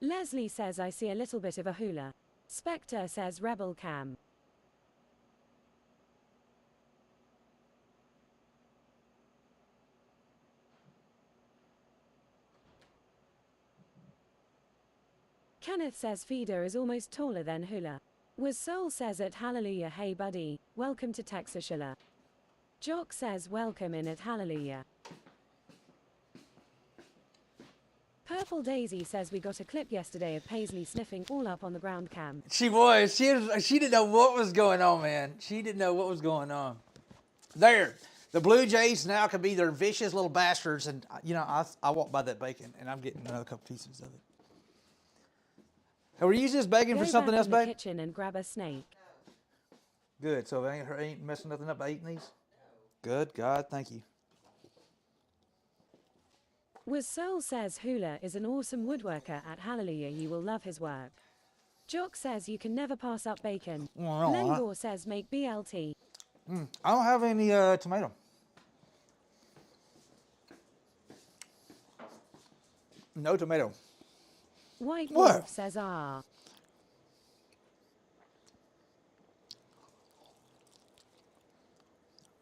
Leslie says I see a little bit of a hula. Spectre says Rebel Cam. Kenneth says Feeder is almost taller than Hula. Was Soul says at Hallelujah, hey buddy, welcome to TexasHula. Jock says welcome in at Hallelujah. Purple Daisy says we got a clip yesterday of Paisley sniffing all up on the ground cam. She was. She didn't know what was going on, man. She didn't know what was going on. There. The Blue Jays now can be their vicious little bastards. And, you know, I walked by that bacon, and I'm getting another couple pieces of it. Are we using this bacon for something else, back in babe? the kitchen and grab a snake. Good. So I ain't messing nothing up by eating these? Good. God, thank you. Was Soul says Hula is an awesome woodworker at Hallelujah, you will love his work. Jock says you can never pass up bacon. Well, Lengor says make BLT. I don't have any tomato. No tomato. White What? Wolf says ah.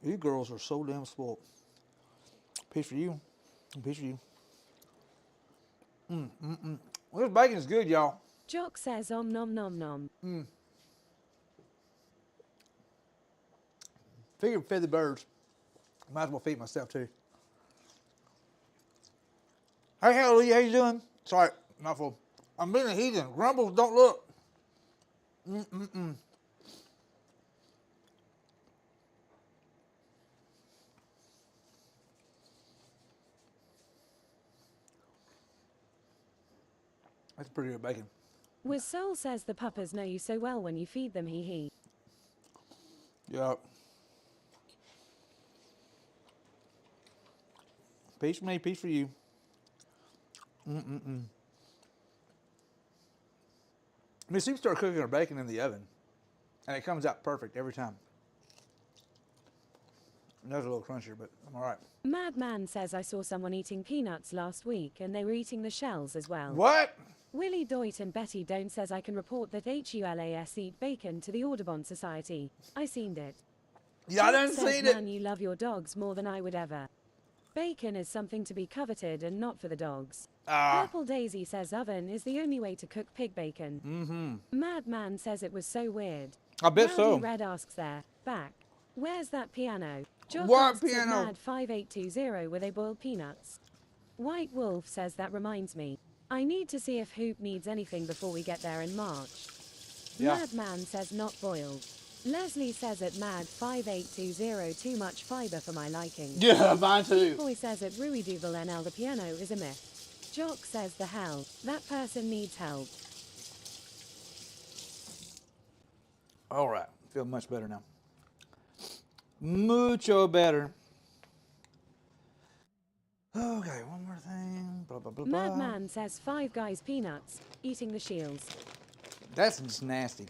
You girls are so damn spoiled. Piece for you. Piece for you. Well, this bacon is good, y'all. Jock says om nom nom nom. Figure fed the birds. Might as well feed myself too. Hey, Hallelujah, how you doing? Sorry, not full. I'm being a heathen. Grumbles don't look. That's pretty good bacon. Was Soul says the puppers know you so well when you feed them, he. Yeah. Piece for me, piece for you. I mean, she start cooking her bacon in the oven, and it comes out perfect every time. That's a little crunchier, but I'm all right. Madman says I saw someone eating peanuts last week and they were eating the shells as well. What? Willie Doit and Betty Don't says I can report that HULAS eat bacon to the Audubon Society. I seen it. Yeah, I Jack done says, seen it. Man, you love your dogs more than I would ever. Bacon is something to be coveted and not for the dogs. Purple Daisy says oven is the only way to cook pig bacon. Madman says it was so weird. I bet Rowdy so. Red asks there, back. Where's that piano? Jock What asks at piano? Mad 5820 were they boiled peanuts? White Wolf says that reminds me. I need to see if Hoop needs anything before we get there in March. Yeah. Madman says not boiled. Leslie says at Mad 5820 too much fiber for my liking. Yeah, mine too. Boy says at Rui Duval NL the piano is a myth. Jock says the hell, that person needs help. All right, feel much better now. Mucho better. Okay, one more thing. Blah, blah, blah, blah. Madman says Five Guys peanuts, eating the shields. That's just nasty.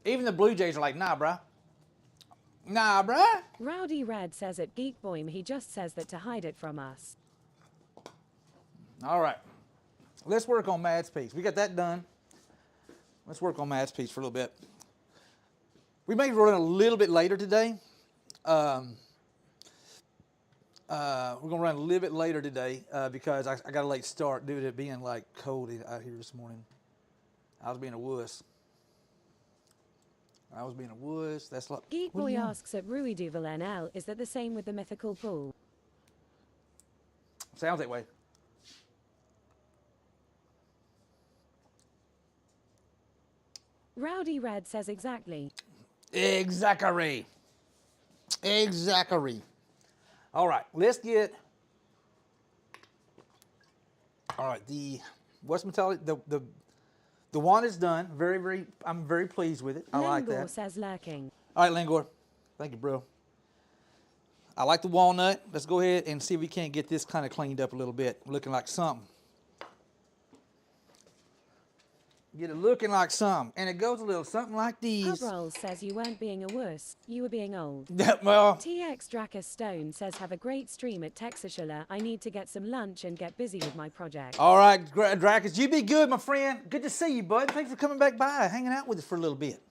Even the Blue Jays are like, nah, bruh. Nah, bruh. Rowdy Red says at Geek Boim he just says that to hide it from us. All right. Let's work on Mad's piece. We got that done. Let's work on Mad's piece for a little bit. We may run a little bit later today. We're going to run a little bit later today because I got a late start due to it being like cold out here this morning. I was being a wuss. That's like Geek what are Boy you on? asks at Rui Duval NL is that the same with the mythical pool? Sounds that way. Rowdy Red says exactly. Exactly. Exactly. All right, let's get. All right, the what's mentality? The one is done. I'm very pleased with it. I like Lengor that. says lurking. All right, Lengor. Thank you, bro. I like the walnut. Let's go ahead and see if we can't get this kind of cleaned up a little bit, looking like something. Get it looking like something, and it goes a little something like these. Hub Rolls says you weren't being a wuss, you were being old. Well, TX Dracus Stone says have a great stream at TexasHula. I need to get some lunch and get busy with my project. all right, Dracus, you be good, my friend. Good to see you, bud. Thanks for coming back by, hanging out with us for a little bit.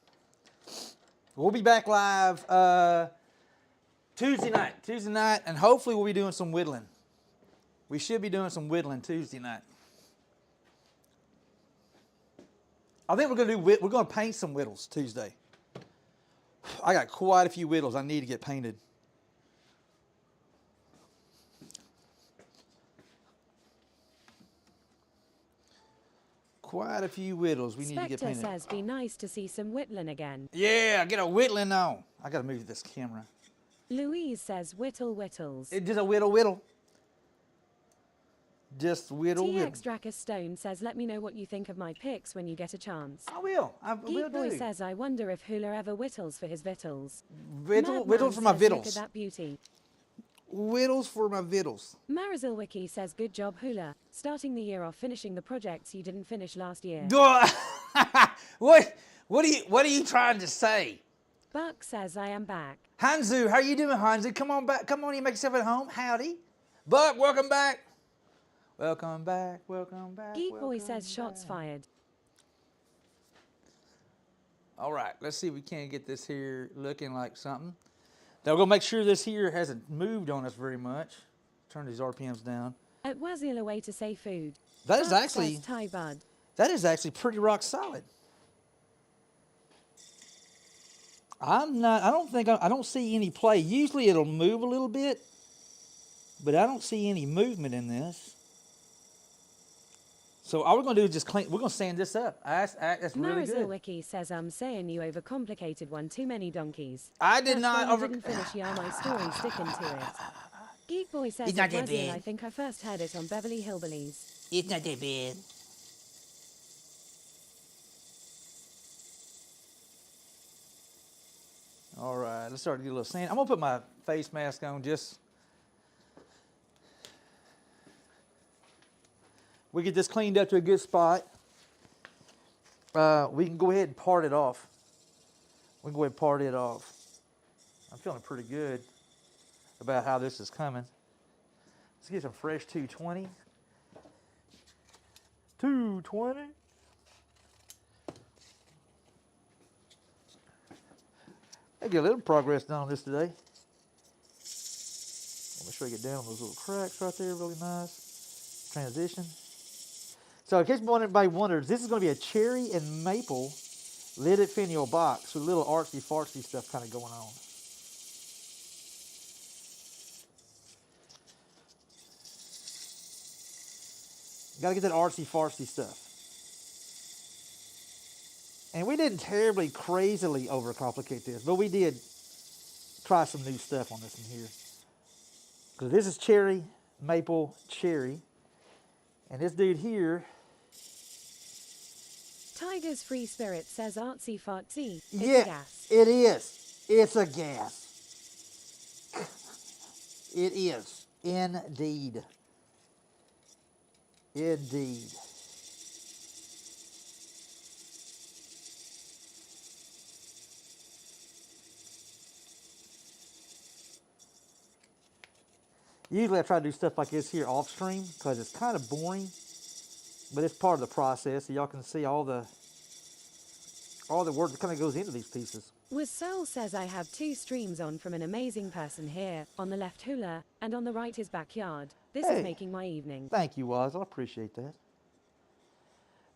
We'll be back live Tuesday night, and hopefully we'll be doing some whittling. We should be doing some whittling Tuesday night. I think we're going to paint some whittles Tuesday. I got quite a few whittles I need to get painted. Quite a few whittles we need to get Spectre painted. says be nice to see some whittling again. Yeah, get a whittling on. I got to move this camera. Louise says whittle whittles. It just a whittle. Just whittle. TX Dracus Stone says let me know what you think of my pics when you get a chance. I will. I will Geek Boy do. says I wonder if Hula ever whittles for his vittles. Whittles for my says, look vittles. at that beauty. Whittles for my vittles. Marizil Wiki says good job Hula. Starting the year off finishing the projects you didn't finish last year. What are you trying to say? Buck says I am back. Hanzu, how you doing, Hanzu? Come on back. Come on, you make yourself at home. Howdy. Buck, welcome back. Welcome back. Welcome back. Geek Boy welcome says shots back. fired. All right, let's see if we can't get this here looking like something. Now we're gonna make sure this here hasn't moved on us very much. Turn these RPMs down. At Wazil away to say food. That is Buck actually says Thai bud. that is actually pretty rock solid. I don't see any play. Usually it'll move a little bit, but I don't see any movement in this. So all we're going to do is just clean. We're going to sand this up. That's really Marizil good. Wiki says I'm saying you overcomplicated one too many donkeys. I did That's not why you didn't finish Yar My Story sticking to it. Geek Boy says It's not at that Wazil, bad. I think I first heard it on Beverly Hillbillies. It's not that bad. All right, let's start to get a little sand. I'm going to put my face mask on just. We get this cleaned up to a good spot. We can go ahead and part it off. We can go ahead and part it off. I'm feeling pretty good about how this is coming. Let's get some fresh 220. 220. I get a little progress done on this today. Make sure I get down on those little cracks right there, really nice. Transition. So in case anybody wonders, this is going to be a cherry and maple lidded finial box with a little artsy-fartsy stuff kind of going on. Got to get that artsy-fartsy stuff. And we didn't terribly crazily overcomplicate this, but we did try some new stuff on this one here. Because this is cherry, maple, cherry. And this dude here. Tiger's Free Spirit says artsy fartsy. It's Yeah, gas. it is. It's a gas. It is. Indeed. Indeed. Usually I try to do stuff like this here off stream because it's kind of boring, but it's part of the process. So y'all can see all the work that kind of goes into these pieces. Was Soul says I have 2 streams on from an amazing person here. On the left Hula, and on the right his backyard. This Hey. is making my evening. Thank you, Woz. I appreciate that.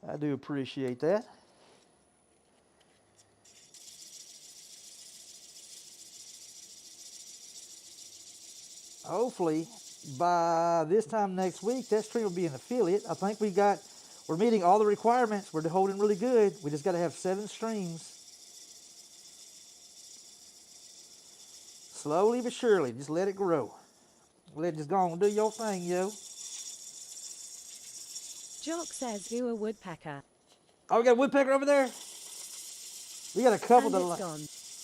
I do appreciate that. Hopefully, by this time next week, that stream will be an affiliate. I think we got We're meeting all the requirements. We're holding really good. We just got to have 7 streams. Slowly but surely, just let it grow. Let it just go on and do your thing, yo. Jock says, who a woodpecker? Oh, we got a woodpecker over there? We got a couple And that it's gone.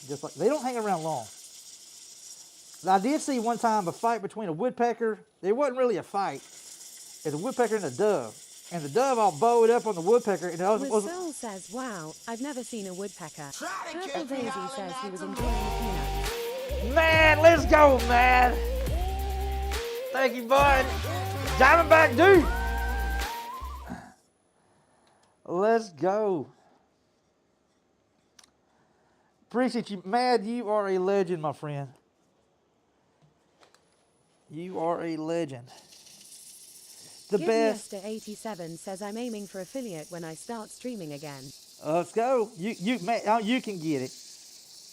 just like, they don't hang around long. I did see one time a fight between a woodpecker. It wasn't really a fight. It's a woodpecker and a dove. And the dove all bowed up on the woodpecker. And With Soul says, wow, I've never seen a woodpecker. Purple Daisy says he was enjoying the peanuts. Man, let's go, man. Thank you, bud. Diamondback dude. Let's go. Appreciate you. Mad, you are a legend, my friend. You are a legend. The best. Gitmiester87 says I'm aiming for affiliate when I start streaming again. Let's go. You can get it.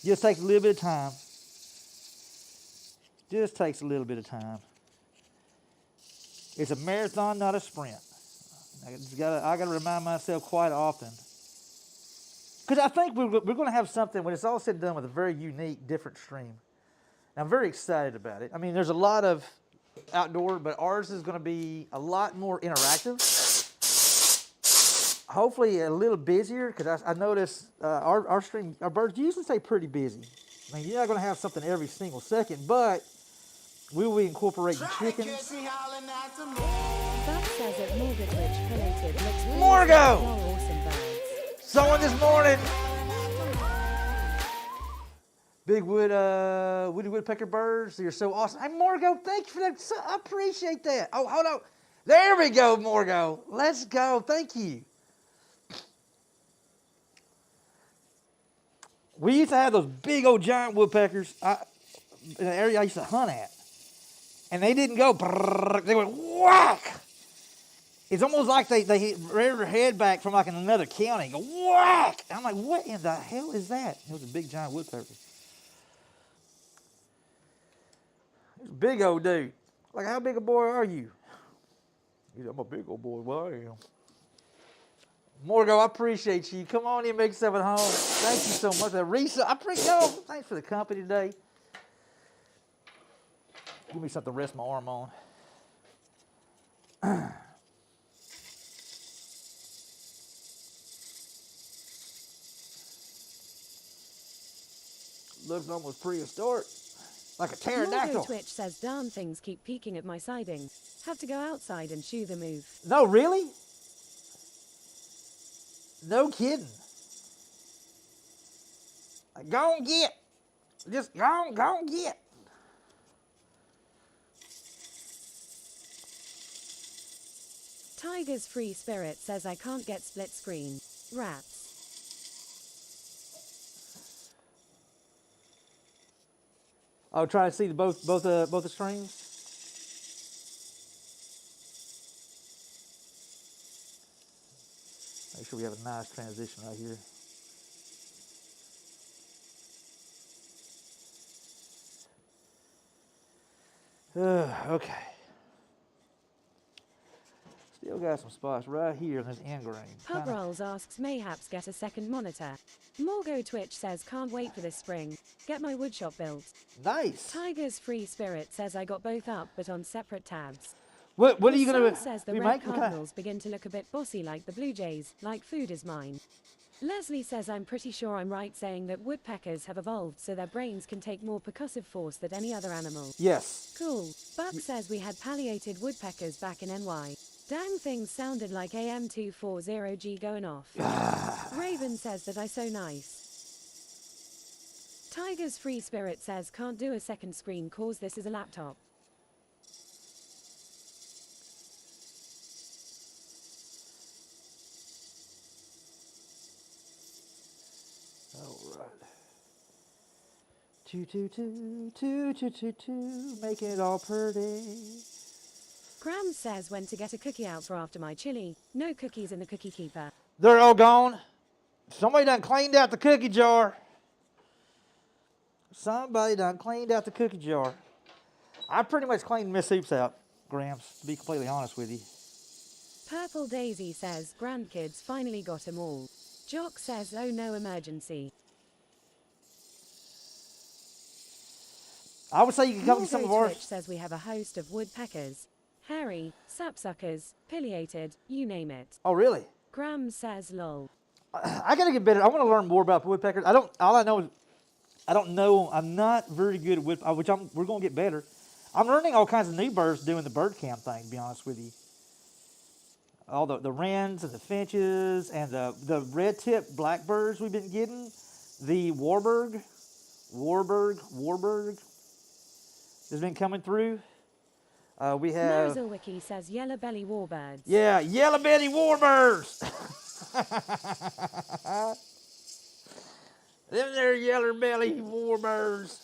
Just takes a little bit of time. Just takes a little bit of time. It's a marathon, not a sprint. I got to remind myself quite often. Because I think we're going to have something, when it's all said and done, with a very unique, different stream. I'm very excited about it. I mean, there's a lot of outdoor, but ours is going to be a lot more interactive. Hopefully a little busier, because I noticed our stream, our birds usually stay pretty busy. I mean, you're not going to have something every single second, but we will be incorporating chickens. That says at Morgan Twitch collated looks pretty Morgo! more awesome birds. Someone this morning. Big woody woodpecker birds. You're so awesome. Hey, Morgo, thank you for that. I appreciate that. Oh, hold on. There we go, Morgo. Let's go. Thank you. We used to have those big old giant woodpeckers in the area I used to hunt at. And they didn't go, brrr, they went whack. It's almost like they rear their head back from like in another county. Go whack. I'm like, what in the hell is that? It was a big giant woodpecker. It's a big old dude. Like, how big a boy are you? He's I'm a big old boy. Well, I am. Morgo, I appreciate you. Come on in, make yourself at home. Thank you so much. Risa, thanks for the company today. Give me something to rest my arm on. Looks almost prehistoric. Like a pterodactyl. Morgo Twitch says darn things keep peeking at my siding. Have to go outside and shoo the move. No, really? No kidding. Go on get. Just go on get. Tiger's Free Spirit says I can't get split screen. Rats. I'll try to see both the streams. Make sure we have a nice transition right here. Okay. Still got some spots right here in this end grain. Pub Rolls asks mayhaps get a second monitor. Morgo Twitch says can't wait for this spring. Get my woodshop built. Nice. Tiger's Free Spirit says I got both up but on separate tabs. What are you gonna? Says the red cardinals begin to look a bit bossy like the Blue Jays, like food is mine. Leslie says I'm pretty sure I'm right saying that woodpeckers have evolved so their brains can take more percussive force than any other animal. Yes. Cool. Buck says we had palliated woodpeckers back in NY. Dang things sounded like AM240G going off. Raven says that I so nice. Tiger's Free Spirit says can't do a second screen cause this is a laptop. Making it all pretty. Graham says when to get a cookie out for after my chili. No cookies in the cookie keeper. They're all gone. Somebody done cleaned out the cookie jar. Somebody done cleaned out the cookie jar. I pretty much cleaned Miss Hoops out, Grams, to be completely honest with you. Purple Daisy says grandkids finally got 'em all. Jock says oh no emergency. I would say you can come to some of Morgo ours. Twitch says we have a host of woodpeckers. Hairy, sapsuckers, pileated, you name it. Oh, really? Graham says lol. I gotta get better. I want to learn more about woodpeckers. All I know is I don't know. I'm not very good at we're gonna get better. I'm learning all kinds of new birds doing the bird cam thing. To be honest with you, all the wrens and the finches and the red tip blackbirds we've been getting, the warburg has been coming through. We have Marizalwiki says yellow belly warbirds. yeah, yellow belly warbirds. Them there yellow belly warbirds.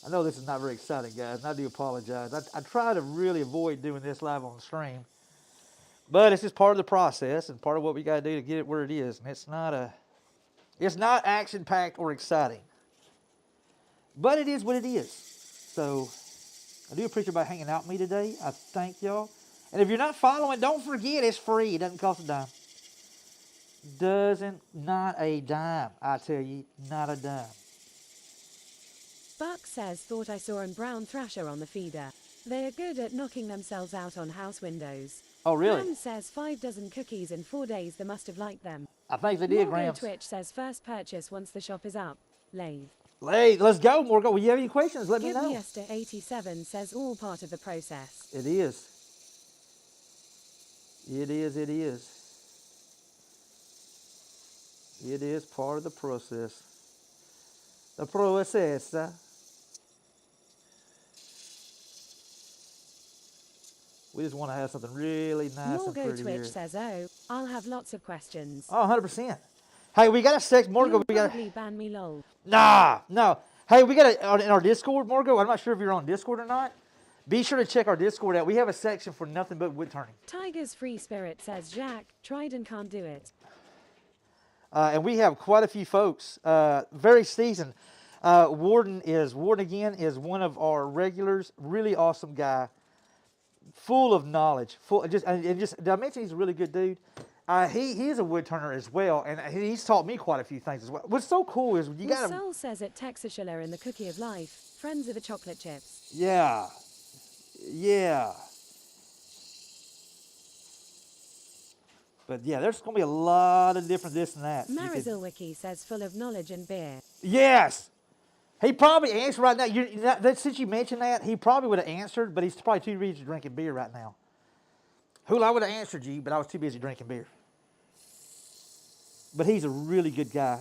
I know this is not very exciting, guys, and I do apologize. I try to really avoid doing this live on the stream, but it's just part of the process and part of what we got to do to get it where it is. And it's not action-packed or exciting, but it is what it is. So I do appreciate everybody hanging out with me today. I thank y'all. And if you're not following, don't forget it's free. It doesn't cost a dime. Not a dime. I tell you, not a dime. Buck says thought I saw a brown thrasher on the feeder. They are good at knocking themselves out on house windows. Oh, really? Graham says 5 dozen cookies in 4 days. They must have liked them. I think they did, Morgo Graham. Twitch says first purchase once the shop is up. Lathe. Hey, let's go, Morgan. Will you have any questions? Let me Give know. Esther 87 says all part of the process. It is. It is. It is. It is part of the process. The process. We just want to have something really nice and Morgo pretty Twitch here. says oh, I'll have lots of questions. Oh, 100%. Hey, we got a section. Morgan, You'll we got probably ban me lol. Nah, no. Hey, we got in our Discord, Morgan. I'm not sure if you're on Discord or not. Be sure to check our Discord out. We have a section for nothing but wood turning. Tiger's Free Spirit says Jack, tried and can't do it. And we have quite a few folks, very seasoned. Warden again is one of our regulars, really awesome guy, full of knowledge, did I mention he's a really good dude? He is a wood turner as well, and he's taught me quite a few things as well. What's so cool is you got to. Soul says at TexasHula in the Cookie of Life, friends of the chocolate chips. Yeah. But yeah, there's going to be a lot of different this and that. Marizalwiki says full of knowledge and beer. Yes. He probably answered right now. Since you mentioned that, he probably would have answered, but he's probably too busy drinking beer right now. Hula, I would have answered you, but I was too busy drinking beer. But he's a really good guy.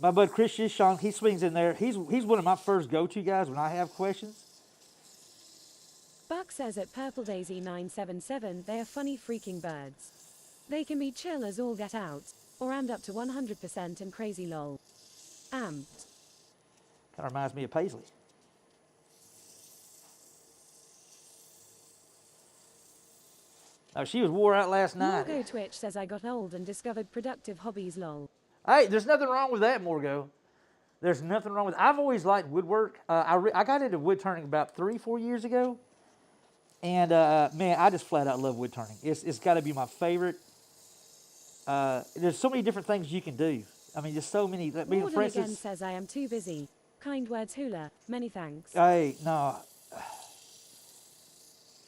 My bud Chris Shishon, he swings in there. He's one of my first go-to guys when I have questions. Buck says at Purple Daisy 977 they are funny freaking birds. They can be chill as all get out, or amped up to 100% and crazy lol. Amped. Kind of reminds me of Paisley. Oh, she was wore out last night. Morgo Twitch says I got old and discovered productive hobbies lol. Hey, there's nothing wrong with that, Morgo. There's nothing wrong with it. I've always liked woodwork. I got into wood turning about 3-4 years ago. And, man, I just flat out love wood turning. It's got to be my favorite. There's so many different things you can do. I mean, there's so many. Warden for instance, again says I am too busy. Kind words Hula. Many thanks. Hey, no.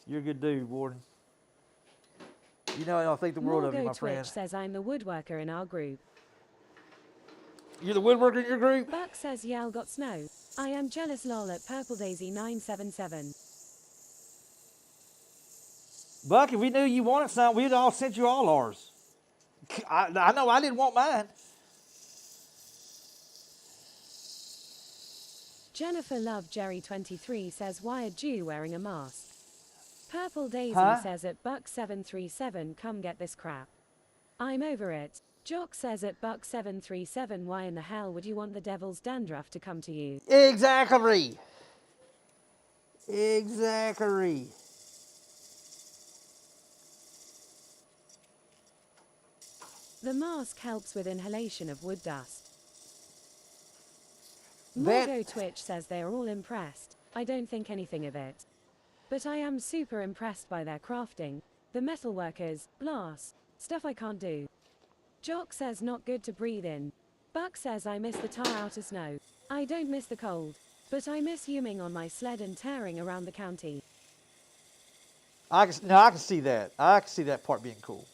You're a good dude, Warden. You know, I don't think the world of you, my Morgo friend. Twitch says I'm the woodworker in our group. You're the woodworker in your group? Buck says Yal got snow. I am jealous lol at Purple Daisy 977. Buck, if we knew you wanted some, we'd all sent you all ours. I know I didn't want mine. Jennifer Love Jerry 23 says why a Jew wearing a mask? Purple Daisy says at Buck 737 come get this crap. I'm over it. Jock says at Buck 737 why in the hell would you want the devil's dandruff to come to you? Exactly. The mask helps with inhalation of wood dust. That- Morgo Twitch says they are all impressed. I don't think anything of it. But I am super impressed by their crafting. The metalworkers, blast, stuff I can't do. Jock says not good to breathe in. Buck says I miss the tar out of snow. I don't miss the cold, but I miss huming on my sled and tearing around the county. I can see that. I can see that part being cool.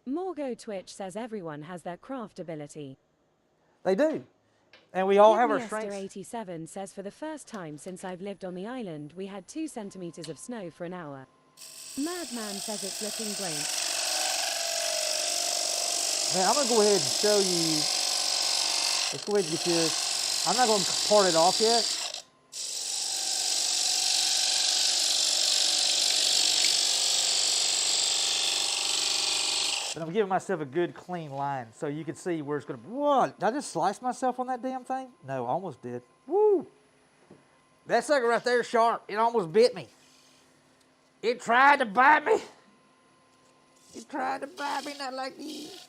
Morgo Twitch says everyone has their craft ability. They do. And we all have our strengths. 87 says for the first time since I've lived on the island, we had 2 centimeters of snow for an hour. Madman says it's looking great. Man, I'm going to go ahead and show you. Let's go ahead and get this. I'm not going to part it off yet. But I'm giving myself a good clean line so you can see where it's going to. Whoa, did I just slice myself on that damn thing? No, I almost did. Woo! That sucker right there is sharp. It almost bit me. It tried to bite me. It tried to bite me, not like this.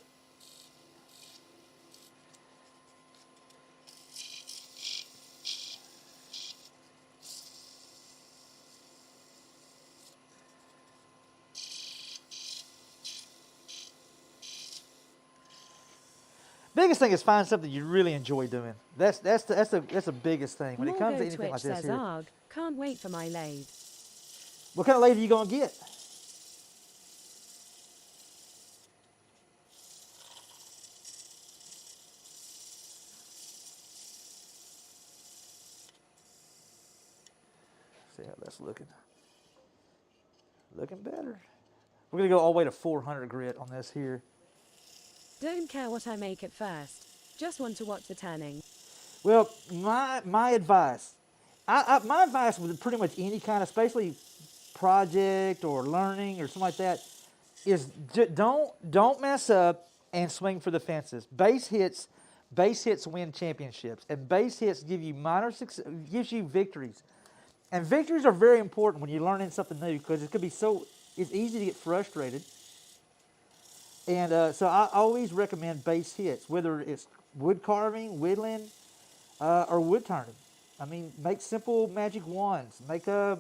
Biggest thing is find something you really enjoy doing. That's the biggest thing when it comes to anything Twitch like this says, here. Arg, can't wait for my lathe. What kind of lathe are you gonna get? See how that's looking. Looking better. We're gonna go all the way to 400 grit on this here. Don't care what I make at first. Just want to watch the turning. Well, my advice, my advice with pretty much any kind of, especially project or learning or something like that, is don't mess up and swing for the fences. Base hits win championships, and base hits give you gives you victories, and victories are very important when you're learning something new because it's easy to get frustrated. And so I always recommend base hits, whether it's wood carving, whittling, or wood turning. I mean, make simple magic wands. Make oh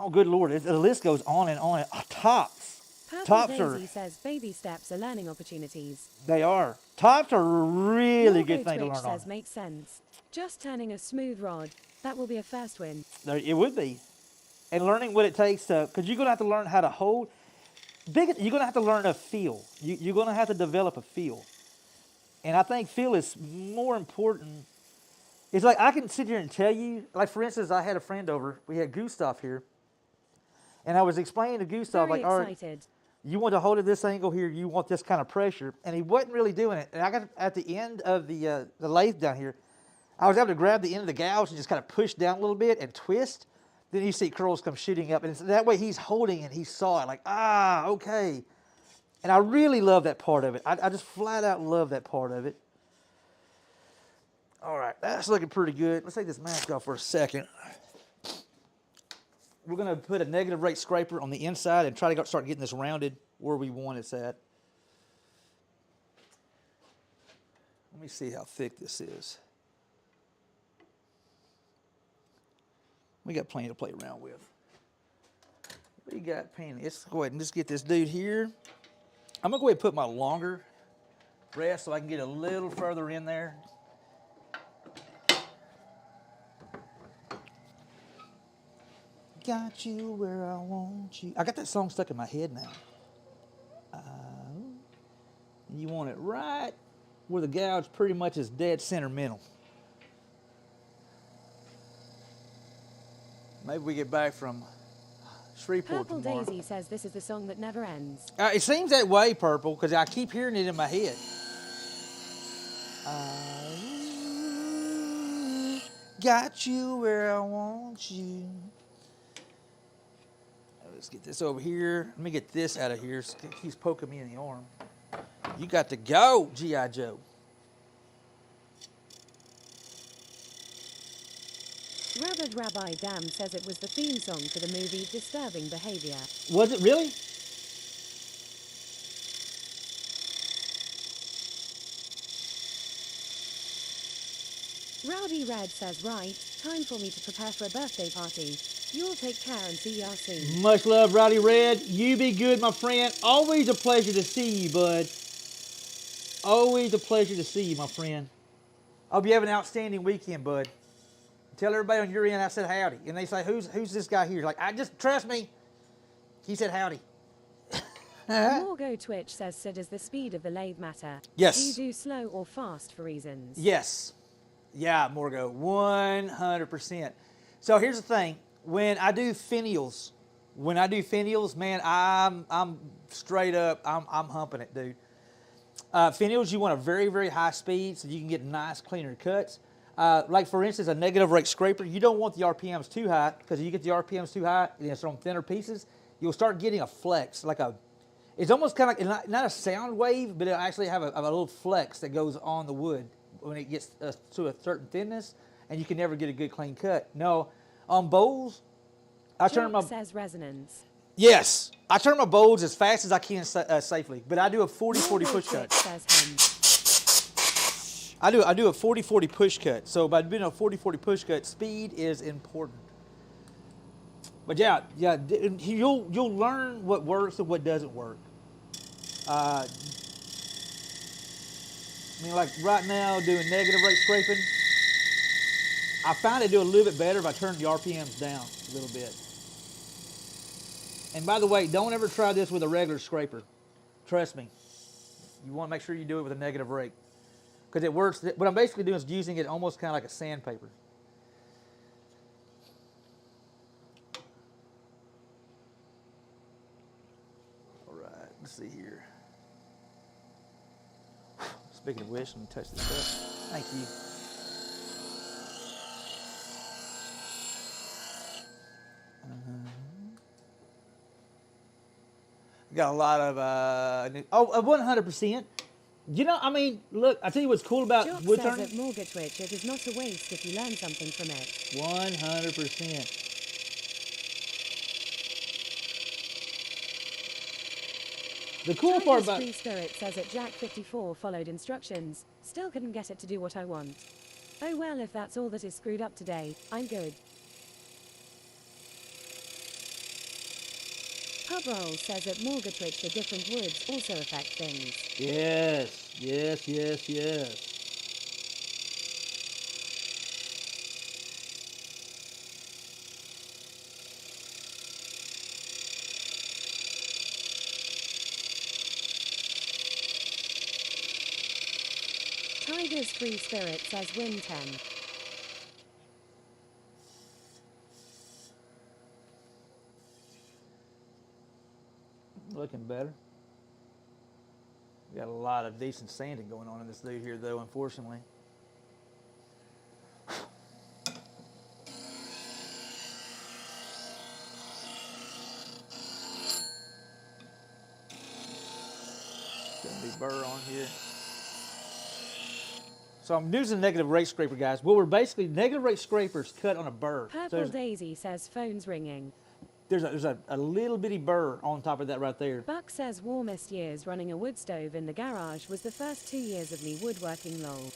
good Lord, the list goes on and on. Tops. Purple Tops Daisy says baby steps are learning opportunities. They are. Tops are a really good thing to learn says on. makes sense. Just turning a smooth rod, that will be a first win. It would be. And learning what it takes to, because you're going to have to learn how to hold. You're going to have to learn a feel. You're going to have to develop a feel. And I think feel is more important. It's like I can sit here and tell you, like for instance, I had a friend over. We had Gustav here. And I was explaining to Gustav, Very like, all excited. right, you want to hold it this angle here, you want this kind of pressure. And he wasn't really doing it. And I got at the end of the lathe down here, I was able to grab the end of the gouge and just kind of push down a little bit and twist. Then you see curls come shooting up. And that way he's holding it. He saw it like, okay. And I really love that part of it. I just flat out love that part of it. All right, that's looking pretty good. Let's take this mask off for a second. We're going to put a negative rate scraper on the inside and try to start getting this rounded where we want it at. Let me see how thick this is. We got plenty to play around with. We got plenty. Let's go ahead and just get this dude here. I'm going to go ahead and put my longer rest so I can get a little further in there. Got you where I want you. I got that song stuck in my head now. You want it right where the gouge pretty much is dead center middle. Maybe we get back from Shreveport Purple tomorrow. Daisy says this is the song that never ends. It seems that way, Purple, because I keep hearing it in my head. Got you where I want you. Let's get this over here. Let me get this out of here. He's poking me in the arm. You got to go, G.I. Joe. Rabid Rabbi Dam says it was the theme song for the movie Disturbing Behavior. Was it really? Bloody Red says, right, time for me to prepare for a birthday party. You all take care and see y'all soon. Much love, Rowdy Red. You be good, my friend. Always a pleasure to see you, bud. Always a pleasure to see you, my friend. I hope you have an outstanding weekend, bud. Tell everybody on your end I said howdy. And they say, who's this guy here? Like, I just, trust me. He said howdy. Morgo Twitch says, so does the speed of the lathe matter? Yes. Do you do slow or fast for reasons? Yes. Yeah, Morgo, 100%. So here's the thing. When I do finials, man, I'm straight up, I'm humping it, dude. Finials, you want a very, very high speed so you can get nice, cleaner cuts. Like, for instance, a negative rake scraper, you don't want the RPMs too high, because if you get the RPMs too high and it's on thinner pieces, you'll start getting a flex, it's almost kind of like, not a sound wave, but it'll actually have a little flex that goes on the wood when it gets to a certain thinness, and you can never get a good, clean cut. No, on bowls, I turn my... says resonance. Yes, I turn my bowls as fast as I can safely, but I do a 40-40 push cut. I do a 40-40 push cut. So by doing a 40-40 push cut, speed is important. But yeah, you'll learn what works and what doesn't work. I mean, like right now, doing negative rate scraping, I find I do a little bit better if I turn the RPMs down a little bit. And by the way, don't ever try this with a regular scraper. Trust me. You want to make sure you do it with a negative rate. Because it works. What I'm basically doing is using it almost kind of like a sandpaper. All right, let's see here. Speaking of which, let me touch this up. Thank you. Got a lot of 100%. You know, I mean, look, I tell you what's cool about Jock wood says turning. at Mortgage Twitch, it is not a waste if you learn something from it. 100%. The cool part about Free Spirit says at Jack 54 followed instructions, still couldn't get it to do what I want. Oh well, if that's all that is screwed up today, I'm good. Pub Roll says at Mortgage Twitch the different woods also affect things. yes, yes, yes, yes. Tiger's Free Spirit says win 10. Looking better. We got a lot of decent sanding going on in this dude here, though, unfortunately. Gonna be burr on here. So I'm using a negative rate scraper, guys. Well, we're basically negative rate scrapers cut on a burr. Purple Daisy says phone's ringing. There's a little bitty burr on top of that right there. Buck says warmest years running a wood stove in the garage was the first 2 years of me woodworking lol.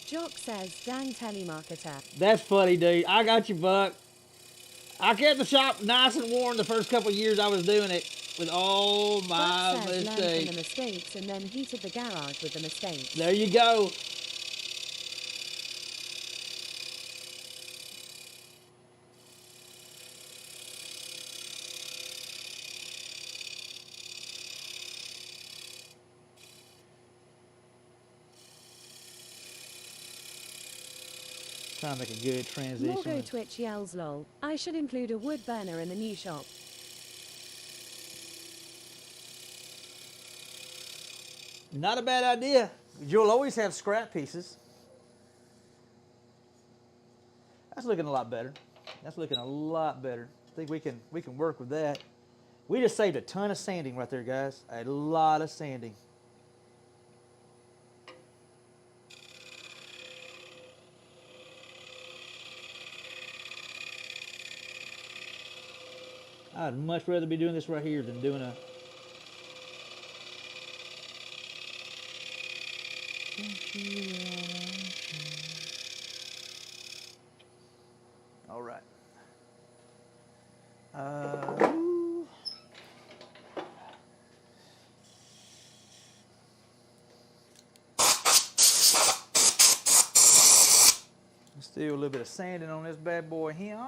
Jock says dang telemarketer. That's funny, dude. I got you, Buck. I kept the shop nice and warm the first couple of years I was doing it with all my Buck says learn from mistakes. the mistakes and then heated the garage with the mistakes. There you go. Trying to make a good transition. Morgo Twitch yells lol. I should include a wood burner in the new shop. Not a bad idea. You'll always have scrap pieces. That's looking a lot better. That's looking a lot better. I think we can work with that. We just saved a ton of sanding right there, guys. A lot of sanding. I'd much rather be doing this right here than doing a All right. Let's do a little bit of sanding on this bad boy here.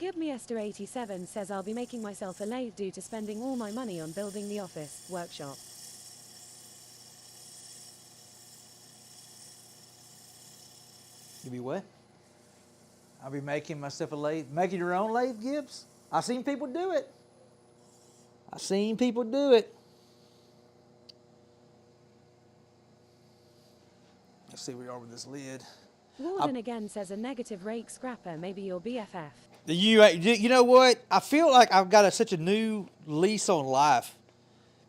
Give me Esther 87 says I'll be making myself a lathe due to spending all my money on building the office workshop. You be what? I'll be making myself a lathe. Making your own lathe, Gibbs? I've seen people do it. I've seen people do it. Let's see where we are with this lid. Warden again says a negative rake scrapper, maybe your BFF. You know what? I feel like I've got such a new lease on life,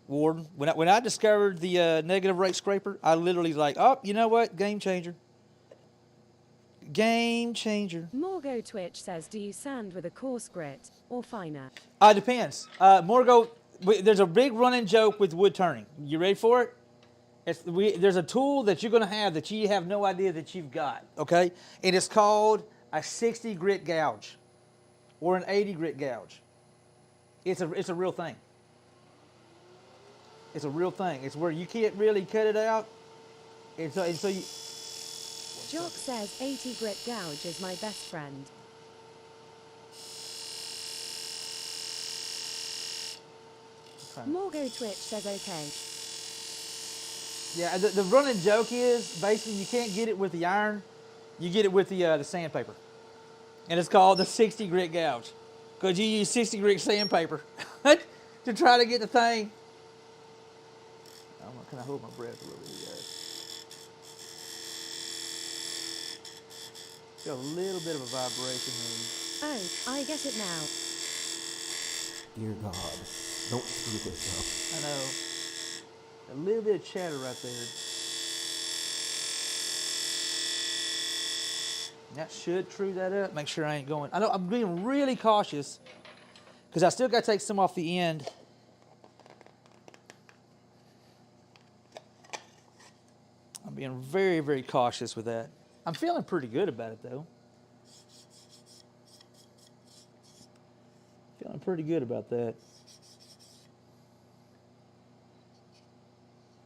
Warden. When I discovered the negative rake scraper, I literally was like, oh, you know what? Game changer. Game changer. Morgo Twitch says, do you sand with a coarse grit or finer? Depends. Morgo, there's a big running joke with wood turning. You ready for it? There's a tool that you're going to have that you have no idea that you've got, okay? And it's called a 60 grit gouge or an 80 grit gouge. It's a real thing. It's a real thing. It's where you can't really cut it out. And so you... Jock says 80 grit gouge is my best friend. Okay. Morgo Twitch says okay. Yeah, the running joke is basically you can't get it with the iron, you get it with the sandpaper. And it's called the 60 grit gouge. Because you use 60 grit sandpaper to try to get the thing. I'm going to kind of hold my breath a little bit here, guys. Got a little bit of a vibration there. Oh, I get it now. Dear God, don't screw this I know. A little bit of chatter right there. That should true that up. Make sure I ain't going. I know I'm being really cautious because I still got to take some off the end. I'm being very, very cautious with that. I'm feeling pretty good about it though. Feeling pretty good about that.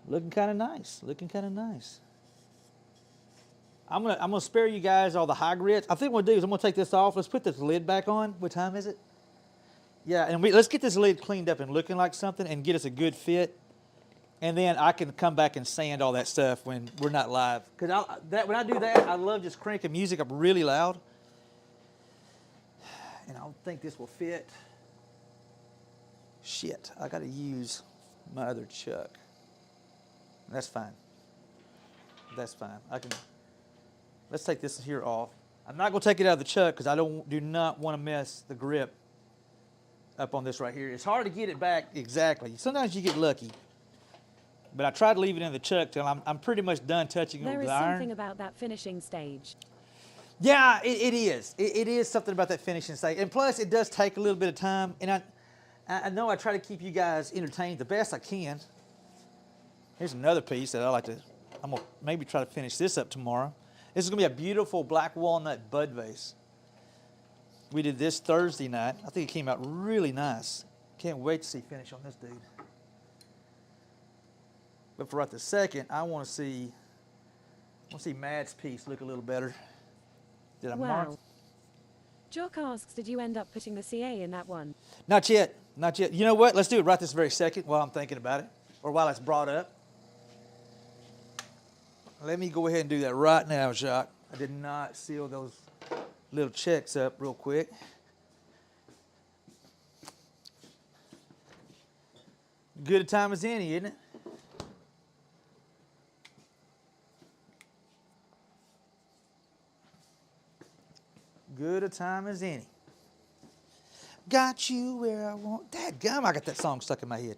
Looking kind of nice. Looking kind of nice. I'm gonna spare you guys all the high grits. I think what we'll do is I'm gonna take this off. Let's put this lid back on. What time is it? Yeah, and let's get this lid cleaned up and looking like something and get us a good fit. And then I can come back and sand all that stuff when we're not live. Because when I do that, I love just cranking music up really loud. And I don't think this will fit. Shit, I gotta use my other chuck. That's fine. That's fine. Let's take this here off. I'm not gonna take it out of the chuck because I do not want to mess the grip up on this right here. It's hard to get it back exactly. Sometimes you get lucky. But I try to leave it in the chuck till I'm pretty much done touching it with the iron. There is something about that finishing stage. Yeah, it is. It is something about that finishing stage. And plus, it does take a little bit of time. And I know I try to keep you guys entertained the best I can. Here's another piece that I'm going to maybe try to finish this up tomorrow. This is going to be a beautiful black walnut bud vase. We did this Thursday night. I think it came out really nice. Can't wait to see finish on this dude. But for right this second, I want to see Matt's piece look a little better. Did I mark? Jock asks, did you end up putting the CA in that one? Not yet. Not yet. You know what? Let's do it right this very second while I'm thinking about it, or while it's brought up. Let me go ahead and do that right now, Jacques. I did not seal those little checks up real quick. Good a time as any, isn't it? Good a time as any. Got you where I want. Dadgum, I got that song stuck in my head.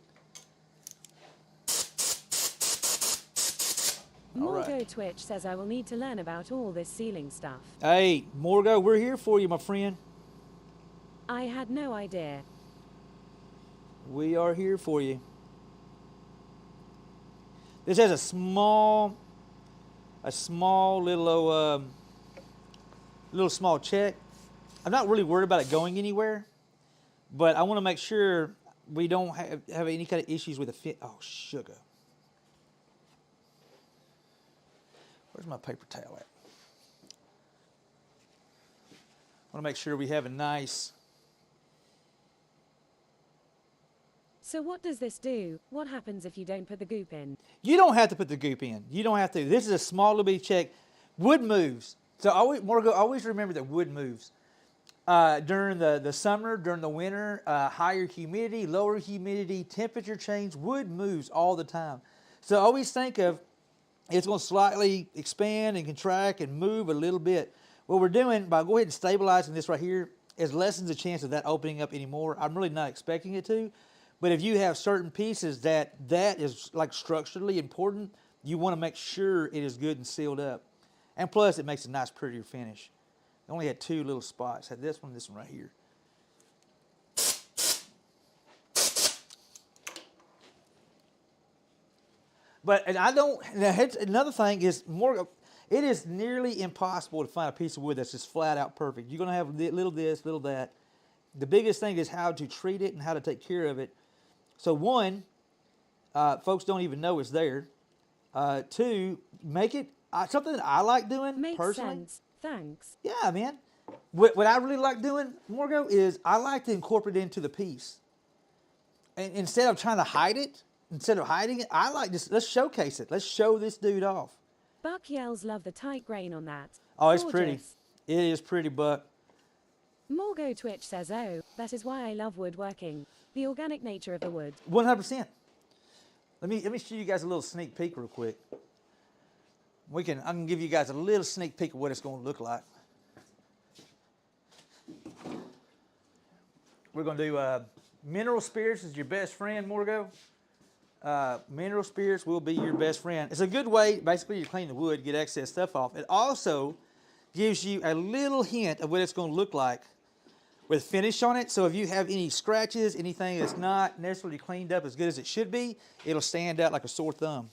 Morgo Twitch says I will need to learn about all this ceiling stuff. Hey, Morgo, we're here for you, my friend. I had no idea. We are here for you. This has a small little small check. I'm not really worried about it going anywhere, but I want to make sure we don't have any kind of issues with the fit. Oh, sugar. Where's my paper towel at? I want to make sure we have a nice... So what does this do? What happens if you don't put the goop in? You don't have to put the goop in. You don't have to. This is a small little bitty check. Wood moves. So always remember that wood moves. During the summer, during the winter, higher humidity, lower humidity, temperature change, wood moves all the time. So always think of it's going to slightly expand and contract and move a little bit. What we're doing by going ahead and stabilizing this right here is lessens the chance of that opening up anymore. I'm really not expecting it to. But if you have certain pieces that is like structurally important, you want to make sure it is good and sealed up. And plus, it makes a nice, prettier finish. I only had two little spots. I had this one right here. But and I don't. Another thing is more. It is nearly impossible to find a piece of wood that's just flat out perfect. You're going to have little this, little that. The biggest thing is how to treat it and how to take care of it. So one, folks don't even know it's there. Two, make it something that I like doing Makes personally. Sense. Thanks. Yeah, man. What I really like doing, Morgo, is I like to incorporate it into the piece. And instead of trying to hide it, instead of hiding it, I like just let's showcase it. Let's show this dude off. Buck yells love the tight grain on that. Oh, it's Gorgeous. pretty. It is pretty, Buck. Morgo Twitch says, oh, that is why I love woodworking. The organic nature of the wood. 100%. Let me show you guys a little sneak peek real quick. I can give you guys a little sneak peek of what it's going to look like. We're going to do mineral spirits is your best friend, Morgo. Mineral spirits will be your best friend. It's a good way, basically, to clean the wood, get excess stuff off. It also gives you a little hint of what it's going to look like with finish on it. So if you have any scratches, anything that's not necessarily cleaned up as good as it should be, it'll stand out like a sore thumb.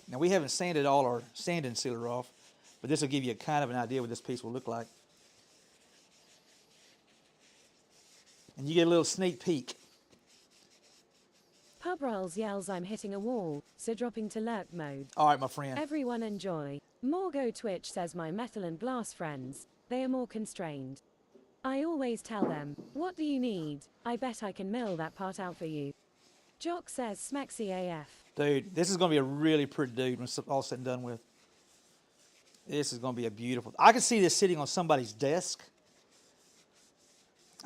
Now we haven't sanded all our sanding sealer off, but this will give you a kind of an idea what this piece will look like. And you get a little sneak peek. Pub Rolls yells I'm hitting a wall, so dropping to lurk mode. All right, my friend. Everyone enjoy. Morgo Twitch says my metal and glass friends, they are more constrained. I always tell them, what do you need? I bet I can mill that part out for you. Jock says Smexy AF. Dude, this is going to be a really pretty dude when it's all said and done with. This is going to be a beautiful... I can see this sitting on somebody's desk.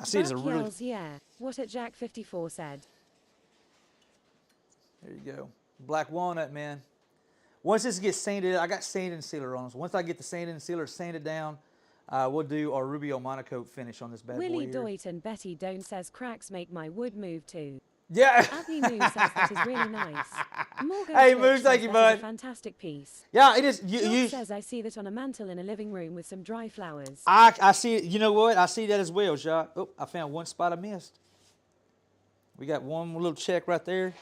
I see it as a really... Yells, yeah, what at Jack 54 said. There you go. Black walnut, man. Once this gets sanded, I got sanding sealer on. So once I get the sanding sealer sanded down, we'll do our Rubio Monocoat finish on this bad boy Willie here. Doit and Betty Don't says cracks make my wood move too. Yeah. Abby Moo says that is really nice. Morgan Hey, Twitch Moo, says thank you, that is bud. a fantastic piece. Yeah, it is. George says I see that on a mantle in a living room with some dry flowers. I see it. You know what? I see that as well, Jacques. Oh, I found one spot I missed. We got one little check right there.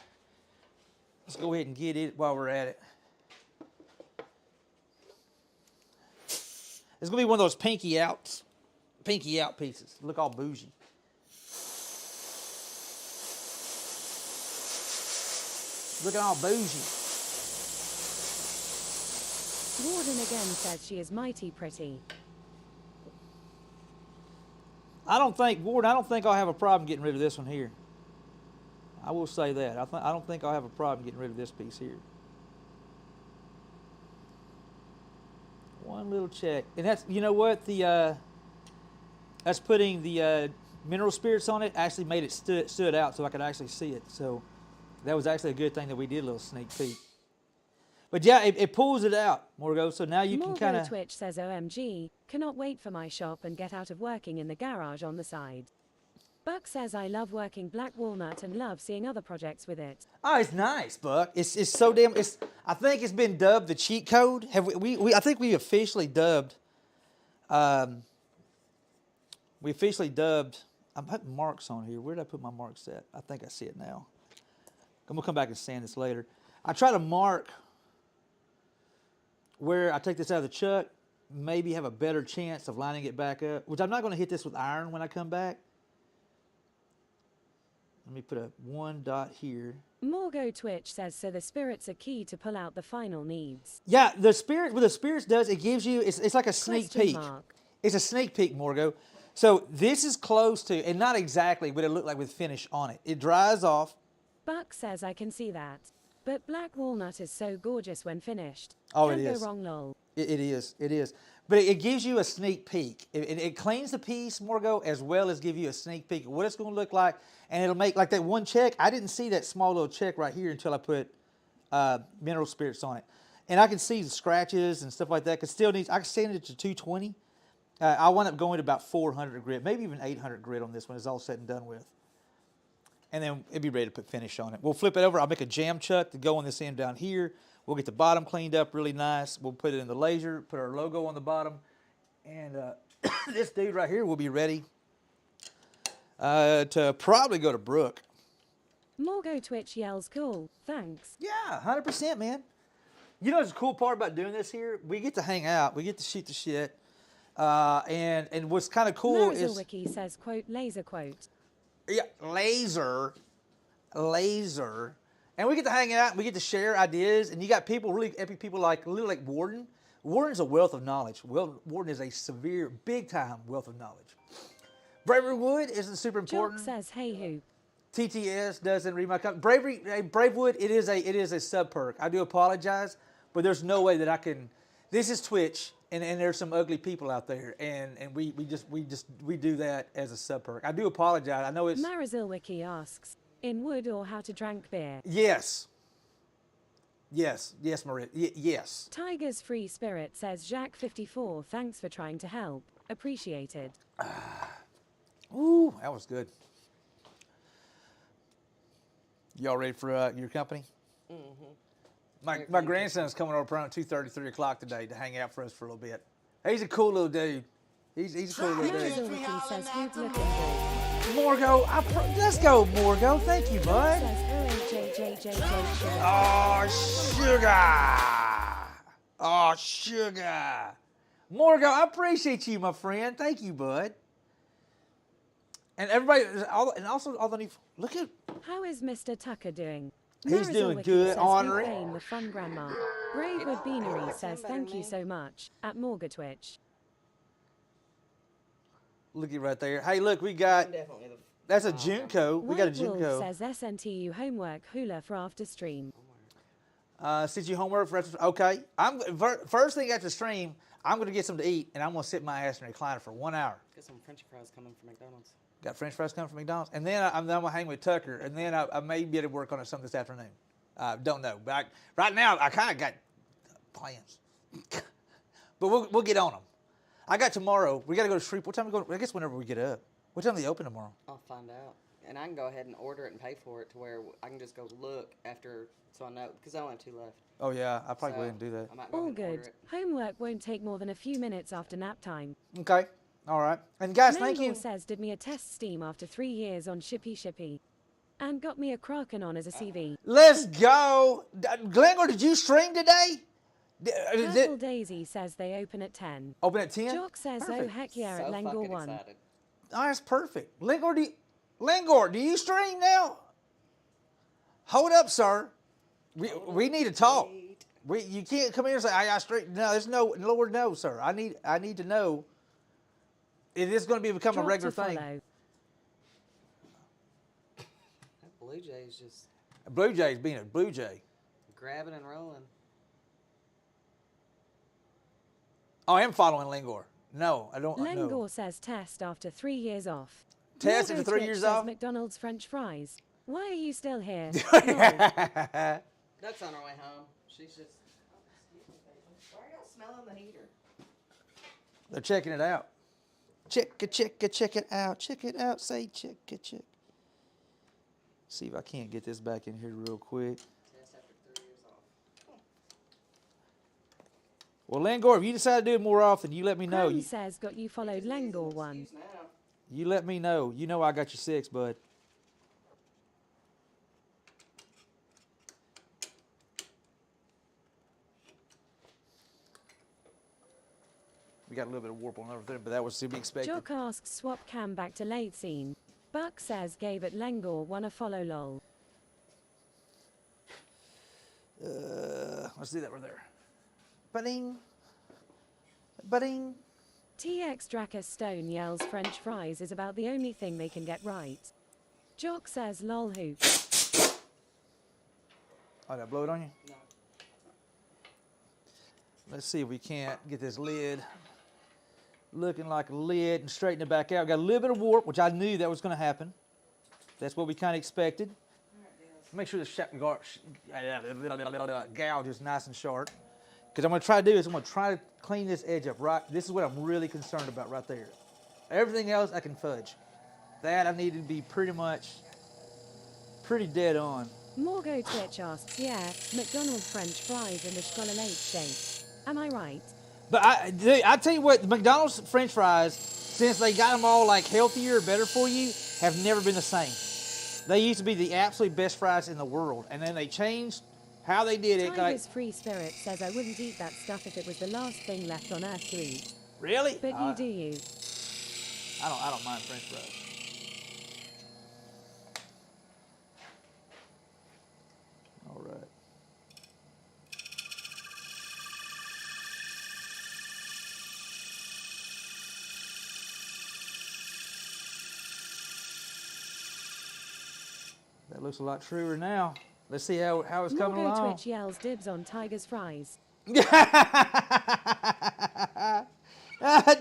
Let's go ahead and get it while we're at it. It's going to be one of those pinky out pieces. Look all bougie. Looking all bougie. Warden again says she is mighty pretty. Warden, I don't think I'll have a problem getting rid of this one here. I will say that. I don't think I'll have a problem getting rid of this piece here. One little check. And that's, you know what, that's putting the mineral spirits on it actually made it stood out so I could actually see it. So that was actually a good thing that we did a little sneak peek. But yeah, it pulls it out, Morgo, so now you can kind of... Twitch says OMG, cannot wait for my shop and get out of working in the garage on the side. Buck says I love working black walnut and love seeing other projects with it. Oh, it's nice, Buck. It's so damn. I think it's been dubbed the cheat code. Have we I think we officially dubbed. We officially dubbed. I'm putting marks on here. Where did I put my marks at? I think I see it now. I'm gonna come back and sand this later. I try to mark where I take this out of the chuck. Maybe have a better chance of lining it back up. Which I'm not gonna hit this with iron when I come back. Let me put a 1 dot here. Morgo Twitch says so the spirits are key to pull out the final needs. Yeah, the spirit. What the spirits does, it gives you. It's like a sneak Question peek. mark. It's a sneak peek, Morgo. So this is close to, and not exactly what it looked like with finish on it. It dries off. Buck says I can see that. But black walnut is so gorgeous when finished. Oh, Can't it go is. wrong, lol. It is. It is. But it gives you a sneak peek. It cleans the piece, Morgo, as well as give you a sneak peek of what it's going to look like. And it'll make, like that one check, I didn't see that small little check right here until I put mineral spirits on it. And I can see the scratches and stuff like that. Cause still needs, I can sand it to 220. I wound up going to about 400 grit, maybe even 800 grit on this one is all said and done with. And then it'd be ready to put finish on it. We'll flip it over. I'll make a jam chuck to go on this end down here. We'll get the bottom cleaned up really nice. We'll put it in the laser, put our logo on the bottom. And this dude right here will be ready to probably go to Brook. Morgo Twitch yells cool. Thanks. Yeah, 100%, man. You know what's the cool part about doing this here? We get to hang out. We get to shoot the shit. And what's kind of cool is... Wiki says, quote, laser quote. Yeah, laser. And we get to hang out, and we get to share ideas, and you got people, really epic people like Warden. Warden's a wealth of knowledge. Warden is a severe, big-time wealth of knowledge. Bravery Wood isn't super important. Jock says, hey hoop. TTS doesn't read my comment. Bravewood, it is a sub perk. I do apologize, but there's no way that I can. This is Twitch, and there's some ugly people out there, and we do that as a sub perk. I do apologize. I know it's. Marazilwiki asks, in wood or how to drink beer? Yes, Maria. Yes. Tiger's Free Spirit says, Jack 54, thanks for trying to help. Appreciated. Ooh, that was good. Y'all ready for your company? Mm-hmm. My grandson's coming over around 2:30, 3 o'clock today to hang out for us for a little bit. He's a cool little dude. He's a cool little dude. Marazilwiki says, hoop looking good. Morgo, let's go, Morgo. Thank you, bud. Oh, sugar. Morgo, I appreciate you, my friend. Thank you, bud. And everybody, and also all the new. Look at. How is Mr. Tucker doing? He's doing good, honoring. The fun grandma. Bravewood Beanery says thank you so much at Morga Twitch. Looky right there. Hey, look, we got. That's a Junko. We got a Junko. Says SNTU homework hula for after stream. Sent you homework for after. Okay, first thing after stream. I'm gonna get something to eat, and I'm gonna sit my ass in a recliner for 1 hour. Get some French fries coming from McDonald's. Got French fries coming from McDonald's, and then I'm gonna hang with Tucker, and then I may be able to work on it some this afternoon. Don't know, but right now I kind of got plans, but we'll get on them. I got tomorrow. We got to go to Shreve. What time we go? I guess whenever we get up. What time do they open tomorrow? I'll find out, and I can go ahead and order it and pay for it to where I can just go look after, so I know because I only have 2 left. Oh yeah, I'll probably go ahead and do that. All good. Homework won't take more than a few minutes after nap time. Okay. All right. And guys, thank you. Says did me a test steam after 3 years on Shippy. And got me a Kraken on as a CV. Let's go. Glengor, did you stream today? Purple Daisy says they open at 10. Open at 10? Jock says, perfect. Oh heck yeah, at Lengor 1. Oh, that's perfect. Lengor, do you stream now? Hold up, sir. We need to talk. You can't come here and say, I stream. No, there's no, Lord, no, sir. I need to know. It is going to become a regular thing. That Blue Jay's just... Blue Jay's being a Blue Jay. Grabbing and rolling. Oh, I am following Lengor. No, I don't. Lengor says test after 3 years off. Test after 3 years off? McDonald's French fries. Why are you still here? That's on our way home. She's just... Why are y'all smelling the heater? They're checking it out. Check it out. Check it out. Say check it. See if I can't get this back in here real quick. Test after 3 years off. Well, Langor, if you decide to do it more often, you let me know. Cram says got you followed Langor one. Excuse now. You let me know. You know I got you 6, bud. We got a little bit of warp on everything, but that was to be expected. Jock asks swap cam back to late scene. Buck says gave it Langor one a follow lol. Let's do that right there. Ba-ding. Ba-ding. TX Dracus Stone yells French fries is about the only thing they can get right. Jock says lol hoop. Oh, did I blow it on you? No. Let's see if we can't get this lid looking like a lid and straighten it back out. Got a little bit of warp, which I knew that was going to happen. That's what we kind of expected. Make sure the gouge is nice and sharp. Because I'm going to try to do is I'm going to try to clean this edge up right. This is what I'm really concerned about right there. Everything else I can fudge. That I need to be pretty dead on. Morgo Twitch asks, yeah, McDonald's French fries in the Scholar shape. Am I right? But I tell you what, the McDonald's French fries, since they got them all like healthier, better for you, have never been the same. They used to be the absolute best fries in the world, and then they changed how they did it. Tiger's Free Spirit says I wouldn't eat that stuff if it was the last thing left on earth to eat. Really? But you do you. I don't mind French fries. All right. That looks a lot truer now. Let's see how it's coming Morgo along. Twitch yells dibs on Tiger's fries.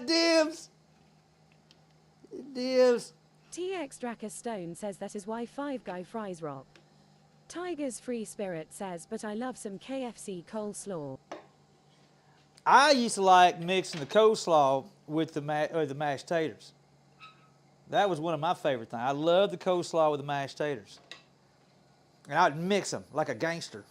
Dibs. Dibs. TX Dracus Stone says that is why Five Guy fries rock. Tiger's Free Spirit says, but I love some KFC coleslaw. I used to like mixing the coleslaw with the mashed taters. That was one of my favorite things. I love the coleslaw with the mashed taters. And I'd mix them like a gangster.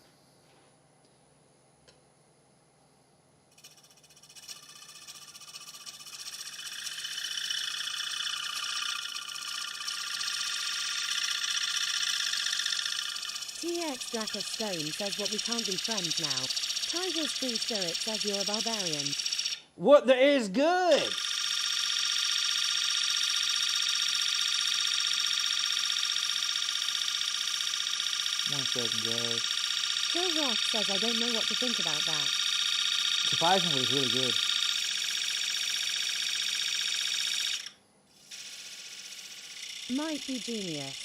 TX Dracus Stone says what we can't be friends now. Tiger's Free Spirit says you're a barbarian. What there is good. One second, guys. Kill Roth says I don't know what to think about that. Surprisingly, it's really good. Might be genius.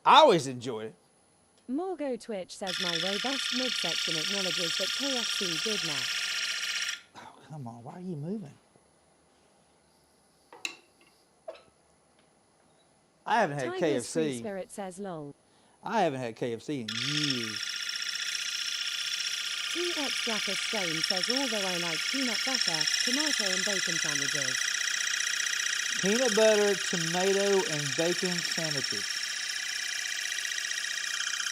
I always enjoyed it. Morgo Twitch says my robust midsection acknowledges that KFC did now. Oh, come on. Why are you moving? I haven't had Tiger's Free KFC. Spirit says lol. I haven't had KFC in years. TX Dracus Stone says although I like peanut butter, tomato and bacon sandwiches. Peanut butter, tomato, and bacon sandwiches.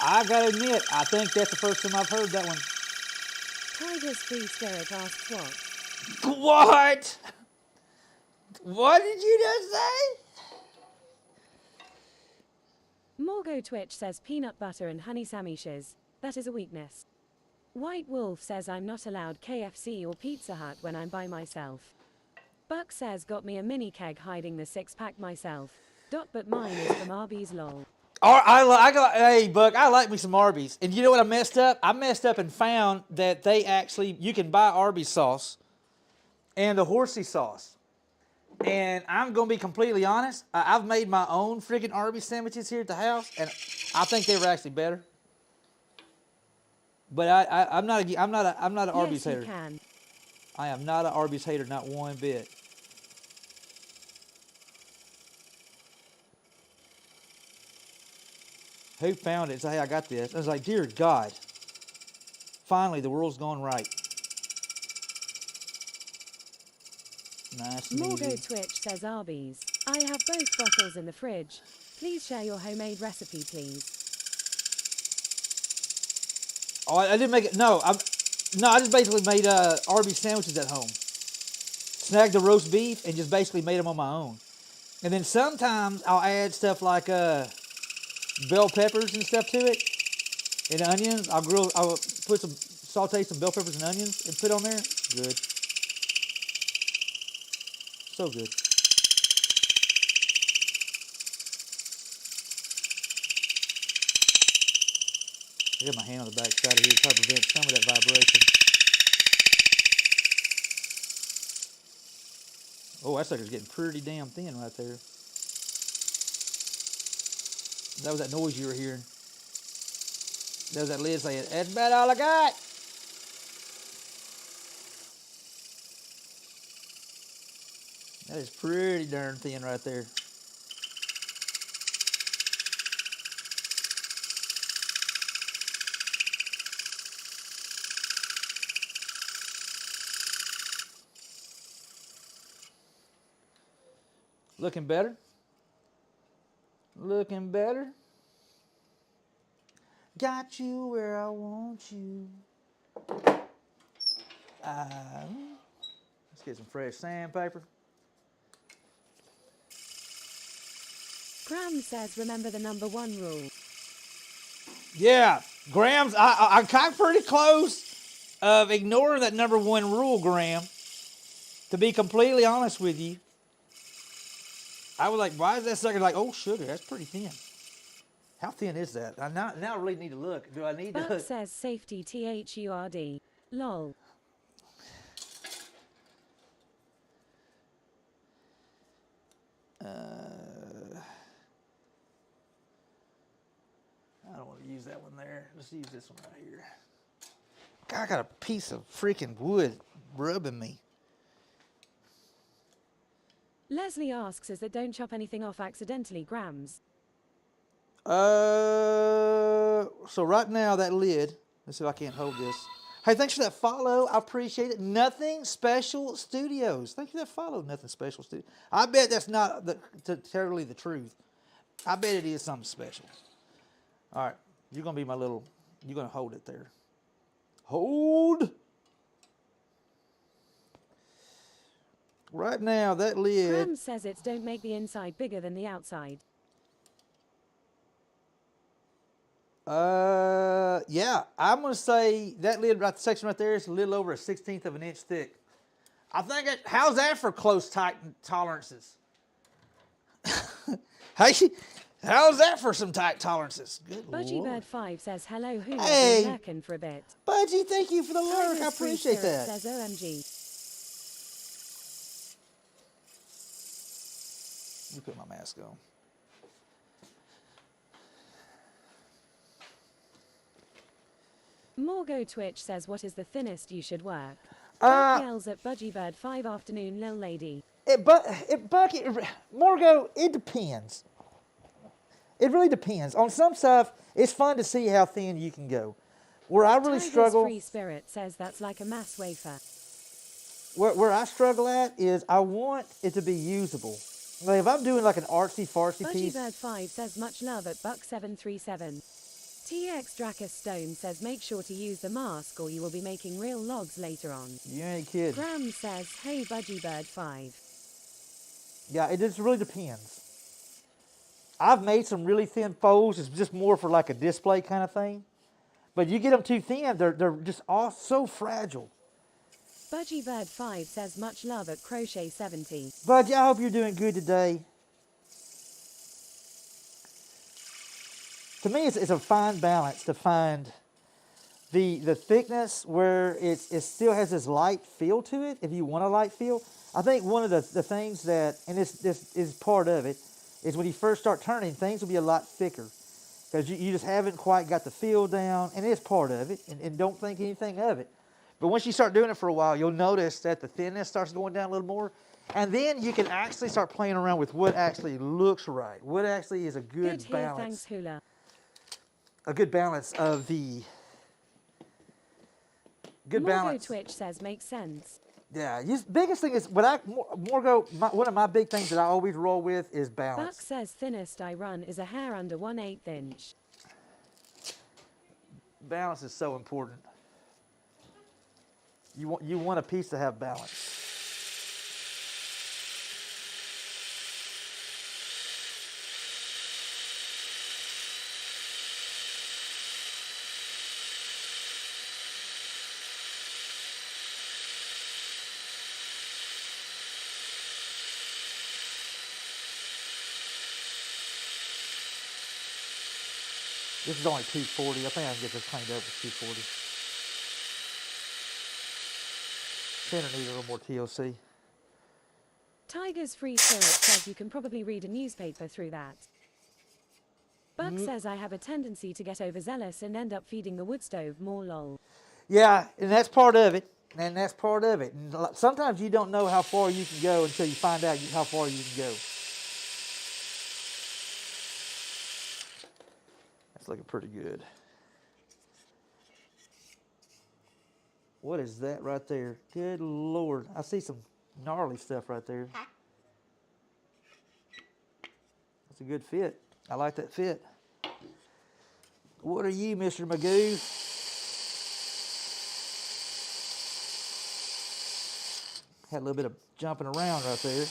I gotta admit, I think that's the first time I've heard that one. Tiger's Free Spirit asks what? What? What did you just say? Morgo Twitch says peanut butter and honey sandwiches. That is a weakness. White Wolf says I'm not allowed KFC or Pizza Hut when I'm by myself. Buck says got me a mini keg hiding the 6-pack myself. But mine is from Arby's lol. Hey, Buck, I like me some Arby's. And you know what I messed up? I messed up and found that you can buy Arby's sauce and the horsey sauce. And I'm going to be completely honest. I've made my own freaking Arby's sandwiches here at the house, and I think they were actually better. But I'm not an Arby's hater. Yes, you can. I am not an Arby's hater, not one bit. Who found it? Say, hey, I got this. I was like, dear God. Finally, the world's gone right. Nice and Morgo easy. Twitch says Arby's. I have both bottles in the fridge. Please share your homemade recipe, please. Oh, I didn't make it. No, I just basically made Arby's sandwiches at home. Snagged the roast beef and just basically made them on my own. And then sometimes I'll add stuff like bell peppers and stuff to it, and onions. I'll put saute some bell peppers and onions and put on there. Good. So good. I got my hand on the back side of here to try to prevent some of that vibration. Oh, that sucker's getting pretty damn thin right there. That was that noise you were hearing. That was that lid saying, "That's about all I got." That is pretty darn thin right there. Looking better. Looking better. Got you where I want you. Let's get some fresh sandpaper. Graham says, remember the number 1 rule. Yeah, Graham's. I got pretty close of ignoring that number 1 rule, Graham. To be completely honest with you, I was like, why is that sucker like, oh, sugar, that's pretty thin. How thin is that? Now I really need to look. Do I need to Buck look? says safety THURD. Lol. I don't want to use that one there. Let's use this one right here. God, I got a piece of freaking wood rubbing me. Leslie asks, is that don't chop anything off accidentally, Grams. So right now that lid, let's see if I can't hold this. Hey, thanks for that follow. I appreciate it. Nothing Special Studios. Thank you for that follow, Nothing Special Studios. I bet that's not terribly the truth. I bet it is something special. All right, you're going to be my little, you're going to hold it there. Hold. Right now, that lid. Grams says it's don't make the inside bigger than the outside. Yeah, I'm going to say that lid right section right there is a little over 1/16 of an inch thick. I think how's that for close, tight tolerances? Hey, how's that for some tight tolerances? Good Budgie Lord. Bird 5 says, hello, who Hey. been lurking for a bit. Budgie, thank you for the lurk. I Tiger's Free appreciate Spirit that. says, OMG. Let me put my mask on. Morgo Twitch says, what is the thinnest you should work? Buck yells at Budgie Bird 5 afternoon, lil lady. Morgo, it depends. It really depends. On some stuff, it's fun to see how thin you can go. Where I really Tiger's struggle, Free Spirit says that's like a mass wafer. where I struggle at is I want it to be usable. Like if I'm doing like an artsy-fartsy Budgie piece, Bird 5 says much love at Buck 737. TX Dracus Stone says make sure to use the mask or you will be making real logs later on. you ain't kidding. Graham says, hey Budgie Bird 5. Yeah, it just really depends. I've made some really thin folds. It's just more for like a display kind of thing. But you get them too thin, they're just all so fragile. Budgie Bird 5 says much love at Crochet 70. Budgie, I hope you're doing good today. To me, it's a fine balance to find the thickness where it still has this light feel to it, if you want a light feel. I think one of the things that, and this is part of it, is when you first start turning, things will be a lot thicker. Because you just haven't quite got the feel down, and it's part of it, and don't think anything of it. But once you start doing it for a while, you'll notice that the thinness starts going down a little more. And then you can actually start playing around with what actually looks right, what actually is a good Here, balance. thanks Hula. A good balance of the... Good Morgo balance. Twitch says makes sense. Yeah, biggest thing is when one of my big things that I always roll with is Buck balance. says thinnest I run is a hair under 1/8 inch. Balance is so important. You want a piece to have balance. This is only 240. I think I can get this cleaned up with 240. Center needs a little more TLC. Tiger's Free Spirit says you can probably read a newspaper through that. Buck says I have a tendency to get overzealous and end up feeding the wood stove more lol. Yeah, and that's part of it. And that's part of it. And sometimes you don't know how far you can go until you find out how far you can go. That's looking pretty good. What is that right there? Good Lord. I see some gnarly stuff right there. That's a good fit. I like that fit. What are you, Mr. Magoo? Had a little bit of jumping around right there.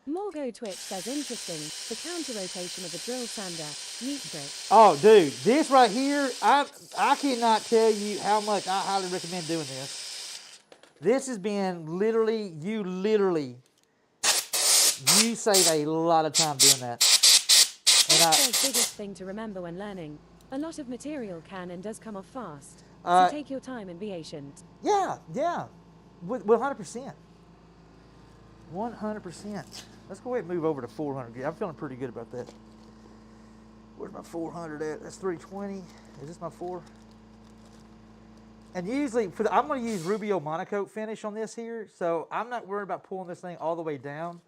Morgo Twitch says interesting, the counter rotation of a drill sander, neat trick. Oh, dude, this right here, I cannot tell you how much I highly recommend doing this. This has been literally, you save a lot of time doing that. And That's the biggest thing to remember when learning. A lot of material can and does come off fast. So take your time and be patient. Yeah, 100%. 100%. Let's go ahead and move over to 400. I'm feeling pretty good about that. Where's my 400 at? That's 320. Is this my 4? And usually, I'm going to use Rubio Monocoat finish on this here, so I'm not worried about pulling this thing all the way down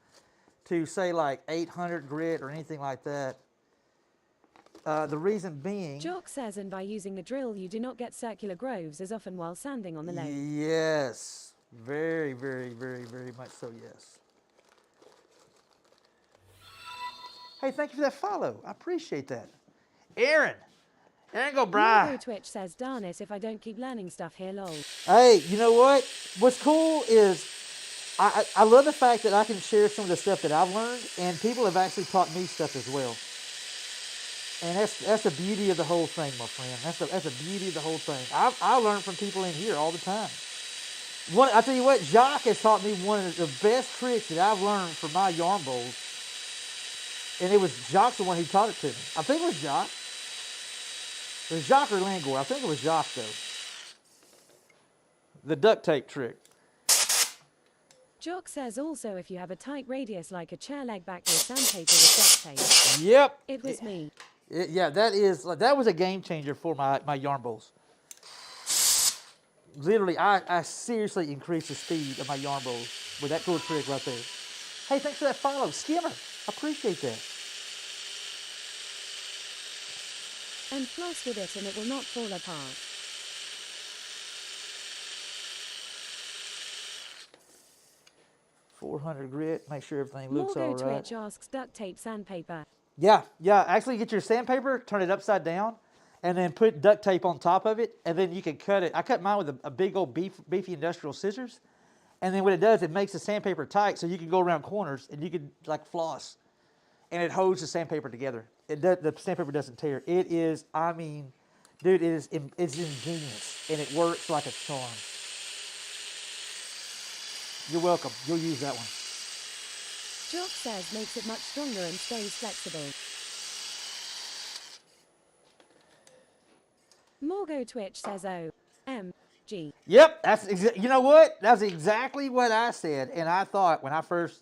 to, say, like 800 grit or anything like that. The reason being... Jock says, and by using the drill, you do not get circular grooves as often while sanding on the lathe. Yes. Very, very, very, very much so, yes. Hey, thank you for that follow. I appreciate that. Aaron go Bri. Morgo Twitch says, darn it if I don't keep learning stuff here, lol. Hey, you know what? What's cool is I love the fact that I can share some of the stuff that I've learned, and people have actually taught me stuff as well. And that's the beauty of the whole thing, my friend. That's the beauty of the whole thing. I learn from people in here all the time. I tell you what, Jacques has taught me one of the best tricks that I've learned for my yarn bowls. And it was Jacques the one who taught it to me. I think it was Jacques. It was Jacques or Langor. I think it was Jacques, though. The duct tape trick. Jock says also if you have a tight radius like a chair leg back with sandpaper with duct tape. Yep. It was me. Yeah, that was a game changer for my yarn bowls. Literally, I seriously increased the speed of my yarn bowls with that cool trick right there. Hey, thanks for that follow, Skimmer. I appreciate that. And floss with it and it will not fall apart. .400 grit. Make sure everything looks all Morgo right. Twitch asks duct tape sandpaper. Yeah. Actually, get your sandpaper, turn it upside down, and then put duct tape on top of it, and then you can cut it. I cut mine with a big old beefy industrial scissors, and then what it does, it makes the sandpaper tight, so you can go around corners and you can like floss, and it holds the sandpaper together. The sandpaper doesn't tear. It is, I mean, dude, it's ingenious, and it works like a charm. You're welcome. You'll use that one. Jock says makes it much stronger and stays flexible. Morgo Twitch says OMG. Yep, you know what? That's exactly what I said, and I thought when I first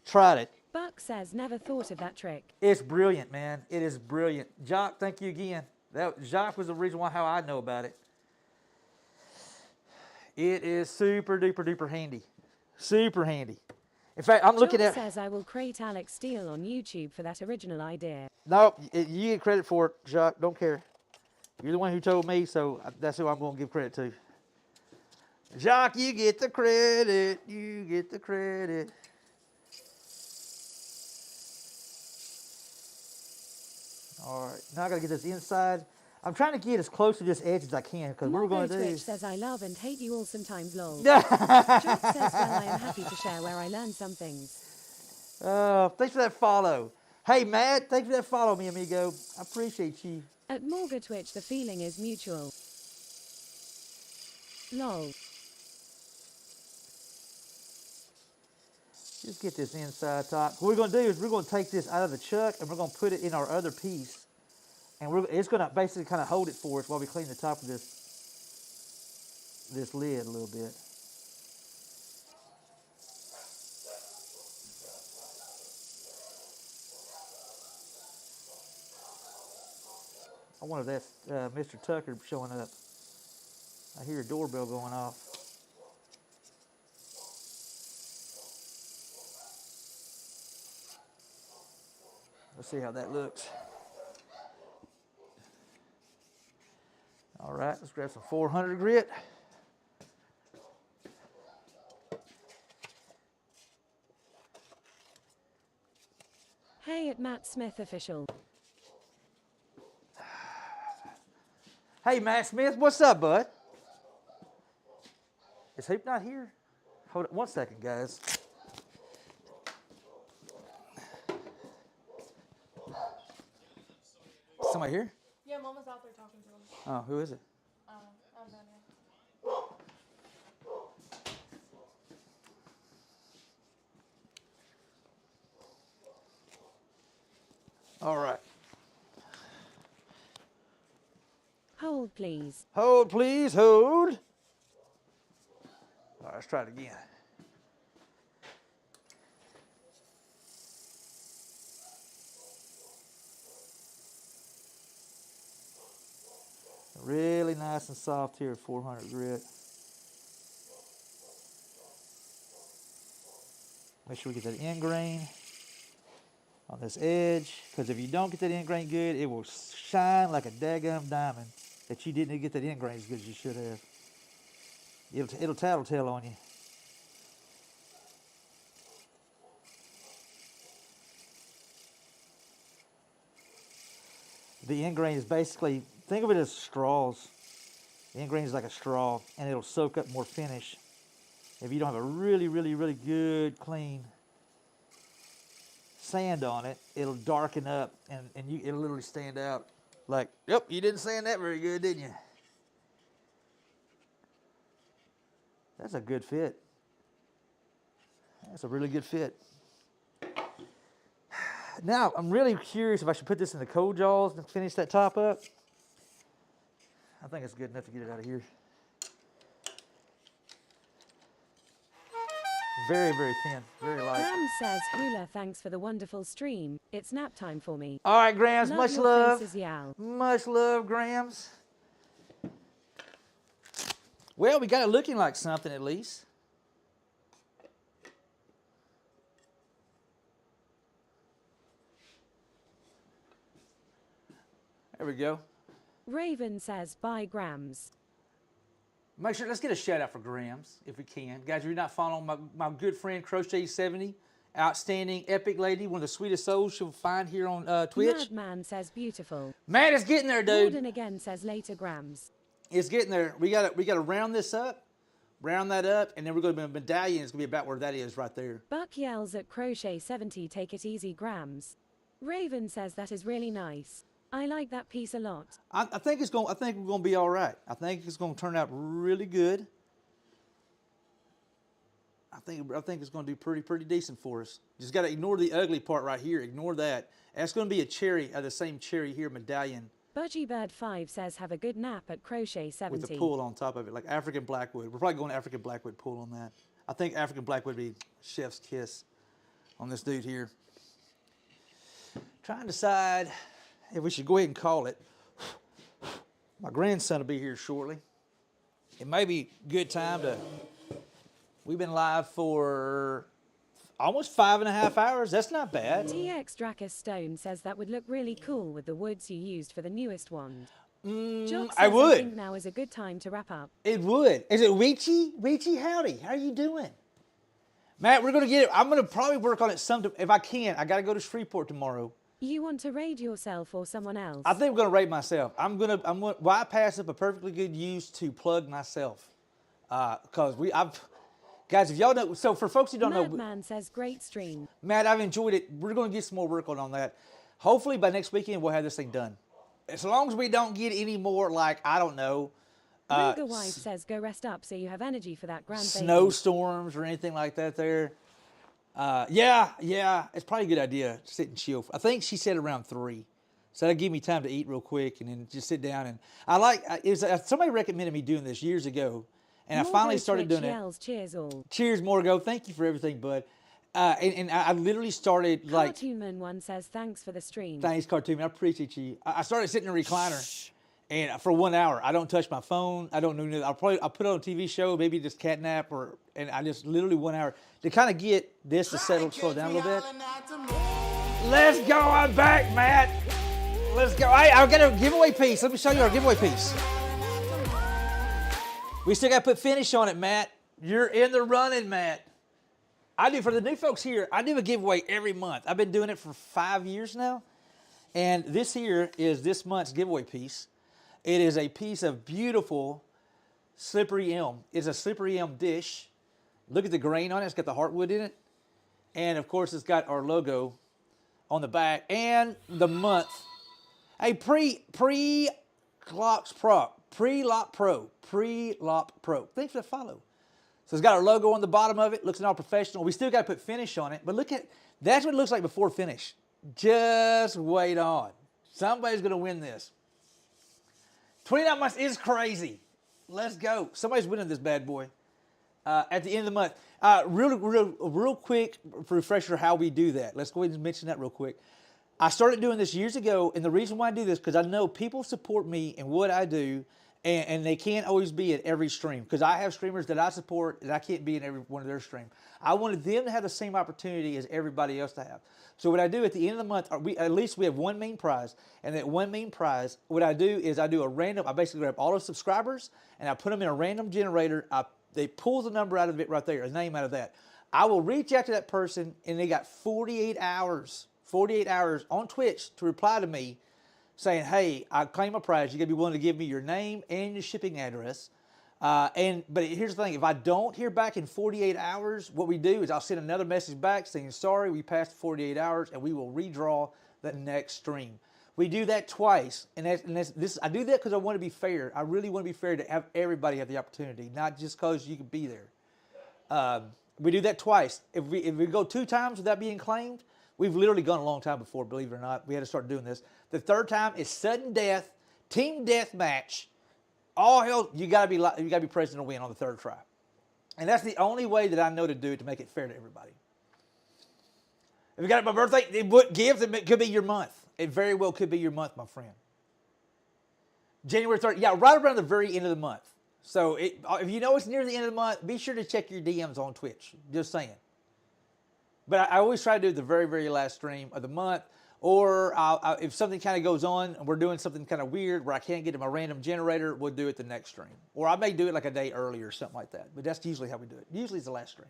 tried it. Buck says never thought of that trick. It's brilliant, man. It is brilliant. Jacques, thank you again. Jacques was the reason how I know about it. It is super duper duper handy. Super handy. In fact, I'm looking at... says I will crate Alex Steele on YouTube for that original idea. No, you get credit for it, Jacques. Don't care. You're the one who told me, so that's who I'm going to give credit to. Jacques, you get the credit. You get the credit. All right, now I got to get this inside. I'm trying to get as close to this edge as I can because what we're going to do. Twitch says I love and hate you all sometimes, lol. Jock says, well, I am happy to share where I learned some things. Thanks for that follow. Hey, Matt, thanks for that follow, mi amigo. I appreciate you. At Morga Twitch, the feeling is mutual. Lol. Just get this inside top. What we're going to do is we're going to take this out of the chuck and we're going to put it in our other piece. And it's going to basically kind of hold it for us while we clean the top of this lid a little bit. I wonder if that's Mr. Tucker showing up. I hear a doorbell going off. Let's see how that looks. All right, let's grab some 400 grit. Hey, at Matt Smith official. Hey, Matt Smith, what's up, bud? Is Hoop not here? Hold it 1 second, guys. Somebody here? Yeah, Mama's out there talking to him. Oh, who is it? I'm down here. All right. Hold, please. Hold, please, hold. All right, let's try it again. Really nice and soft here, 400 grit. Make sure we get that end grain on this edge, because if you don't get that end grain good, it will shine like a daggum diamond that you didn't get that end grain as good as you should have. It'll tattletale on you. The end grain is basically, think of it as straws. The end grain is like a straw, and it'll soak up more finish. If you don't have a really, really, really good, clean sand on it, it'll darken up, and it'll literally stand out like, yep, you didn't sand that very good, didn't you? That's a good fit. That's a really good fit. Now, I'm really curious if I should put this in the cold jaws and finish that top up. I think it's good enough to get it out of here. Very, very thin, very light. Grams says, Hula, thanks for the wonderful stream. It's nap time for me. All right, Grams, much your love. faces, Yal. Much love, Grams. Well, we got it looking like something at least. There we go. Raven says, bye, Grams. Make sure, let's get a shout out for Grams, if we can. Guys, if you're not following my good friend Crochet70, outstanding, epic lady, one of the sweetest souls you'll find here on Twitch. Madman says, beautiful. Man, it's getting there, dude. Warden again says, later, Grams. It's getting there. We gotta round this up, round that up, and then we're going to be a medallion. It's going to be about where that is right there. Buck yells at Crochet70, take it easy, Grams. Raven says, that is really nice. I like that piece a lot. I think we're going to be all right. I think it's going to turn out really good. I think it's going to do pretty decent for us. Just got to ignore the ugly part right here. Ignore that. That's going to be a cherry, the same cherry here medallion. Budgie Bird 5 says, have a good nap at Crochet70. With the pull on top of it, like African Blackwood. We're probably going African Blackwood pull on that. I think African Blackwood would be chef's kiss on this dude here. Trying to decide if we should go ahead and call it. My grandson will be here shortly. It may be a good time to... We've been live for almost 5.5 hours. That's not bad. TX Dracus Stone says that would look really cool with the woods you used for the newest wand. Jock I says, would. I think now is a good time to wrap up. It would. Is it Weechy? Weechy, howdy. How are you doing? Matt, we're going to get it. I'm going to probably work on it sometime. If I can, I got to go to Shreveport tomorrow. You want to raid yourself or someone else? I think I'm going to rate myself. Why pass up a perfectly good use to plug myself? Because guys, if y'all know, so for folks who don't know. Madman says, great stream. Matt, I've enjoyed it. We're going to get some more work on that. Hopefully by next weekend, we'll have this thing done. As long as we don't get any more, like, I don't know. Ruger wife says, go rest up so you have energy for that grand baby. Snowstorms or anything like that there. Yeah, it's probably a good idea to sit and chill. I think she said around 3. So that'll give me time to eat real quick and then just sit down. And somebody recommended me doing this years ago. And I finally started doing it. Cheers all. Cheers, Morgo. Thank you for everything, bud. And I literally started like... Cartoonman 1 says, thanks for the stream. Thanks, Cartoonman. I appreciate you. I started sitting in a recliner, and for 1 hour, I don't touch my phone. I don't do anything. I'll put on a TV show, maybe just cat nap, and I just literally 1 hour to kind of get this to slow down a little bit. Let's go. I'm back, Matt. Let's go. I've got a giveaway piece. Let me show you our giveaway piece. We still got to put finish on it, Matt. You're in the running, Matt. I do, for the new folks here, I do a giveaway every month. I've been doing it for 5 years now. And this here is this month's giveaway piece. It is a piece of beautiful slippery elm. It's a slippery elm dish. Look at the grain on it. It's got the heartwood in it. And, of course, it's got our logo on the back and the month. Hey, Pre-Lock Pro. Thanks for the follow. So it's got our logo on the bottom of it. Looks all professional. We still got to put finish on it. But look at, that's what it looks like before finish. Just wait on. Somebody's going to win this. 29 months is crazy. Let's go. Somebody's winning this bad boy at the end of the month. Real quick refresher how we do that. Let's go ahead and mention that real quick. I started doing this years ago, and the reason why I do this because I know people support me and what I do, and they can't always be at every stream because I have streamers that I support and I can't be in every one of their streams. I wanted them to have the same opportunity as everybody else to have. So what I do at the end of the month, at least we have one main prize, and that one main prize, what I do is I do a random, I basically grab all the subscribers and I put them in a random generator. They pull the number out of it right there, a name out of that. I will reach out to that person and they got 48 hours on Twitch to reply to me saying, hey, I claim a prize. You got to be willing to give me your name and your shipping address. But here's the thing. If I don't hear back in 48 hours, what we do is I'll send another message back saying, sorry, we passed 48 hours, and we will redraw the next stream. We do that twice. I do that because I want to be fair. I really want to be fair to have everybody have the opportunity, not just because you can be there. We do that twice. If we go 2 times without being claimed, we've literally gone a long time before, believe it or not. We had to start doing this. The 3rd time is sudden death, team death match. All hell, you gotta be present to win on the 3rd try. And that's the only way that I know to do it to make it fair to everybody. If you got it my birthday, it could be your month. It very well could be your month, my friend. January 3rd, yeah, right around the very end of the month. So if you know it's near the end of the month, be sure to check your DMs on Twitch. Just saying. But I always try to do the very, very last stream of the month. Or if something kind of goes on and we're doing something kind of weird where I can't get to my random generator, we'll do it the next stream. Or I may do it like a day earlier or something like that. But that's usually how we do it. Usually it's the last stream.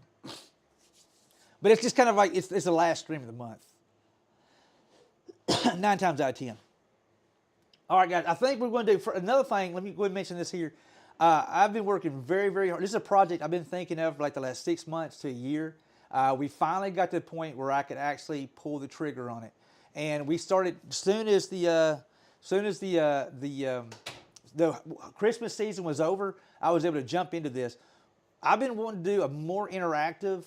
But it's just kind of like it's the last stream of the month. 9 times out of 10. All right, guys. I think we're going to do for another thing. Let me go ahead and mention this here. I've been working very, very hard. This is a project I've been thinking of for like the last 6 months to a year. We finally got to the point where I could actually pull the trigger on it. And we started as soon as the Christmas season was over. I was able to jump into this. I've been wanting to do a more interactive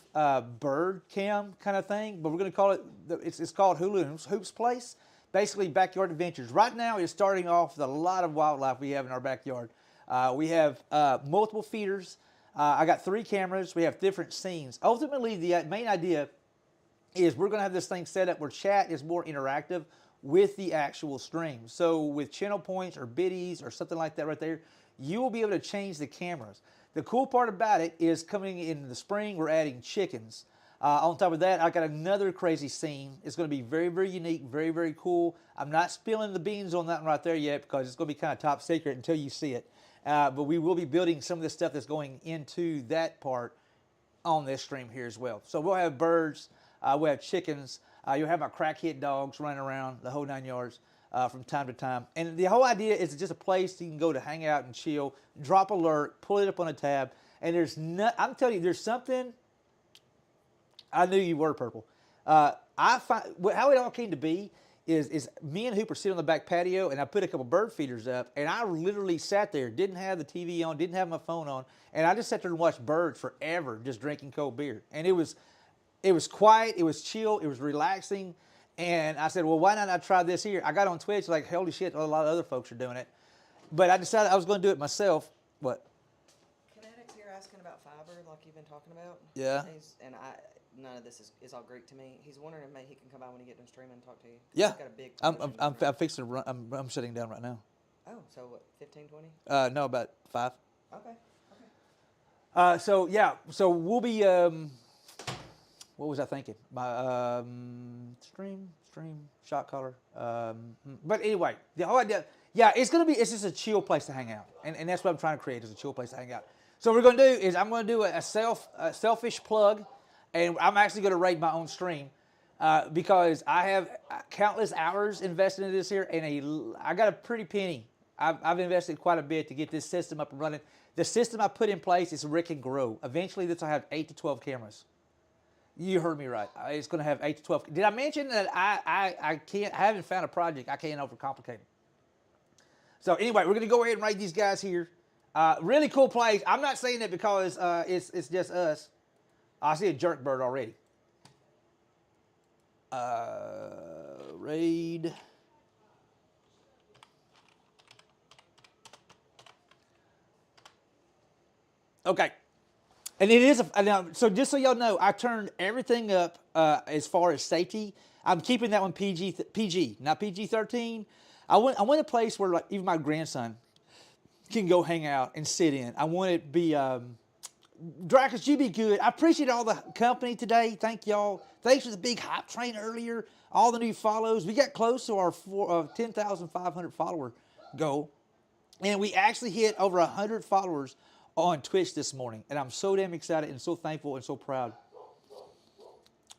bird cam kind of thing, but we're going to call it. It's called Hula Hoops Place. Basically, backyard adventures. Right now, it's starting off with a lot of wildlife we have in our backyard. We have multiple feeders. I got 3 cameras. We have different scenes. Ultimately, the main idea is we're going to have this thing set up where chat is more interactive with the actual stream. So with channel points or biddies or something like that right there, you will be able to change the cameras. The cool part about it is coming in the spring, we're adding chickens. On top of that, I got another crazy scene. It's going to be very, very unique, very, very cool. I'm not spilling the beans on that one right there yet because it's going to be kind of top secret until you see it. But we will be building some of the stuff that's going into that part on this stream here as well. So we'll have birds, we'll have chickens, you'll have our crackhead dogs running around the whole 9 yards from time to time. And the whole idea is just a place you can go to hang out and chill, drop alert, pull it up on a tab, and I'm telling you, there's something. I knew you were purple. How it all came to be is me and Hoop are sitting on the back patio, and I put a couple bird feeders up, and I literally sat there, didn't have the TV on, didn't have my phone on, and I just sat there and watched birds forever, just drinking cold beer. And it was quiet, it was chill, it was relaxing, and I said, well, why not I try this here? I got on Twitch, like, holy shit, a lot of other folks are doing it. But I decided I was going to do it myself. What? Kinetics here asking about fiber, like you've been talking about. Yeah. None of this is all Greek to me. He's wondering if maybe he can come by when you get done streaming and talk to you. Yeah. He's got a big I'm fixing to run. I'm shutting down right now. Oh, so what, 15, 20? No, about 5. Okay. So yeah, so we'll be. What was I thinking? My stream, shot caller. But anyway, the whole idea. Yeah, it's just a chill place to hang out, and that's what I'm trying to create is a chill place to hang out. So what we're gonna do is I'm gonna do a selfish plug. And I'm actually going to raid my own stream because I have countless hours invested in this here, and I got a pretty penny. I've invested quite a bit to get this system up and running. The system I put in place is Rick and Grow. Eventually, this will have 8 to 12 cameras. You heard me right. It's going to have 8 to 12. Did I mention that I haven't found a project I can't overcomplicate? So anyway, we're going to go ahead and raid these guys here. Really cool place. I'm not saying it because it's just us. I see a jerk bird already. Raid. Okay. And it is, so just so y'all know, I turned everything up as far as safety. I'm keeping that one PG, not PG-13. I want a place where like even my grandson can go hang out and sit in. I want it to be... Dracus, you be good. I appreciate all the company today. Thank y'all. Thanks for the big hype train earlier. All the new follows. We got close to our 10,500 follower goal. And we actually hit over 100 followers on Twitch this morning. And I'm so damn excited and so thankful and so proud.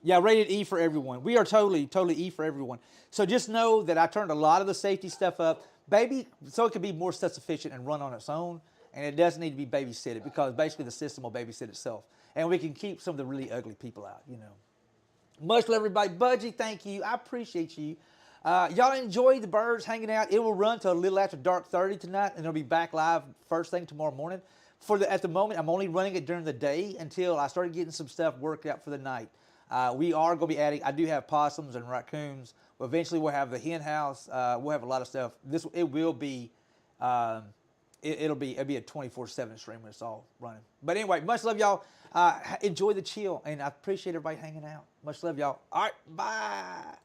Yeah, rated E for everyone. We are totally E for everyone. So just know that I turned a lot of the safety stuff up, baby, so it can be more self-sufficient and run on its own. And it doesn't need to be babysitted because basically the system will babysit itself. And we can keep some of the really ugly people out, you know. Much love, everybody. Budgie, thank you. I appreciate you. Y'all enjoy the birds hanging out. It will run till a little after dark 30 tonight, and it'll be back live first thing tomorrow morning. At the moment, I'm only running it during the day until I started getting some stuff worked out for the night. We are going to be adding, I do have possums and raccoons. But eventually we'll have the hen house. We'll have a lot of stuff. It will be... It'll be a 24/7 stream when it's all running. But anyway, much love, y'all. Enjoy the chill, and I appreciate everybody hanging out. Much love, y'all. All right, bye.